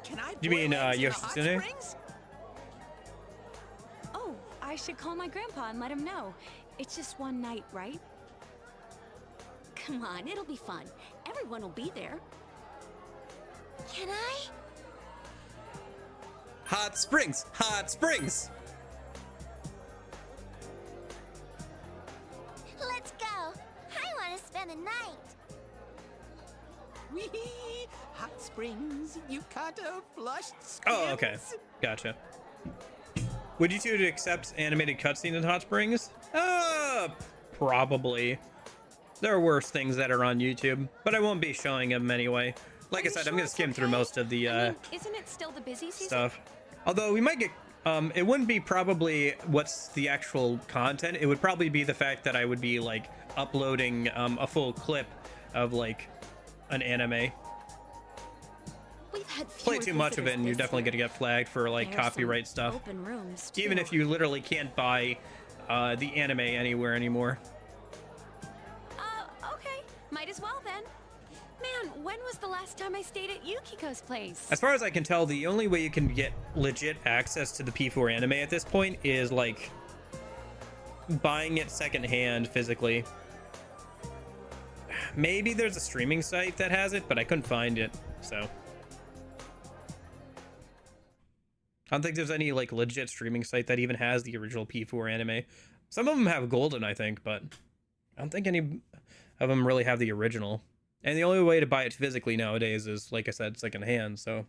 Can I You mean boil eggs in the hot Yoshitsune? springs? Oh, I should call my grandpa and let him know. It's just one night, right? Come on, it'll be fun. Everyone will be there. Can I? Hot springs! Hot springs! Let's go. I want to spend the night. Wee! Hot springs, yukata, flushed skins. Oh, okay. Gotcha. Would you two accept animated cutscene in Hot Springs? Probably. There are worse things that are on YouTube, but I won't be showing them anyway. Like I said, I'm gonna skim through most of the I mean, isn't it still the busy season? stuff. Although we might get, it wouldn't be probably what's the actual content. It would probably be the fact that I would be like uploading a full clip of like an anime. We've had Play too much of it and you're definitely gonna get flagged for like copyright stuff. Open rooms, Even too. if you literally can't buy the anime anywhere anymore. Okay. Might as well then. Man, when was the last time I stayed at Yukiko's place? As far as I can tell, the only way you can get legit access to the P4 anime at this point is like buying it secondhand physically. Maybe there's a streaming site that has it, but I couldn't find it, so I don't think there's any like legit streaming site that even has the original P4 anime. Some of them have Golden, I think, but I don't think any of them really have the original. And the only way to buy it physically nowadays is, like I said, secondhand, so.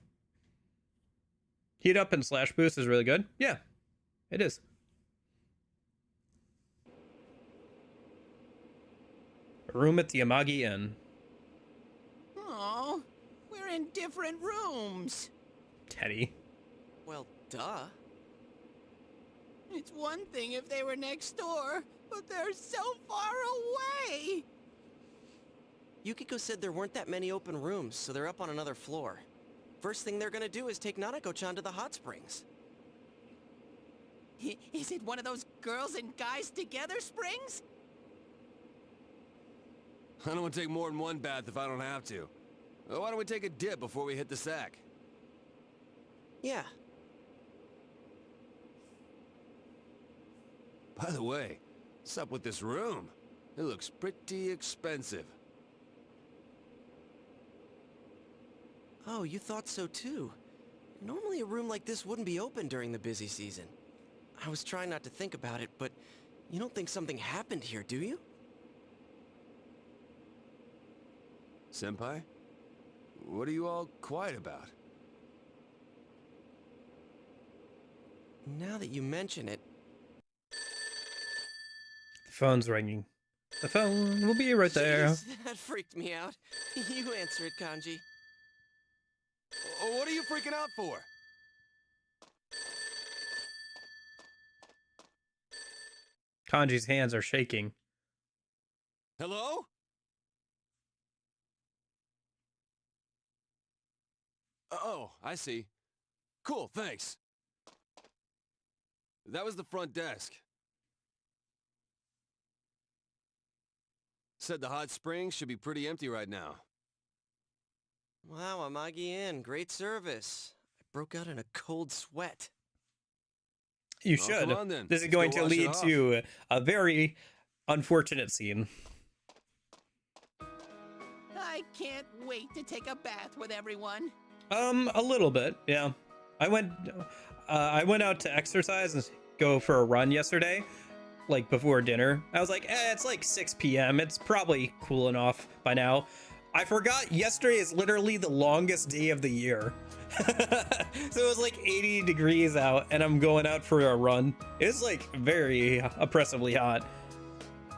Heat Up and Slash Boost is really good. Yeah, it is. A room at the Amagi Inn. Oh, we're in different rooms. Teddy. Well, duh. It's one thing if they were next door, but they're so far away. Yukiko said there weren't that many open rooms, so they're up on another floor. First thing they're gonna do is take Nanako-chan to the hot springs. Is it one of those girls and guys together springs? I don't want to take more than one bath if I don't have to. Why don't we take a dip before we hit the sack? Yeah. By the way, what's up with this room? It looks pretty expensive. Oh, you thought so too. Normally a room like this wouldn't be open during the busy season. I was trying not to think about it, but you don't think something happened here, do you? Senpai? What are you all quiet about? Now that you mention it... The phone's ringing. The phone will be right there. Jeez, that freaked me out. You answer it, Kanji. What are you freaking out for? Kanji's hands are shaking. Hello? Oh, I see. Cool, thanks. That was the front desk. Said the hot springs should be pretty empty right now. Wow, Amagi Inn, great service. I broke out in a cold sweat. You Oh, should. come on then. This is Let's going go to wash it lead off. to a very unfortunate scene. I can't wait to take a bath with everyone. A little bit, yeah. I went out to exercise and go for a run yesterday, like before dinner. I was like, it's like 6 p.m. It's probably cooling off by now. I forgot yesterday is literally the longest day of the year. So it was like 80 degrees out and I'm going out for a run. It's like very oppressively hot.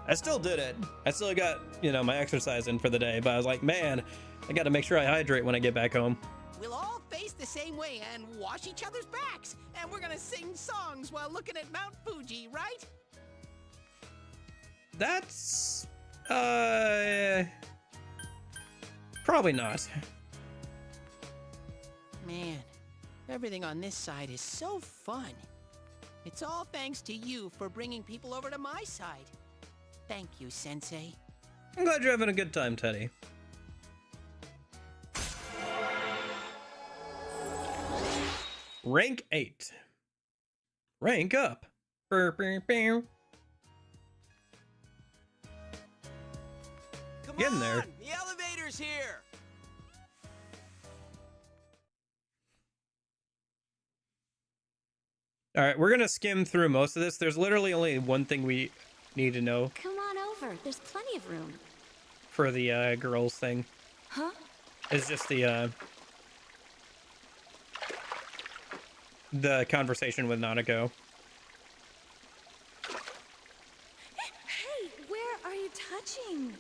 I still did it. I still got, you know, my exercise in for the day, but I was like, man, I got to make sure I hydrate when I get back home. We'll all face the same way and wash each other's backs. And we're gonna sing songs while looking at Mount Fuji, right? That's, probably not. Man, everything on this side is so fun. It's all thanks to you for bringing people over to my side. Thank you, Sensei. I'm glad you're having a good time, Teddy. Rank 8. Rank up. Come Get in there. on, the elevator's here. All right, we're gonna skim through most of this. There's literally only one thing we need to know Come on over. There's plenty of room. for the girls thing. Huh? It's just the conversation with Nanako. Hey, where are you touching?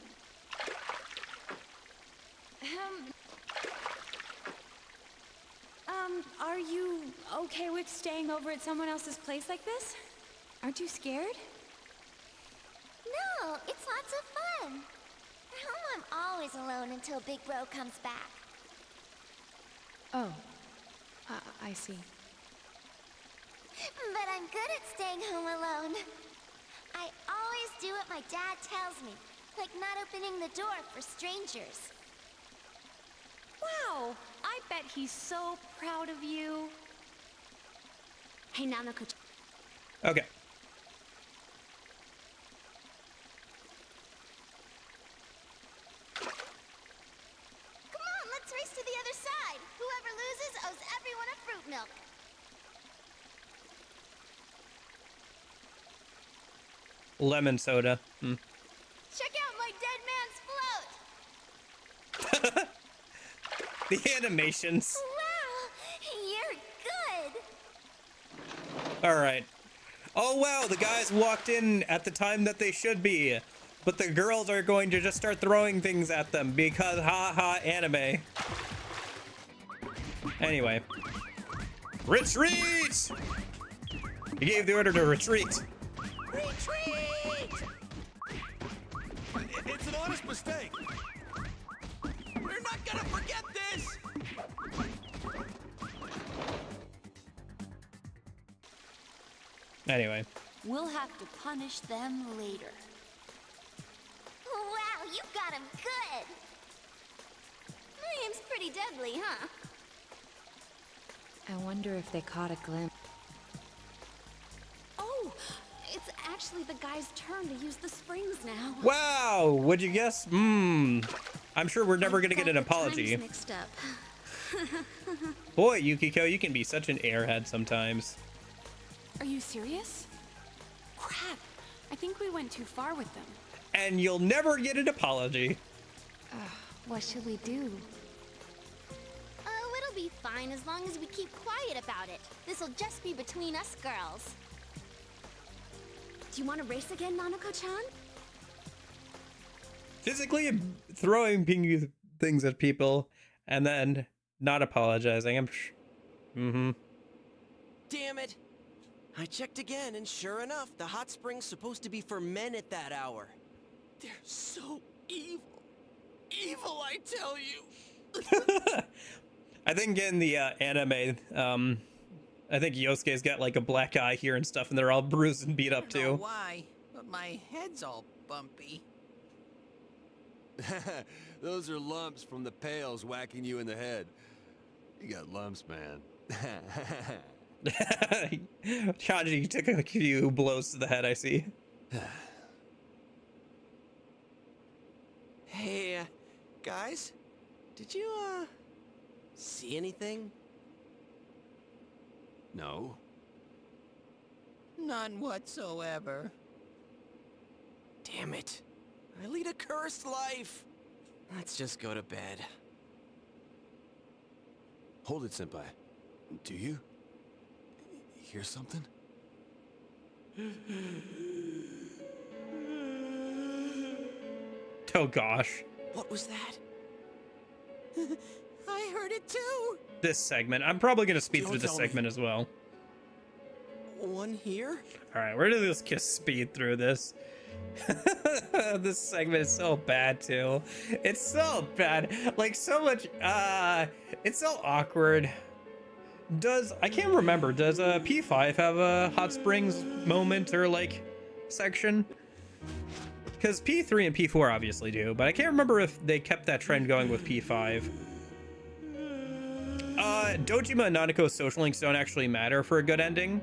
Are you okay with staying over at someone else's place like this? Aren't you scared? No, it's lots of fun. At home, I'm always alone until Big Bro comes back. Oh, I see. But I'm good at staying home alone. I always do what my dad tells me, like not opening the door for strangers. Wow, I bet he's so proud of you. Hey, Nanako. Okay. Come on, let's race to the other side. Whoever loses owes everyone a fruit milk. Lemon soda. Hmm. Check out my dead man's float. The animations. Wow, you're good. All right. Oh, wow. The guys walked in at the time that they should be. But the girls are going to just start throwing things at them because haha anime. Anyway. Retreat! He gave the order to retreat. Retreat! It's an honest mistake. We're not gonna forget this. Anyway. We'll have to punish them later. Wow, you got him good. My aim's pretty deadly, huh? I wonder if they caught a glimpse. Oh, it's actually the guy's turn to use the springs now. Wow, would you guess? I'm sure we're never gonna get an apology. Mixed up. Boy, Yukiko, you can be such an airhead sometimes. Are you serious? Crap, I think we went too far with them. And you'll never get an apology. What should we do? Oh, it'll be fine as long as we keep quiet about it. This'll just be between us girls. Do you want to race again, Nanako-chan? Physically throwing things at people and then not apologizing. Damn it. I checked again, and sure enough, the hot spring's supposed to be for men at that hour. They're so evil. Evil, I tell you. I think in the anime, I think Yosuke's got like a black eye here and stuff, and they're all bruised and beat up I don't know too. why, but my head's all bumpy. Those are lumps from the pails whacking you in the head. You got lumps, man. Chanji took a few blows to the head, I see. Hey, guys, did you, see anything? No. None whatsoever. Damn it. I lead a cursed life. Let's just go to bed. Hold it, Senpai. Do you hear something? Oh gosh. What was that? I heard it too! This segment. I'm probably going to speed Don't through this tell me. segment as well. One here? Alright, we're gonna just speed through this. This segment is so bad too. It's so bad. Like so much it's so awkward. I can't remember, does P5 have a hot springs moment or like section? Because P3 and P4 obviously do, but I can't remember if they kept that trend going with P5. Dojima and Nanako's social links don't actually matter for a good ending.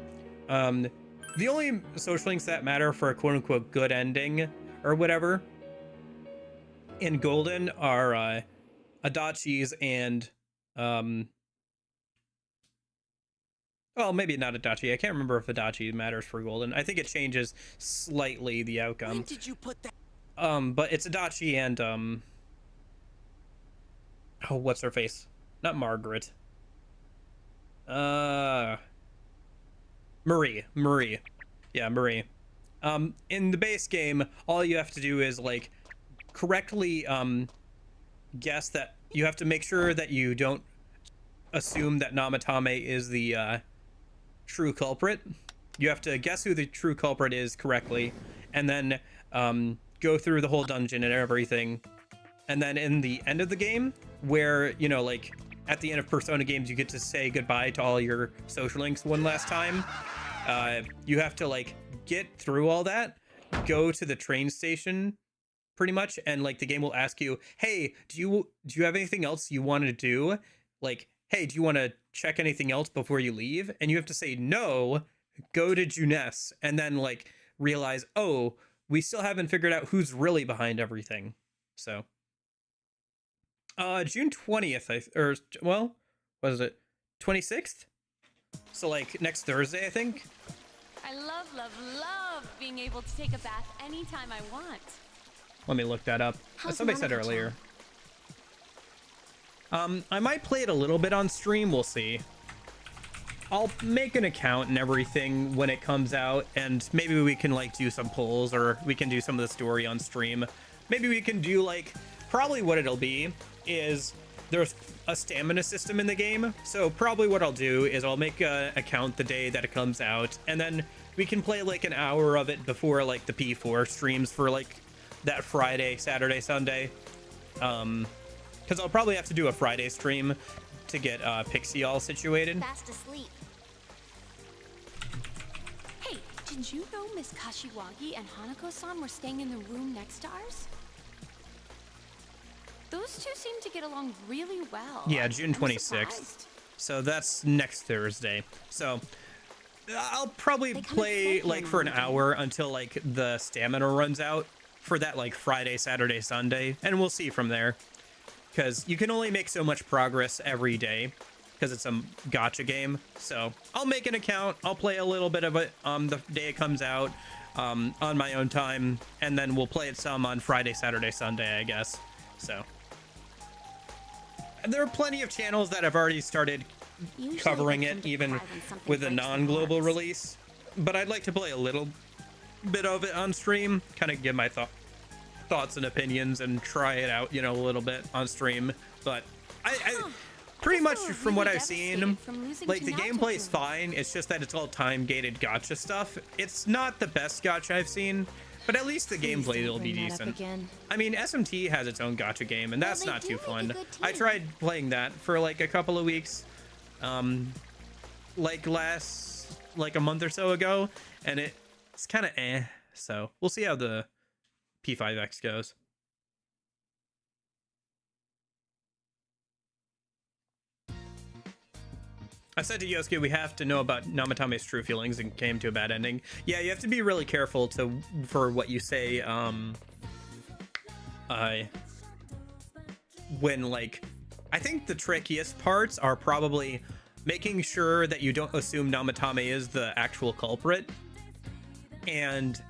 The only social links that matter for a quote-unquote good ending or whatever in Golden are Adachi's and well, maybe not Adachi. I can't remember if Adachi matters for Golden. I think it changes slightly the outcome. When did you put that? But it's Adachi and oh, what's her face? Not Margaret. Marie. Yeah, Marie. In the base game, all you have to do is like correctly guess that you have to make sure that you don't assume that Namatame is the true culprit. You have to guess who the true culprit is correctly, and then go through the whole dungeon and everything. And then in the end of the game, where, you know, like at the end of Persona games, you get to say goodbye to all your social links one last time. You have to like get through all that, go to the train station pretty much, and like the game will ask you, hey, do you have anything else you want to do? Like, hey, do you want to check anything else before you leave? And you have to say no, go to Junes, and then like realize, oh, we still haven't figured out who's really behind everything. So June 20th, well, what is it, 26th? So like next Thursday, I think. I love being able to take a bath anytime I want. Let me look that up. How's Somebody said Monica earlier. I might play it a little bit on stream. We'll see. I'll make an account and everything when it comes out, and maybe we can like do some polls, or we can do some of the story on stream. Maybe we can do like, probably what it'll be is there's a stamina system in the game. So probably what I'll do is I'll make an account the day that it comes out, and then we can play like an hour of it before like the P4 streams for like that Friday, Saturday, Sunday. Because I'll probably have to do a Friday stream to get Pixie all situated. Fast asleep. Hey, did you know Miss Kashiwagi and Hanako-san were staying in the room next to ours? Those two seem to get along really well. Yeah, June I'm 26th. surprised. So that's next Thursday. So I'll probably play like for an hour until like the stamina runs out for that like Friday, Saturday, Sunday, and we'll see from there. Because you can only make so much progress every day because it's a gacha game. So I'll make an account. I'll play a little bit of it on the day it comes out on my own time, and then we'll play it some on Friday, Saturday, Sunday, I guess. So and there are plenty of channels that have already started covering it, even with a non-global release. But I'd like to play a little bit of it on stream, kind of give my thoughts and opinions and try it out, you know, a little bit on stream. But I pretty much from what I've seen, like the gameplay is fine. It's just that it's all time-gated gacha stuff. It's not the best gacha I've seen, but at least the gameplay will be decent. I mean, SMT has its own gacha game, and that's not too fun. I tried playing that for like a couple of weeks, like a month or so ago, and it's kind of eh. So we'll see how the P5X goes. I said to Yosuke, we have to know about Namatame's true feelings and came to a bad ending. Yeah, you have to be really careful for what you say when, like, I think the trickiest parts are probably making sure that you don't assume Namatame is the actual culprit, and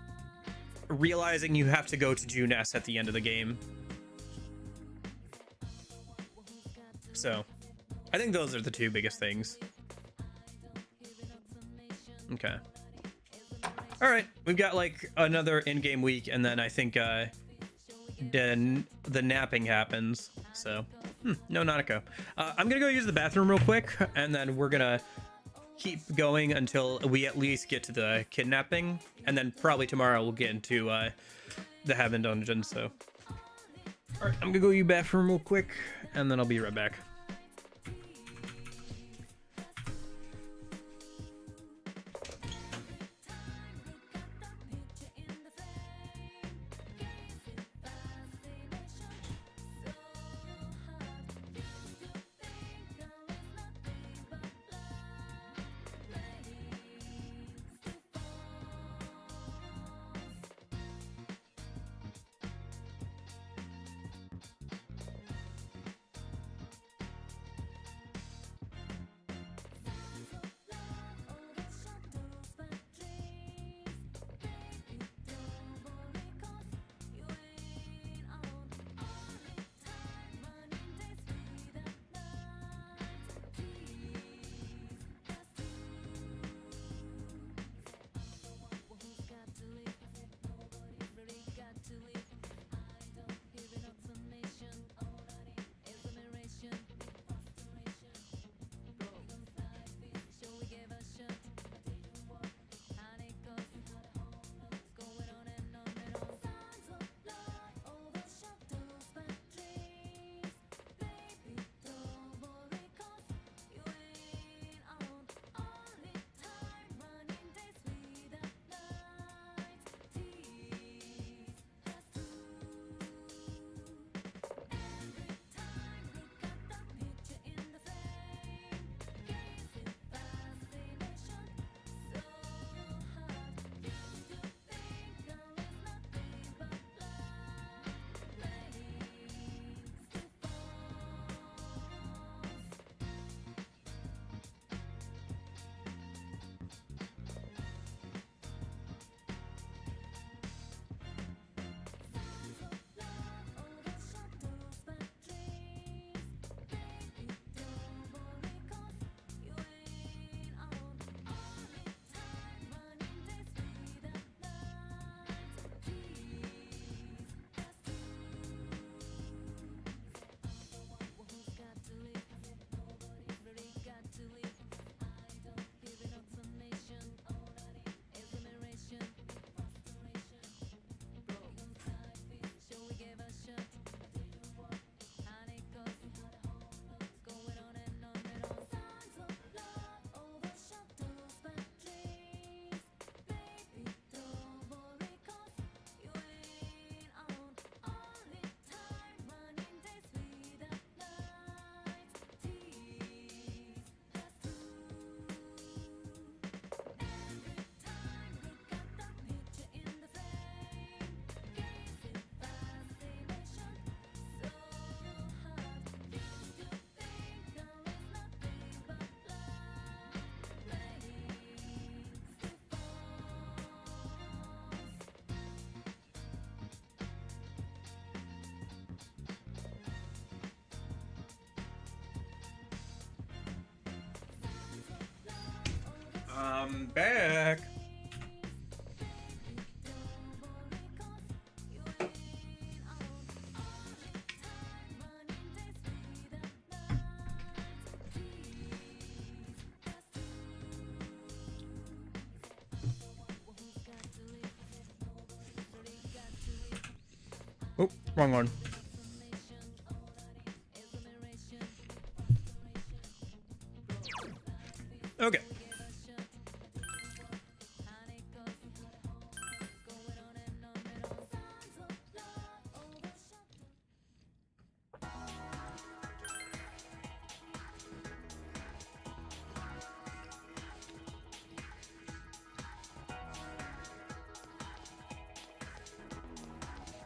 realizing you have to go to Junes at the end of the game. So I think those are the two biggest things. Okay. All right, we've got like another in-game week, and then I think then the napping happens. So no Nanako. I'm gonna go use the bathroom real quick, and then we're gonna keep going until we at least get to the kidnapping, and then probably tomorrow we'll get into the Heaven Dungeon. So all right, I'm gonna go use the bathroom real quick, and then I'll be right back. I'm back. Oh, wrong one. Okay.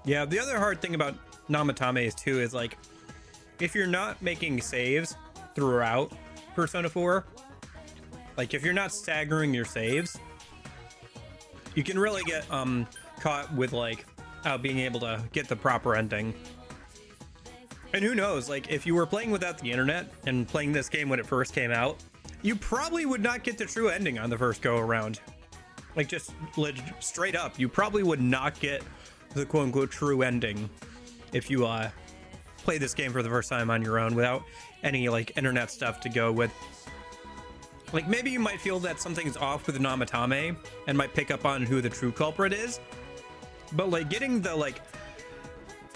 Yeah, the other hard thing about Namatame is too is like if you're not making saves throughout Persona 4, like if you're not staggering your saves, you can really get caught with like being able to get the proper ending. And who knows, like, if you were playing without the internet and playing this game when it first came out, you probably would not get the true ending on the first go around. Like, just straight up, you probably would not get the quote-unquote true ending if you play this game for the first time on your own without any, like, internet stuff to go with. Like, maybe you might feel that something's off with Namatame and might pick up on who the true culprit is. But, like, getting the, like,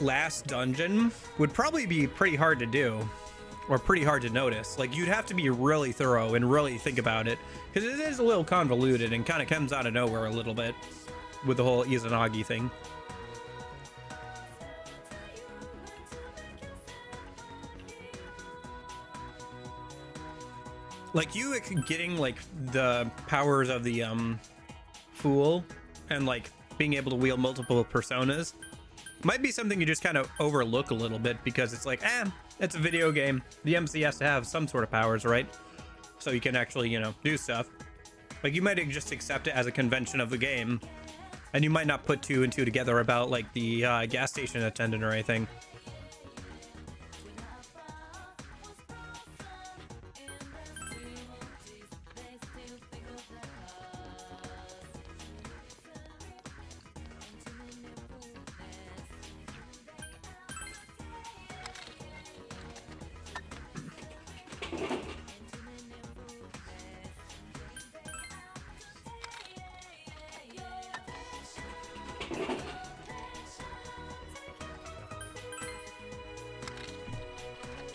last dungeon would probably be pretty hard to do. Or pretty hard to notice. Like, you'd have to be really thorough and really think about it. Because it is a little convoluted and kind of comes out of nowhere a little bit. With the whole Izanagi thing. Like, you getting, like, the powers of the, Fool, and, like, being able to wield multiple personas might be something you just kind of overlook a little bit, because it's like, it's a video game. The MC has to have some sort of powers, right? So you can actually, you know, do stuff. Like, you might just accept it as a convention of the game, and you might not put two and two together about, like, the, gas station attendant or anything.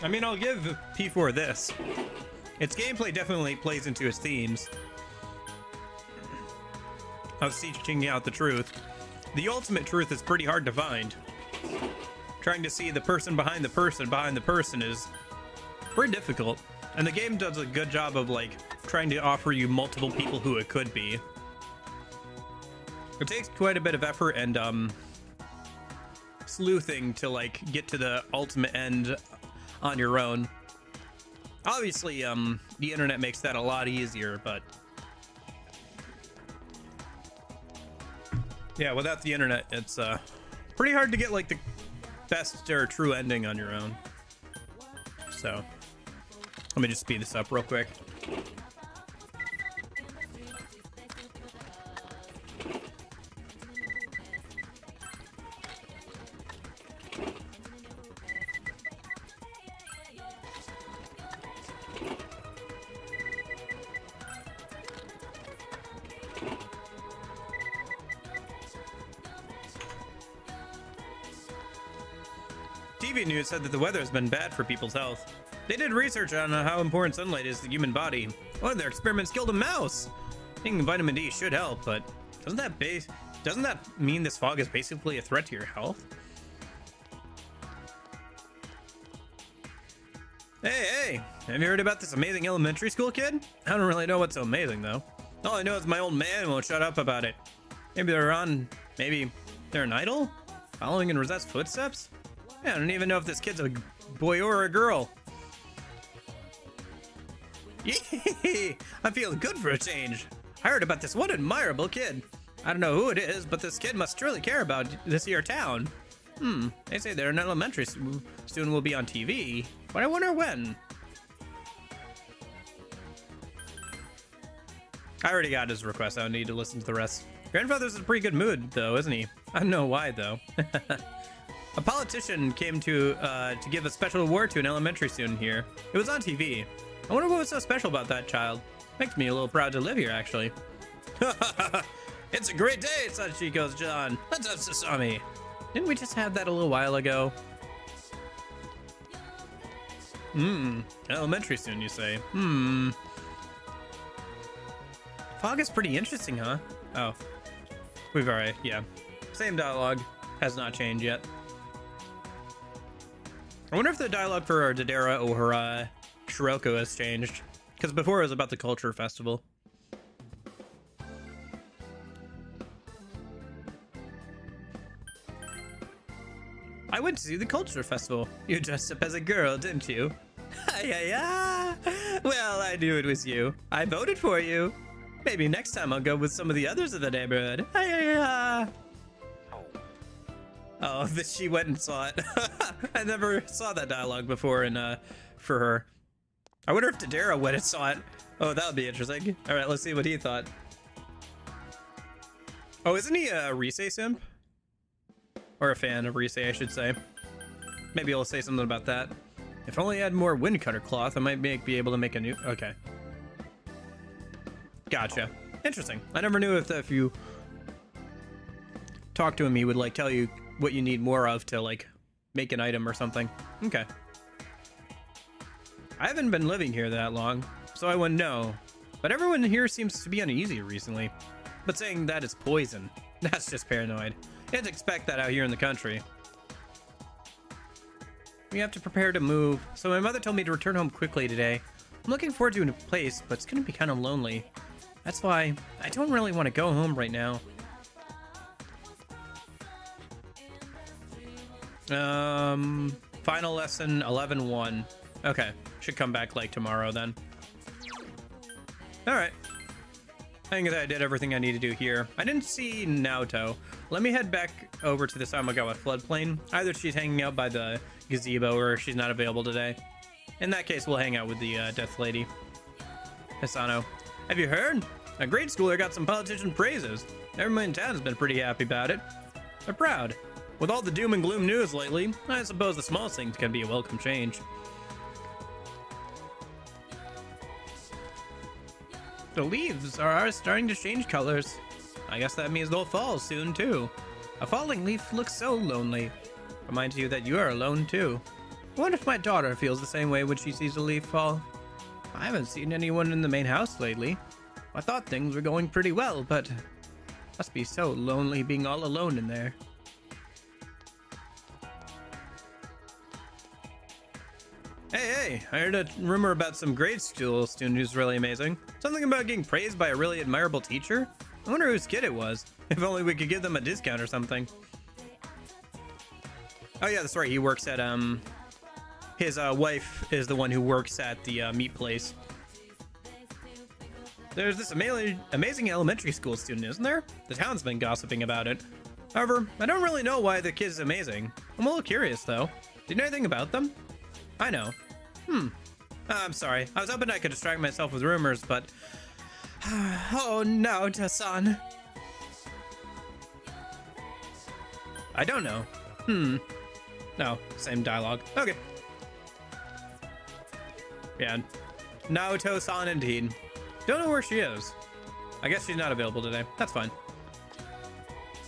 I mean, I'll give P4 this. Its gameplay definitely plays into its themes of seeking out the truth. The ultimate truth is pretty hard to find. Trying to see the person behind the person is pretty difficult. And the game does a good job of, like, trying to offer you multiple people who it could be. It takes quite a bit of effort and, sleuthing to, like, get to the ultimate end on your own. Obviously, the internet makes that a lot easier, but yeah, without the internet, it's pretty hard to get, like, the best or true ending on your own. So let me just speed this up real quick. TV news said that the weather has been bad for people's health. They did research on how important sunlight is to the human body. One of their experiments killed a mouse. Taking vitamin D should help, but doesn't that mean this fog is basically a threat to your health? Hey, have you heard about this amazing elementary school kid? I don't really know what's so amazing, though. All I know is my old man won't shut up about it. Maybe they're an idol? Following in Rosette's footsteps? Yeah, I don't even know if this kid's a boy or a girl. Yee! I'm feeling good for a change. I heard about this one admirable kid. I don't know who it is, but this kid must truly care about this here town. They say they're an elementary student will be on TV, but I wonder when. I already got his request. I don't need to listen to the rest. Grandfather's in a pretty good mood, though, isn't he? I don't know why, though. A politician came to give a special award to an elementary student here. It was on TV. I wonder what was so special about that child. Makes me a little proud to live here, actually. It's a great day, Sachiko's John. Let's have sasami. Didn't we just have that a little while ago? Elementary student, you say? Fog is pretty interesting, huh? Oh. We've already, yeah. Same dialogue. Has not changed yet. I wonder if the dialogue for Dedera or Shiroko has changed. Because before it was about the culture festival. I went to see the culture festival. You dressed up as a girl, didn't you? Yeah. Well, I knew it was you. I voted for you. Maybe next time I'll go with some of the others of the neighborhood. Oh, that she went and saw it. I never saw that dialogue before in for her. I wonder if Tadera went and saw it. Oh, that would be interesting. All right, let's see what he thought. Oh, isn't he a Rise simp? Or a fan of Rise, I should say. Maybe he'll say something about that. If only I had more wind cutter cloth, I might be able to make a new... Okay. Gotcha. Interesting. I never knew if you talk to him, he would like tell you what you need more of to like make an item or something. Okay. I haven't been living here that long, so I wouldn't know. But everyone here seems to be uneasy recently. But saying that is poison, that's just paranoid. You can't expect that out here in the country. We have to prepare to move, so my mother told me to return home quickly today. I'm looking forward to a new place, but it's gonna be kind of lonely. That's why I don't really want to go home right now. Final lesson 11-1. Okay, should come back like tomorrow then. All right. I think that I did everything I need to do here. I didn't see Naoto. Let me head back over to the Samagawa floodplain. Either she's hanging out by the gazebo or she's not available today. In that case, we'll hang out with the Death Lady. Hisano. Have you heard? A grade schooler got some politician praises. Everyone in town has been pretty happy about it. They're proud. With all the doom and gloom news lately, I suppose the small things can be a welcome change. The leaves are starting to change colors. I guess that means they'll fall soon too. A falling leaf looks so lonely. Reminds you that you are alone too. I wonder if my daughter feels the same way when she sees a leaf fall. I haven't seen anyone in the main house lately. I thought things were going pretty well, but must be so lonely being all alone in there. Hey, I heard a rumor about some grade school student who's really amazing. Something about getting praised by a really admirable teacher? I wonder whose kid it was. If only we could give them a discount or something. Oh yeah, that's right, he works at, his wife is the one who works at the meat place. There's this amazing elementary school student, isn't there? The town's been gossiping about it. However, I don't really know why the kid's amazing. I'm a little curious though. Do you know anything about them? I know. I'm sorry. I was hoping I could distract myself with rumors, but... Oh no, Tassan. I don't know. No, same dialogue. Okay. Yeah. Naoto-san indeed. Don't know where she is. I guess she's not available today. That's fine.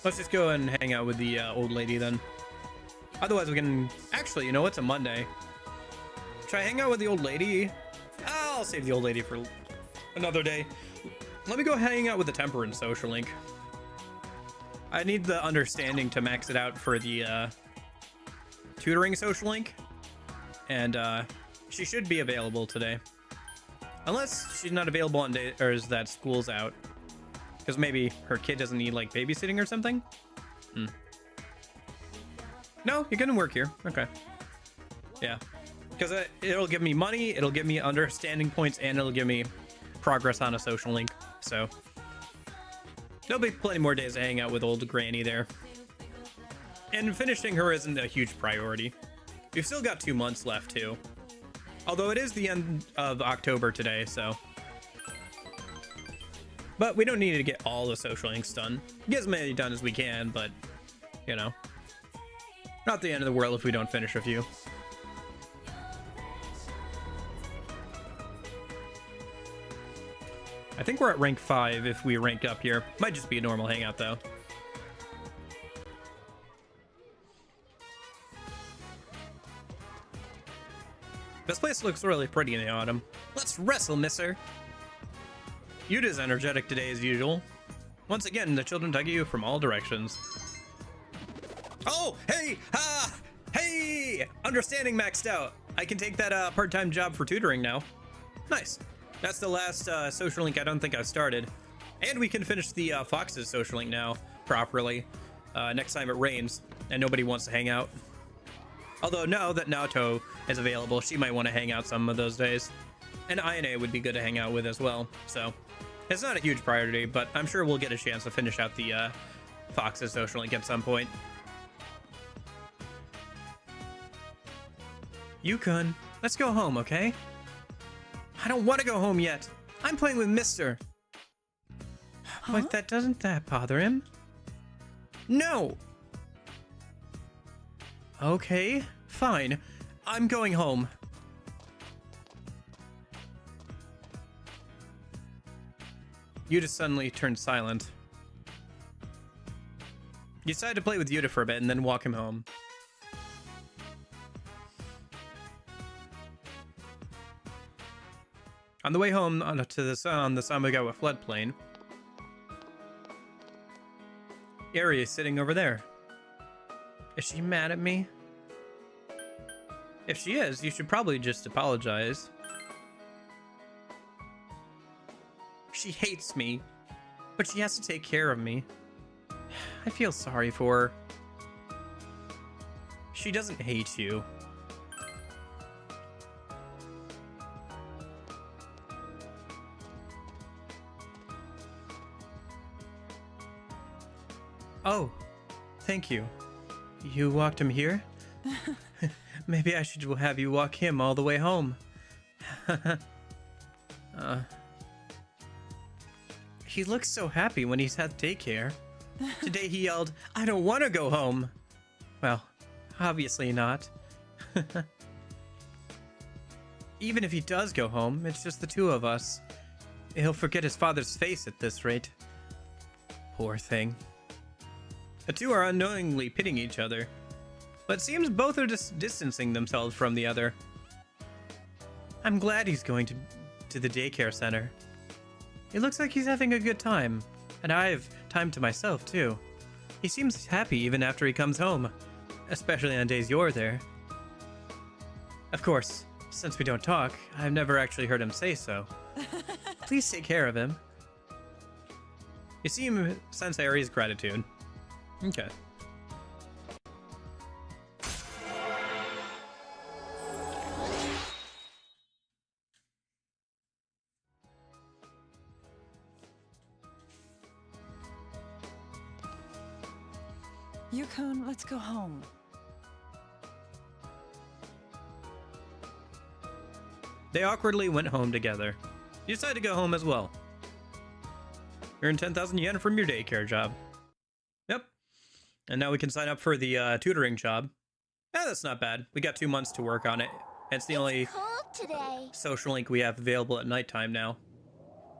Let's just go and hang out with the old lady then. Otherwise we can... Actually, you know, it's a Monday. Should I hang out with the old lady? I'll save the old lady for another day. Let me go hang out with the Temperance social link. I need the understanding to max it out for the tutoring social link. And she should be available today. Unless she's not available on day, or is that school's out. Because maybe her kid doesn't need like babysitting or something. No, you couldn't work here. Okay. Yeah. Because it'll give me money, it'll give me understanding points, and it'll give me progress on a social link. So there'll be plenty more days to hang out with old granny there. And finishing her isn't a huge priority. We've still got 2 months left too. Although it is the end of October today, so. But we don't need to get all the social links done. Get as many done as we can, but, you know. Not the end of the world if we don't finish a few. I think we're at rank 5 if we rank up here. Might just be a normal hangout though. This place looks really pretty in the autumn. Let's wrestle, mister. Yuta's energetic today as usual. Once again, the children tug you from all directions. Oh, hey, hey! Understanding maxed out. I can take that part-time job for tutoring now. Nice. That's the last social link I don't think I've started. And we can finish the Fox's social link now properly. Next time it rains and nobody wants to hang out. Although now that Naoto is available, she might want to hang out some of those days. And Ayane would be good to hang out with as well. So it's not a huge priority, but I'm sure we'll get a chance to finish out the Fox's social link at some point. Yukon, let's go home, okay? I don't want to go home yet. I'm playing with Mister. But doesn't that bother him? No! Okay, fine. I'm going home. Yuta suddenly turned silent. You decided to play with Yuta for a bit and then walk him home. On the way home on the Samagawa floodplain, Eri is sitting over there. Is she mad at me? If she is, you should probably just apologize. She hates me, but she has to take care of me. I feel sorry for her. She doesn't hate you. Oh, thank you. You walked him here? Maybe I should have you walk him all the way home. He looks so happy when he's at daycare. Today he yelled, "I don't want to go home." Well, obviously not. Even if he does go home, it's just the two of us. He'll forget his father's face at this rate. Poor thing. The two are unknowingly pitting each other, but it seems both are just distancing themselves from the other. I'm glad he's going to the daycare center. It looks like he's having a good time, and I have time to myself too. He seems happy even after he comes home, especially on days you're there. Of course, since we don't talk, I've never actually heard him say so. Please take care of him. You seem to sense Ari's gratitude. Okay. Yukon, let's go home. They awkwardly went home together. You decided to go home as well. Earn 10,000 yen from your daycare job. Yep. And now we can sign up for the tutoring job. That's not bad. We got 2 months to work on it. It's the only Today. social link we have available at nighttime now.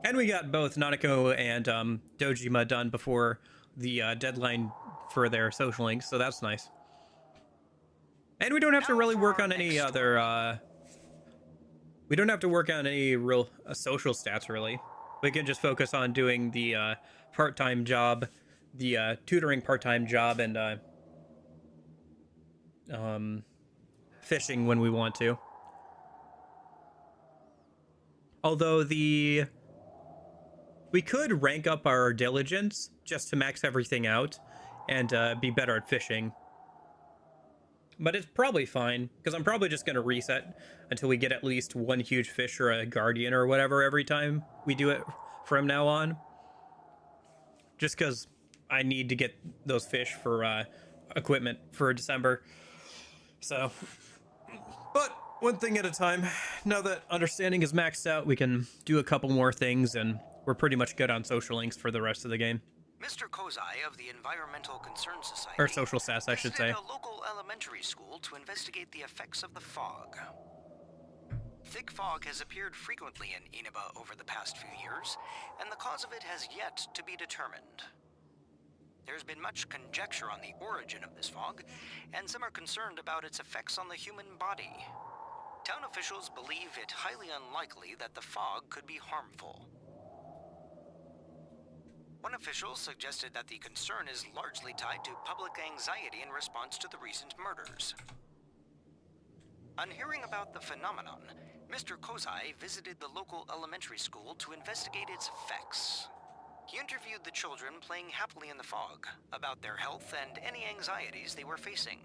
And we got both Nanako and Dojima done before the deadline for their social links, so that's nice. And we don't have to really work on any other, we don't have to work on any real social stats, really. We can just focus on doing the part-time job, the tutoring part-time job, and fishing when we want to. Although we could rank up our diligence just to max everything out and be better at fishing. But it's probably fine, because I'm probably just going to reset until we get at least one huge fish or a guardian or whatever every time we do it from now on. Just because I need to get those fish for equipment for December. So, but one thing at a time. Now that understanding is maxed out, we can do a couple more things, and we're pretty much good on social links for the rest of the game. Mr. Kozai of the Environmental Concern Society, or social stats, I should say, visited a local elementary school to investigate the effects of the fog. Thick fog has appeared frequently in Inaba over the past few years, and the cause of it has yet to be determined. There's been much conjecture on the origin of this fog, and some are concerned about its effects on the human body. Town officials believe it highly unlikely that the fog could be harmful. One official suggested that the concern is largely tied to public anxiety in response to the recent murders. On hearing about the phenomenon, Mr. Kozai visited the local elementary school to investigate its effects. He interviewed the children playing happily in the fog about their health and any anxieties they were facing.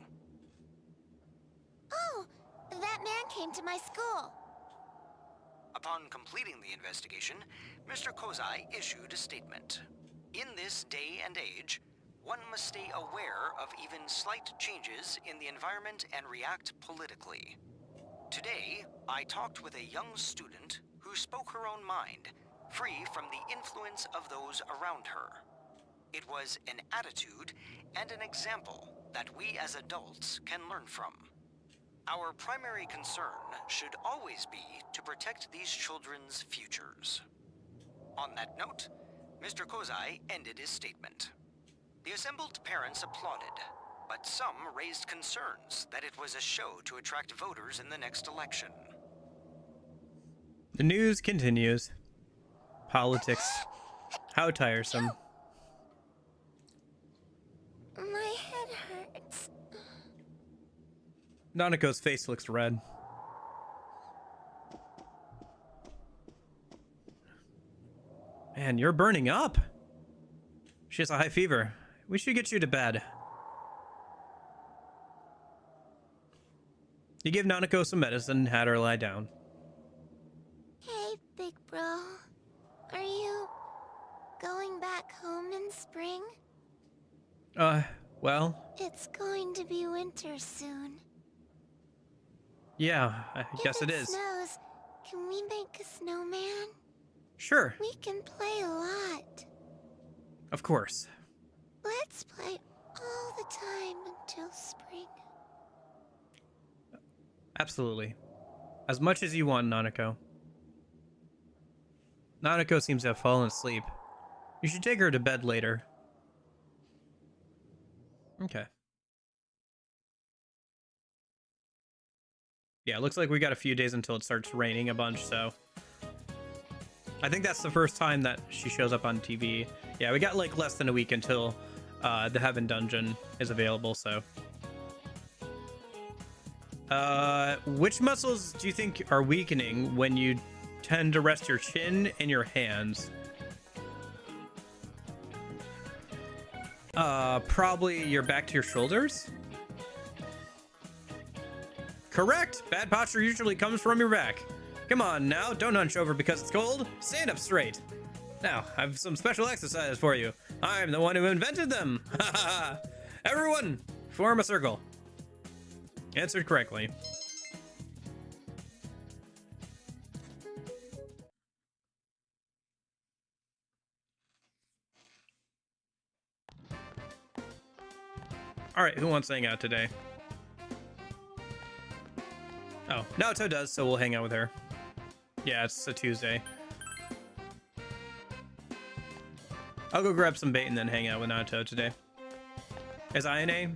Oh, that man came to my school. Upon completing the investigation, Mr. Kozai issued a statement. In this day and age, one must stay aware of even slight changes in the environment and react politically. Today, I talked with a young student who spoke her own mind, free from the influence of those around her. It was an attitude and an example that we as adults can learn from. Our primary concern should always be to protect these children's futures. On that note, Mr. Kozai ended his statement. The assembled parents applauded, but some raised concerns that it was a show to attract voters in the next election. The news continues. Politics. How tiresome. My head hurts. Nanako's face looks red. Man, you're burning up. She has a high fever. We should get you to bed. You give Nanako some medicine and had her lie down. Hey, big bro. Are you going back home in spring? Well, It's going to be winter soon. yeah, I guess it If is. snows, can we make a snowman? Sure, We can play a lot. of course. Let's play all the time until spring. Absolutely. As much as you want, Nanako. Nanako seems to have fallen asleep. You should take her to bed later. Okay. Yeah, it looks like we got a few days until it starts raining a bunch, so... I think that's the first time that she shows up on TV. Yeah, we got like less than a week until the Heaven Dungeon is available, so... which muscles do you think are weakening when you tend to rest your chin and your hands? Probably your back to your shoulders? Correct! Bad posture usually comes from your back. Come on now, don't hunch over because it's cold. Stand up straight. Now, I have some special exercises for you. I'm the one who invented them. Ha ha ha! Everyone, form a circle. Answered correctly. Alright, who wants to hang out today? Oh, Naoto does, so we'll hang out with her. Yeah, it's a Tuesday. I'll go grab some bait and then hang out with Naoto today. Is INA?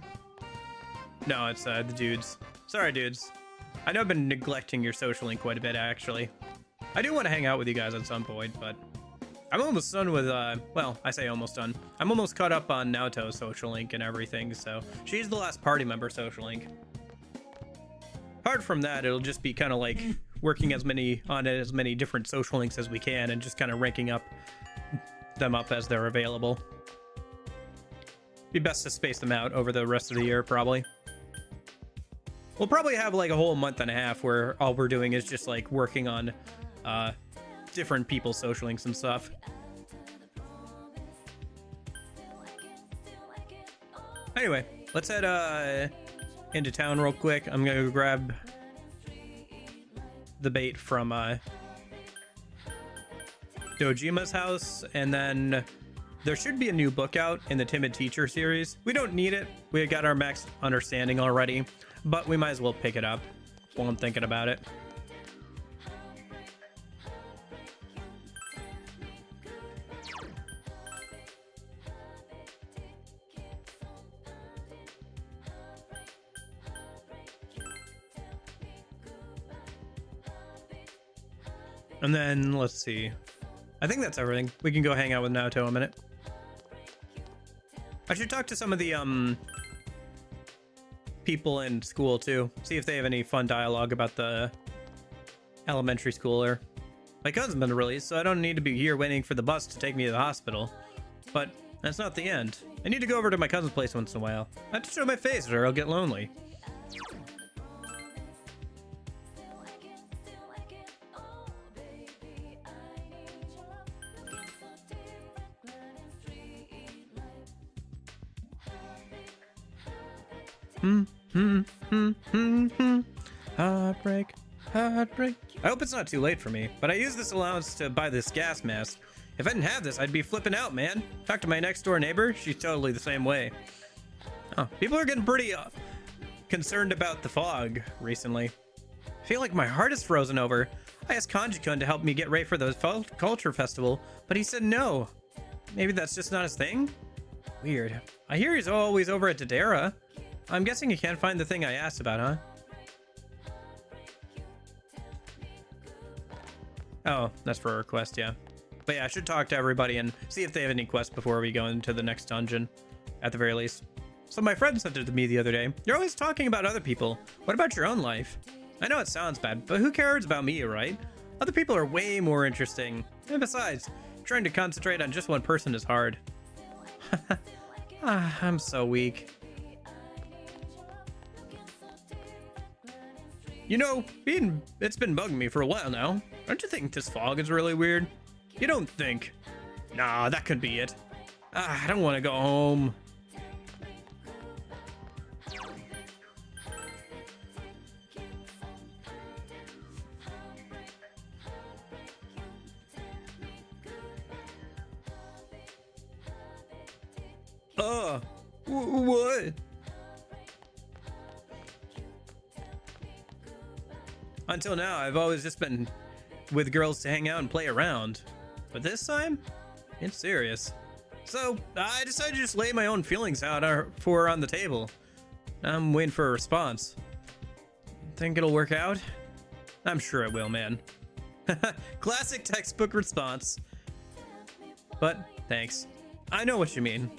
No, it's the dudes. Sorry, dudes. I know I've been neglecting your social link quite a bit, actually. I do want to hang out with you guys at some point, but... I'm almost done with, well, I say almost done. I'm almost caught up on Naoto's social link and everything, so... She's the last party member social link. Apart from that, it'll just be kind of like working as many different social links as we can and just kind of ranking them up as they're available. Be best to space them out over the rest of the year, probably. We'll probably have like a whole month and a half where all we're doing is just like working on different people's social links and stuff. Anyway, let's head into town real quick. I'm gonna go grab the bait from Dojima's house, and then there should be a new book out in the Timid Teacher series. We don't need it. We got our max understanding already, but we might as well pick it up while I'm thinking about it. And then, let's see. I think that's everything. We can go hang out with Naoto a minute. I should talk to some of the, people in school, too. See if they have any fun dialogue about the elementary schooler. My cousin's been released, so I don't need to be here waiting for the bus to take me to the hospital. But that's not the end. I need to go over to my cousin's place once in a while. I have to show my face or I'll get lonely. Heartbreak, heartbreak. I hope it's not too late for me, but I used this allowance to buy this gas mask. If I didn't have this, I'd be flipping out, man. Talk to my next door neighbor. She's totally the same way. Oh, people are getting pretty concerned about the fog recently. I feel like my heart is frozen over. I asked Kanji-kun to help me get ready for the culture festival, but he said no. Maybe that's just not his thing? Weird. I hear he's always over at Dodera. I'm guessing he can't find the thing I asked about, huh? Oh, that's for a request, yeah. But yeah, I should talk to everybody and see if they have any quests before we go into the next dungeon, at the very least. So my friend said to me the other day, you're always talking about other people. What about your own life? I know it sounds bad, but who cares about me, right? Other people are way more interesting. And besides, trying to concentrate on just one person is hard. I'm so weak. You know, it's been bugging me for a while now. Don't you think this fog is really weird? You don't think? Nah, that could be it. I don't want to go home. What? Until now, I've always just been with girls to hang out and play around. But this time, it's serious. So, I decided to just lay my own feelings out for her on the table. I'm waiting for a response. Think it'll work out? I'm sure it will, man. Classic textbook response. But, thanks. I know what you mean.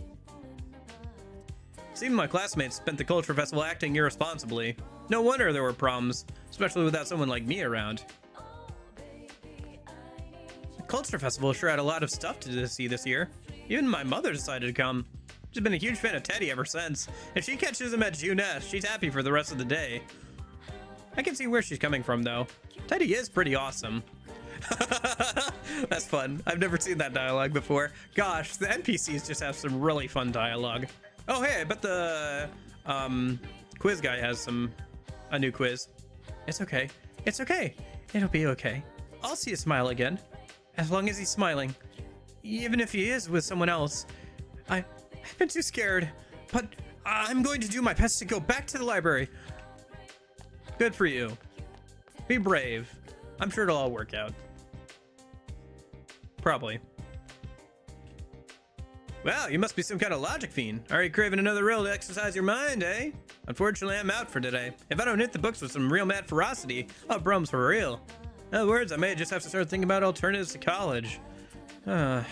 Even my classmates spent the culture festival acting irresponsibly. No wonder there were problems, especially without someone like me around. The culture festival sure had a lot of stuff to see this year. Even my mother decided to come. She's been a huge fan of Teddy ever since. If she catches him at Juness, she's happy for the rest of the day. I can see where she's coming from, though. Teddy is pretty awesome. That's fun. I've never seen that dialogue before. Gosh, the NPCs just have some really fun dialogue. Oh, hey, I bet the quiz guy has a new quiz. It's okay. It's okay. It'll be okay. I'll see you smile again. As long as he's smiling. Even if he is with someone else. I've been too scared. But I'm going to do my best to go back to the library. Good for you. Be brave. I'm sure it'll all work out. Probably. Wow, you must be some kind of logic fiend. Are you craving another riddle to exercise your mind, eh? Unfortunately, I'm out for today. If I don't hit the books with some real mad ferocity, I'll brums for real. In other words, I may just have to start thinking about alternatives to college. Where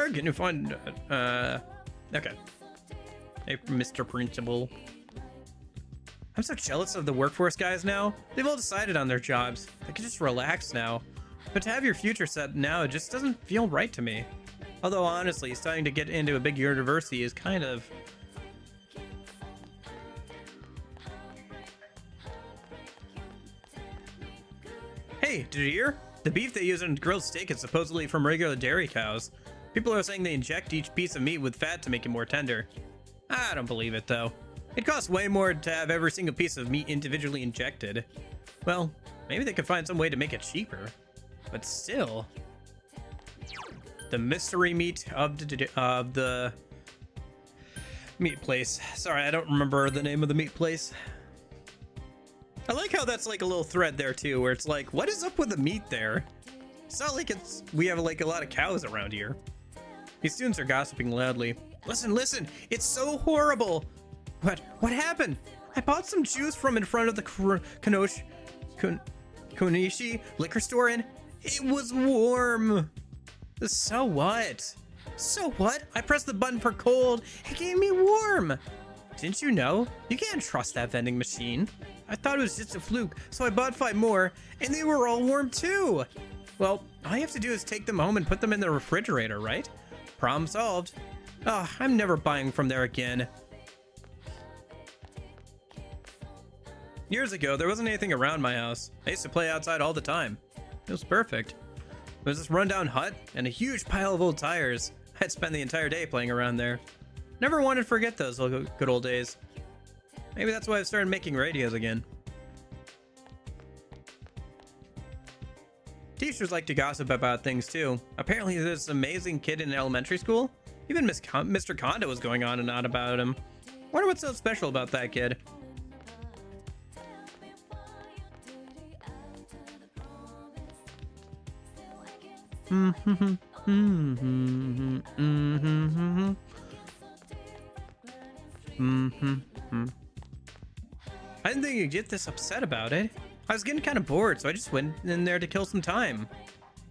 can you find... okay. Hey, Mr. Principal. I'm so jealous of the workforce guys now. They've all decided on their jobs. They can just relax now. But to have your future set now, it just doesn't feel right to me. Although honestly, starting to get into a big university is kind of... Hey, did you hear? The beef they use in grilled steak is supposedly from regular dairy cows. People are saying they inject each piece of meat with fat to make it more tender. I don't believe it though. It costs way more to have every single piece of meat individually injected. Well, maybe they could find some way to make it cheaper. But still, the mystery meat of the meat place. Sorry, I don't remember the name of the meat place. I like how that's like a little thread there too, where it's like, what is up with the meat there? It's not like we have like a lot of cows around here. These students are gossiping loudly. Listen, listen, it's so horrible. What happened? I bought some juice from in front of the Konishi liquor store and it was warm. So what? So what? I pressed the button for cold. It gave me warm. Didn't you know? You can't trust that vending machine. I thought it was just a fluke, so I bought 5 more, and they were all warm too. Well, all you have to do is take them home and put them in the refrigerator, right? Problem solved. Oh, I'm never buying from there again. Years ago, there wasn't anything around my house. I used to play outside all the time. It was perfect. There was this rundown hut and a huge pile of old tires. I'd spend the entire day playing around there. Never wanted to forget those good old days. Maybe that's why I've started making radios again. Teachers like to gossip about things too. Apparently there's this amazing kid in elementary school. Even Mr. Kondo was going on and on about him. Wonder what's so special about that kid. I didn't think you'd get this upset about it. I was getting kind of bored, so I just went in there to kill some time.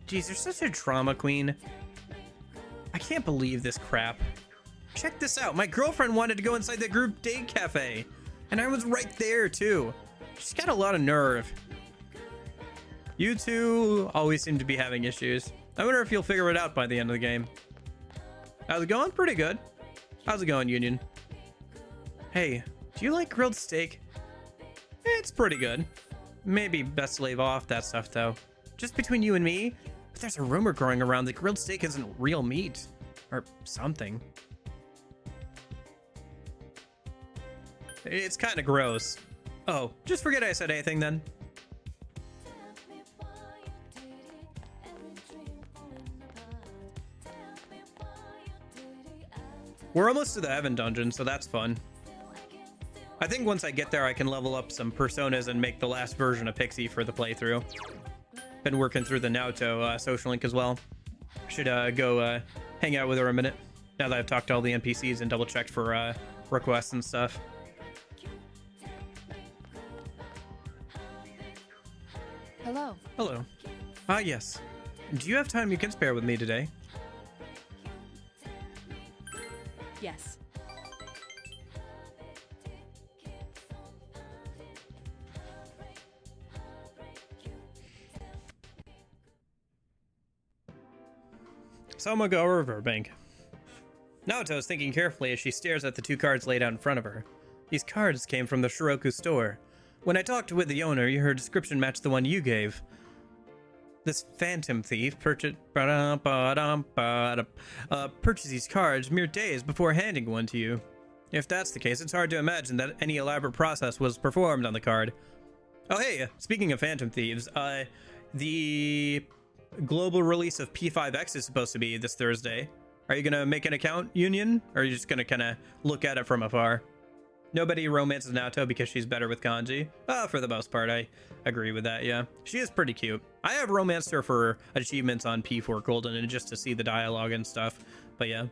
Jeez, you're such a drama queen. I can't believe this crap. Check this out. My girlfriend wanted to go inside the group date cafe, and I was right there too. She's got a lot of nerve. You two always seem to be having issues. I wonder if you'll figure it out by the end of the game. How's it going? Pretty good. How's it going, Union? Hey, do you like grilled steak? It's pretty good. Maybe best to leave off that stuff though. Just between you and me, but there's a rumor growing around that grilled steak isn't real meat. Or something. It's kind of gross. Oh, just forget I said anything then. We're almost to the Heaven Dungeon, so that's fun. I think once I get there, I can level up some personas and make the last version of Pixie for the playthrough. Been working through the Naoto social link as well. Should go hang out with her a minute, now that I've talked to all the NPCs and double checked for requests and stuff. Hello. Hello. Ah, yes. Do you have time you can spare with me today? Yes. Somago Riverbank. Naoto is thinking carefully as she stares at the two cards laid out in front of her. These cards came from the Shiroku store. When I talked with the owner, her description matched the one you gave. This phantom thief purchased these cards mere days before handing one to you. If that's the case, it's hard to imagine that any elaborate process was performed on the card. Oh hey, speaking of phantom thieves, the global release of P5X is supposed to be this Thursday. Are you gonna make an account, Union? Or are you just gonna kinda look at it from afar? Nobody romances Naoto because she's better with kanji. For the most part, I agree with that, yeah. She is pretty cute. I have romanced her for achievements on P4 Golden and just to see the dialogue and stuff, but yeah.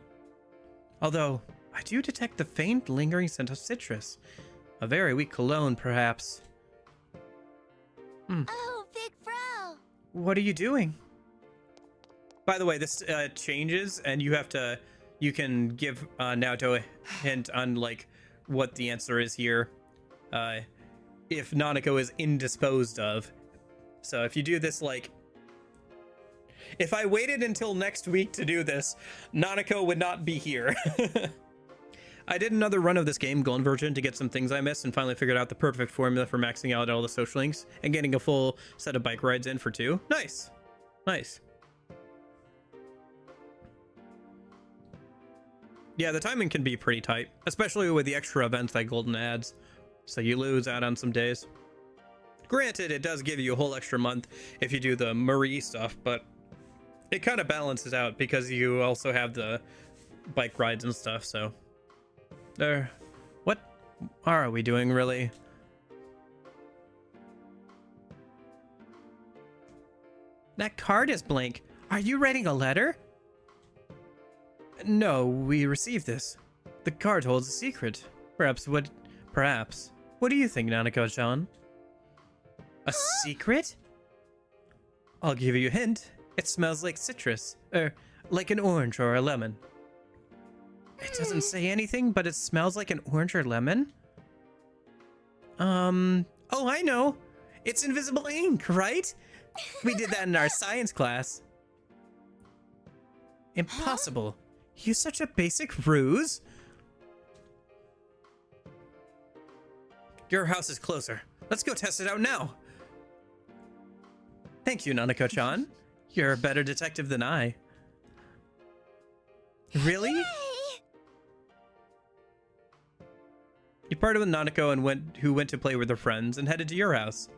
Although, I do detect the faint lingering scent of citrus. A very weak cologne, perhaps. Oh, big bro! What are you doing? By the way, this changes, and you can give Naoto a hint on, like, what the answer is here if Nanako is indisposed of. So if you do this, like, if I waited until next week to do this, Nanako would not be here. I did another run of this game, Golden version, to get some things I missed and finally figured out the perfect formula for maxing out all the social links and getting a full set of bike rides in for 2. Nice. Nice. Yeah, the timing can be pretty tight, especially with the extra events that Golden adds, so you lose out on some days. Granted, it does give you a whole extra month if you do the Marie stuff, but it kind of balances out because you also have the bike rides and stuff, so... What are we doing, really? That card is blank. Are you writing a letter? No, we received this. The card holds a secret. Perhaps. What do you think, Nanako-chan? A secret? I'll give you a hint. It smells like citrus. Like an orange or a lemon. It doesn't say anything, but it smells like an orange or lemon? Oh, I know. It's invisible ink, right? We did that in our science class. Impossible. Use such a basic ruse? Your house is closer. Let's go test it out now. Thank you, Nanako-chan. You're a better detective than I. Really? You parted with Nanako and who went to play with her friends and headed to your house.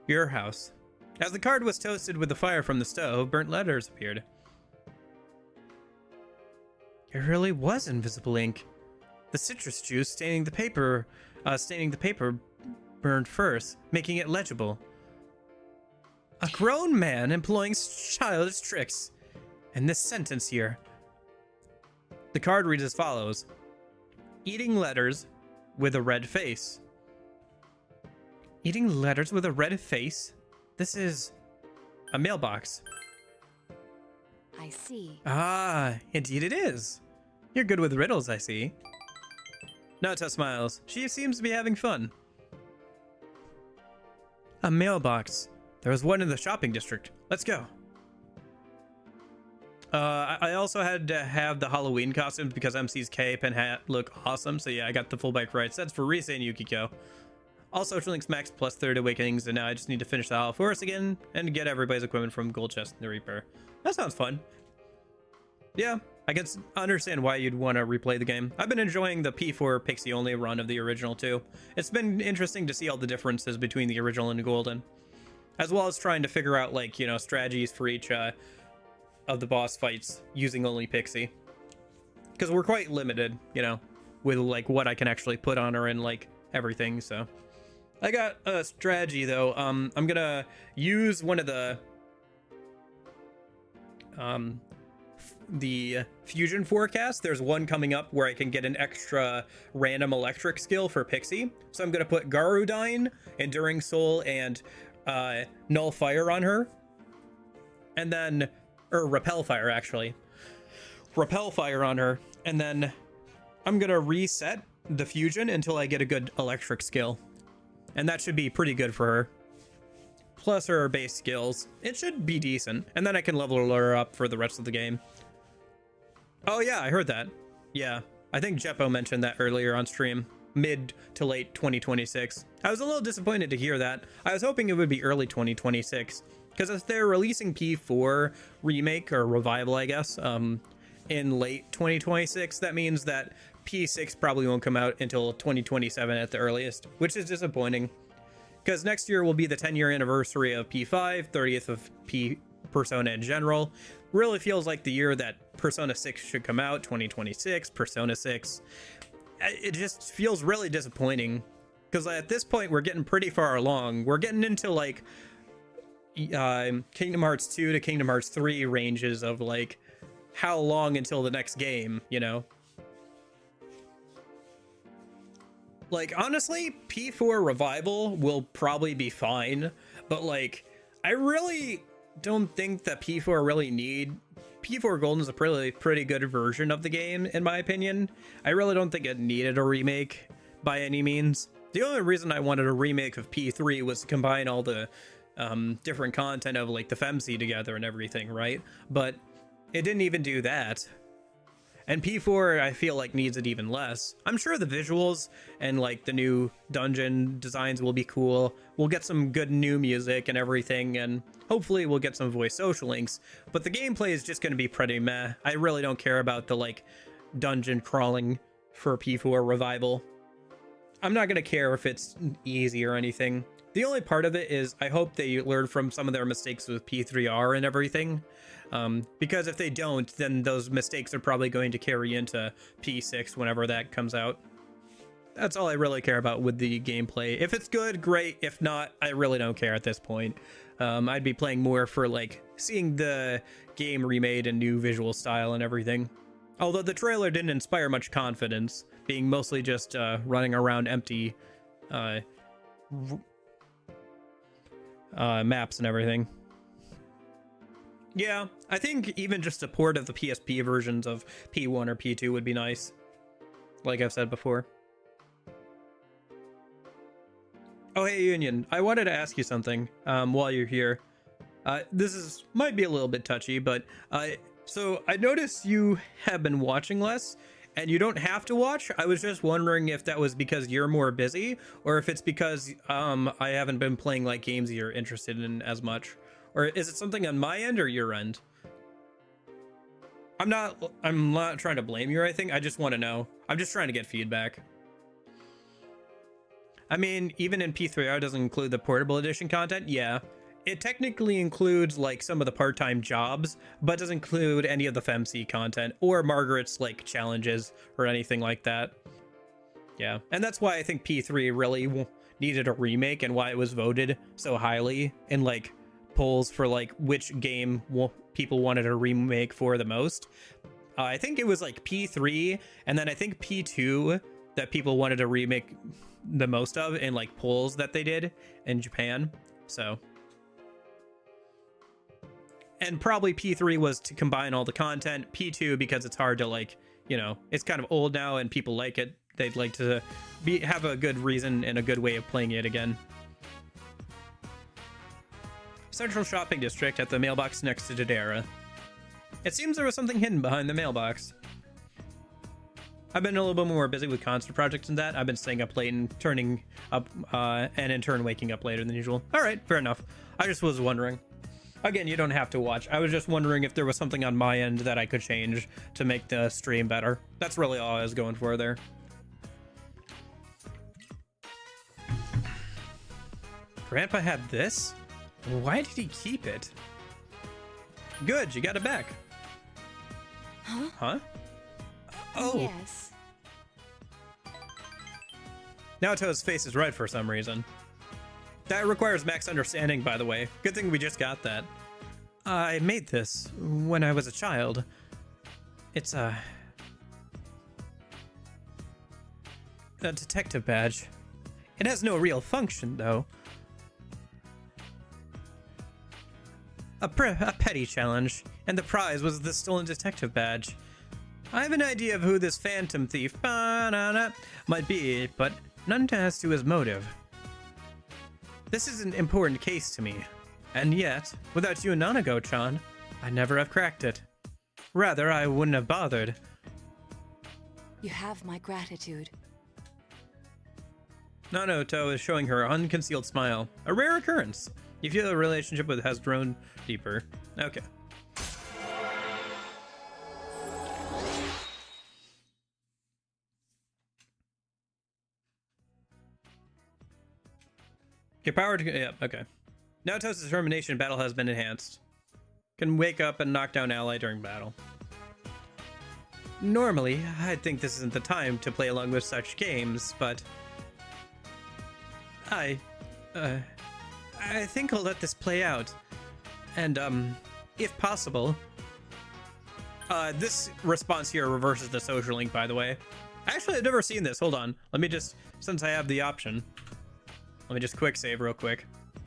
Your house. As the card was toasted with the fire from the stove, burnt letters appeared. It really was invisible ink. The citrus juice staining the paper burned first, making it legible. A grown man employing childish tricks. And this sentence here. The card reads as follows. Eating letters with a red face. Eating letters with a red face? This is a mailbox. I see. Ah, indeed it is. You're good with riddles, I see. Naruto smiles. She seems to be having fun. A mailbox. There was one in the shopping district. Let's go. I also had to have the Halloween costumes because MC's cape and hat look awesome. So yeah, I got the full bike ride sets for Rise and Yukiko. Also, Link's max plus 3rd awakenings, and now I just need to finish the Hollow Forest again and get everybody's equipment from Gold Chest and the Reaper. That sounds fun. Yeah, I can understand why you'd want to replay the game. I've been enjoying the P4 Pixie only run of the original too. It's been interesting to see all the differences between the original and Golden, as well as trying to figure out, like, you know, strategies for each of the boss fights using only Pixie, because we're quite limited, you know, with like what I can actually put on her and like everything. So I got a strategy though. I'm gonna use one of the fusion forecast. There's one coming up where I can get an extra random electric skill for Pixie. So I'm gonna put Garudyne, Enduring Soul, and Null Fire on her, and then Repel Fire actually. Repel Fire on her, and then I'm gonna reset the fusion until I get a good electric skill. And that should be pretty good for her. Plus her base skills. It should be decent. And then I can level her up for the rest of the game. Oh yeah, I heard that. Yeah, I think Jeppo mentioned that earlier on stream. Mid to late 2026. I was a little disappointed to hear that. I was hoping it would be early 2026. Because if they're releasing P4 remake or revival, I guess, in late 2026, that means that P6 probably won't come out until 2027 at the earliest, which is disappointing. Because next year will be the 10-year anniversary of P5, 30th of Persona in general. Really feels like the year that Persona 6 should come out, 2026, Persona 6. It just feels really disappointing. Because at this point, we're getting pretty far along. We're getting into, like, Kingdom Hearts 2 to Kingdom Hearts 3 ranges of, like, how long until the next game, you know? Like, honestly, P4 Revival will probably be fine, but, like, I really don't think that P4 really need... P4 Golden is a pretty good version of the game, in my opinion. I really don't think it needed a remake by any means. The only reason I wanted a remake of P3 was to combine all the different content of, like, the FEMC together and everything, right? But it didn't even do that. And P4, I feel like, needs it even less. I'm sure the visuals and, like, the new dungeon designs will be cool. We'll get some good new music and everything, and hopefully we'll get some voice social links. But the gameplay is just going to be pretty meh. I really don't care about the, like, dungeon crawling for P4 Revival. I'm not going to care if it's easy or anything. The only part of it is I hope they learn from some of their mistakes with P3R and everything. Because if they don't, then those mistakes are probably going to carry into P6 whenever that comes out. That's all I really care about with the gameplay. If it's good, great. If not, I really don't care at this point. I'd be playing more for, like, seeing the game remade in new visual style and everything. Although the trailer didn't inspire much confidence, being mostly just running around empty maps and everything. Yeah, I think even just a port of the PSP versions of P1 or P2 would be nice, like I've said before. Oh, hey, Union, I wanted to ask you something while you're here. This might be a little bit touchy, but so I noticed you have been watching less, and you don't have to watch. I was just wondering if that was because you're more busy, or if it's because I haven't been playing, like, games you're interested in as much, Or is it something on my end or your end? I'm not trying to blame you or anything. I just want to know. I'm just trying to get feedback. I mean, even in P3R doesn't include the portable edition content. Yeah, it technically includes like some of the part-time jobs, but doesn't include any of the FemC content or Margaret's like challenges or anything like that. Yeah, and that's why I think P3 really needed a remake and why it was voted so highly in like polls for like which game people wanted a remake for the most. I think it was like P3 and then I think P2 that people wanted a remake the most of in like polls that they did in Japan. So, and probably P3 was to combine all the content. P2 because it's hard to like, you know, it's kind of old now and people like it. They'd like to have a good reason and a good way of playing it again. Central Shopping District at the mailbox next to Dodera. It seems there was something hidden behind the mailbox. I've been a little bit more busy with concert projects and that. I've been staying up late and turning up, and in turn waking up later than usual. All right, fair enough. I just was wondering. Again, you don't have to watch. I was just wondering if there was something on my end that I could change to make the stream better. That's really all I was going for there. Grandpa had this? Why did he keep it? Good, you got it back. Huh? Huh? Oh. Yes. Naoto's face is red for some reason. That requires max understanding, by the way. Good thing we just got that. I made this when I was a child. It's a detective badge. It has no real function, though. A petty challenge, and the prize was the stolen detective badge. I have an idea of who this phantom thief might be, but none as to his motive. This is an important case to me, and yet, without you and Nanago-chan, I'd never have cracked it. Rather, I wouldn't have bothered. You have my gratitude. Nanoto is showing her unconcealed smile. A rare occurrence. You feel the relationship with has grown deeper. Okay. Your power to... yeah, okay. Naoto's determination in battle has been enhanced. Can wake up and knock down ally during battle. Normally, I'd think this isn't the time to play along with such games, but... I think I'll let this play out. And, if possible... this response here reverses the social link, by the way. Actually, I've never seen this. Hold on. Let me just... since I have the option... let me just quick save real quick.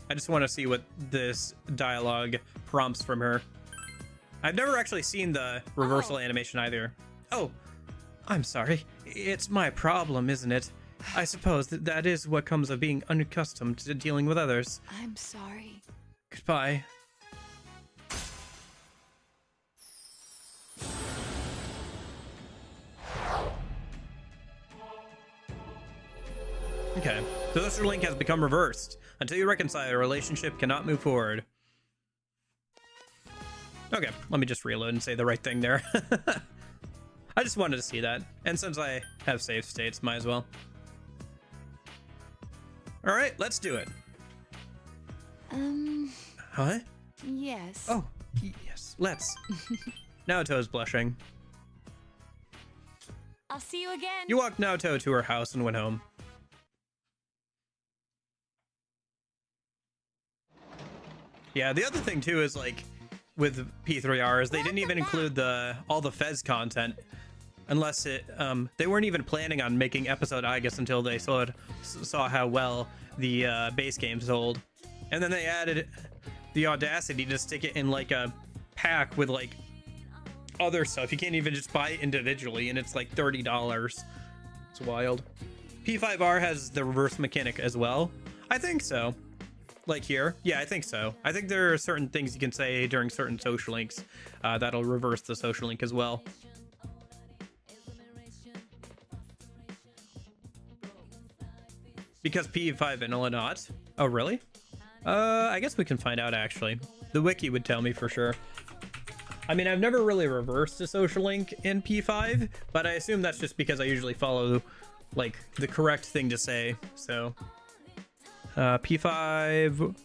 I just want to see what this dialogue prompts from her. I've never actually seen the reversal animation either. Oh, I'm sorry. It's my problem, isn't it? I suppose that is what comes of being unaccustomed to dealing with others. I'm sorry. Goodbye. Okay, so this link has become reversed. Until you reconcile, a relationship cannot move forward. Okay, let me just reload and say the right thing there. I just wanted to see that. And since I have save states, might as well. Alright, let's do it. Huh? Yes. Oh, yes, let's. Naoto's blushing. I'll see you again. You walked Naoto to her house and went home. Yeah, the other thing too is like with P3R is they didn't even include all the Fez content unless it they weren't even planning on making episode I guess until they saw how well the base game sold. And then they added the audacity to stick it in like a pack with like other stuff. You can't even just buy it individually and it's like $30. It's wild. P5R has the reverse mechanic as well. I think so. Like here? Yeah, I think so. I think there are certain things you can say during certain social links that'll reverse the social link as well. Because P5 and not. Oh, really? I guess we can find out actually. The wiki would tell me for sure. I mean, I've never really reversed a social link in P5, but I assume that's just because I usually follow, like, the correct thing to say. So, P5,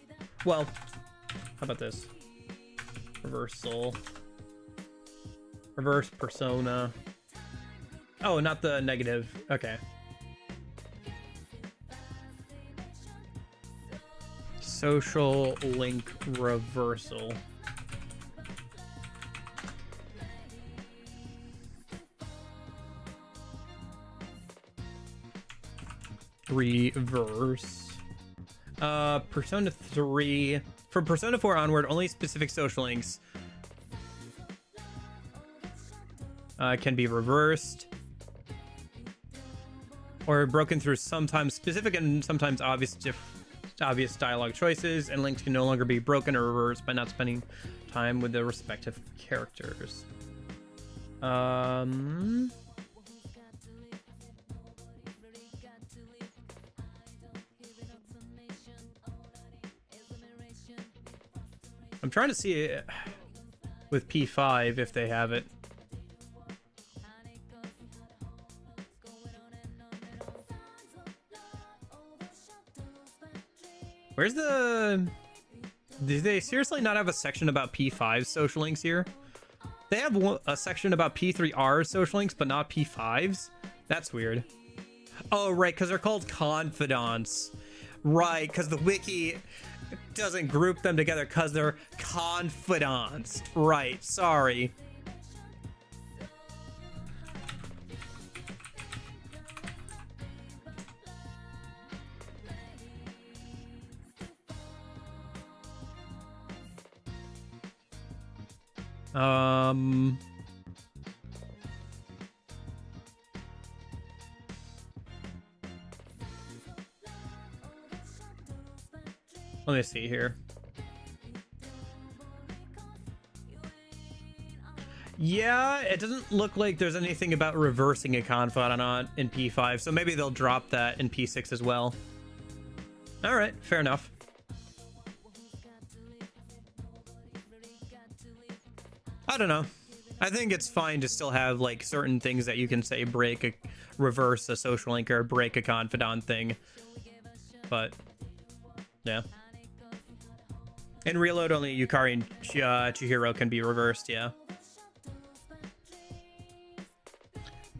well, how about this? Reversal. Reverse persona. Oh, not the negative. Okay. Social link reversal. Reverse. Persona 3. From Persona 4 onward, only specific social links can be reversed or broken through sometimes specific and sometimes obvious dialogue choices, and links can no longer be broken or reversed by not spending time with the respective characters. I'm trying to see it with P5 if they have it. Where's the... Do they seriously not have a section about P5 social links here? They have a section about P3R social links, but not P5s? That's weird. Oh, right, because they're called confidants. Right, because the wiki doesn't group them together because they're confidants. Right, sorry. Let me see here. Yeah, it doesn't look like there's anything about reversing a confidant in P5, so maybe they'll drop that in P6 as well. All right, fair enough. I don't know. I think it's fine to still have like certain things that you can say reverse a social link or break a confidant thing. But yeah. In Reload, only Yukari and Chihiro can be reversed, yeah.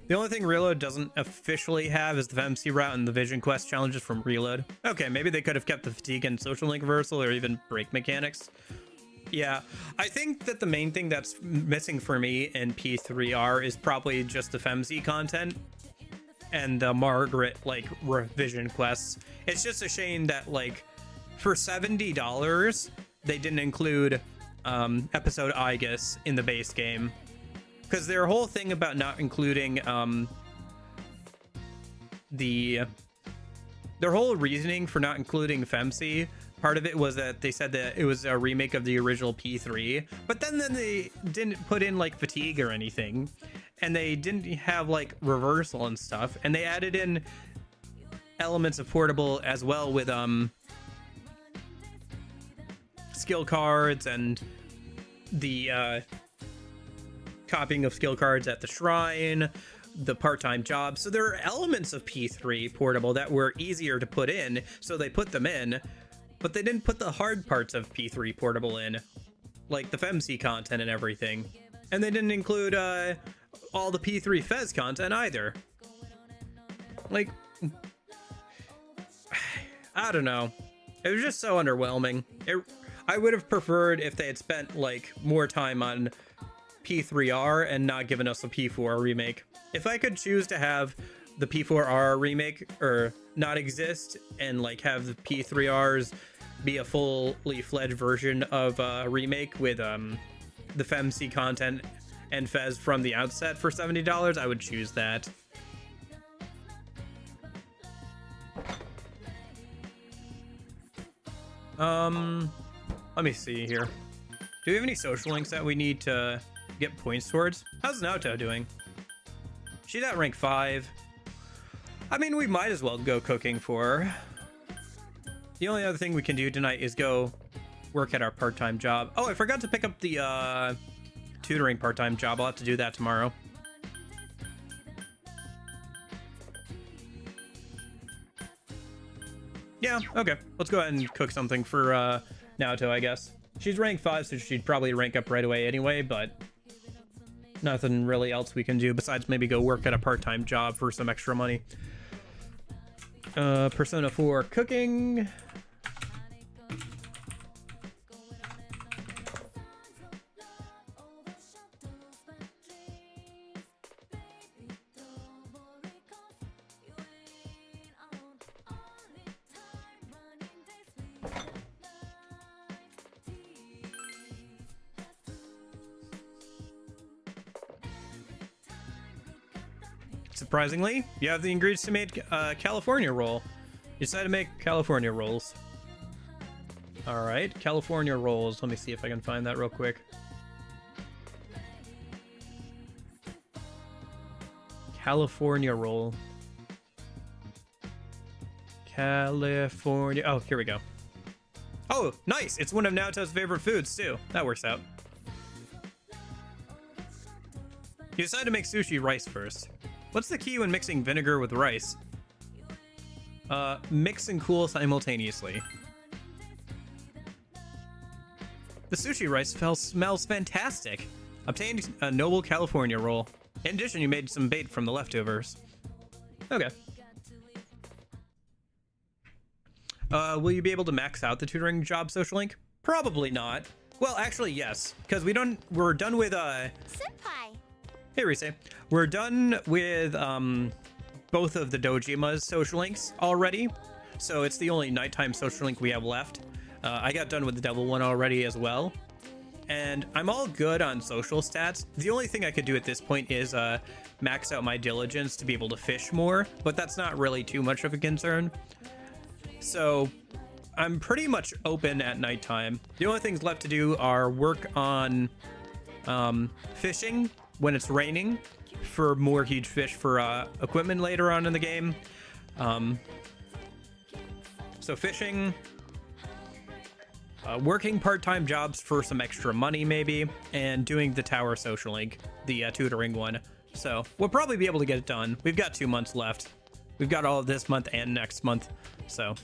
The only thing Reload doesn't officially have is the FMC route and the Vision Quest challenges from Reload. Okay, maybe they could have kept the fatigue and social link reversal or even break mechanics. Yeah, I think that the main thing that's missing for me in P3R is probably just the FMC content and the Margaret, like, revision quests. It's just a shame that, like, for $70, they didn't include episode Aegis in the base game. Because their whole thing about not including their whole reasoning for not including FMC, part of it was that they said that it was a remake of the original P3, but then they didn't put in like fatigue or anything, and they didn't have like reversal and stuff, and they added in elements of portable as well with skill cards and the copying of skill cards at the shrine, the part-time job. So there are elements of P3 portable that were easier to put in, so they put them in, but they didn't put the hard parts of P3 portable in, like the FMC content and everything. And they didn't include all the P3 Fez content either. Like, I don't know. It was just so underwhelming. I would have preferred if they had spent like more time on P3R and not given us a P4 remake. If I could choose to have the P4R remake or not exist and like have the P3Rs be a fully fledged version of a remake with the FMC content and Fez from the outset for $70, I would choose that. Let me see here. Do we have any social links that we need to get points towards? How's Naoto doing? She's at rank 5. I mean, we might as well go cooking for her. The only other thing we can do tonight is go work at our part-time job. Oh, I forgot to pick up the tutoring part-time job. I'll have to do that tomorrow. Yeah, okay. Let's go ahead and cook something for Naoto, I guess. She's rank 5, so she'd probably rank up right away anyway, but nothing really else we can do besides maybe go work at a part-time job for some extra money. Persona 4 cooking. Surprisingly, you have the ingredients to make California roll. You decided to make California rolls. All right, California rolls. Let me see if I can find that real quick. California roll. California. Oh, here we go. Oh, nice. It's one of Naoto's favorite foods, too. That works out. You decided to make sushi rice first. What's the key when mixing vinegar with rice? Mix and cool simultaneously. The sushi rice smells fantastic. Obtained a noble California roll. In addition, you made some bait from the leftovers. Okay. Will you be able to max out the tutoring job, Social Link? Probably not. Well, actually, yes, because we're done with Senpai. Hey, Rise. We're done with both of the Dojima's social links already, so it's the only nighttime social link we have left. I got done with the devil one already as well, and I'm all good on social stats. The only thing I could do at this point is max out my diligence to be able to fish more, but that's not really too much of a concern. So I'm pretty much open at nighttime. The only things left to do are work on fishing when it's raining for more huge fish for equipment later on in the game. So fishing, working part-time jobs for some extra money maybe, and doing the tower social link, the tutoring one. So we'll probably be able to get it done. We've got 2 months left. We've got all of this month and next month, so.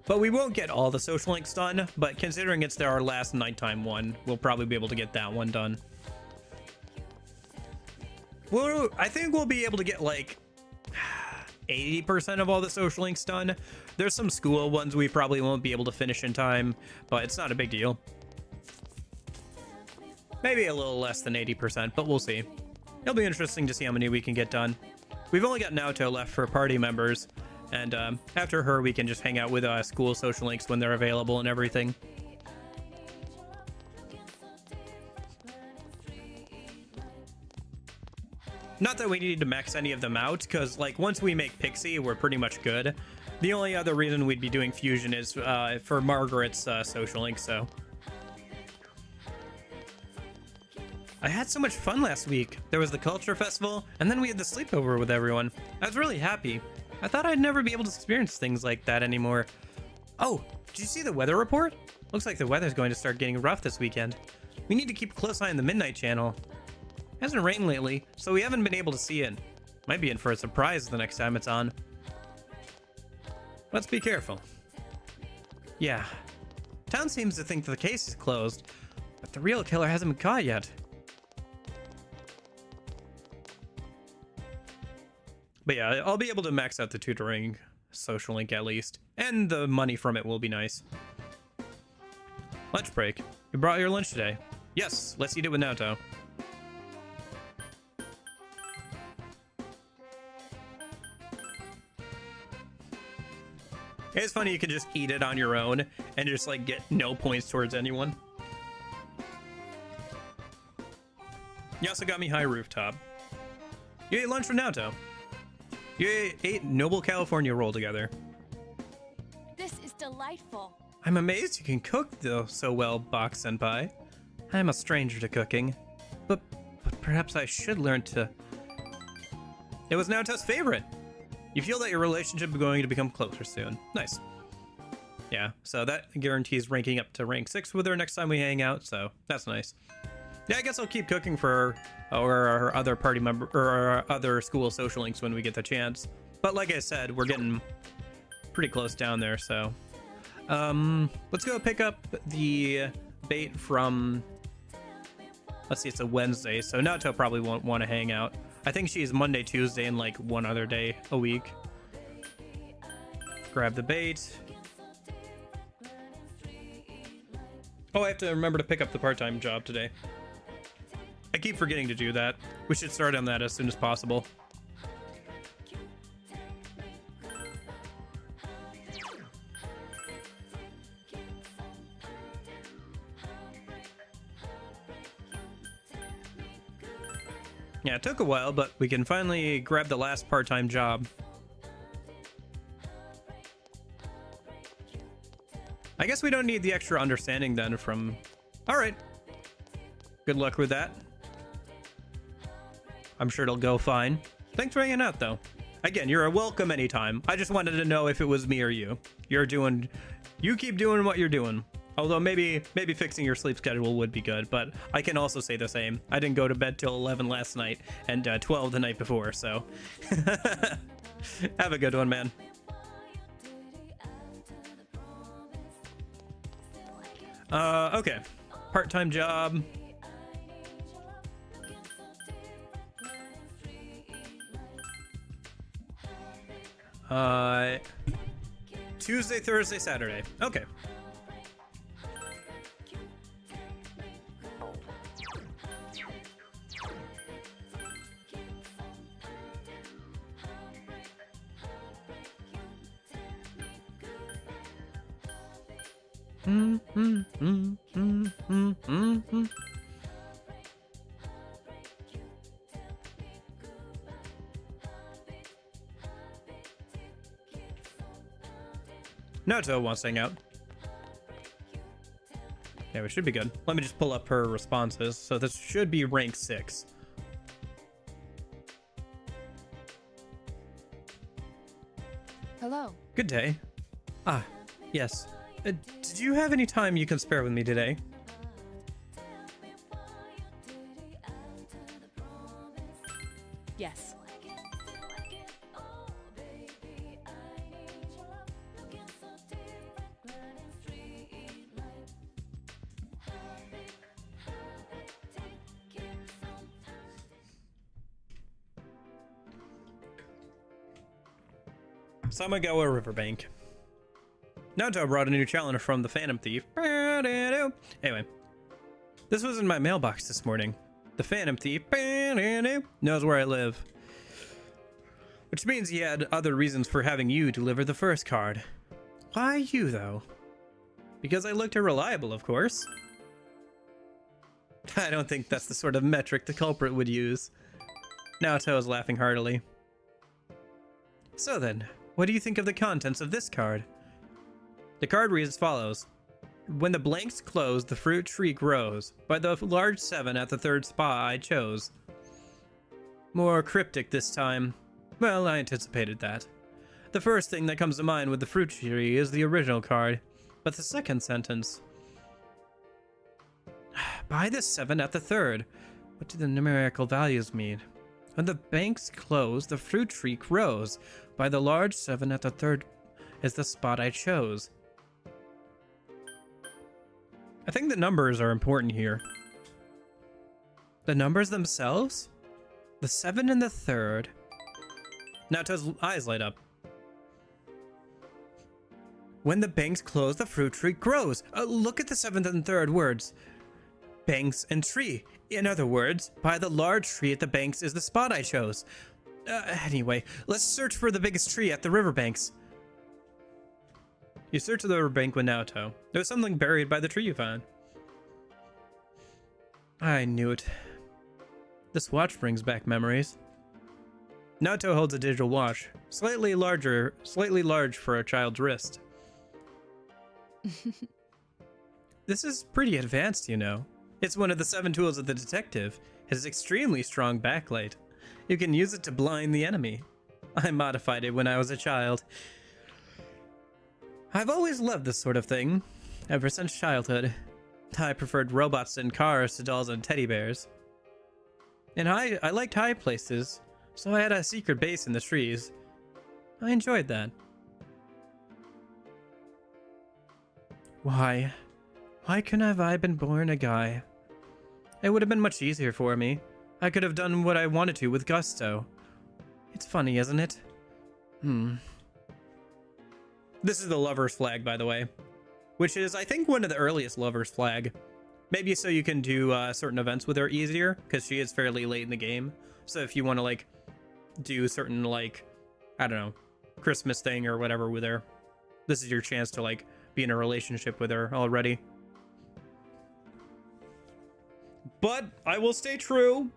But we won't get all the social links done, but considering it's our last nighttime one, we'll probably be able to get that one done. Well, I think we'll be able to get like 80% of all the social links done. There's some school ones we probably won't be able to finish in time, but it's not a big deal. Maybe a little less than 80%, but we'll see. It'll be interesting to see how many we can get done. We've only got Naoto left for party members, and after her we can just hang out with school social links when they're available and everything. Not that we need to max any of them out, because like once we make Pixie, we're pretty much good. The only other reason we'd be doing Fusion is for Margaret's social link, so. I had so much fun last week. There was the culture festival, and then we had the sleepover with everyone. I was really happy. I thought I'd never be able to experience things like that anymore. Oh, did you see the weather report? Looks like the weather's going to start getting rough this weekend. We need to keep a close eye on the Midnight Channel. Hasn't rained lately, so we haven't been able to see it. Might be in for a surprise the next time it's on. Let's be careful. Yeah. Town seems to think that the case is closed, but the real killer hasn't been caught yet. But yeah, I'll be able to max out the tutoring social link at least, and the money from it will be nice. Lunch break. You brought your lunch today. Yes, let's eat it with Naoto. It's funny you can just eat it on your own and just like get no points towards anyone. You also got me high rooftop. You ate lunch with Naoto. You ate Noble California roll together. This is delightful. I'm amazed you can cook though so well, Box Senpai. I'm a stranger to cooking, but perhaps I should learn to. It was Naoto's favorite. You feel that your relationship is going to become closer soon. Nice. Yeah, so that guarantees ranking up to rank 6 with her next time we hang out, so that's nice. Yeah, I guess I'll keep cooking for our other party member or our other school social links when we get the chance. But like I said, we're getting pretty close down there, so let's go pick up the bait from, let's see, it's a Wednesday, so Nato probably won't want to hang out. I think she's Monday, Tuesday, and like one other day a week. Grab the bait. Oh, I have to remember to pick up the part-time job today. I keep forgetting to do that. We should start on that as soon as possible. Yeah, it took a while, but we can finally grab the last part-time job. I guess we don't need the extra understanding then from... Alright. Good luck with that. I'm sure it'll go fine. Thanks for hanging out, though. Again, you're welcome anytime. I just wanted to know if it was me or you. You keep doing what you're doing. Although maybe fixing your sleep schedule would be good, but I can also say the same. I didn't go to bed till 11 last night and 12 the night before, so... Have a good one, man. Okay. Part-time job. Tuesday, Thursday, Saturday. Okay. Naruto wants to hang out. Yeah, we should be good. Let me just pull up her responses. So this should be rank 6. Hello. Good day. Ah, yes. Did you have any time you can spare with me today? Yes. Samagoa Riverbank. Naruto brought a new challenge from the Phantom Thief. Anyway, this was in my mailbox this morning. The Phantom Thief knows where I live. Which means he had other reasons for having you deliver the first card. Why you, though? Because I looked reliable, of course. I don't think that's the sort of metric the culprit would use. Naruto is laughing heartily. So then, what do you think of the contents of this card? The card reads as follows. When the blanks close, the fruit tree grows. By the large 7 at the third spot I chose. More cryptic this time. Well, I anticipated that. The first thing that comes to mind with the fruit tree is the original card. But the second sentence... By the 7 at the third. What do the numerical values mean? When the banks close, the fruit tree grows. By the large 7 at the third is the spot I chose. I think the numbers are important here. The numbers themselves? The 7 and the third. Naruto's eyes light up. When the banks close, the fruit tree grows. Look at the 7th and 3rd words. Banks and tree. In other words, by the large tree at the banks is the spot I chose. Anyway, let's search for the biggest tree at the riverbanks. You search the riverbank with Naruto. There's something buried by the tree you found. I knew it. This watch brings back memories. Naruto holds a digital watch, slightly large for a child's wrist. This is pretty advanced, you know. It's one of the 7 tools of the detective. It has extremely strong backlight. You can use it to blind the enemy. I modified it when I was a child. I've always loved this sort of thing, ever since childhood. I preferred robots and cars to dolls and teddy bears. And I liked high places, so I had a secret base in the trees. I enjoyed that. Why couldn't have I been born a guy? It would have been much easier for me. I could have done what I wanted to with gusto. It's funny, isn't it? This is the lover's flag, by the way. Which is, I think, one of the earliest lover's flag. Maybe so you can do certain events with her easier, because she is fairly late in the game. So if you want to, like, do certain, like, I don't know, Christmas thing or whatever with her, this is your chance to, like, be in a relationship with her already. But I will stay true.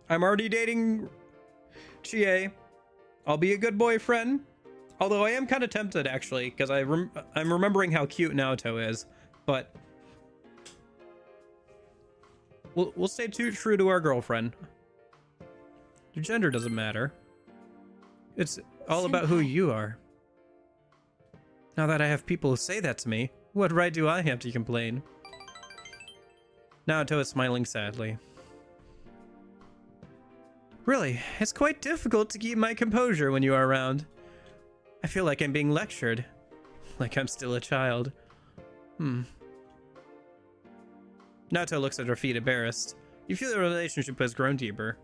I'm already dating Chie. I'll be a good boyfriend. Although I am kind of tempted, actually, because I'm remembering how cute Naoto is. But we'll stay true to our girlfriend. Your gender doesn't matter. It's all about who you are. Now that I have people who say that to me, what right do I have to complain? Naoto is smiling sadly. Really, it's quite difficult to keep my composure when you are around. I feel like I'm being lectured. Like I'm still a child. Naoto looks at her feet embarrassed. You feel the relationship has grown deeper.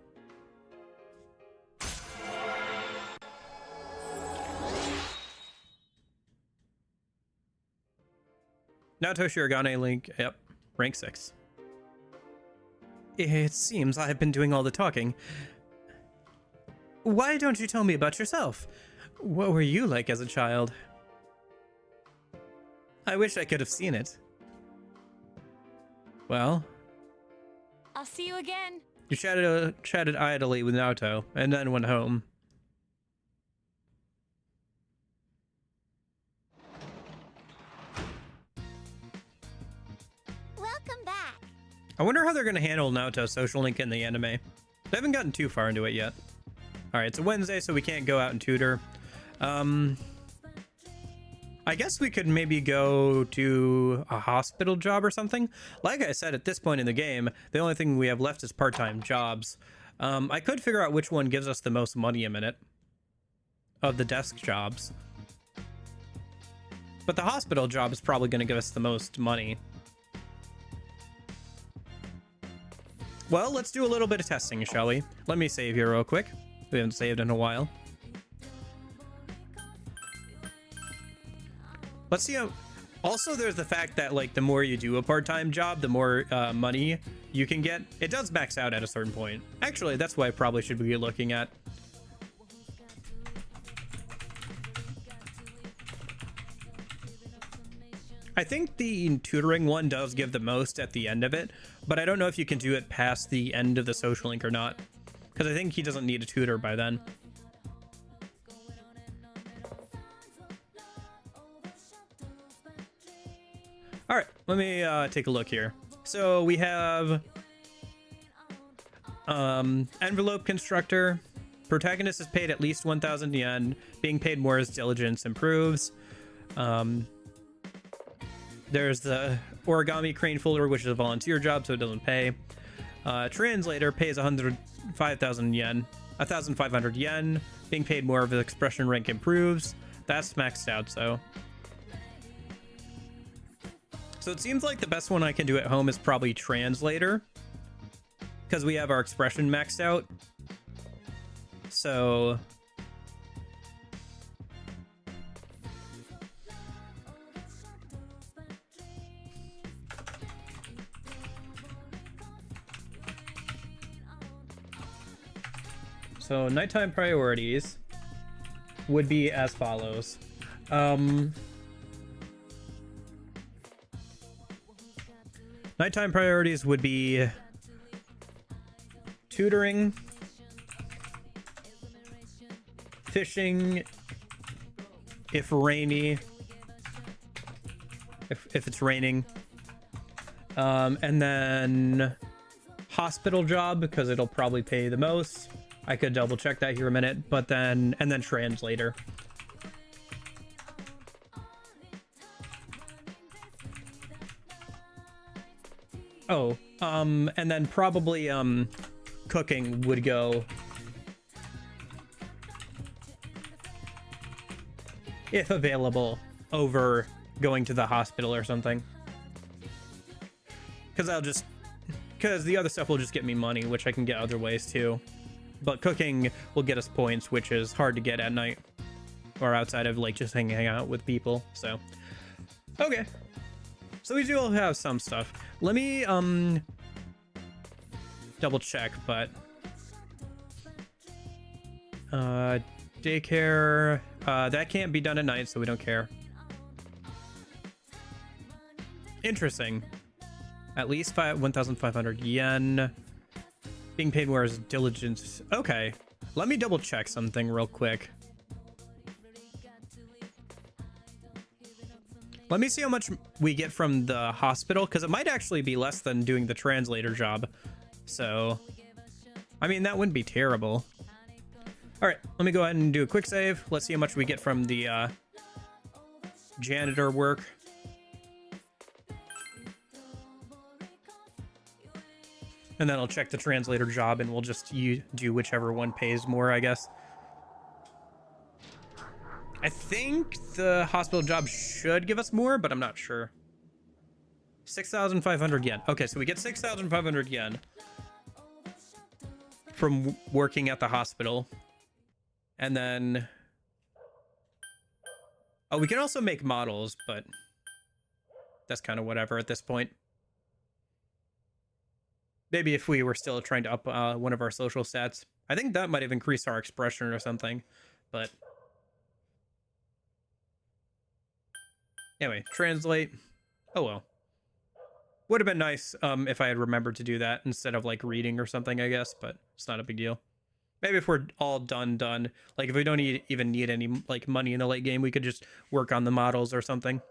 Naoto Shirogane Link, yep, rank 6. It seems I've been doing all the talking. Why don't you tell me about yourself? What were you like as a child? I wish I could have seen it. Well, I'll see you again. You chatted idly with Naoto and then went home. Welcome back. I wonder how they're going to handle Naoto's social link in the anime. They haven't gotten too far into it yet. Alright, it's a Wednesday, so we can't go out and tutor. I guess we could maybe go to a hospital job or something. Like I said, at this point in the game, the only thing we have left is part-time jobs. I could figure out which one gives us the most money a minute of the desk jobs. But the hospital job is probably going to give us the most money. Well, let's do a little bit of testing, shall we? Let me save here real quick. We haven't saved in a while. Let's see how... Also, there's the fact that, like, the more you do a part-time job, the more money you can get. It does max out at a certain point. Actually, that's what I probably should be looking at. I think the tutoring one does give the most at the end of it, but I don't know if you can do it past the end of the social link or not, because I think he doesn't need a tutor by then. All right, let me take a look here. So we have envelope constructor. Protagonist is paid at least 1,000 yen. Being paid more as diligence improves. There's the origami crane folder, which is a volunteer job, so it doesn't pay. Translator pays 105,000 yen. 1,500 yen. Being paid more of the expression rank improves. That's maxed out, so. So it seems like the best one I can do at home is probably translator, because we have our expression maxed out. So nighttime priorities would be as follows. Nighttime priorities would be tutoring, fishing, if rainy, if it's raining, and then hospital job, because it'll probably pay the most. I could double check that here a minute, but then, and then translator. Oh, and then probably cooking would go, if available, over going to the hospital or something. Because the other stuff will just get me money, which I can get other ways too. But cooking will get us points, which is hard to get at night or outside of like just hanging out with people. So, okay. So we do all have some stuff. Let me double check, but daycare, that can't be done at night, so we don't care. Interesting. At least 1,500 yen. Being paid more as diligence. Okay, let me double check something real quick. Let me see how much we get from the hospital, because it might actually be less than doing the translator job. So, I mean, that wouldn't be terrible. All right, let me go ahead and do a quick save. Let's see how much we get from the janitor work. And then I'll check the translator job, and we'll just do whichever one pays more, I guess. I think the hospital job should give us more, but I'm not sure. 6,500 yen. Okay, so we get 6,500 yen from working at the hospital. And then... oh, we can also make models, but that's kind of whatever at this point. Maybe if we were still trying to up one of our social stats. I think that might have increased our expression or something, but... anyway, translate. Oh well. Would have been nice if I had remembered to do that instead of like reading or something, I guess, but it's not a big deal. Maybe if we're all done, like if we don't even need any like money in the late game, we could just work on the models or something.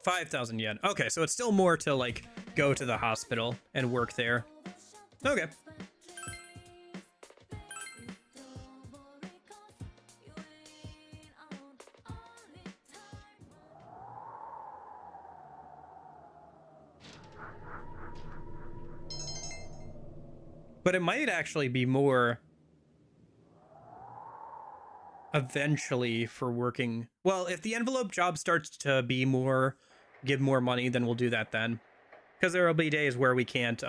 $5,000 yen. Okay, so it's still more to like go to the hospital and work there. Okay. But it might actually be more eventually for working. Well, if the envelope job starts to be more, give more money, then we'll do that then. Because there will be days where we can't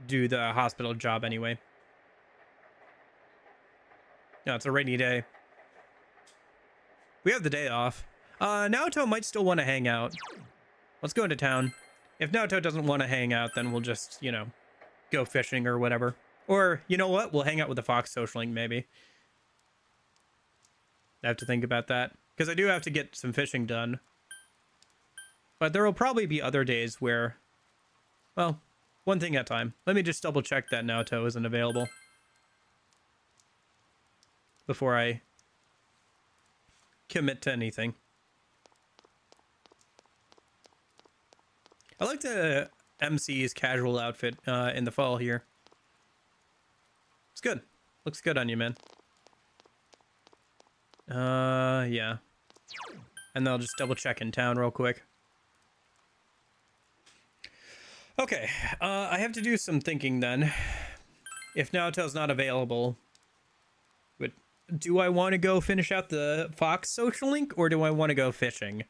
do the hospital job anyway. No, it's a rainy day. We have the day off. Naoto might still want to hang out. Let's go into town. If Naoto doesn't want to hang out, then we'll just, you know, go fishing or whatever. Or, you know what? We'll hang out with the Fox Socialing, maybe. I have to think about that. Because I do have to get some fishing done. But there will probably be other days where... well, one thing at a time. Let me just double check that Naoto isn't available. Before I commit to anything. I like the MC's casual outfit in the fall here. It's good. Looks good on you, man. Yeah. And then I'll just double check in town real quick. Okay, I have to do some thinking then. If Naoto's not available, but do I want to go finish out the Fox social link, or do I want to go fishing?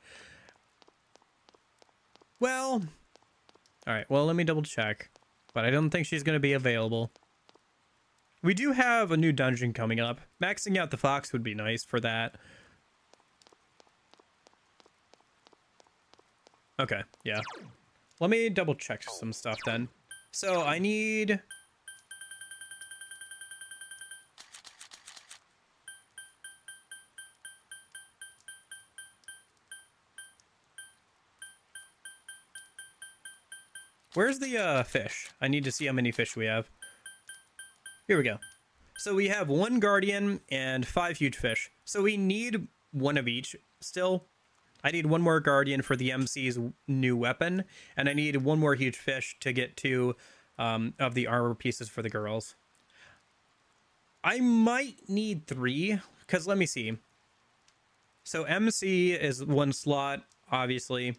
Well, alright, well, let me double check. But I don't think she's going to be available. We do have a new dungeon coming up. Maxing out the Fox would be nice for that. Okay, yeah. Let me double check some stuff then. So I need... where's the fish? I need to see how many fish we have. Here we go. So we have 1 guardian and 5 huge fish. So we need 1 of each still. I need 1 more guardian for the MC's new weapon, and I need 1 more huge fish to get 2 of the armor pieces for the girls. I might need 3, because let me see. So MC is 1 slot, obviously.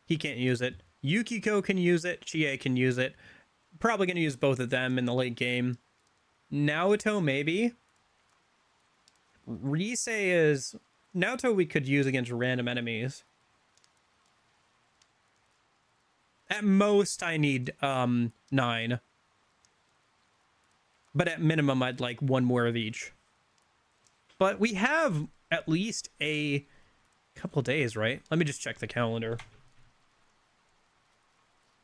He can't use it. Yukiko can use it. Chie can use it. Probably going to use both of them in the late game. Naoto, maybe. Rise is... Naoto we could use against random enemies. At most, I need 9. But at minimum, I'd like 1 more of each. But we have at least a couple days, right? Let me just check the calendar.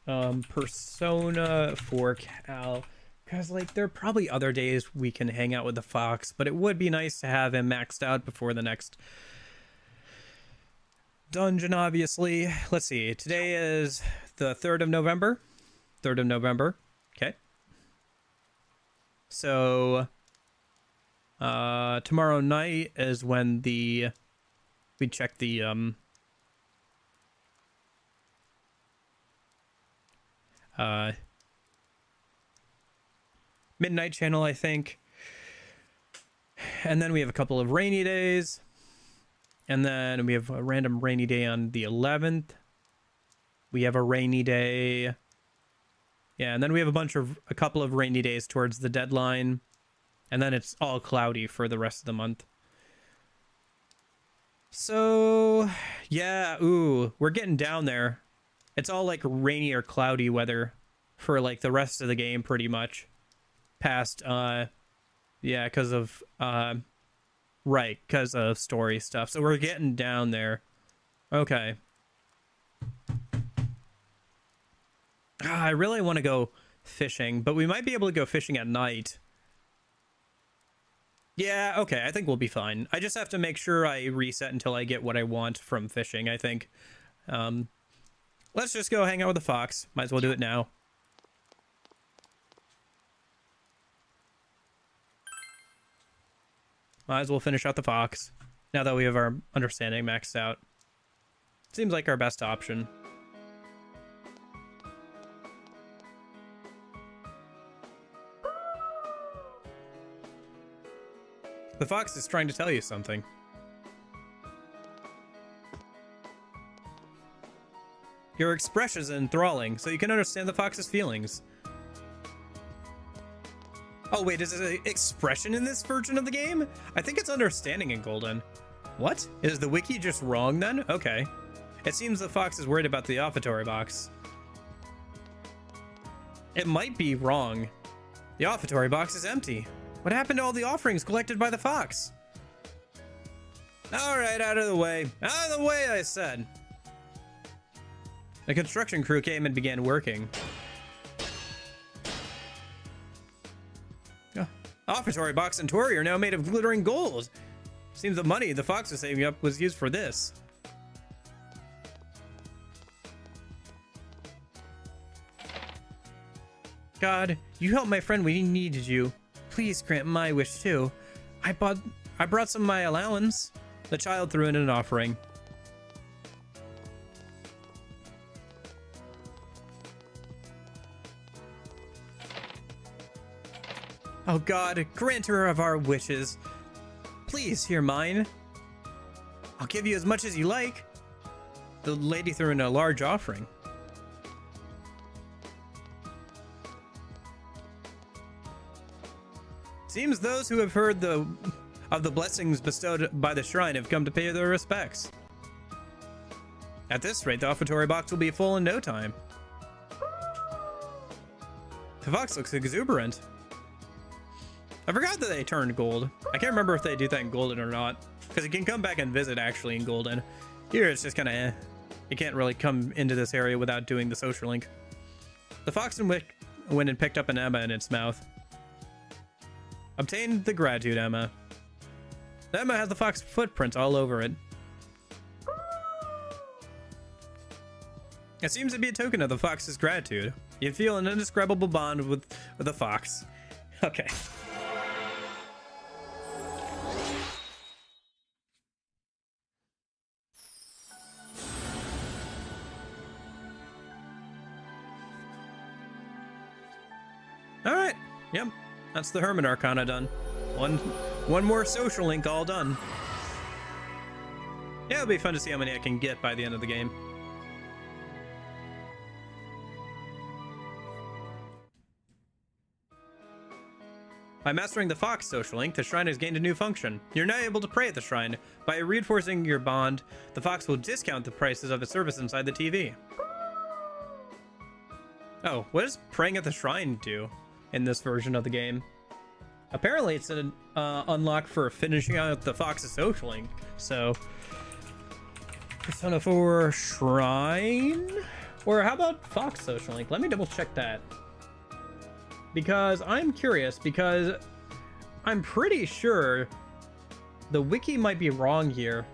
Persona 4 Cal. Because, like, there are probably other days we can hang out with the Fox, but it would be nice to have him maxed out before the next dungeon, obviously. Let's see. Today is the 3rd of November. 3rd of November. Okay. So, tomorrow night is when we check the, Midnight Channel, I think. And then we have a couple of rainy days. And then we have a random rainy day on the 11th. We have a rainy day. Yeah, and then we have a couple of rainy days towards the deadline. And then it's all cloudy for the rest of the month. So, yeah, ooh, we're getting down there. It's all like rainy or cloudy weather for like the rest of the game pretty much. Past, yeah, because of, right, because of story stuff. So we're getting down there. Okay. I really want to go fishing, but we might be able to go fishing at night. Yeah, okay, I think we'll be fine. I just have to make sure I reset until I get what I want from fishing, I think. Let's just go hang out with the Fox. Might as well do it now. Might as well finish out the Fox, now that we have our understanding maxed out. Seems like our best option. The Fox is trying to tell you something. Your expression is enthralling, so you can understand the Fox's feelings. Oh wait, is it an expression in this version of the game? I think it's understanding in Golden. What? Is the wiki just wrong then? Okay. It seems the Fox is worried about the offertory box. It might be wrong. The offertory box is empty. What happened to all the offerings collected by the Fox? Alright, out of the way. Out of the way, I said. The construction crew came and began working. Oh, offertory box and Tori are now made of glittering gold. Seems the money the Fox was saving up was used for this. God, you helped my friend when he needed you. Please grant my wish too. I brought some of my allowance. The child threw in an offering. Oh God, granter of our wishes. Please hear mine. I'll give you as much as you like. The lady threw in a large offering. Seems those who have heard of the blessings bestowed by the shrine have come to pay their respects. At this rate, the offertory box will be full in no time. The Fox looks exuberant. I forgot that they turned gold. I can't remember if they do that in Golden or not, because you can come back and visit actually in Golden. Here it's just kind of eh. You can't really come into this area without doing the social link. The Fox went and picked up an Emma in its mouth. Obtained the gratitude Emma. The Emma has the Fox footprints all over it. It seems to be a token of the Fox's gratitude. You feel an indescribable bond with the Fox. Okay. Alright. Yep. That's the Hermit Arcana done. One more social link all done. Yeah, it'll be fun to see how many I can get by the end of the game. By mastering the Fox social link, the shrine has gained a new function. You're now able to pray at the shrine. By reinforcing your bond, the Fox will discount the prices of its service inside the TV. Oh, what does praying at the shrine do in this version of the game? Apparently it's an unlock for finishing out the Fox's social link. So, Persona 4 Shrine? Or how about Fox social link? Let me double check that. Because I'm curious, because I'm pretty sure the wiki might be wrong here.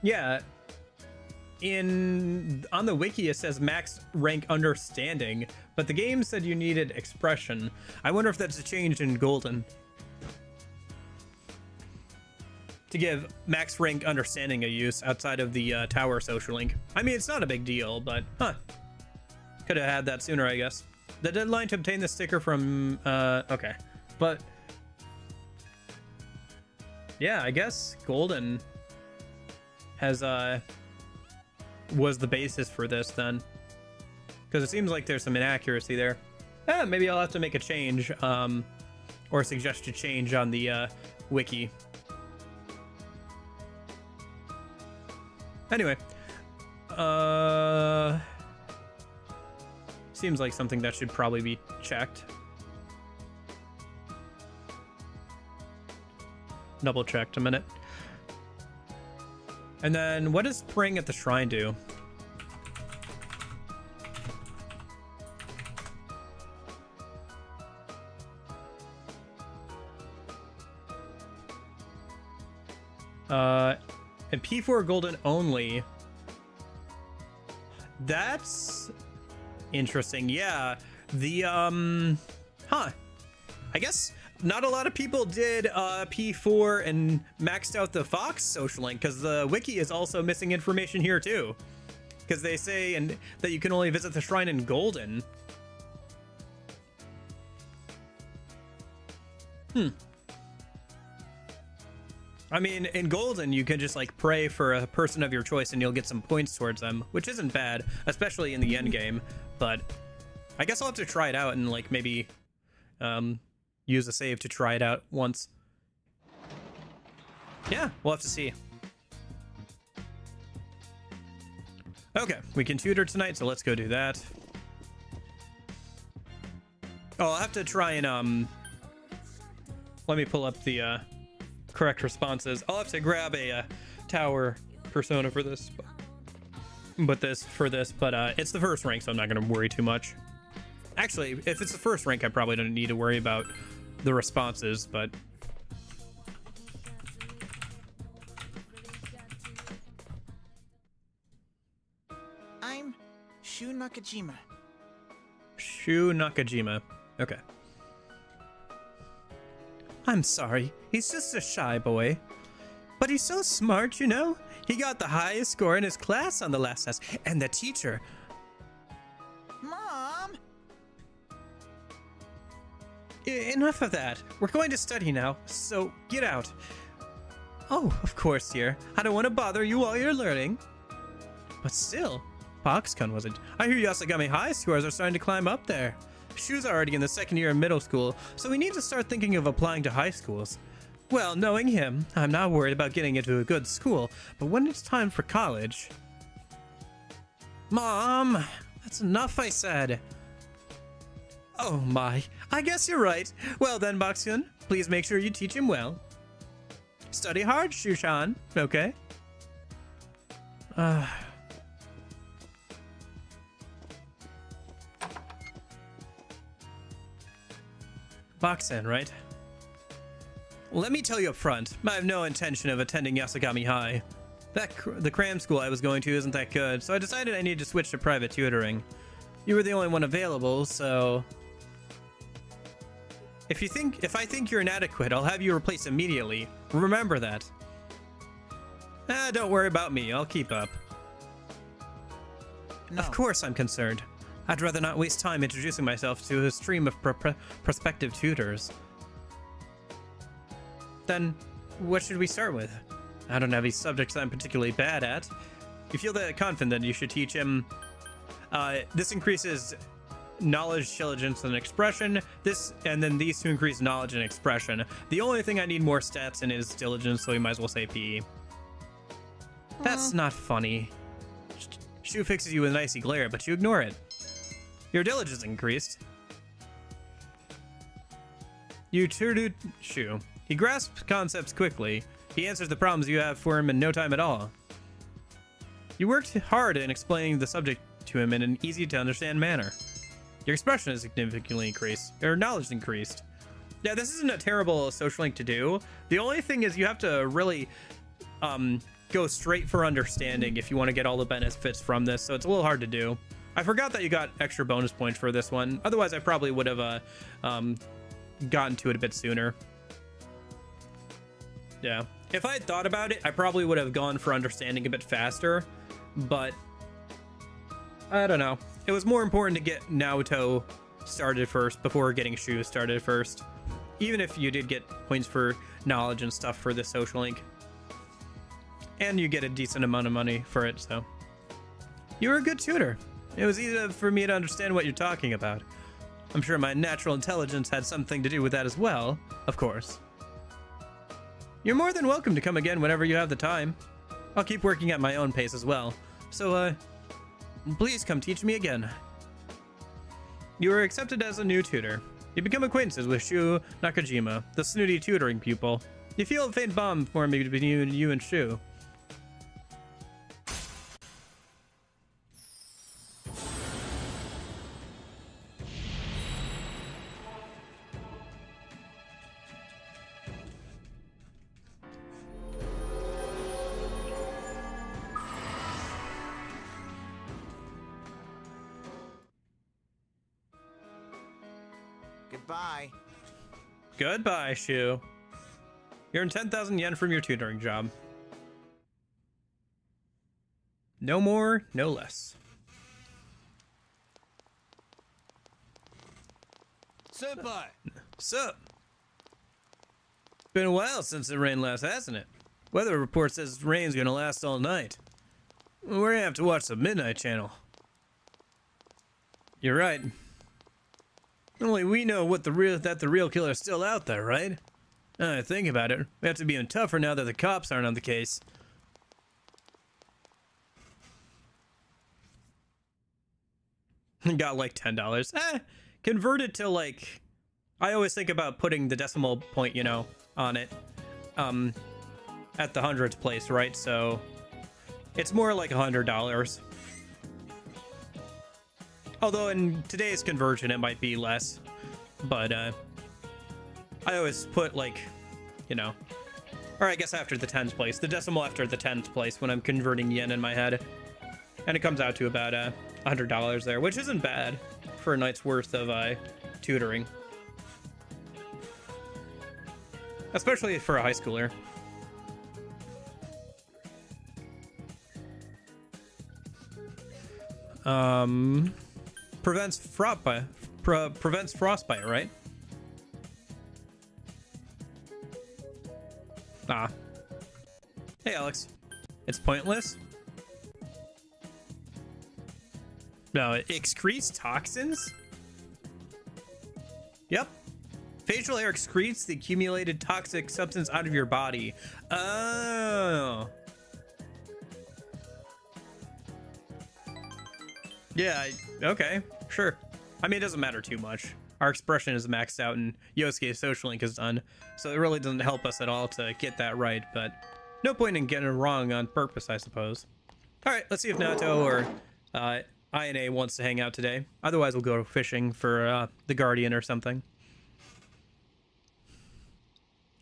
Yeah, on the wiki it says max rank understanding, but the game said you needed expression. I wonder if that's a change in Golden to give max rank understanding a use outside of the tower social link. I mean, it's not a big deal, but could have had that sooner, I guess. The deadline to obtain the sticker from okay, but yeah, I guess Golden has was the basis for this then, because it seems like there's some inaccuracy there. Maybe I'll have to make a change or suggest a change on the wiki. Anyway, seems like something that should probably be checked. Double checked a minute. And then what does praying at the shrine do? And P4 Golden only. That's interesting. Yeah, the I guess not a lot of people did P4 and maxed out the Fox social link, because the wiki is also missing information here too, because they say that you can only visit the shrine in Golden. I mean, in Golden, you can just like pray for a person of your choice and you'll get some points towards them, which isn't bad, especially in the end game. But I guess I'll have to try it out and like maybe use a save to try it out once. Yeah, we'll have to see. Okay, we can tutor tonight, so let's go do that. Oh, I'll have to try and let me pull up the correct responses. I'll have to grab a tower persona for this, but it's the first rank, so I'm not going to worry too much. Actually, if it's the first rank, I probably don't need to worry about the responses, but I'm Shu Nakajima. Shu Nakajima. Okay. I'm sorry, he's just a shy boy. But he's so smart, you know? He got the highest score in his class on the last test, and the teacher... Mom! Enough of that. We're going to study now, so get out. Oh, of course, dear. I don't want to bother you while you're learning. But still, Boxcon wasn't. I hear Yasagami High scores are starting to climb up there. Shu's already in the second year of middle school, so we need to start thinking of applying to high schools. Well, knowing him, I'm not worried about getting into a good school, but when it's time for college... Mom! That's enough, I said. Oh my, I guess you're right. Well then, Boxcon, please make sure you teach him well. Study hard, Shushan, okay? Boxen, right? Let me tell you up front, I have no intention of attending Yasagami High. The cram school I was going to isn't that good, so I decided I needed to switch to private tutoring. You were the only one available, so... If I think you're inadequate, I'll have you replaced immediately. Remember that. Don't worry about me, I'll keep up. No. Of course I'm concerned. I'd rather not waste time introducing myself to a stream of prospective tutors. Then, what should we start with? I don't have any subjects I'm particularly bad at. You feel that confident you should teach him. This increases knowledge, intelligence, and expression. And then these two increase knowledge and expression. The only thing I need more stats in is diligence, so we might as well say PE. That's not funny. Shu fixes you with an icy glare, but you ignore it. Your diligence increased. You tutored Shu. He grasps concepts quickly. He answers the problems you have for him in no time at all. You worked hard in explaining the subject to him in an easy-to-understand manner. Your expression has significantly increased. Your knowledge increased. Yeah, this isn't a terrible social link to do. The only thing is you have to really go straight for understanding if you want to get all the benefits from this, so it's a little hard to do. I forgot that you got extra bonus points for this one. Otherwise, I probably would have gotten to it a bit sooner. Yeah. If I had thought about it, I probably would have gone for understanding a bit faster, but I don't know. It was more important to get Naoto started first before getting Shu started first. Even if you did get points for knowledge and stuff for this social link. And you get a decent amount of money for it, so. You were a good tutor. It was easy for me to understand what you're talking about. I'm sure my natural intelligence had something to do with that as well, of course. You're more than welcome to come again whenever you have the time. I'll keep working at my own pace as well. So, please come teach me again. You were accepted as a new tutor. You become acquaintances with Shu Nakajima, the snooty tutoring pupil. You feel a faint bond forming between you and Shu. Goodbye. Goodbye, Shu. You earn 10,000 yen from your tutoring job. No more, no less. Senpai! Sup? Been a while since it rained last, hasn't it? Weather report says rain's gonna last all night. We're gonna have to watch the Midnight Channel. You're right. Only we know that the real killer's still out there, right? Think about it. We have to be even tougher now that the cops aren't on the case. Got like $10. Converted to like... I always think about putting the decimal point, you know, on it. At the hundreds place, right? So... it's more like $100. Although in today's conversion, it might be less. But, I always put, like, you know... or I guess after the 10th place. The decimal after the 10th place when I'm converting yen in my head. And it comes out to about, $100 there, which isn't bad for a night's worth of, tutoring. Especially for a high schooler. Prevents frostbite, right? Ah. Hey, Alex. It's pointless? No, it excretes toxins? Yep. Facial hair excretes the accumulated toxic substance out of your body. Oh. Yeah, okay, sure. I mean, it doesn't matter too much. Our expression is maxed out and Yosuke's social link is done, so it really doesn't help us at all to get that right, but no point in getting it wrong on purpose, I suppose. Alright, let's see if Naoto or INA wants to hang out today. Otherwise, we'll go fishing for the Guardian or something.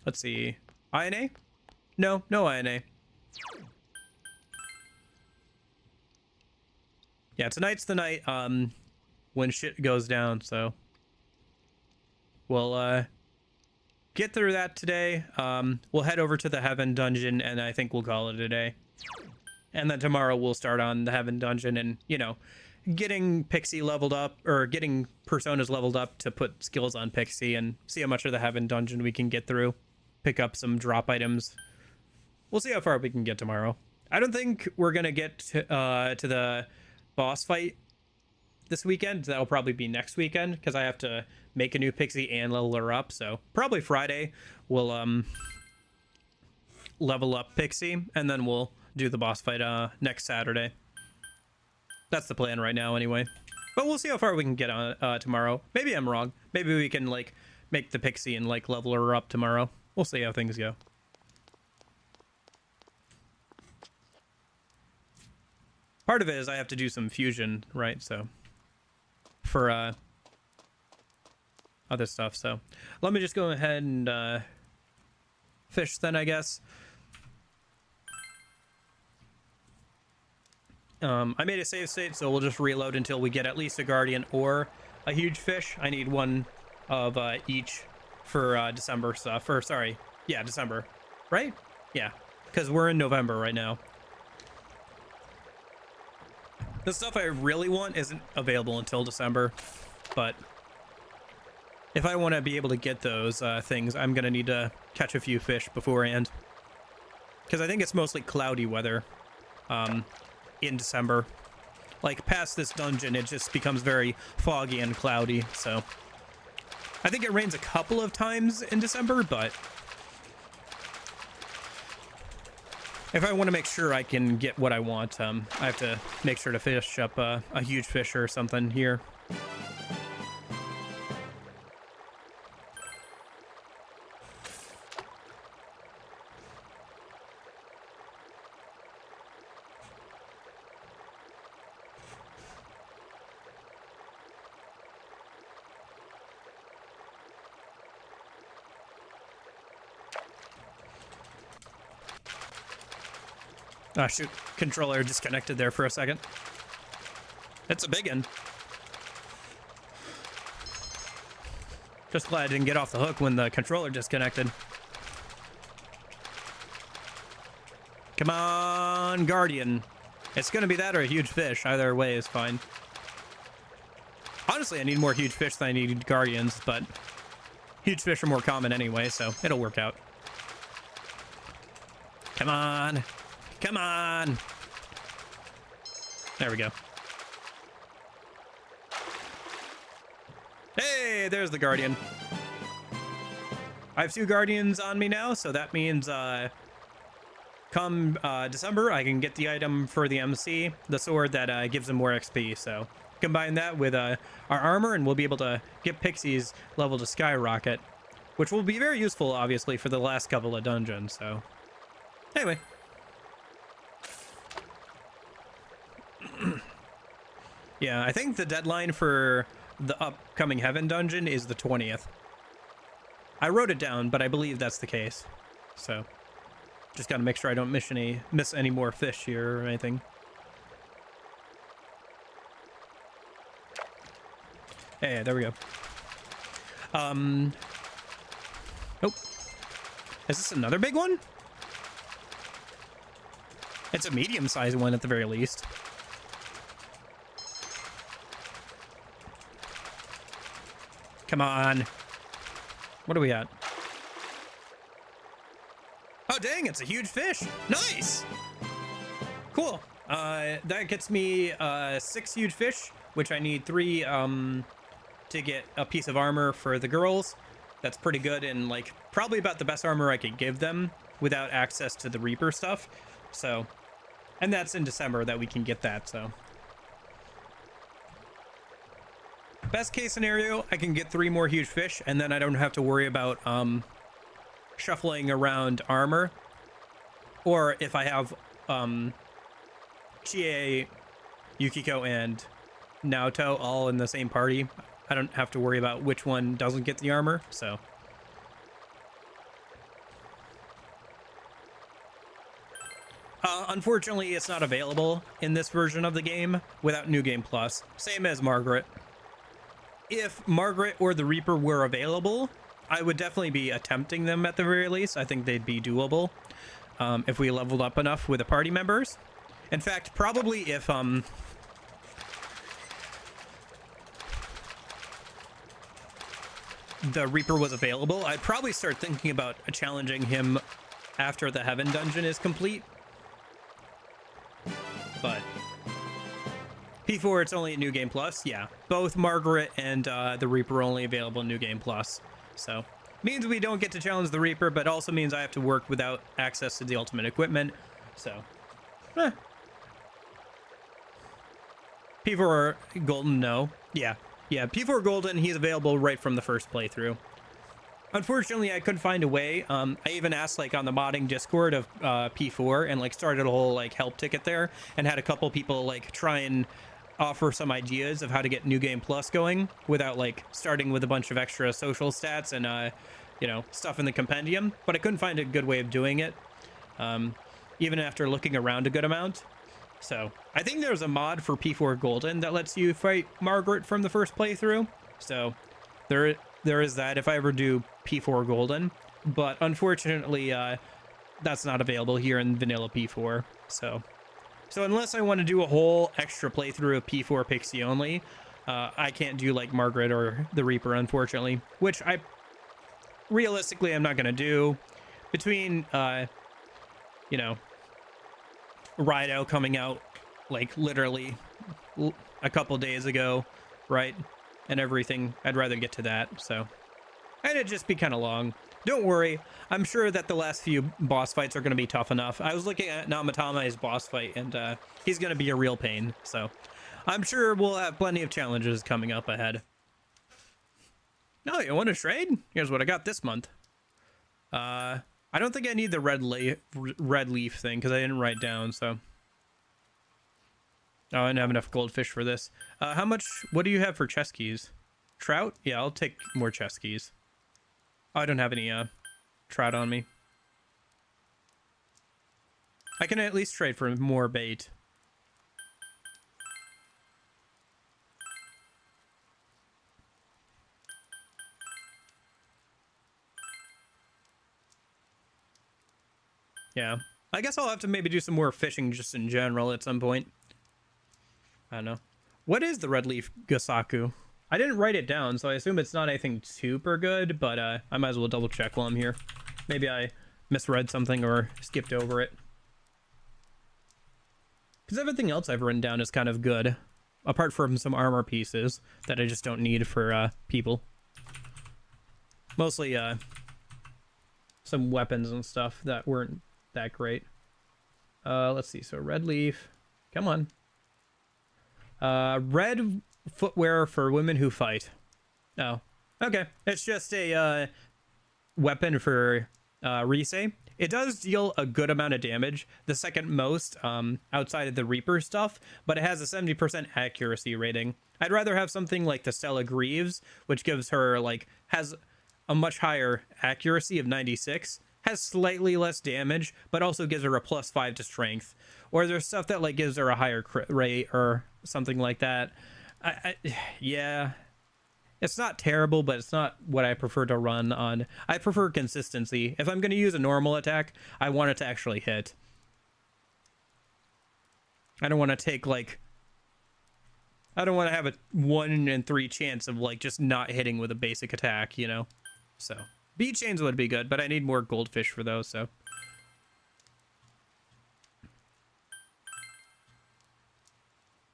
Let's see. INA? No INA. Yeah, tonight's the night when shit goes down, so we'll get through that today. We'll head over to the Heaven Dungeon, and I think we'll call it a day. And then tomorrow we'll start on the Heaven Dungeon and, you know, getting Pixie leveled up, or getting personas leveled up to put skills on Pixie and see how much of the Heaven Dungeon we can get through. Pick up some drop items. We'll see how far we can get tomorrow. I don't think we're going to get to the boss fight this weekend. That'll probably be next weekend, because I have to make a new Pixie and level her up. So probably Friday we'll level up Pixie, and then we'll do the boss fight next Saturday. That's the plan right now anyway. But we'll see how far we can get on tomorrow. Maybe I'm wrong. Maybe we can like make the Pixie and like level her up tomorrow. We'll see how things go. Part of it is I have to do some fusion, right? So for other stuff. So let me just go ahead and fish then, I guess. I made a save state, so we'll just reload until we get at least a guardian or a huge fish. I need one of each for December stuff. Or sorry, yeah, December, right? Yeah, because we're in November right now. The stuff I really want isn't available until December, but if I want to be able to get those things, I'm gonna need to catch a few fish beforehand, because I think it's mostly cloudy weather in December. Like past this dungeon, it just becomes very foggy and cloudy. So I think it rains a couple of times in December, but if I want to make sure I can get what I want, I have to make sure to fish up a huge fish or something here. Ah, shoot. Controller disconnected there for a second. It's a big one. Just glad I didn't get off the hook when the controller disconnected. Come on, Guardian. It's gonna be that or a huge fish. Either way is fine. Honestly, I need more huge fish than I need Guardians, but huge fish are more common anyway, so it'll work out. Come on. Come on. There we go. Hey, there's the Guardian. I have 2 Guardians on me now, so that means come December, I can get the item for the MC, the sword that gives him more XP. So combine that with our armor, and we'll be able to get Pixie's level to skyrocket, which will be very useful, obviously, for the last couple of dungeons. So anyway. Yeah, I think the deadline for the upcoming Heaven Dungeon is the 20th. I wrote it down, but I believe that's the case. So, just gotta make sure I don't miss any more fish here or anything. Hey, there we go. Oh. Is this another big one? It's a medium-sized one at the very least. Come on. What are we at? Oh, dang, it's a huge fish. Nice. Cool. That gets me 6 huge fish, which I need 3 to get a piece of armor for the girls. That's pretty good, and like probably about the best armor I could give them without access to the Reaper stuff. So, and that's in December that we can get that, so. Best case scenario, I can get 3 more huge fish, and then I don't have to worry about shuffling around armor. Or if I have Chie, Yukiko, and Naoto all in the same party, I don't have to worry about which one doesn't get the armor, so. Unfortunately, it's not available in this version of the game without New Game Plus. Same as Margaret. If Margaret or the Reaper were available, I would definitely be attempting them at the very least. I think they'd be doable if we leveled up enough with the party members. In fact, probably the Reaper was available, I'd probably start thinking about challenging him after the Heaven dungeon is complete. But P4, it's only a New Game Plus. Yeah, both Margaret and the Reaper are only available in New Game Plus. So means we don't get to challenge the Reaper, but also means I have to work without access to the ultimate equipment. So, P4 Golden, no. Yeah, P4 Golden, he's available right from the first playthrough. Unfortunately, I couldn't find a way. I even asked, like, on the modding Discord of P4 and, like, started a whole, like, help ticket there and had a couple people, like, try and offer some ideas of how to get New Game Plus going without, like, starting with a bunch of extra social stats and, you know, stuff in the compendium. But I couldn't find a good way of doing it, even after looking around a good amount. So I think there's a mod for P4 Golden that lets you fight Margaret from the first playthrough. So there is that if I ever do P4 Golden, but unfortunately that's not available here in vanilla P4. So unless I want to do a whole extra playthrough of P4 Pixie only, I can't do like Margaret or the Reaper, unfortunately, which I realistically I'm not going to do. Between you know, Rideout coming out like literally a couple days ago, right, and everything, I'd rather get to that. So, and it'd just be kind of long. Don't worry, I'm sure that the last few boss fights are going to be tough enough. I was looking at Namatama's boss fight, and he's going to be a real pain. So I'm sure we'll have plenty of challenges coming up ahead. No, you want to trade? Here's what I got this month. I don't think I need the red leaf thing because I didn't write down, so. Oh, I didn't have enough goldfish for this. How much, what do you have for chest keys? Trout? Yeah, I'll take more chest keys. Oh, I don't have any trout on me. I can at least trade for more bait. Yeah, I guess I'll have to maybe do some more fishing just in general at some point. I don't know. What is the red leaf Gasaku? I didn't write it down, so I assume it's not anything super good, but I might as well double check while I'm here. Maybe I misread something or skipped over it. Because everything else I've written down is kind of good, apart from some armor pieces that I just don't need for people. Mostly some weapons and stuff that weren't that great. Let's see. So red leaf, come on. Red footwear for women who fight. Oh, okay. It's just a weapon for Rise. It does deal a good amount of damage, the second most outside of the Reaper stuff, but it has a 70% accuracy rating. I'd rather have something like the Stella Greaves, which gives her like has a much higher accuracy of 96. Has slightly less damage, but also gives her a +5 to strength. Or there's stuff that like gives her a higher crit rate or something like that. Yeah, it's not terrible, but it's not what I prefer to run on. I prefer consistency. If I'm going to use a normal attack, I want it to actually hit. I don't want to take like... I don't want to have a 1 in 3 chance of like just not hitting with a basic attack, you know? So... Bead chains would be good, but I need more goldfish for those, so.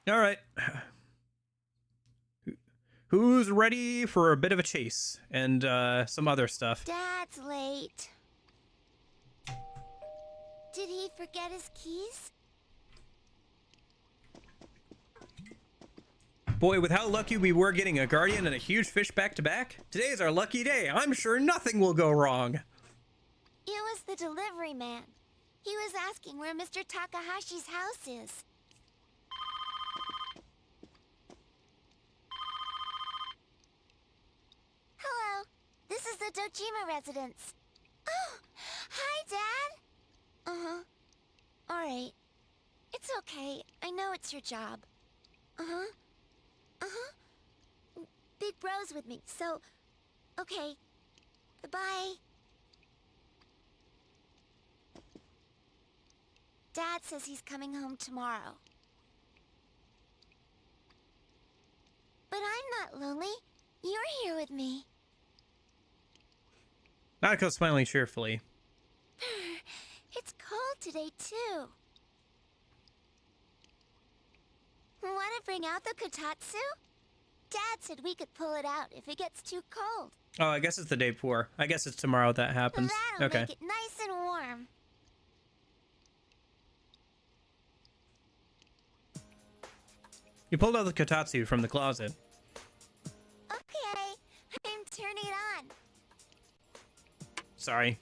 All right. Who's ready for a bit of a chase and some other stuff? Dad's late. Did he forget his keys? Boy, with how lucky we were getting a guardian and a huge fish back-to-back, today is our lucky day. I'm sure nothing will go wrong. It was the delivery man. He was asking where Mr. Takahashi's house is. Hello, this is the Dojima residence. Oh, hi, Dad. Uh-huh. All right. It's okay. I know it's your job. Uh-huh. Uh-huh. Big Bro's with me, so... Okay. Goodbye. Dad says he's coming home tomorrow. But I'm not lonely. You're here with me. Nanako's smiling cheerfully. It's cold today, too. Want to bring out the kotatsu? Dad said we could pull it out if it gets too cold. Oh, I guess it's the day before. I guess it's tomorrow that happens. That'll Okay. make it nice and warm. You pulled out the kotatsu from the closet. Okay, I'm turning it on. Sorry.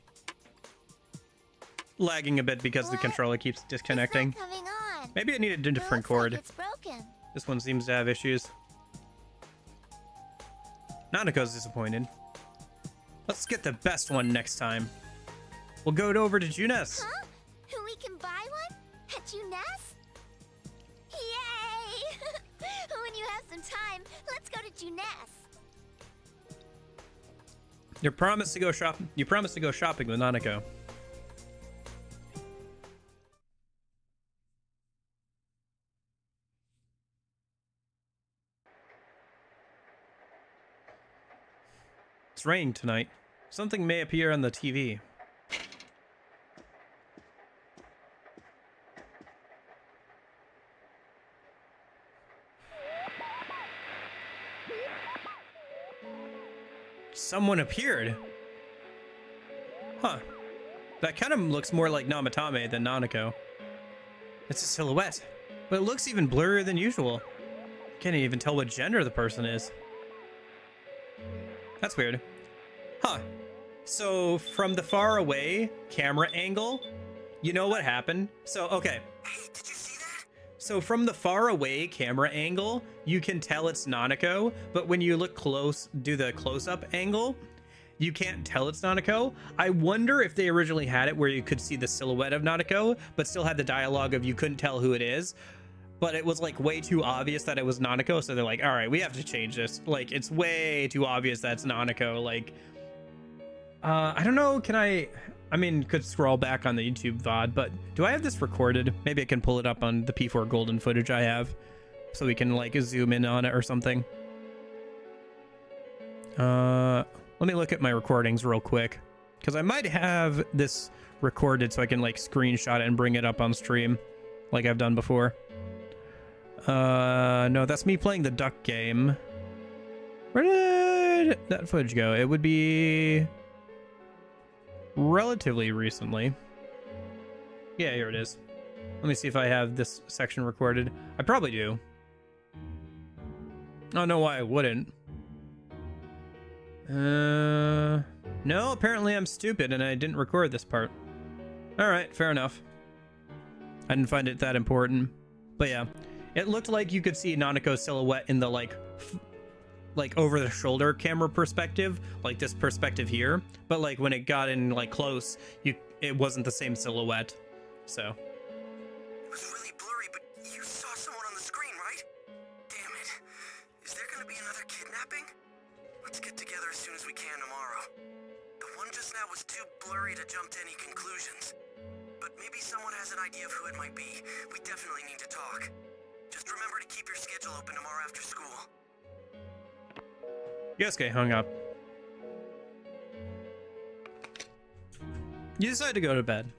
Lagging a bit because the controller keeps disconnecting. It's not coming on. Maybe it needed a It different looks cord. like it's broken. This one seems to have issues. Nanako's disappointed. Let's get the best one next time. We'll go over to Junes. Huh? We can buy one? At Junes? Yay! When you have some time, let's go to Junes. You promised to go shopping with Nanako. It's raining tonight. Something may appear on the TV. Someone appeared. Huh. That kind of looks more like Namatame than Nanako. It's a silhouette, but it looks even blurrier than usual. Can't even tell what gender the person is. That's weird. Huh. So from the far away camera angle, you know what happened? So, okay. Hey, did you see that? So from the far away camera angle, you can tell it's Nanako, but when you look close, do the close-up angle, you can't tell it's Nanako. I wonder if they originally had it where you could see the silhouette of Nanako, but still had the dialogue of you couldn't tell who it is. But it was like way too obvious that it was Nanako, so they're like, all right, we have to change this. Like, it's way too obvious that's Nanako. Like, I don't know, I mean, could scroll back on the YouTube VOD, but do I have this recorded? Maybe I can pull it up on the P4 Golden footage I have, so we can like zoom in on it or something. Let me look at my recordings real quick, because I might have this recorded so I can like screenshot it and bring it up on stream, like I've done before. No, that's me playing the duck game. Where did that footage go? It would be relatively recently. Yeah, here it is. Let me see if I have this section recorded. I probably do. I don't know why I wouldn't. No, apparently I'm stupid and I didn't record this part. Alright, fair enough. I didn't find it that important. But yeah, it looked like you could see Nanako's silhouette in the like over the shoulder camera perspective, like this perspective here. But like when it got in like close, it wasn't the same silhouette. So It was really blurry, but you saw someone on the screen, right? Damn it. Is there gonna be another kidnapping? Let's get together as soon as we can tomorrow. The one just now was too blurry to jump to any conclusions. But maybe someone has an idea of who it might be. We definitely need to talk. Just remember to keep your schedule open tomorrow after school. Yosuke hung up. You decided to go to bed.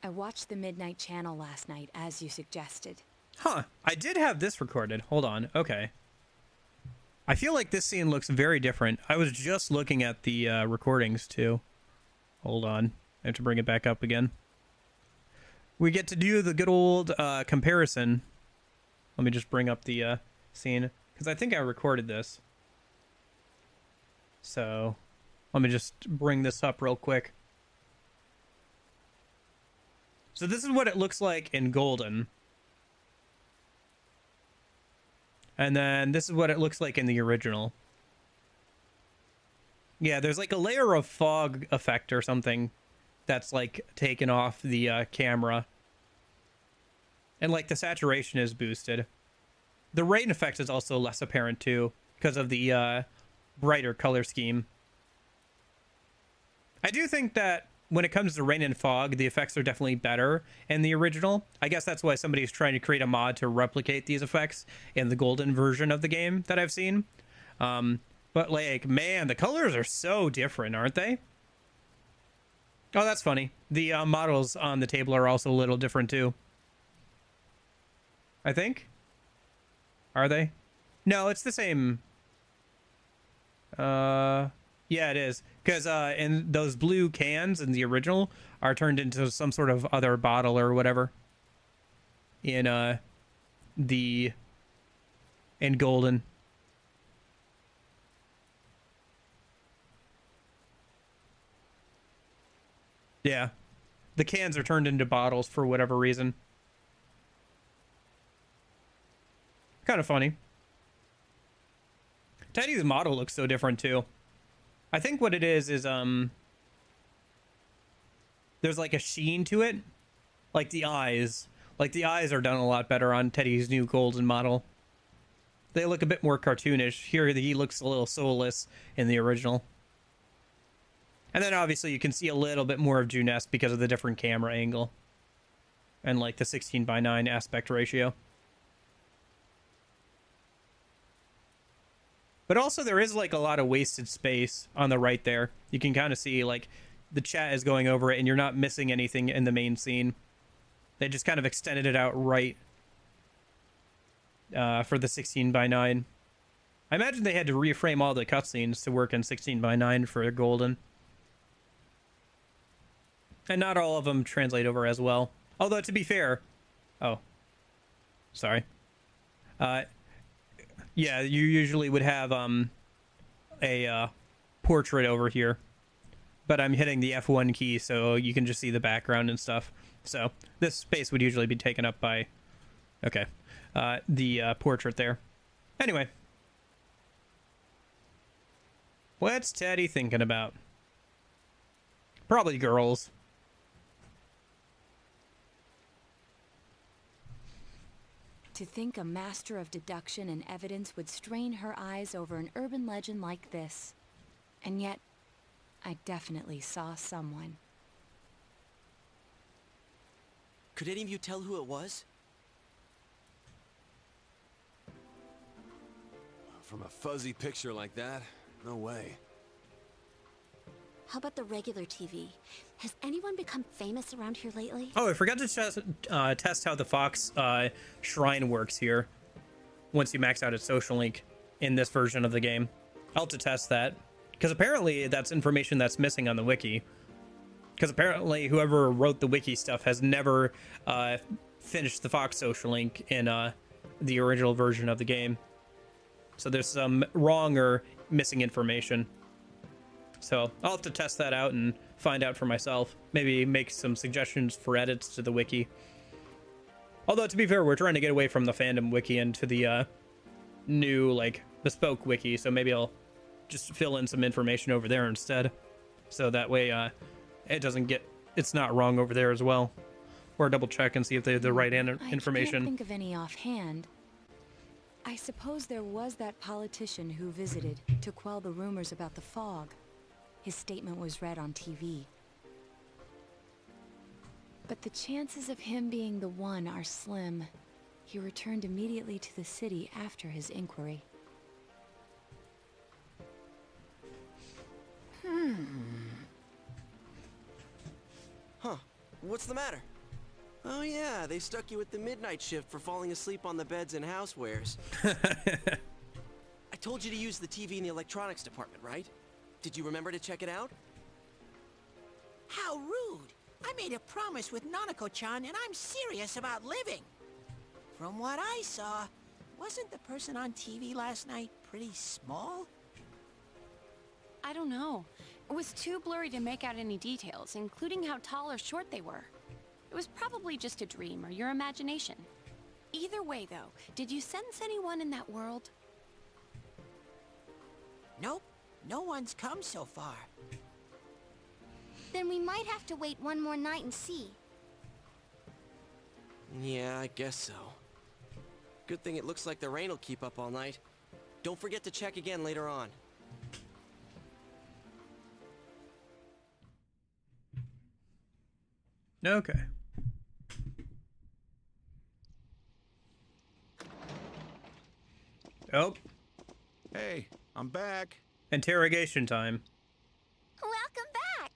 I watched the Midnight Channel last night, as you suggested. Huh, I did have this recorded. Hold on, okay. I feel like this scene looks very different. I was just looking at the recordings too. Hold on, I have to bring it back up again. We get to do the good old comparison. Let me just bring up the scene, because I think I recorded this. So, let me just bring this up real quick. So this is what it looks like in Golden. And then this is what it looks like in the original. Yeah, there's like a layer of fog effect or something that's like taken off the camera. And like the saturation is boosted. The rain effect is also less apparent too, because of the brighter color scheme. I do think that when it comes to rain and fog, the effects are definitely better in the original. I guess that's why somebody's trying to create a mod to replicate these effects in the golden version of the game that I've seen. But like, man, the colors are so different, aren't they? Oh, that's funny. The models on the table are also a little different too. I think. Are they? No, it's the same. Yeah, it is. Because in those blue cans in the original are turned into some sort of other bottle or whatever. In golden. Yeah. The cans are turned into bottles for whatever reason. Kind of funny. Teddy's model looks so different too. I think what it is there's like a sheen to it. Like the eyes. Like the eyes are done a lot better on Teddy's new golden model. They look a bit more cartoonish. Here he looks a little soulless in the original. And then obviously you can see a little bit more of Juness because of the different camera angle. And like the 16:9 aspect ratio. But also there is like a lot of wasted space on the right there. You can kind of see like the chat is going over it and you're not missing anything in the main scene. They just kind of extended it out right for the 16:9. I imagine they had to reframe all the cutscenes to work in 16:9 for golden. And not all of them translate over as well. Although, to be fair... Oh. Sorry. Yeah, you usually would have a portrait over here. But I'm hitting the F1 key, so you can just see the background and stuff. So, this space would usually be taken up by... Okay. The portrait there. Anyway. What's Teddy thinking about? Probably girls. To think a master of deduction and evidence would strain her eyes over an urban legend like this. And yet, I definitely saw someone. Could any of you tell who it was? From a fuzzy picture like that, no way. How about the regular TV? Has anyone become famous around here lately? Oh, I forgot to test how the Fox shrine works here. Once you max out its social link in this version of the game. I'll have to test that. Because apparently that's information that's missing on the wiki. Because apparently whoever wrote the wiki stuff has never finished the Fox social link in the original version of the game. So there's some wrong or missing information. So I'll have to test that out and find out for myself. Maybe make some suggestions for edits to the wiki. Although, to be fair, we're trying to get away from the fandom wiki into the new, like, bespoke wiki. So maybe I'll just fill in some information over there instead. So that way it doesn't get... It's not wrong over there as well. Or double check and see if they have the right information. I can't think of any offhand. I suppose there was that politician who visited to quell the rumors about the fog. His statement was read on TV. But the chances of him being the one are slim. He returned immediately to the city after his inquiry. Huh. What's the matter? Oh yeah, they stuck you with the midnight shift for falling asleep on the beds and housewares. I told you to use the TV in the electronics department, right? Did you remember to check it out? How rude! I made a promise with Nanako-chan and I'm serious about living. From what I saw, wasn't the person on TV last night pretty small? I don't know. It was too blurry to make out any details, including how tall or short they were. It was probably just a dream or your imagination. Either way, though, did you sense anyone in that world? Nope. No one's come so far. Then we might have to wait one more night and see. Yeah, I guess so. Good thing it looks like the rain will keep up all night. Don't forget to check again later on. Okay. Oh. Hey, I'm back. Interrogation time. Welcome back!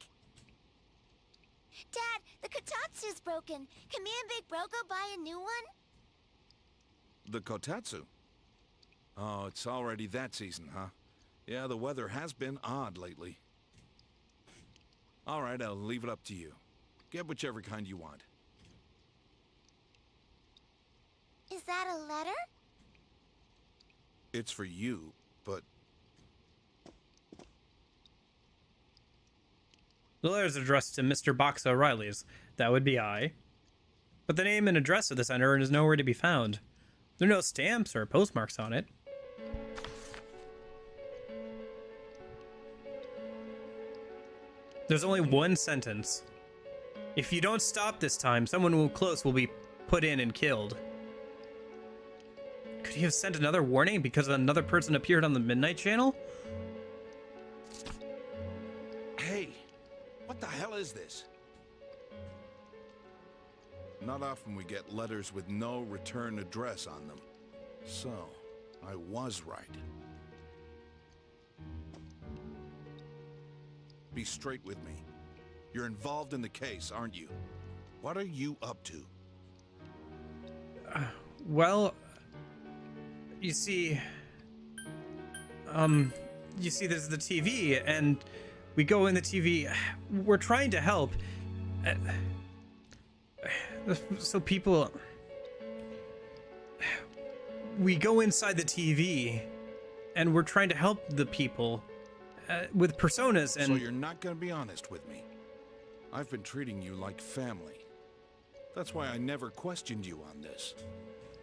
Dad, the Kotatsu's broken. Can me and Big Bro go buy a new one? The Kotatsu? Oh, it's already that season, huh? Yeah, the weather has been odd lately. All right, I'll leave it up to you. Get whichever kind you want. Is that a letter? It's for you, but... The letter is addressed to Mr. Box O'Reilly's. That would be I. But the name and address of the sender is nowhere to be found. There are no stamps or postmarks on it. There's only one sentence. If you don't stop this time, someone close will be put in and killed. Could he have sent another warning because another person appeared on the Midnight Channel? Hey, what the hell is this? Not often we get letters with no return address on them. So, I was right. Be straight with me. You're involved in the case, aren't you? What are you up to? Well, you see, there's the TV, and we go in the TV. We're trying to help. So people, we go inside the TV, and we're trying to help the people with personas. And so you're not gonna be honest with me. I've been treating you like family. That's why I never questioned you on this.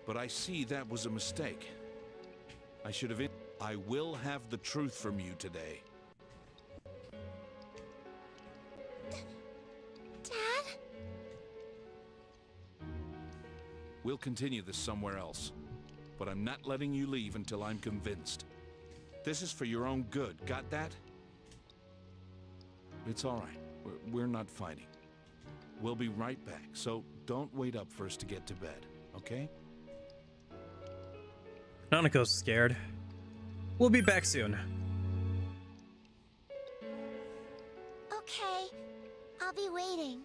But I see that was a mistake. I should have... I will have the truth from you today. Dad? We'll continue this somewhere else. But I'm not letting you leave until I'm convinced. This is for your own good, got that? It's all right. We're not fighting. We'll be right back, so don't wait up for us to get to bed, okay? Nanako's scared. We'll be back soon. Okay, I'll be waiting.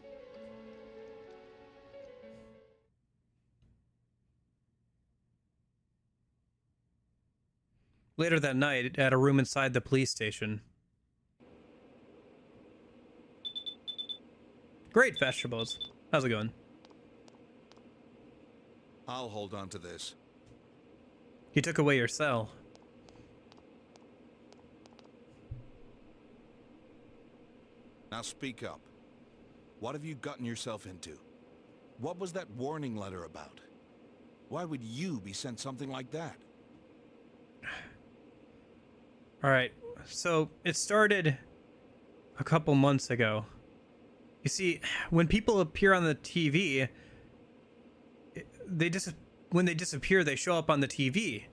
Later that night, at a room inside the police station. Great vegetables. How's it going? I'll hold on to this. He took away your cell. Now speak up. What have you gotten yourself into? What was that warning letter about? Why would you be sent something like that? Alright, so it started a couple months ago. You see, when people appear on the TV, when they disappear, they show up on the TV.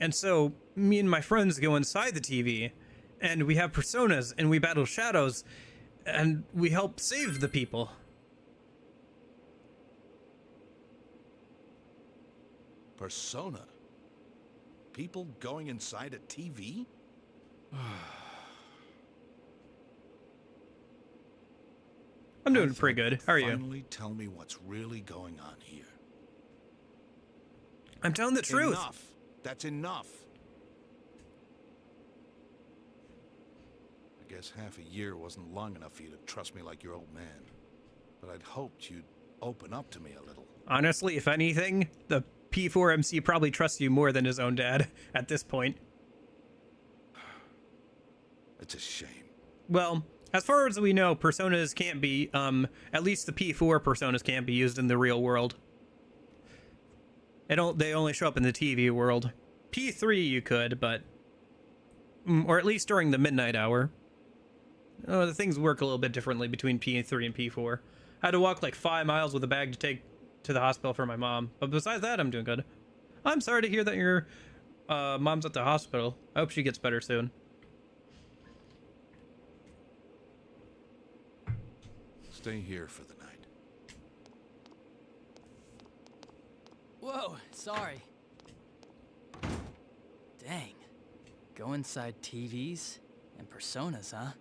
And so, me and my friends go inside the TV, and we have personas, and we battle shadows, and we help save the people. Persona? People going inside a TV? I'm doing pretty good. How are you? Finally tell me what's really going on here. I'm telling the truth. Enough. That's enough. I guess half a year wasn't long enough for you to trust me like your old man. But I'd hoped you'd open up to me a little. Honestly, if anything, the P4MC probably trusts you more than his own dad at this point. It's a shame. Well, as far as we know, personas can't be, at least the P4 personas can't be used in the real world. They only show up in the TV world. P3 you could, but... or at least during the midnight hour. Oh, the things work a little bit differently between P3 and P4. I had to walk like 5 miles with a bag to take to the hospital for my mom. But besides that, I'm doing good. I'm sorry to hear that your mom's at the hospital. I hope she gets better soon. Stay here for the night. Whoa, sorry. Dang. Go inside TVs and personas, huh?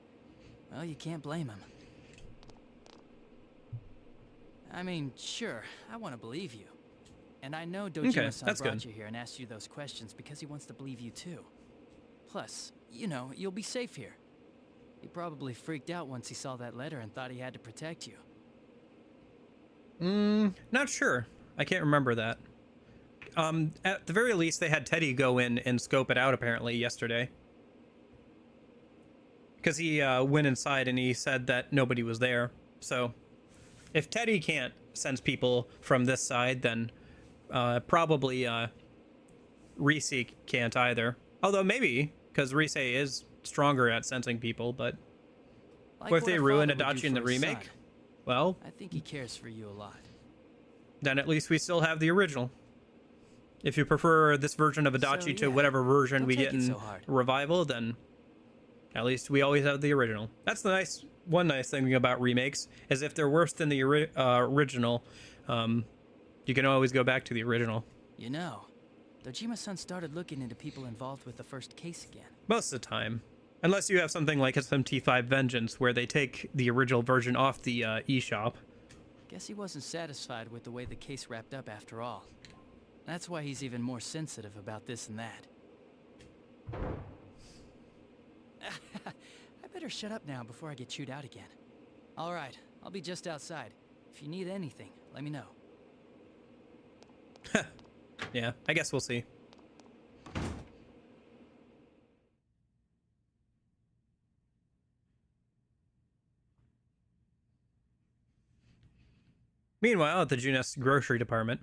Well, you can't blame him. I mean, sure, I want to believe you. And I know Dojima-san brought you here and asked you those questions because he wants to believe you too. Plus, you know, you'll be safe here. He probably freaked out once he saw that letter and thought he had to protect you. Not sure. I can't remember that. At the very least, they had Teddy go in and scope it out apparently yesterday. Because he went inside and he said that nobody was there. So, if Teddy can't sense people from this side, then probably Rise can't either. Although maybe, because Rise is stronger at sensing people, but Like what if they ruin a father would Adachi do in the for his remake? son. Well, I think he cares for you a lot. then at least we still have the original. If you prefer this version of Adachi to yeah, whatever version don't we take get it in so hard. Revival, then at least we always have the original. That's the one nice thing about remakes, is if they're worse than the original, you can always go back to the original. You know, Dojima-san started looking into people involved with the first case again. Most of the time. Unless you have something like SMT5 Vengeance, where they take the original version off the eShop. Guess he wasn't satisfied with the way the case wrapped up after all. That's why he's even more sensitive about this and that. I better shut up now before I get chewed out again. All right, I'll be just outside. If you need anything, let me know. Yeah, I guess we'll see. Meanwhile, at the Junes grocery department.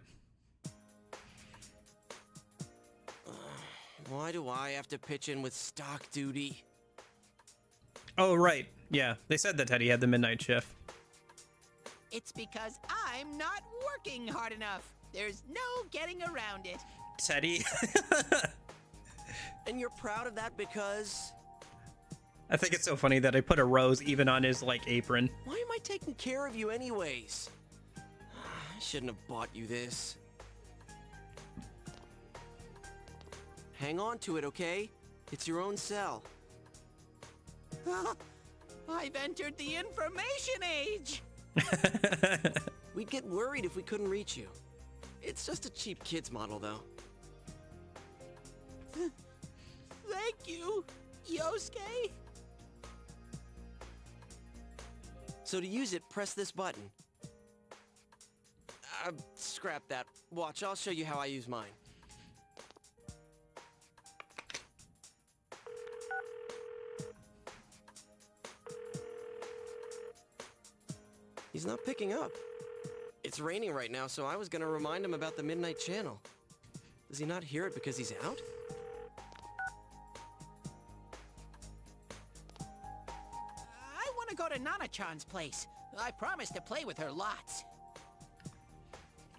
Why do I have to pitch in with stock duty? Oh, right. Yeah, they said that Teddy had the midnight shift. It's because I'm not working hard enough. There's no getting around it. Teddy? And you're proud of that because... I think it's so funny that I put a rose even on his, like, apron. Why am I taking care of you anyways? I shouldn't have bought you this. Hang on to it, okay? It's your own cell. I've entered the information age. We'd get worried if we couldn't reach you. It's just a cheap kid's model, though. Thank you, Yosuke. So to use it, press this button. Scrap that. Watch, I'll show you how I use mine. He's not picking up. It's raining right now, so I was gonna remind him about the Midnight Channel. Does he not hear it because he's out? I want to go to Nana-chan's place. I promised to play with her lots.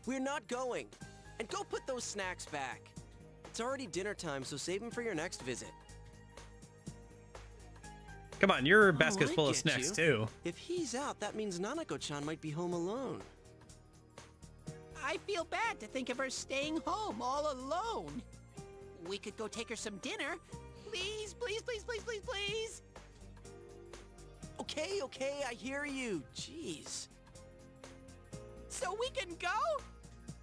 We're not going. And go put those snacks back. It's already dinner time, so save them for your next visit. Come on, your basket's I full of get snacks, you. too. If he's out, that means Nanako-chan might be home alone. I feel bad to think of her staying home all alone. We could go take her some dinner. Please, please, please, please, please, please. Okay, I hear you. Jeez. So we can go?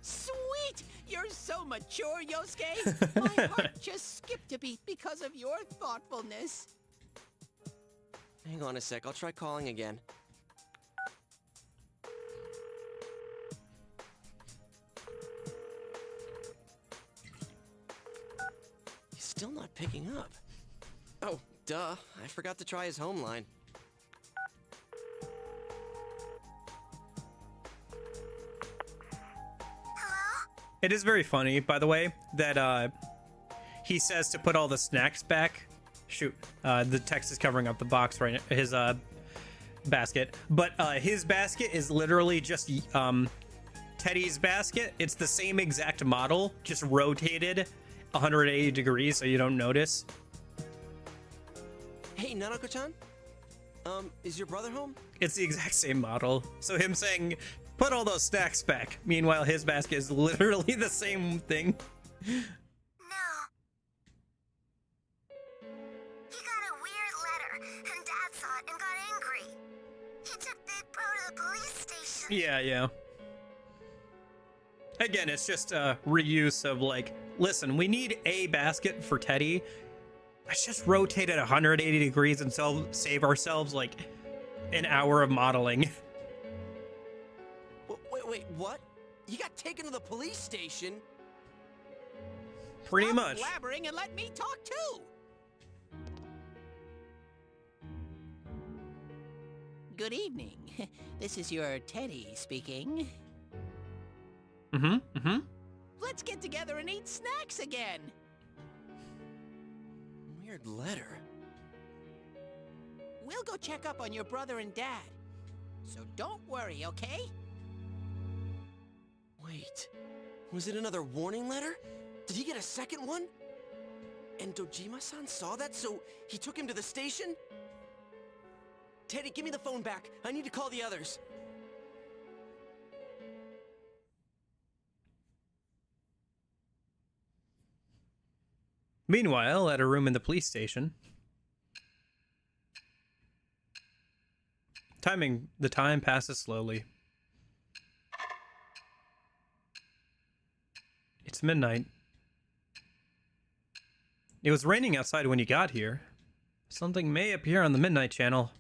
Sweet! You're so mature, Yosuke. My heart just skipped a beat because of your thoughtfulness. Hang on a sec, I'll try calling again. He's still not picking up. Oh, duh. I forgot to try his home line. It is very funny, by the way, that he says to put all the snacks back. Shoot, the text is covering up the box right now, his basket. But his basket is literally just Teddy's basket. It's the same exact model, just rotated 180 degrees so you don't notice. Hey, Nanako-chan? Is your brother home? It's the exact same model. So him saying Put all those snacks back. Meanwhile, his basket is literally the same thing. No. He got a weird letter, and Dad saw it and got angry. He took Big Bro to the police station. Yeah. Again, it's just a reuse of like, listen, we need a basket for Teddy. Let's just rotate it 180 degrees and save ourselves like an hour of modeling. Wait, what? You got taken to the police station? Pretty much. Stop blabbering and let me talk too. Good evening. This is your Teddy speaking. Let's get together and eat snacks again. Weird letter. We'll go check up on your brother and Dad. So don't worry, okay? Wait, was it another warning letter? Did he get a second one? And Dojima-san saw that, so he took him to the station? Teddy, give me the phone back. I need to call the others. Meanwhile, at a room in the police station. The time passes slowly. It's midnight. It was raining outside when you got here. Something may appear on the Midnight Channel.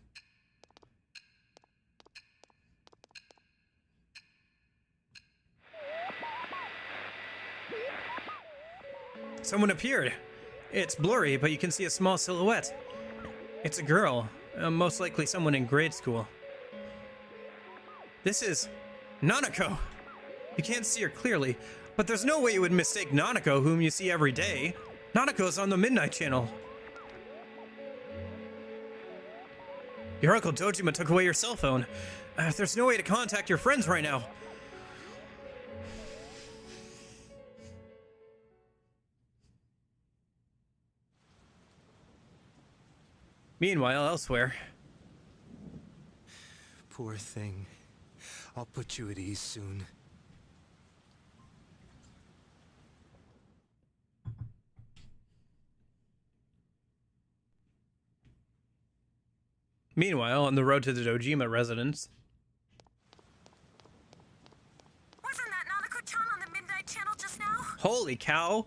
Someone appeared. It's blurry, but you can see a small silhouette. It's a girl, most likely someone in grade school. This is Nanako. You can't see her clearly, but there's no way you would mistake Nanako, whom you see every day. Nanako's on the Midnight Channel. Your Uncle Dojima took away your cell phone. There's no way to contact your friends right now. Meanwhile, elsewhere. Poor thing. I'll put you at ease soon. Meanwhile, on the road to the Dojima residence. Wasn't that Nanako-chan on the Midnight Channel just now? Holy cow.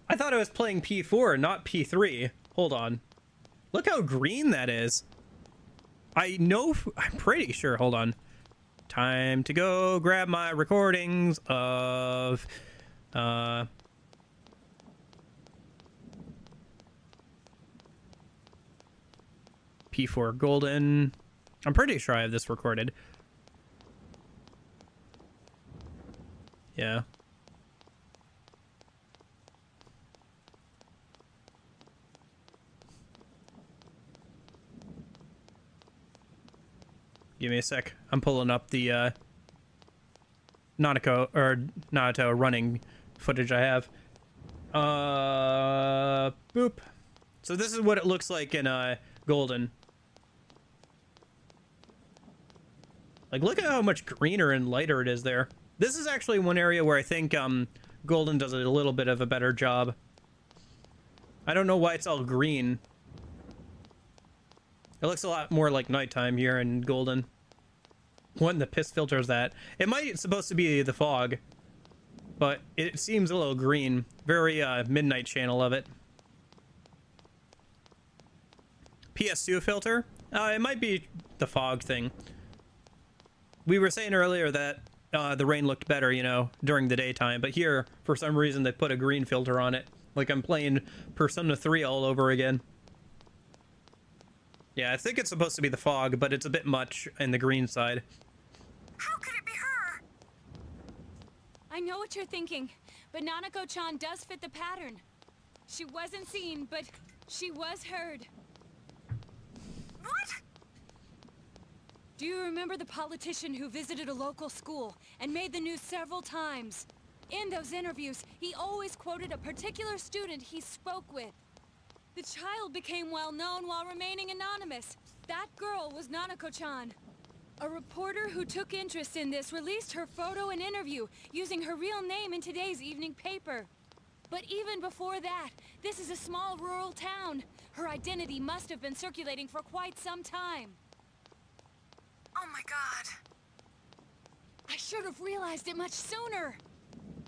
I thought I was playing P4, not P3. Hold on. Look how green that is. I'm pretty sure, hold on. Time to go grab my recordings of, P4 Golden. I'm pretty sure I have this recorded. Yeah. Give me a sec. I'm pulling up the Naruto running footage I have. Boop. So this is what it looks like in Golden. Like, look at how much greener and lighter it is there. This is actually one area where I think Golden does a little bit of a better job. I don't know why it's all green. It looks a lot more like nighttime here in Golden. What in the piss filter is that? It might supposed to be the fog, but it seems a little green. Very Midnight Channel of it. PS2 filter? It might be the fog thing. We were saying earlier that the rain looked better, you know, during the daytime, but here, for some reason, they put a green filter on it. Like I'm playing Persona 3 all over again. Yeah, I think it's supposed to be the fog, but it's a bit much in the green side. How could it be her? I know what you're thinking, but Nanako-chan does fit the pattern. She wasn't seen, but she was heard. What? Do you remember the politician who visited a local school and made the news several times? In those interviews, he always quoted a particular student he spoke with. The child became well known while remaining anonymous. That girl was Nanako-chan. A reporter who took interest in this released her photo and interview using her real name in today's evening paper. But even before that, this is a small rural town. Her identity must have been circulating for quite some time. Oh my god. I should have realized it much sooner.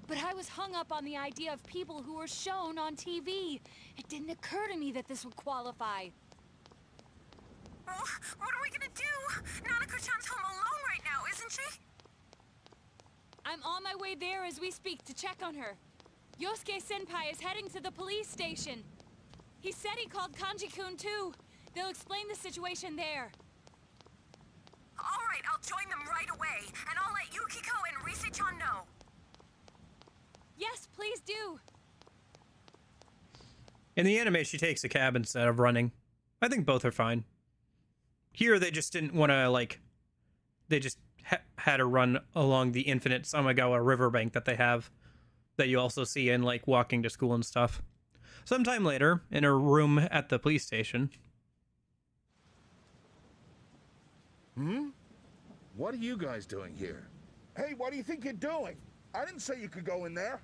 But I was hung up on the idea of people who were shown on TV. It didn't occur to me that this would qualify. Oh, what are we gonna do? Nanako-chan's home alone right now, isn't she? I'm on my way there as we speak to check on her. Yosuke-senpai is heading to the police station. He said he called Kanji-kun too. They'll explain the situation there. Alright, I'll join them right away, and I'll let Yukiko and Rise-chan know. Yes, please do. In the anime, she takes a cab instead of running. I think both are fine. Here, they just didn't want to, like... They just had to run along the infinite Samagawa riverbank that they have. That you also see in, like, walking to school and stuff. Sometime later, in her room at the police station... What are you guys doing here? Hey, what do you think you're doing? I didn't say you could go in there.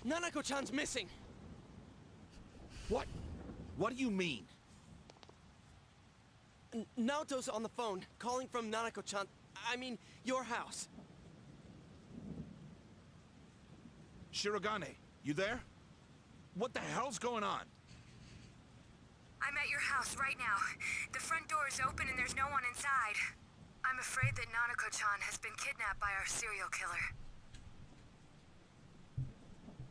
Nanako-chan's missing. What? What do you mean? Naoto's on the phone, calling from Nanako-chan. I mean, your house. Shirogane, you there? What the hell's going on? I'm at your house right now. The front door is open and there's no one inside. I'm afraid that Nanako-chan has been kidnapped by our serial killer.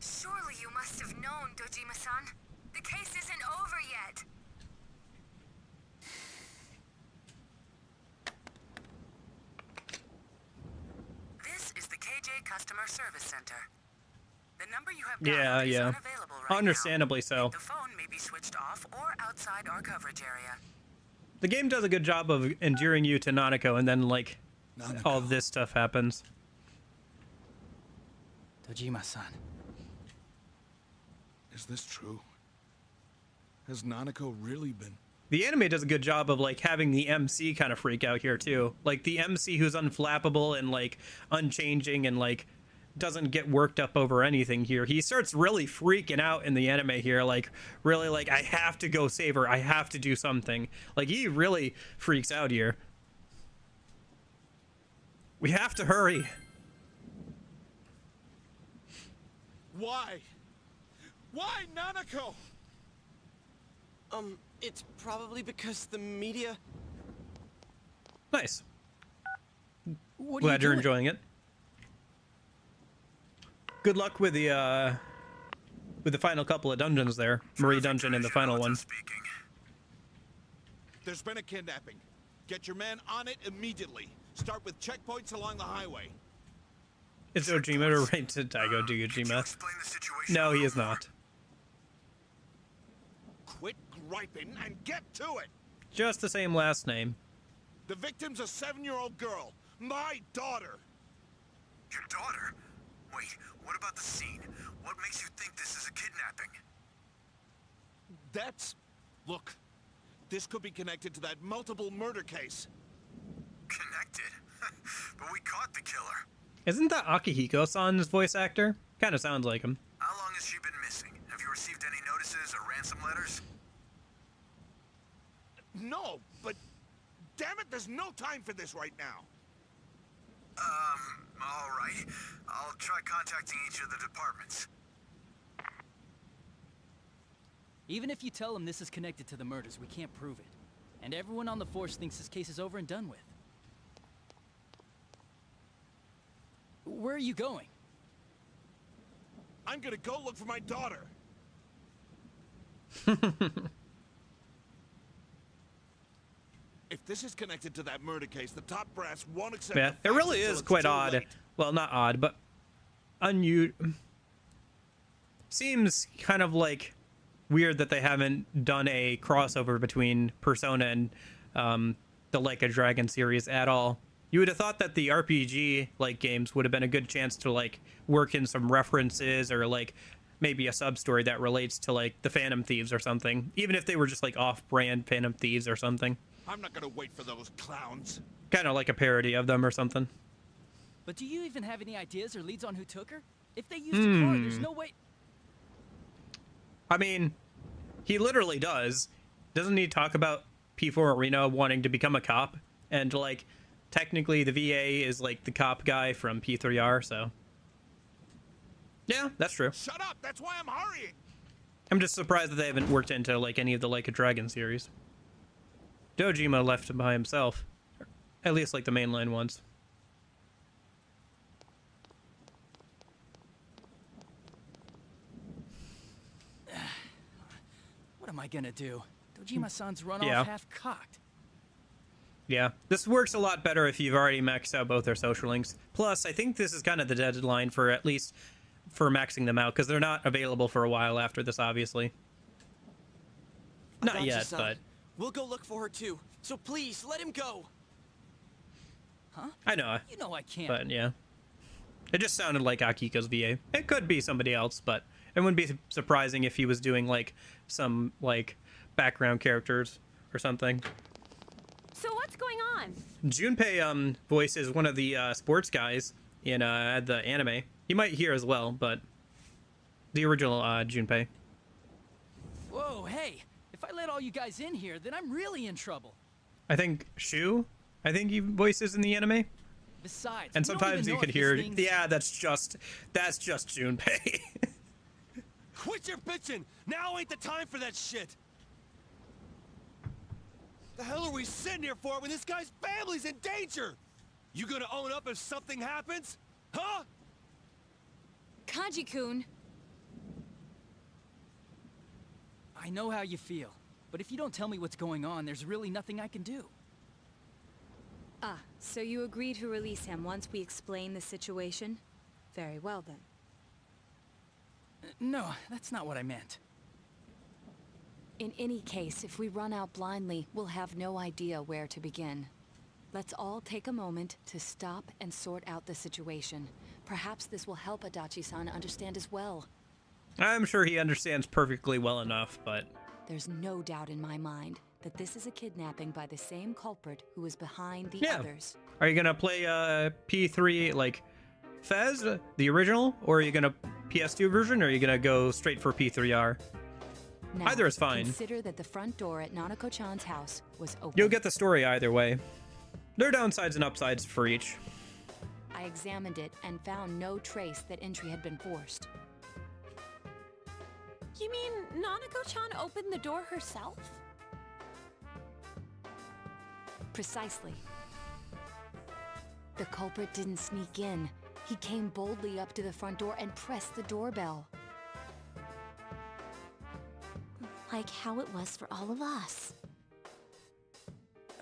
Surely you must have known, Dojima-san. The case isn't over yet. This is the KJ Customer Service Center. The number you have dialed is unavailable right Understandably now. so. The phone may be switched off or outside our coverage area. The game does a good job of endearing you to Nanako, and then, like, all this stuff happens. Dojima-san. Is this true? Has Nanako really been... The anime does a good job of, like, having the MC kind of freak out here, too. Like, the MC who's unflappable and, like, unchanging and, like, doesn't get worked up over anything here. He starts really freaking out in the anime here, like, really, like, I have to go save her. I have to do something. Like, he really freaks out here. We have to hurry. Why? Why, Nanako? It's probably because the media... Nice. What Glad you're enjoying it. Good luck with the final couple of dungeons there. Marie Dungeon and the final one. There's been a kidnapping. Get your man on it immediately. Start with checkpoints along the highway. Is Ojima to write to Daigo Dojima? No, he is not. Quit griping and get to it. Just the same last name. The victim's a 7-year-old girl. My daughter. Your daughter? Wait, what about the scene? What makes you think this is a kidnapping? Look, this could be connected to that multiple murder case. Connected? But we caught the killer. Isn't that Akihiko-san's voice actor? Kind of sounds like him. How long has she been missing? Have you received any notices or ransom letters? No, but damn it, there's no time for this right now. All right. I'll try contacting each of the departments. Even if you tell them this is connected to the murders, we can't prove it. And everyone on the force thinks this case is over and done with. Where are you going? I'm gonna go look for my daughter. If this is connected to that murder case, the top brass won't accept. Yeah, it really is quite odd. Late. Well, not odd, but seems kind of like weird that they haven't done a crossover between Persona and the Like a Dragon series at all. You would have thought that the RPG like games would have been a good chance to like work in some references or like maybe a sub story that relates to like the Phantom Thieves or something, even if they were just like off-brand Phantom Thieves or something. I'm not gonna wait for those clowns. Kind of like a parody of them or something. But do you even have any ideas or leads on who took her? If they used a car, there's no way... I mean, he literally does. Doesn't he talk about P4 Arena wanting to become a cop? And, like, technically the VA is, like, the cop guy from P3R, so... Yeah, that's true. Shut up! That's why I'm hurrying! I'm just surprised that they haven't worked into, like, any of the Like a Dragon series. Dojima left by himself. At least, like, the mainline ones. What am I gonna do? Dojima-san's run off half-cocked. Yeah, this works a lot better if you've already maxed out both their social links. Plus, I think this is kind of the deadline for at least for maxing them out, because they're not available for a while after this, obviously. Not yet, but... We'll go look for her too, so please, let him go! Huh? I know. You know I can't. But, yeah. It just sounded like Akiko's VA. It could be somebody else, but it wouldn't be surprising if he was doing, like, some, like, background characters or something. So what's going on? Junpei, voices one of the, sports guys in, the anime. He might hear as well, but the original, Junpei. Whoa, hey! If I let all you guys in here, then I'm really in trouble. I think Shu, he voices in the anime. Besides, and sometimes you could hear, yeah, that's just Junpei. Quit your bitching! Now ain't the time for that shit! The hell are we sitting here for when this guy's family's in danger? You gonna own up if something happens? Huh? Kanji-kun! I know how you feel, but if you don't tell me what's going on, there's really nothing I can do. Ah, so you agree to release him once we explain the situation? Very well, then. No, that's not what I meant. In any case, if we run out blindly, we'll have no idea where to begin. Let's all take a moment to stop and sort out the situation. Perhaps this will help Adachi-san understand as well. I'm sure he understands perfectly well enough, but... There's no doubt in my mind that this is a kidnapping by the same culprit who is behind the others. Are you gonna play P3, like, Fez, the original? Or are you gonna PS2 version, or are you gonna go straight for P3R? Now, either is fine. Consider that the front door at Nanako-chan's house was open. You'll get the story either way. There are downsides and upsides for each. I examined it and found no trace that entry had been forced. You mean Nanako-chan opened the door herself? Precisely. The culprit didn't sneak in. He came boldly up to the front door and pressed the doorbell. Like how it was for all of us.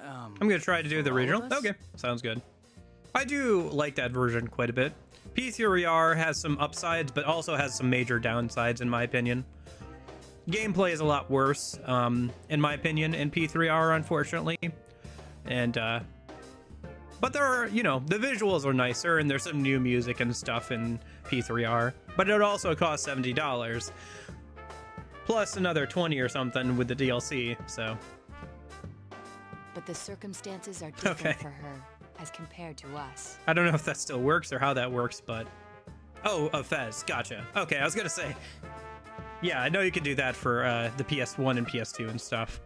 I'm gonna try to do the original. Okay, sounds good. I do like that version quite a bit. P3R has some upsides, but also has some major downsides, in my opinion. Gameplay is a lot worse, in my opinion, in P3R, unfortunately. And, but there are, you know, the visuals are nicer, and there's some new music and stuff in P3R. But it also costs $70. Plus another 20 or something with the DLC, so... But the circumstances are different for her, as compared to us. I don't know if that still works or how that works, but... Oh, Fez, gotcha. Okay, I was gonna say... Yeah, I know you can do that for the PS1 and PS2 and stuff.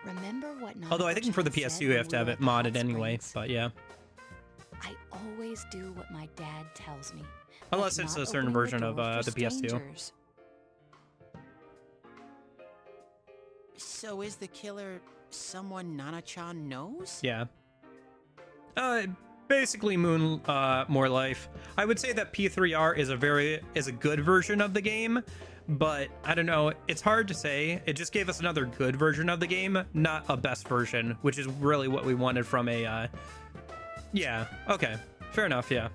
Remember what although I think for the PS2 you have to have it modded anyway, but yeah. I always do what my dad tells me. Unless it's a certain version of the PS2. So is the killer someone Nana-chan knows? Yeah. Basically more life. I would say that P3R is a good version of the game, but I don't know, it's hard to say. It just gave us another good version of the game, not a best version, which is really what we wanted from a yeah, okay. Fair enough, yeah.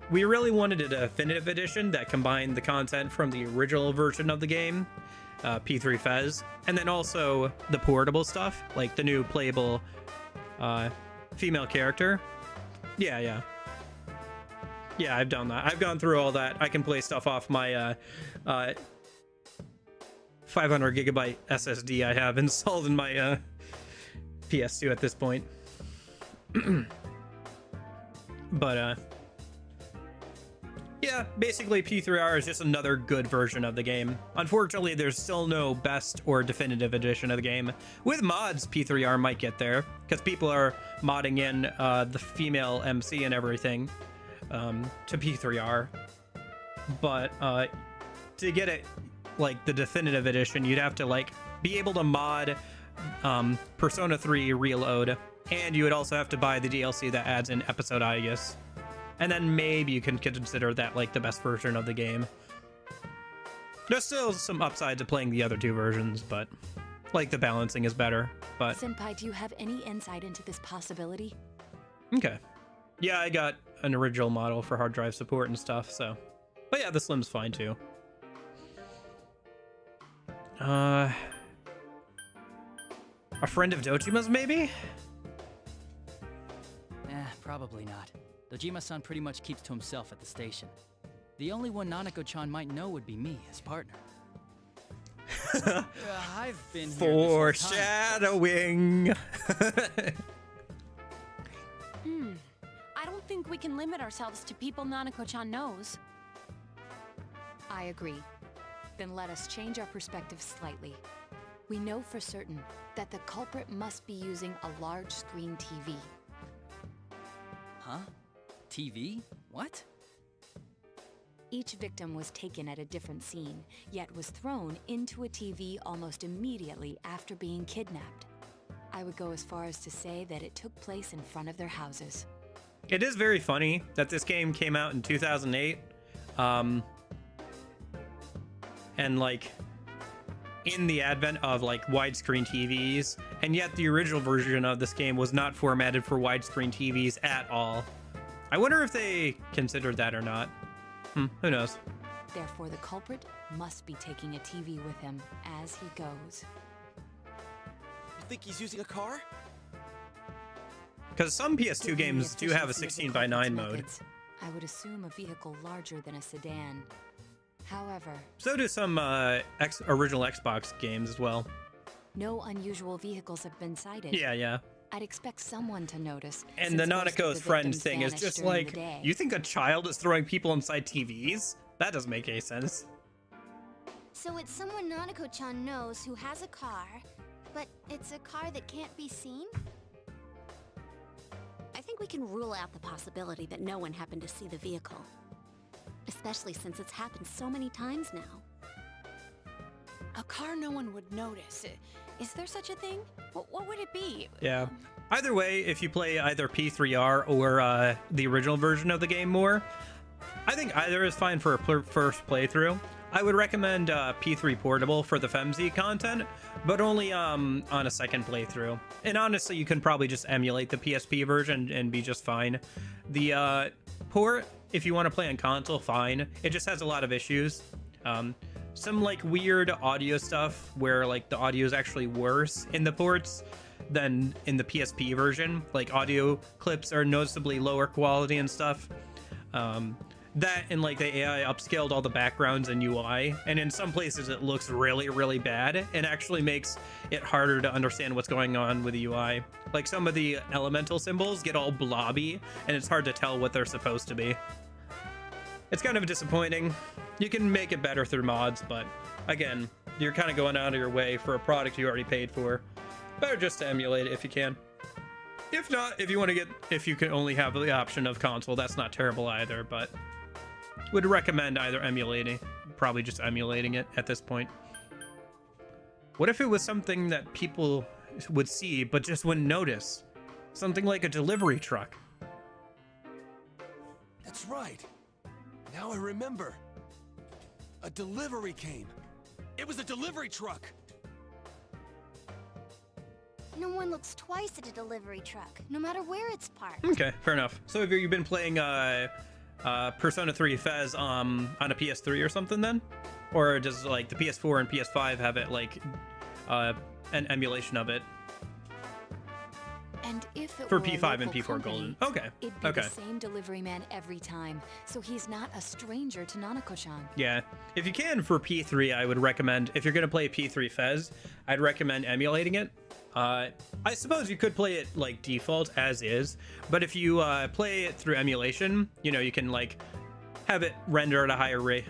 We really wanted a definitive edition that combined the content from the original version of the game, P3 Fez, and then also the portable stuff, like the new playable female character. Yeah, I've done that. I've gone through all that. I can play stuff off my 500 gigabyte SSD I have installed in my PS2 at this point. But yeah, basically P3R is just another good version of the game. Unfortunately, there's still no best or definitive edition of the game. With mods, P3R might get there, because people are modding in the female MC and everything to P3R. But to get it, like, the definitive edition, you'd have to, like, be able to mod Persona 3 Reload, and you would also have to buy the DLC that adds in Episode Aegis. And then maybe you can consider that, like, the best version of the game. There's still some upside to playing the other two versions, but, like, the balancing is better. But Senpai, do you have any insight into this possibility? Okay. Yeah, I got an original model for hard drive support and stuff, so. But yeah, the Slim's fine, too. A friend of Dojima's, maybe? Probably not. Dojima-san pretty much keeps to himself at the station. The only one Nanako-chan might know would be me, his partner. I've been here Foreshadowing. I don't think we can limit ourselves to people Nanako-chan knows. I agree. Then let us change our perspective slightly. We know for certain that the culprit must be using a large screen TV. Huh? TV? What? Each victim was taken at a different scene, yet was thrown into a TV almost immediately after being kidnapped. I would go as far as to say that it took place in front of their houses. It is very funny that this game came out in 2008. And, like, in the advent of, like, widescreen TVs, and yet the original version of this game was not formatted for widescreen TVs at all. I wonder if they considered that or not. Who knows? Therefore, the culprit must be taking a TV with him as he goes. You think he's using a car? Because some PS2 games do have a 16:9 mode. I would assume a vehicle larger than a sedan. However, so do some original Xbox games as well. No unusual vehicles have been sighted. Yeah. I'd expect someone to notice. And the Nanako's friend thing is just like, you think a child is throwing people inside TVs? That doesn't make any sense. So it's someone Nanako-chan knows who has a car, but it's a car that can't be seen? I think we can rule out the possibility that no one happened to see the vehicle. Especially since it's happened so many times now. A car no one would notice. Is there such a thing? What would it be? Yeah. Either way, if you play either P3R or the original version of the game more, I think either is fine for a first playthrough. I would recommend P3 Portable for the FEMZ content, but only on a second playthrough. And honestly, you can probably just emulate the PSP version and be just fine. The port, if you want to play on console, fine. It just has a lot of issues. Some like weird audio stuff where like the audio is actually worse in the ports than in the PSP version. Like audio clips are noticeably lower quality and stuff. That and like the AI upscaled all the backgrounds and UI, and in some places it looks really, really bad and actually makes it harder to understand what's going on with the UI. Like some of the elemental symbols get all blobby and it's hard to tell what they're supposed to be. It's kind of disappointing. You can make it better through mods, but again, you're kind of going out of your way for a product you already paid for. Better just to emulate it if you can. If not, if you can only have the option of console, that's not terrible either, but would recommend either emulating, probably just emulating it at this point. What if it was something that people would see but just wouldn't notice? Something like a delivery truck. That's right. Now I remember. A delivery came. It was a delivery truck. No one looks twice at a delivery truck, no matter where it's parked. Okay, fair enough. So have you been playing Persona 3 Fez on a PS3 or something then? Or does like the PS4 and PS5 have it like an emulation of it? And if it for were a P5 and local P4 company, Golden. Okay. it'd be Okay. the same delivery man every time, so he's not a stranger to Nanako-chan. Yeah. If you can for P3, I would recommend, if you're going to play P3 Fez, I'd recommend emulating it. I suppose you could play it like default as is, but if you play it through emulation, you know, you can like have it render at a higher rate.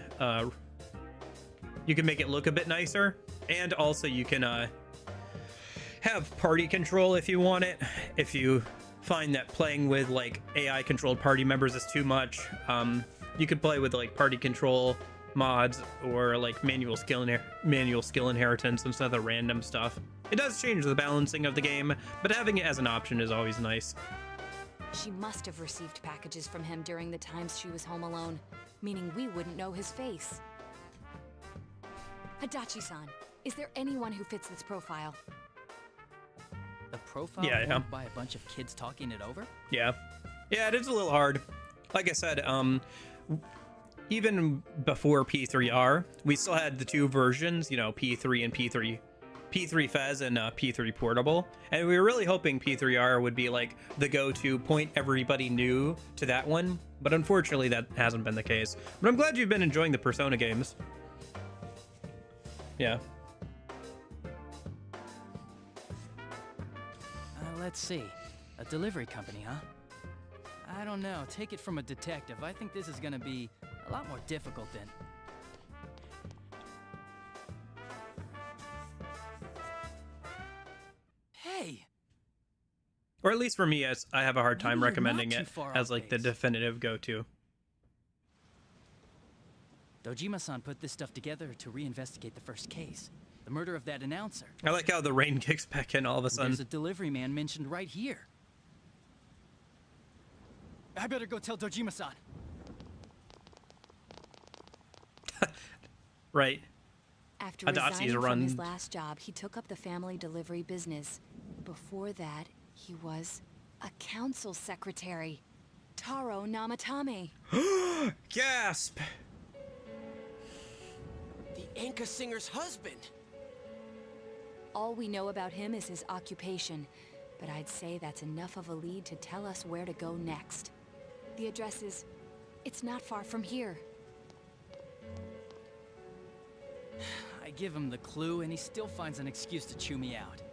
You can make it look a bit nicer, and also you can have party control if you want it. If you find that playing with like AI controlled party members is too much, you could play with like party control mods or like manual skill inheritance instead of the random stuff. It does change the balancing of the game, but having it as an option is always nice. She must have received packages from him during the times she was home alone, meaning we wouldn't know his face. Adachi-san, is there anyone who fits this profile? The profile formed by a bunch of kids talking it over? Yeah, it is a little hard. Like I said, even before P3R, we still had the two versions, you know, P3 and P3 Fez and P3 Portable, and we were really hoping P3R would be like the go-to point everybody knew to that one, but unfortunately that hasn't been the case. But I'm glad you've been enjoying the Persona games. Yeah. Let's see. A delivery company, huh? I don't know. Take it from a detective. I think this is gonna be a lot more difficult than... Hey! Or at least for me, as I have a hard time recommending it as like the definitive go-to. Dojima-san put this stuff together to reinvestigate the first case. The murder of that announcer. I like how the rain kicks back in all of a sudden. There's a delivery man mentioned right here. I better go tell Dojima-san. Right. After resigning from his last job, he took up the family delivery business. Before that, he was a council secretary. Taro Namatame. Gasp! The Enka singer's husband. All we know about him is his occupation, but I'd say that's enough of a lead to tell us where to go next. The address is... it's not far from here. I give him the clue, and he still finds an excuse to chew me out.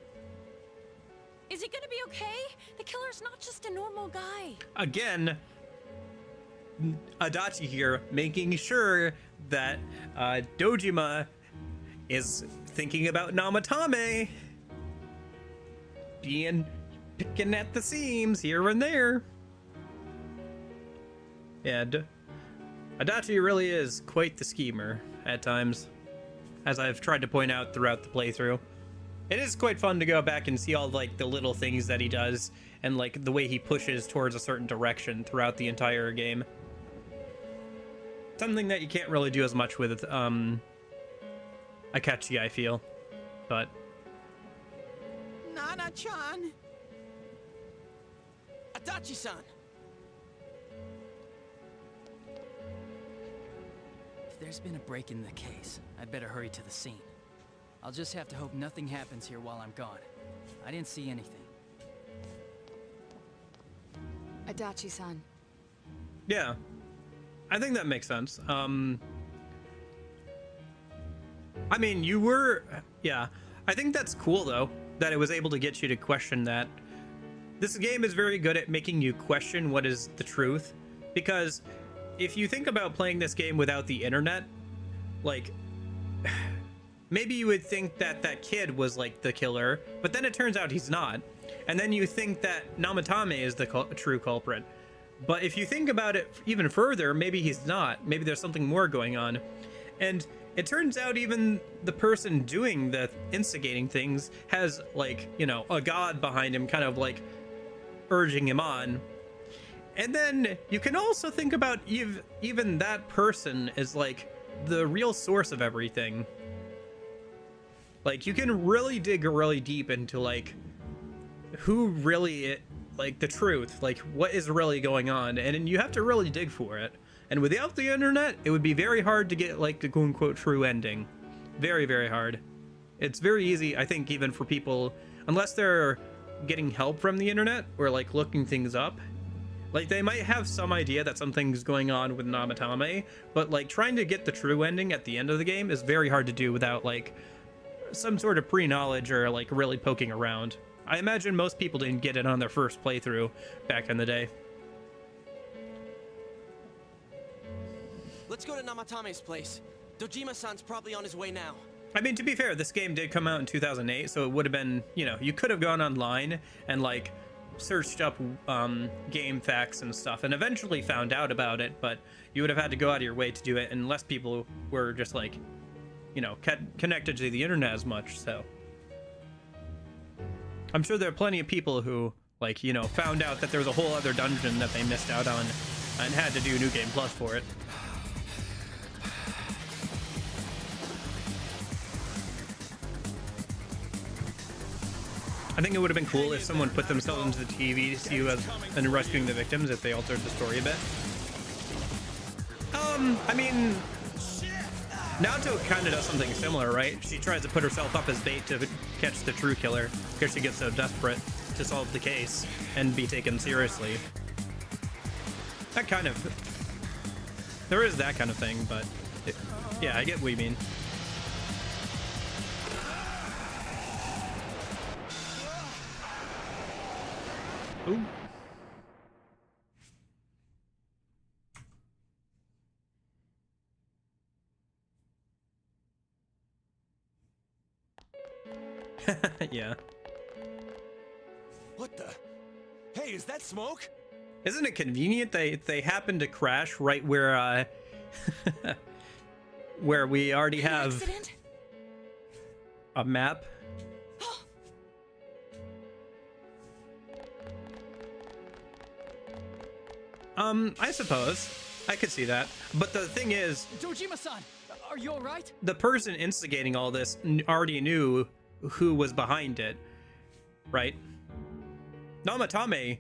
Is he gonna be okay? The killer's not just a normal guy. Again, Adachi here, making sure that Dojima is thinking about Namatame. Picking at the seams here and there. Yeah, Adachi really is quite the schemer at times, as I've tried to point out throughout the playthrough. It is quite fun to go back and see all like the little things that he does and like the way he pushes towards a certain direction throughout the entire game. Something that you can't really do as much with Akachi, I feel, but... Nana-chan! Adachi-san! If there's been a break in the case, I'd better hurry to the scene. I'll just have to hope nothing happens here while I'm gone. I didn't see anything. Adachi-san. Yeah, I think that makes sense. I mean, you were... yeah, I think that's cool, though, that it was able to get you to question that. This game is very good at making you question what is the truth, because if you think about playing this game without the internet, like... maybe you would think that that kid was like the killer, but then it turns out he's not. And then you think that Namatame is the true culprit. But if you think about it even further, maybe he's not. Maybe there's something more going on. And it turns out even the person doing the instigating things has, like, you know, a god behind him kind of like urging him on. And then you can also think about even that person is like the real source of everything. Like, you can really dig really deep into, like, who really, like, the truth, like, what is really going on, and you have to really dig for it. And without the internet, it would be very hard to get, like, the quote-unquote true ending. Very, very hard. It's very easy, I think, even for people, unless they're getting help from the internet or like looking things up. Like, they might have some idea that something's going on with Namatame, but like trying to get the true ending at the end of the game is very hard to do without like some sort of pre-knowledge or like really poking around. I imagine most people didn't get it on their first playthrough back in the day. Let's go to Namatame's place. Dojima-san's probably on his way now. I mean, to be fair, this game did come out in 2008, so it would have been, you know, you could have gone online and like searched up game facts and stuff and eventually found out about it, but you would have had to go out of your way to do it, and less people were just like, you know, connected to the internet as much. So I'm sure there are plenty of people who, like, you know, found out that there was a whole other dungeon that they missed out on and had to do New Game Plus for it. I think it would have been cool if someone put themselves into the TV to see you as and rescuing the victims if they altered the story a bit. I mean, Naoto kind of does something similar, right? She tries to put herself up as bait to catch the true killer because she gets so desperate to solve the case and be taken seriously. That kind of... There is that kind of thing, but... yeah, I get what you mean. Ooh. Yeah. What the? Hey, is that smoke? Isn't it convenient they happen to crash right where where we already have a map? I suppose. I could see that. But the thing is... Dojima-san, are you alright? The person instigating all this already knew who was behind it, right? Namatame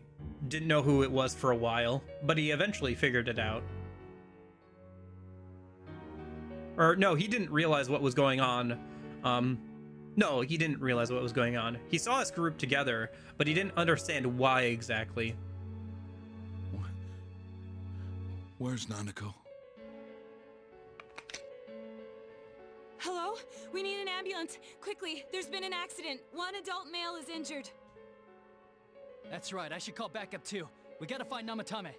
didn't know who it was for a while, but he eventually figured it out. Or, no, he didn't realize what was going on. No, he didn't realize what was going on. He saw us group together, but he didn't understand why exactly. Where's Nanako? Hello? We need an ambulance. Quickly, there's been an accident. One adult male is injured. That's right, I should call backup too. We gotta find Namatame.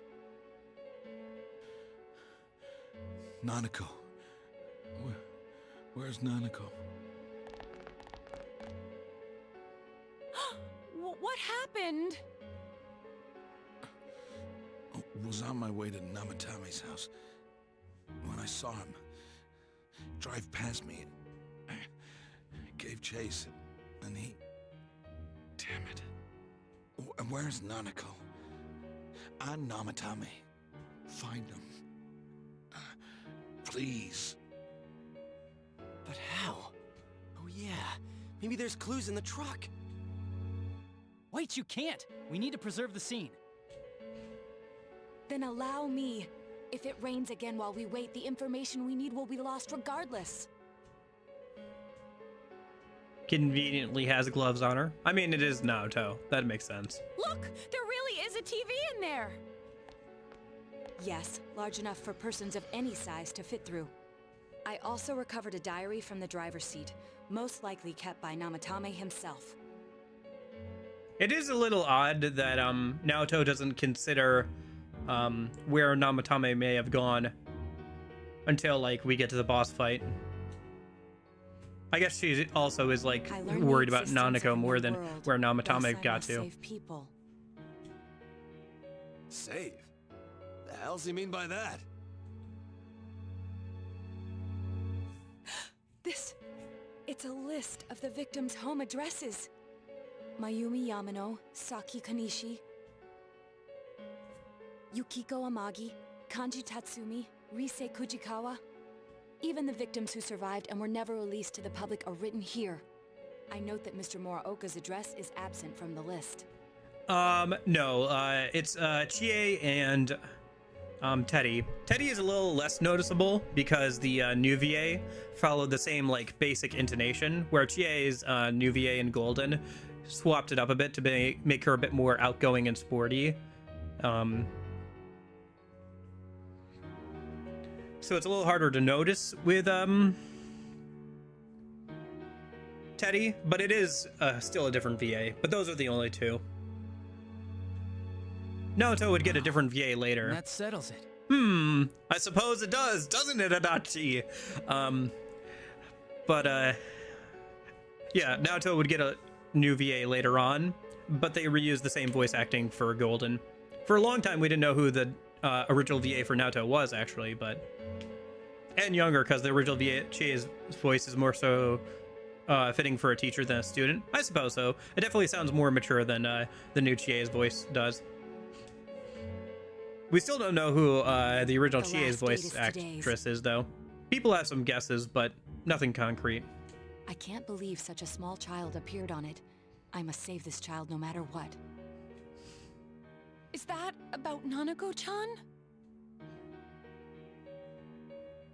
Nanako. Where's Nanako? What happened? Was on my way to Namatame's house when I saw him drive past me. Gave chase, and he... Damn it. Where's Nanako? I'm Namatame. Find him. Please. But how? Oh yeah, maybe there's clues in the truck. Wait, you can't! We need to preserve the scene. Then allow me. If it rains again while we wait, the information we need will be lost regardless. Conveniently has gloves on her. I mean, it is Naoto. That makes sense. Look! There really is a TV in there! Yes, large enough for persons of any size to fit through. I also recovered a diary from the driver's seat, most likely kept by Namatame himself. It is a little odd that Naoto doesn't consider where Namatame may have gone until like we get to the boss fight. I guess she also is like worried about Nanako more than where Namatame got to. Save people. Save? The hell's he mean by that? It's a list of the victims' home addresses. Mayumi Yamano, Saki Kanishi, Yukiko Amagi, Kanji Tatsumi, Rise Kujikawa. Even the victims who survived and were never released to the public are written here. I note that Mr. Muraoka's address is absent from the list. No, it's Chie and Teddy. Teddy is a little less noticeable because the new VA followed the same like basic intonation, where Chie's new VA in Golden swapped it up a bit to make her a bit more outgoing and sporty. So it's a little harder to notice with Teddy, but it is still a different VA. But those are the only two. Naoto would get a different VA later. That settles it. I suppose it does, doesn't it, Adachi? Yeah, Naoto would get a new VA later on, but they reused the same voice acting for Golden. For a long time, we didn't know who the original VA for Naoto was, actually, but... And younger, because the original VA, Chie's voice is more so fitting for a teacher than a student. I suppose so. It definitely sounds more mature than the new Chie's voice does. We still don't know who the original Chie's voice actress is, though. People have some guesses, but nothing concrete. I can't believe such a small child appeared on it. I must save this child no matter what. Is that about Nanako-chan?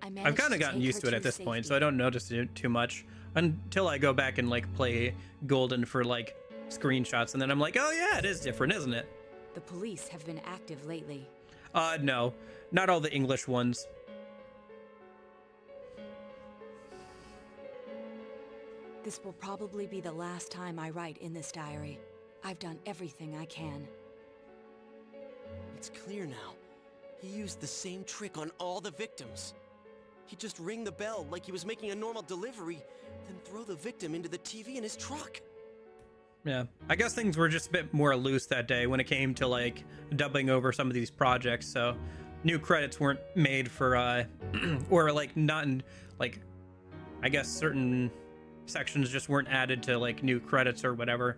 I've kind of gotten used to it at this point, so I don't notice it too much until I go back and like play Golden for like screenshots, and then I'm like, oh yeah, it is different, isn't it? The police have been active lately. No, not all the English ones. This will probably be the last time I write in this diary. I've done everything I can. It's clear now. He used the same trick on all the victims. He'd just ring the bell like he was making a normal delivery, then throw the victim into the TV in his truck. Yeah, I guess things were just a bit more loose that day when it came to like dubbing over some of these projects, so new credits weren't made for or like not in like, I guess certain sections just weren't added to like new credits or whatever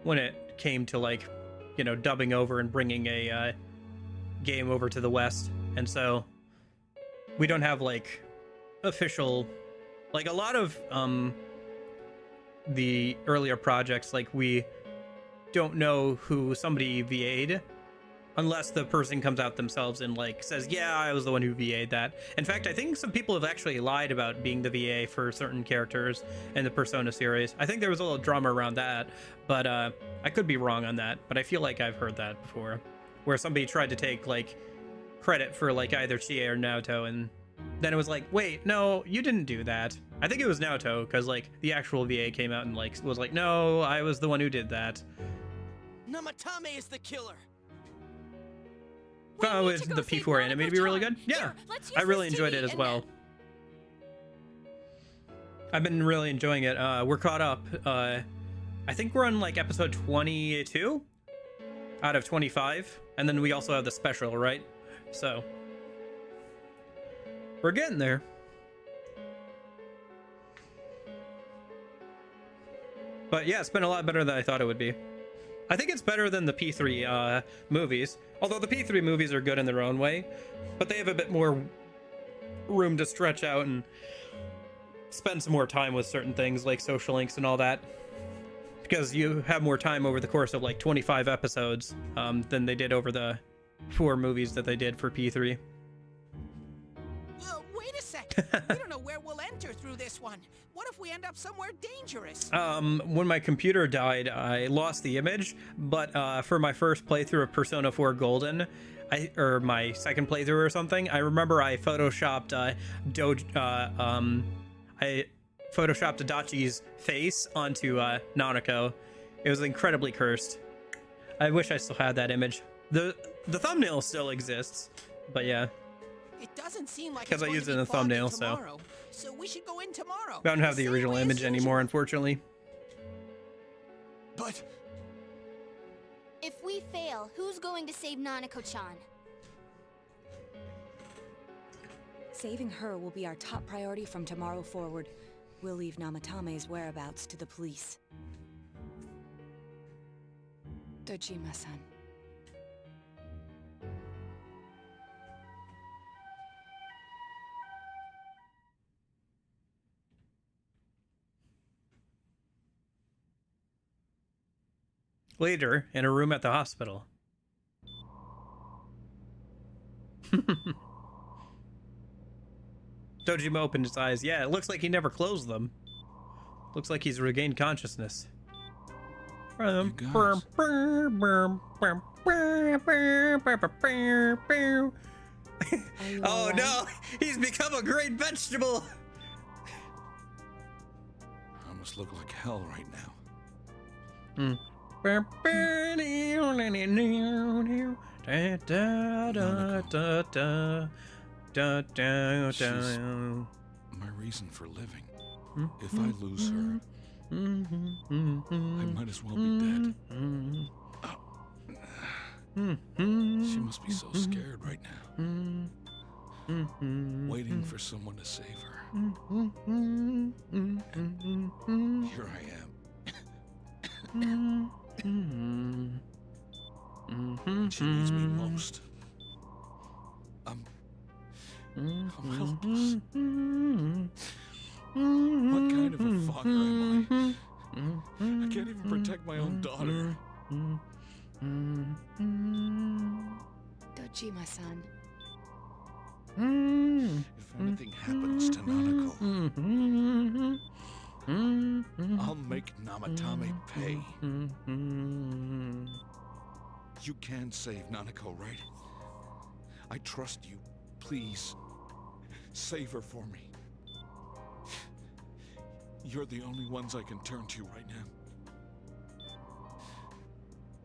when it came to like, you know, dubbing over and bringing a game over to the West. And so we don't have like official, like a lot of the earlier projects, like we don't know who somebody VA'd unless the person comes out themselves and like says, yeah, I was the one who VA'd that. In fact, I think some people have actually lied about being the VA for certain characters in the Persona series. I think there was a little drama around that, but I could be wrong on that, but I feel like I've heard that before, where somebody tried to take like credit for like either Chie or Naoto, and then it was like, wait, no, you didn't do that. I think it was Naoto, because like the actual VA came out and like was like, no, I was the one who did that. Namatame is the killer. Oh, is the P4 anime to be really good? Yeah, I really enjoyed it as well. I've been really enjoying it. We're caught up. I think we're on like episode 22 out of 25, and then we also have the special, right? So we're getting there. But yeah, it's been a lot better than I thought it would be. I think it's better than the P3 movies, although the P3 movies are good in their own way, but they have a bit more room to stretch out and spend some more time with certain things like social links and all that, because you have more time over the course of like 25 episodes than they did over the 4 movies that they did for P3. Wait a sec. We don't know where we'll enter through this one. What if we end up somewhere dangerous? When my computer died, I lost the image, but for my first playthrough of Persona 4 Golden, or my second playthrough or something, I remember I photoshopped Adachi's face onto Nanako. It was incredibly cursed. I wish I still had that image. The thumbnail still exists, but yeah. It doesn't seem like because I used it in the thumbnail, so we should go in tomorrow. I don't have the original image anymore, unfortunately. But if we fail, who's going to save Nanako-chan? Saving her will be our top priority from tomorrow forward. We'll leave Namatame's whereabouts to the police. Dojima-san. Later, in a room at the hospital. Dojima opened his eyes. Yeah, it looks like he never closed them. Looks like he's regained consciousness. Oh no, he's become a great vegetable. I almost look like hell right now. She's my reason for living. If I lose her, I might as well be dead. She must be so scared right now. Waiting for someone to save her. And here I am. When she needs me most. I'm helpless. What kind of a father am I? I can't even protect my own daughter. Dojima-san. If anything happens to Nanako, I'll make Namatame pay. You can save Nanako, right? I trust you. Please, save her for me. You're the only ones I can turn to right now.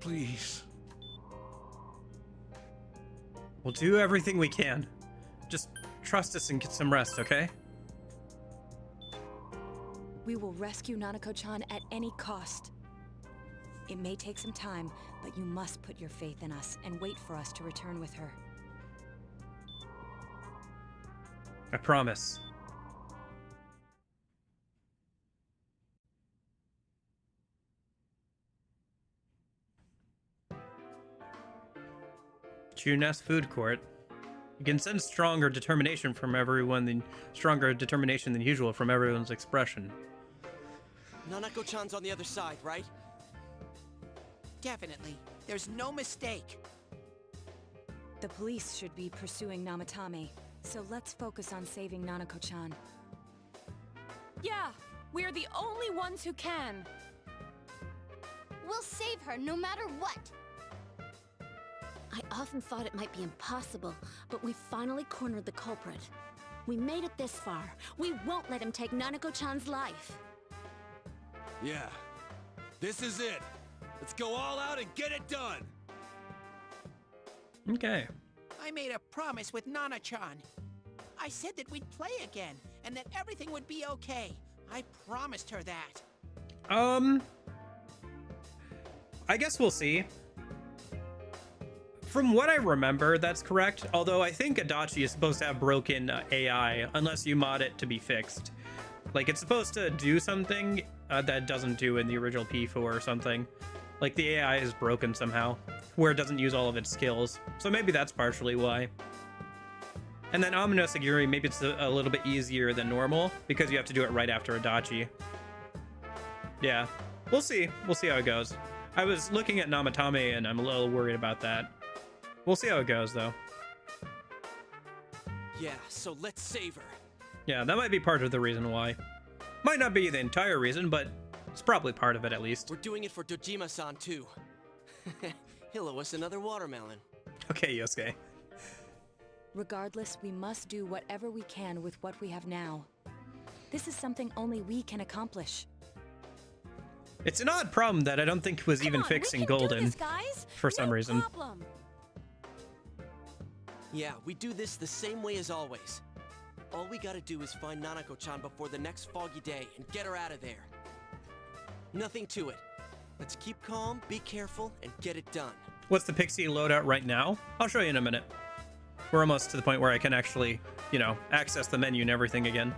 Please. We'll do everything we can. Just trust us and get some rest, okay? We will rescue Nanako-chan at any cost. It may take some time, but you must put your faith in us and wait for us to return with her. I promise. Junes Food Court. You can sense stronger determination from everyone than usual from everyone's expression. Nanako-chan's on the other side, right? Definitely. There's no mistake. The police should be pursuing Namatame, so let's focus on saving Nanako-chan. Yeah, we're the only ones who can. We'll save her no matter what. I often thought it might be impossible, but we finally cornered the culprit. We made it this far. We won't let him take Nanako-chan's life. Yeah, this is it. Let's go all out and get it done. Okay. I made a promise with Nana-chan. I said that we'd play again, and that everything would be okay. I promised her that. I guess we'll see. From what I remember, that's correct. Although I think Adachi is supposed to have broken AI, unless you mod it to be fixed. Like, it's supposed to do something that it doesn't do in the original P4 or something. Like, the AI is broken somehow, where it doesn't use all of its skills. So maybe that's partially why. And then Amino Sagiri, maybe it's a little bit easier than normal, because you have to do it right after Adachi. Yeah, we'll see. We'll see how it goes. I was looking at Namatame, and I'm a little worried about that. We'll see how it goes, though. Yeah, so let's save her. Yeah, that might be part of the reason why. Might not be the entire reason, but it's probably part of it at least. We're doing it for Dojima-san, too. He'll owe us another watermelon. Okay, Yosuke. Regardless, we must do whatever we can with what we have now. This is something only we can accomplish. It's an odd problem that I don't think was even fixing Golden for some reason. Problem. Yeah, we do this the same way as always. All we gotta do is find Nanako-chan before the next foggy day and get her out of there. Nothing to it. Let's keep calm, be careful, and get it done. What's the Pixie loadout right now? I'll show you in a minute. We're almost to the point where I can actually, you know, access the menu and everything again.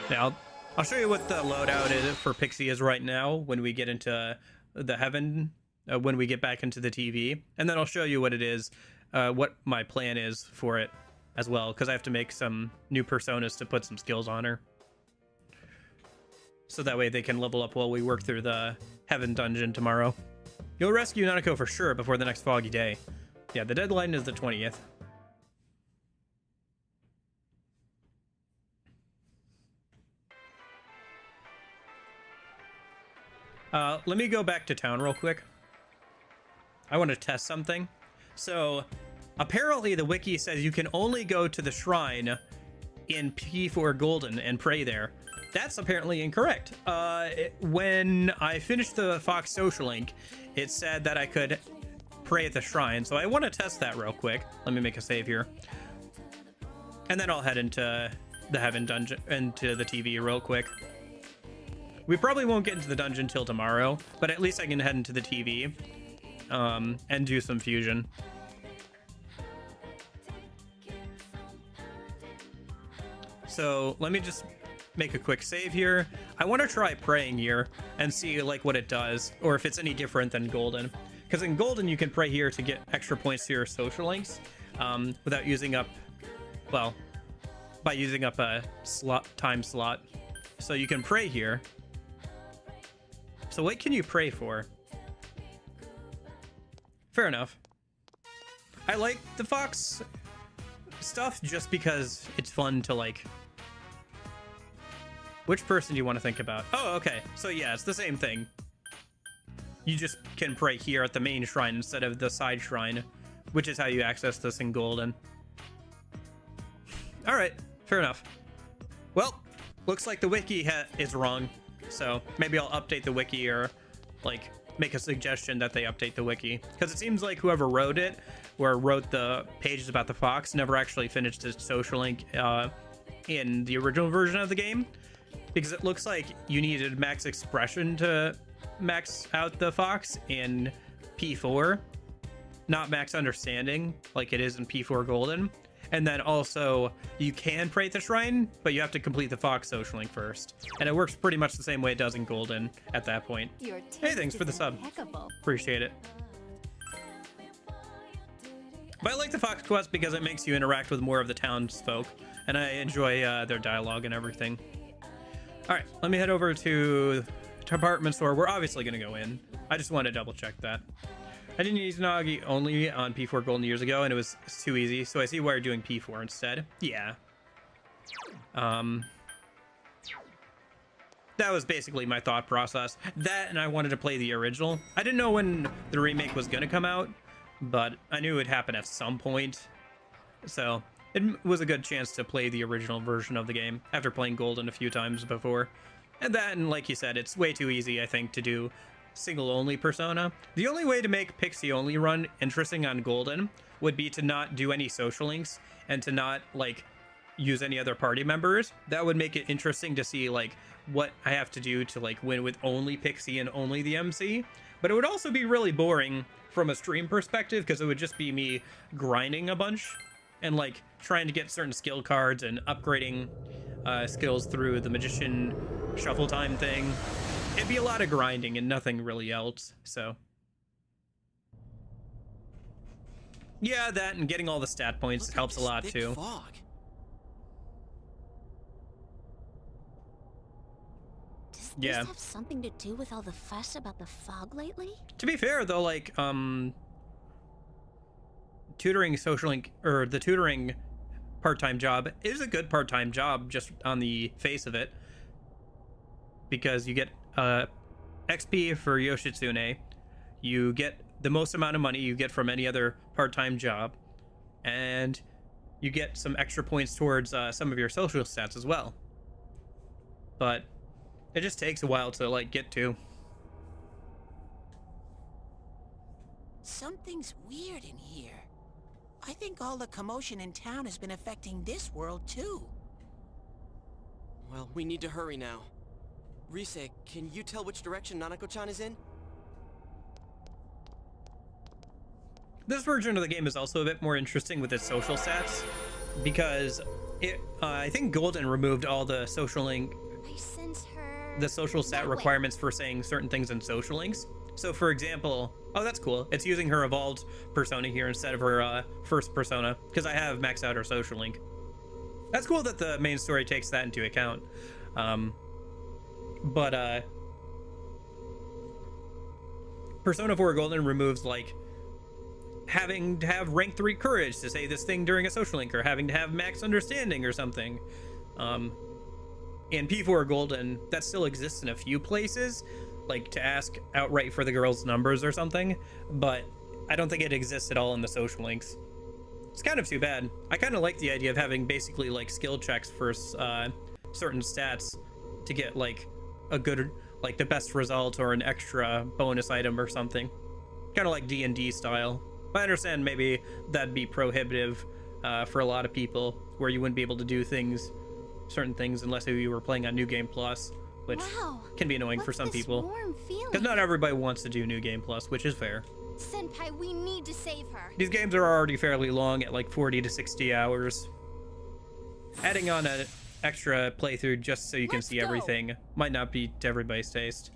Now, I'll show you what the loadout is for Pixie is right now when we get into the Heaven, when we get back into the TV. And then I'll show you what it is, what my plan is for it as well, because I have to make some new personas to put some skills on her. So that way they can level up while we work through the Heaven dungeon tomorrow. You'll rescue Nanako for sure before the next foggy day. Yeah, the deadline is the 20th. Let me go back to town real quick. I want to test something. So, apparently the wiki says you can only go to the shrine in P4 Golden and pray there. That's apparently incorrect. When I finished the Fox social link, it said that I could pray at the shrine. So I want to test that real quick. Let me make a save here. And then I'll head into the Heaven Dungeon, into the TV real quick. We probably won't get into the dungeon till tomorrow, but at least I can head into the TV and do some fusion. So let me just make a quick save here. I want to try praying here and see like what it does, or if it's any different than Golden. Because in Golden you can pray here to get extra points to your social links without using up, well, by using up a time slot. So you can pray here. So what can you pray for? Fair enough. I like the Fox stuff just because it's fun to like... Which person do you want to think about? Oh, okay. So yeah, it's the same thing. You just can pray here at the main shrine instead of the side shrine, which is how you access this in Golden. All right, fair enough. Well, looks like the wiki is wrong. So maybe I'll update the wiki or like make a suggestion that they update the wiki, because it seems like whoever wrote it or wrote the pages about the Fox never actually finished his social link in the original version of the game, because it looks like you needed max expression to max out the Fox in P4, not max understanding like it is in P4 Golden. And then also, you can pray at the shrine, but you have to complete the Fox social link first. And it works pretty much the same way it does in Golden at that point. Hey, thanks for the sub. Appreciate it. But I like the Fox quest because it makes you interact with more of the townsfolk. And I enjoy their dialogue and everything. Alright, let me head over to the department store. We're obviously going to go in. I just want to double check that. I didn't use Nagi only on P4 Golden years ago, and it was too easy, so I see why you're doing P4 instead. Yeah. That was basically my thought process. That, and I wanted to play the original. I didn't know when the remake was going to come out, but I knew it would happen at some point. So, it was a good chance to play the original version of the game, after playing Golden a few times before. And that, and like you said, it's way too easy, I think, to do single-only Persona. The only way to make Pixie-only run interesting on Golden would be to not do any social links and to not, like, use any other party members. That would make it interesting to see, like, what I have to do to, like, win with only Pixie and only the MC. But it would also be really boring from a stream perspective, because it would just be me grinding a bunch and, like, trying to get certain skill cards and upgrading skills through the Magician Shuffle Time thing. It'd be a lot of grinding and nothing really else, so. Yeah, that and getting all the stat points helps a lot too. Fog. Does yeah. this have something to do with all the fuss about the fog lately? To be fair though, like, tutoring social link, or the tutoring part-time job is a good part-time job just on the face of it. Because you get XP for Yoshitsune, you get the most amount of money you get from any other part-time job, and you get some extra points towards some of your social stats as well. But it just takes a while to like get to. Something's weird in here. I think all the commotion in town has been affecting this world too. Well, we need to hurry now. Rise, can you tell which direction Nanako-chan is in? This version of the game is also a bit more interesting with its social stats, because it, I think Golden removed all the social link, the social stat requirements for saying certain things in social links. So for example, oh that's cool, it's using her evolved persona here instead of her first persona, because I have maxed out her social link. That's cool that the main story takes that into account. But Persona 4 Golden removes like having to have rank 3 courage to say this thing during a social link, or having to have max understanding or something. In P4 Golden, that still exists in a few places, like to ask outright for the girl's numbers or something, but I don't think it exists at all in the social links. It's kind of too bad. I kind of like the idea of having basically like skill checks for certain stats to get like a good, like the best result or an extra bonus item or something. Kind of like D&D style. I understand maybe that'd be prohibitive for a lot of people, where you wouldn't be able to do certain things unless you were playing on New Game Plus, which can be annoying for some people. Because not everybody wants to do New Game Plus, which is fair. Senpai, we need to save her. These games are already fairly long at like 40 to 60 hours. Adding on an extra playthrough just so you can see everything might not be to everybody's taste.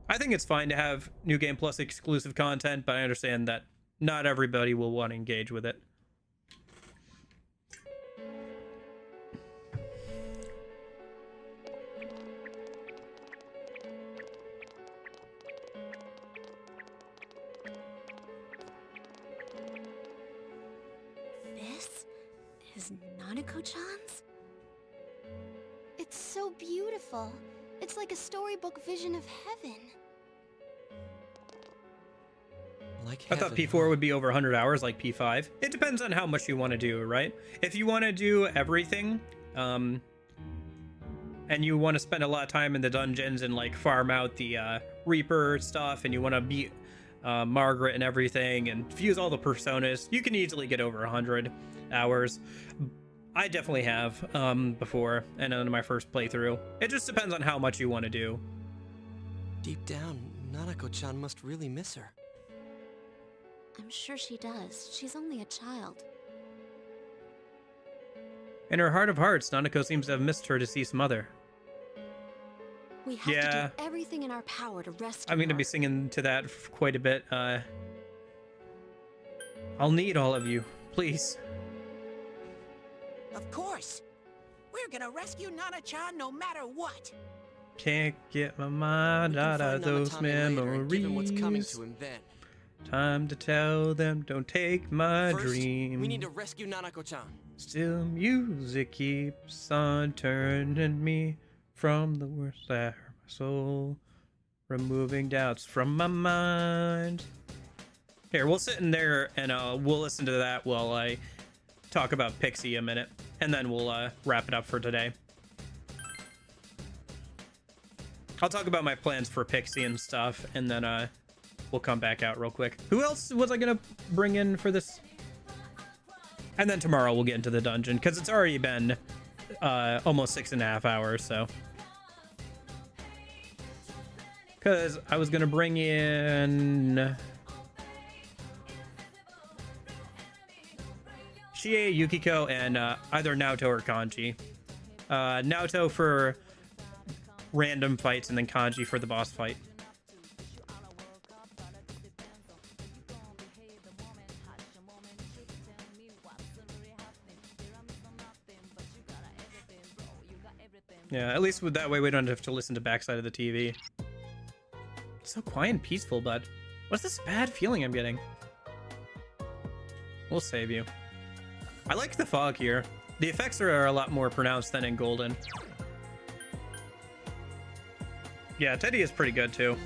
I think it's fine to have New Game Plus exclusive content, but I understand that not everybody will want to engage with it. This is Nanako-chan's? It's so beautiful. It's like a storybook vision of heaven. Like I thought P4 would be over 100 hours like P5. It depends on how much you want to do, right? If you want to do everything, and you want to spend a lot of time in the dungeons and like farm out the Reaper stuff, and you want to beat Margaret and everything and fuse all the personas, you can easily get over 100 hours. I definitely have before, and on my first playthrough. It just depends on how much you want to do. Deep down, Nanako-chan must really miss her. I'm sure she does. She's only a child. In her heart of hearts, Nanako seems to have missed her deceased mother. We have to do everything in our power to rescue I'm going to her. be singing to that quite a bit. I'll need all of you, please. Of course. We're gonna rescue Nana-chan no matter what. Can't get my mind out of those memories. What's coming to him then. Time to tell them, don't take my First, dream. we need to rescue Nanako-chan. Still music keeps on turning me from the worst that hurt my soul, removing doubts from my mind. Here, we'll sit in there and we'll listen to that while I talk about Pixie a minute, and then we'll wrap it up for today. I'll talk about my plans for Pixie and stuff, and then we'll come back out real quick. Who else was I gonna bring in for this? And then tomorrow we'll get into the dungeon, because it's already been almost 6.5 hours, so. Because I was gonna bring in Chie, Yukiko, and either Naoto or Kanji. Naoto for random fights, and then Kanji for the boss fight. Yeah, at least with that way we don't have to listen to backside of the TV. It's so quiet and peaceful, but what's this bad feeling I'm getting? We'll save you. I like the fog here. The effects are a lot more pronounced than in Golden. Yeah, Teddy is pretty good too.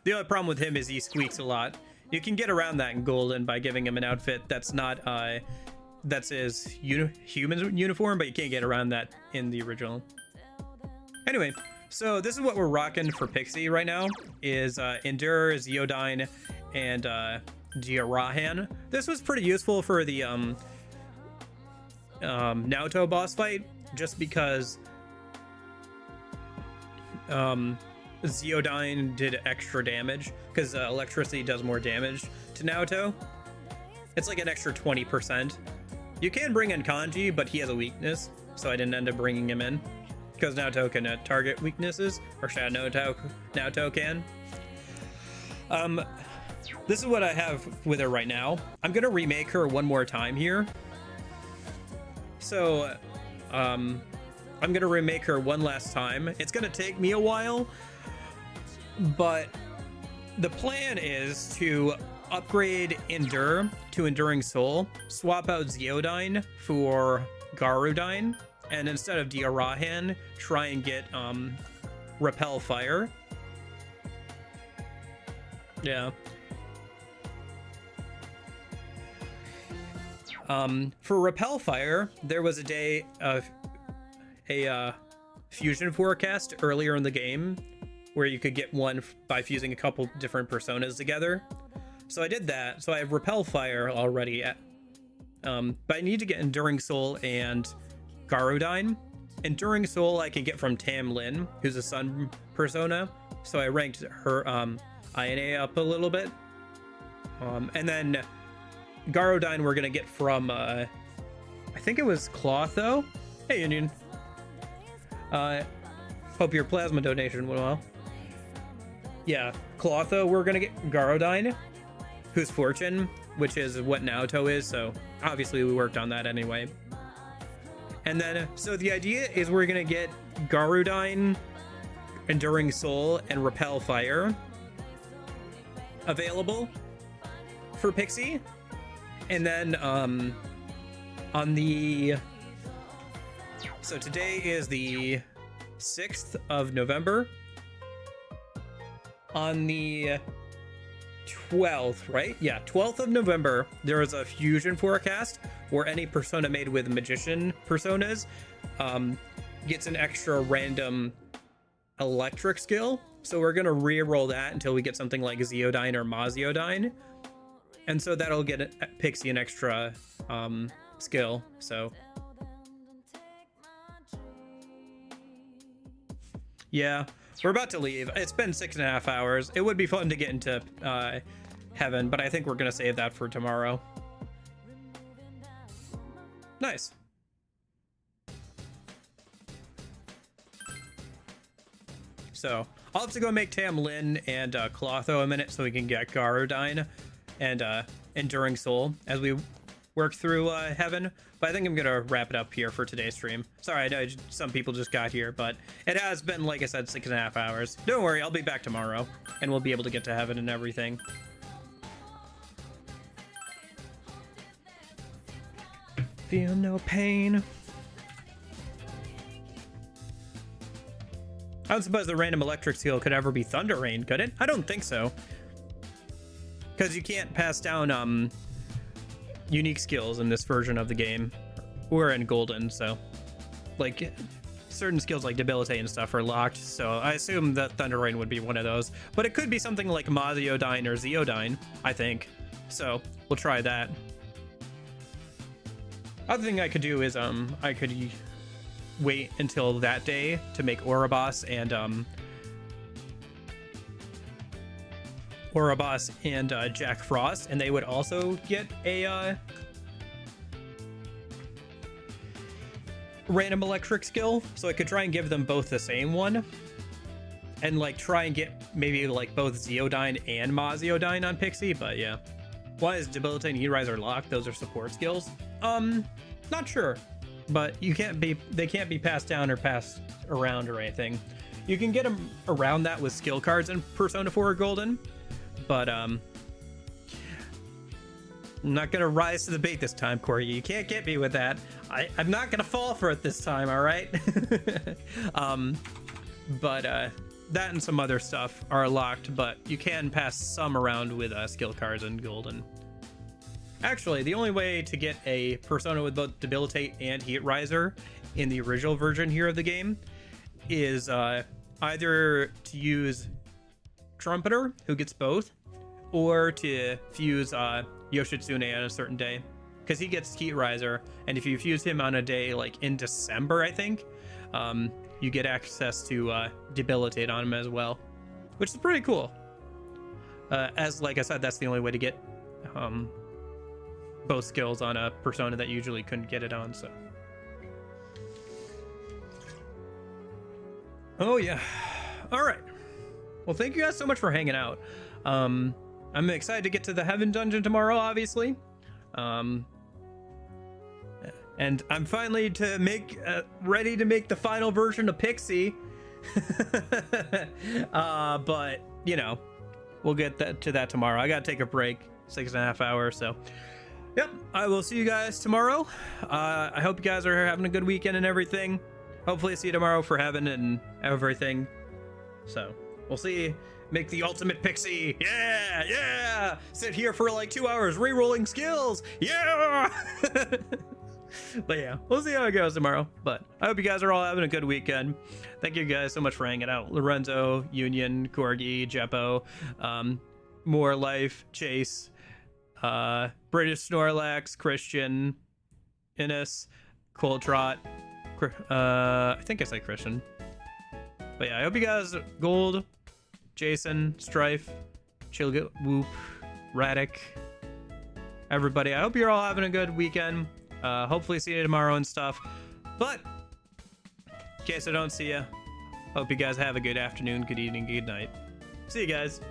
The only problem with him is he squeaks a lot. You can get around that in Golden by giving him an outfit that's not that's his human uniform, but you can't get around that in the original. Anyway, so this is what we're rocking for Pixie right now, is Endure, Zeodyne, and Jiarahan. This was pretty useful for the Naoto boss fight, just because Zeodyne did extra damage, because electricity does more damage to Naoto. It's like an extra 20%. You can bring in Kanji, but he has a weakness, so I didn't end up bringing him in, because Naoto can target weaknesses, or Shadow Naoto can. This is what I have with her right now. I'm gonna remake her one more time here. So, I'm gonna remake her one last time. It's gonna take me a while, but the plan is to upgrade Endure to Enduring Soul, swap out Zeodyne for Garudyne, and instead of Diarahan, try and get Repel Fire. Yeah. For Repel Fire, there was a day of a fusion forecast earlier in the game where you could get one by fusing a couple different personas together. So I did that. So I have Repel Fire already at, but I need to get Enduring Soul and Garudyne. Enduring Soul I can get from Tam Lin, who's a sun persona. So I ranked her INA up a little bit. And then Garudyne we're gonna get from I think it was Clotho. Hey Union. Hope your plasma donation went well. Yeah, Clotho we're gonna get Garudyne, who's Fortune, which is what Naoto is, so obviously we worked on that anyway. And then, so the idea is we're gonna get Garudyne, Enduring Soul, and Repel Fire available for Pixie. And then on the, so today is the 6th of November. On the 12th, right? Yeah, 12th of November, there is a fusion forecast where any persona made with magician personas gets an extra random electric skill. So we're gonna re-roll that until we get something like Zeodyne or Maziodyne. And so that'll get Pixie an extra skill, so. Yeah, we're about to leave. It's been 6.5 hours. It would be fun to get into Heaven, but I think we're gonna save that for tomorrow. Nice. So I'll have to go make Tam Lin and Clotho a minute so we can get Garudyne and Enduring Soul as we work through Heaven. But I think I'm gonna wrap it up here for today's stream. Sorry, I know some people just got here, but it has been, like I said, 6.5 hours. Don't worry, I'll be back tomorrow and we'll be able to get to Heaven and everything. Feel no pain. I don't suppose the random electric skill could ever be Thunder Rain, could it? I don't think so. Because you can't pass down unique skills in this version of the game. We're in Golden, so like certain skills like Debilitate and stuff are locked, so I assume that Thunder Rain would be one of those. But it could be something like Maziodyne or Zeodyne, I think. So we'll try that. Other thing I could do is I could wait until that day to make Ouroboros and Jack Frost, and they would also get a random electric skill, so I could try and give them both the same one and like try and get maybe like both Zeodyne and Maziodyne on Pixie. But yeah, why is Debilitate and Heat Riser locked? Those are support skills. Not sure, but they can't be passed down or passed around or anything. You can get them around that with skill cards in Persona 4 Golden, but I'm not gonna rise to the bait this time, Corey. You can't get me with that. I'm not gonna fall for it this time, all right? But that and some other stuff are locked, but you can pass some around with skill cards in Golden. Actually, the only way to get a persona with both Debilitate and Heat Riser in the original version here of the game is either to use Trumpeter, who gets both, or to fuse Yoshitsune on a certain day, because he gets Heat Riser, and if you fuse him on a day like in December, I think, you get access to Debilitate on him as well, which is pretty cool. As like I said, that's the only way to get both skills on a persona that usually couldn't get it on. So oh yeah, all right, well thank you guys so much for hanging out. I'm excited to get to the Heaven dungeon tomorrow, obviously, and I'm finally ready to make the final version of Pixie. But you know, we'll get to that tomorrow. I gotta take a break 6.5 hours. So, yep, I will see you guys tomorrow. I hope you guys are having a good weekend and everything. Hopefully see you tomorrow for heaven and everything. So, we'll see. Make the ultimate Pixie. Yeah, yeah. Sit here for like 2 hours re-rolling skills. Yeah. But yeah, we'll see how it goes tomorrow. But I hope you guys are all having a good weekend. Thank you guys so much for hanging out. Lorenzo, Union, Corgi, Jeppo, More Life, Chase, British Snorlax, Christian, Innes, Coltrot. I think I said Christian. But yeah, I hope you guys, Gold, Jason, Strife, Chill Whoop, Radic, everybody. I hope you're all having a good weekend. Hopefully see you tomorrow and stuff. But in case I don't see you, hope you guys have a good afternoon, good evening, good night. See you guys.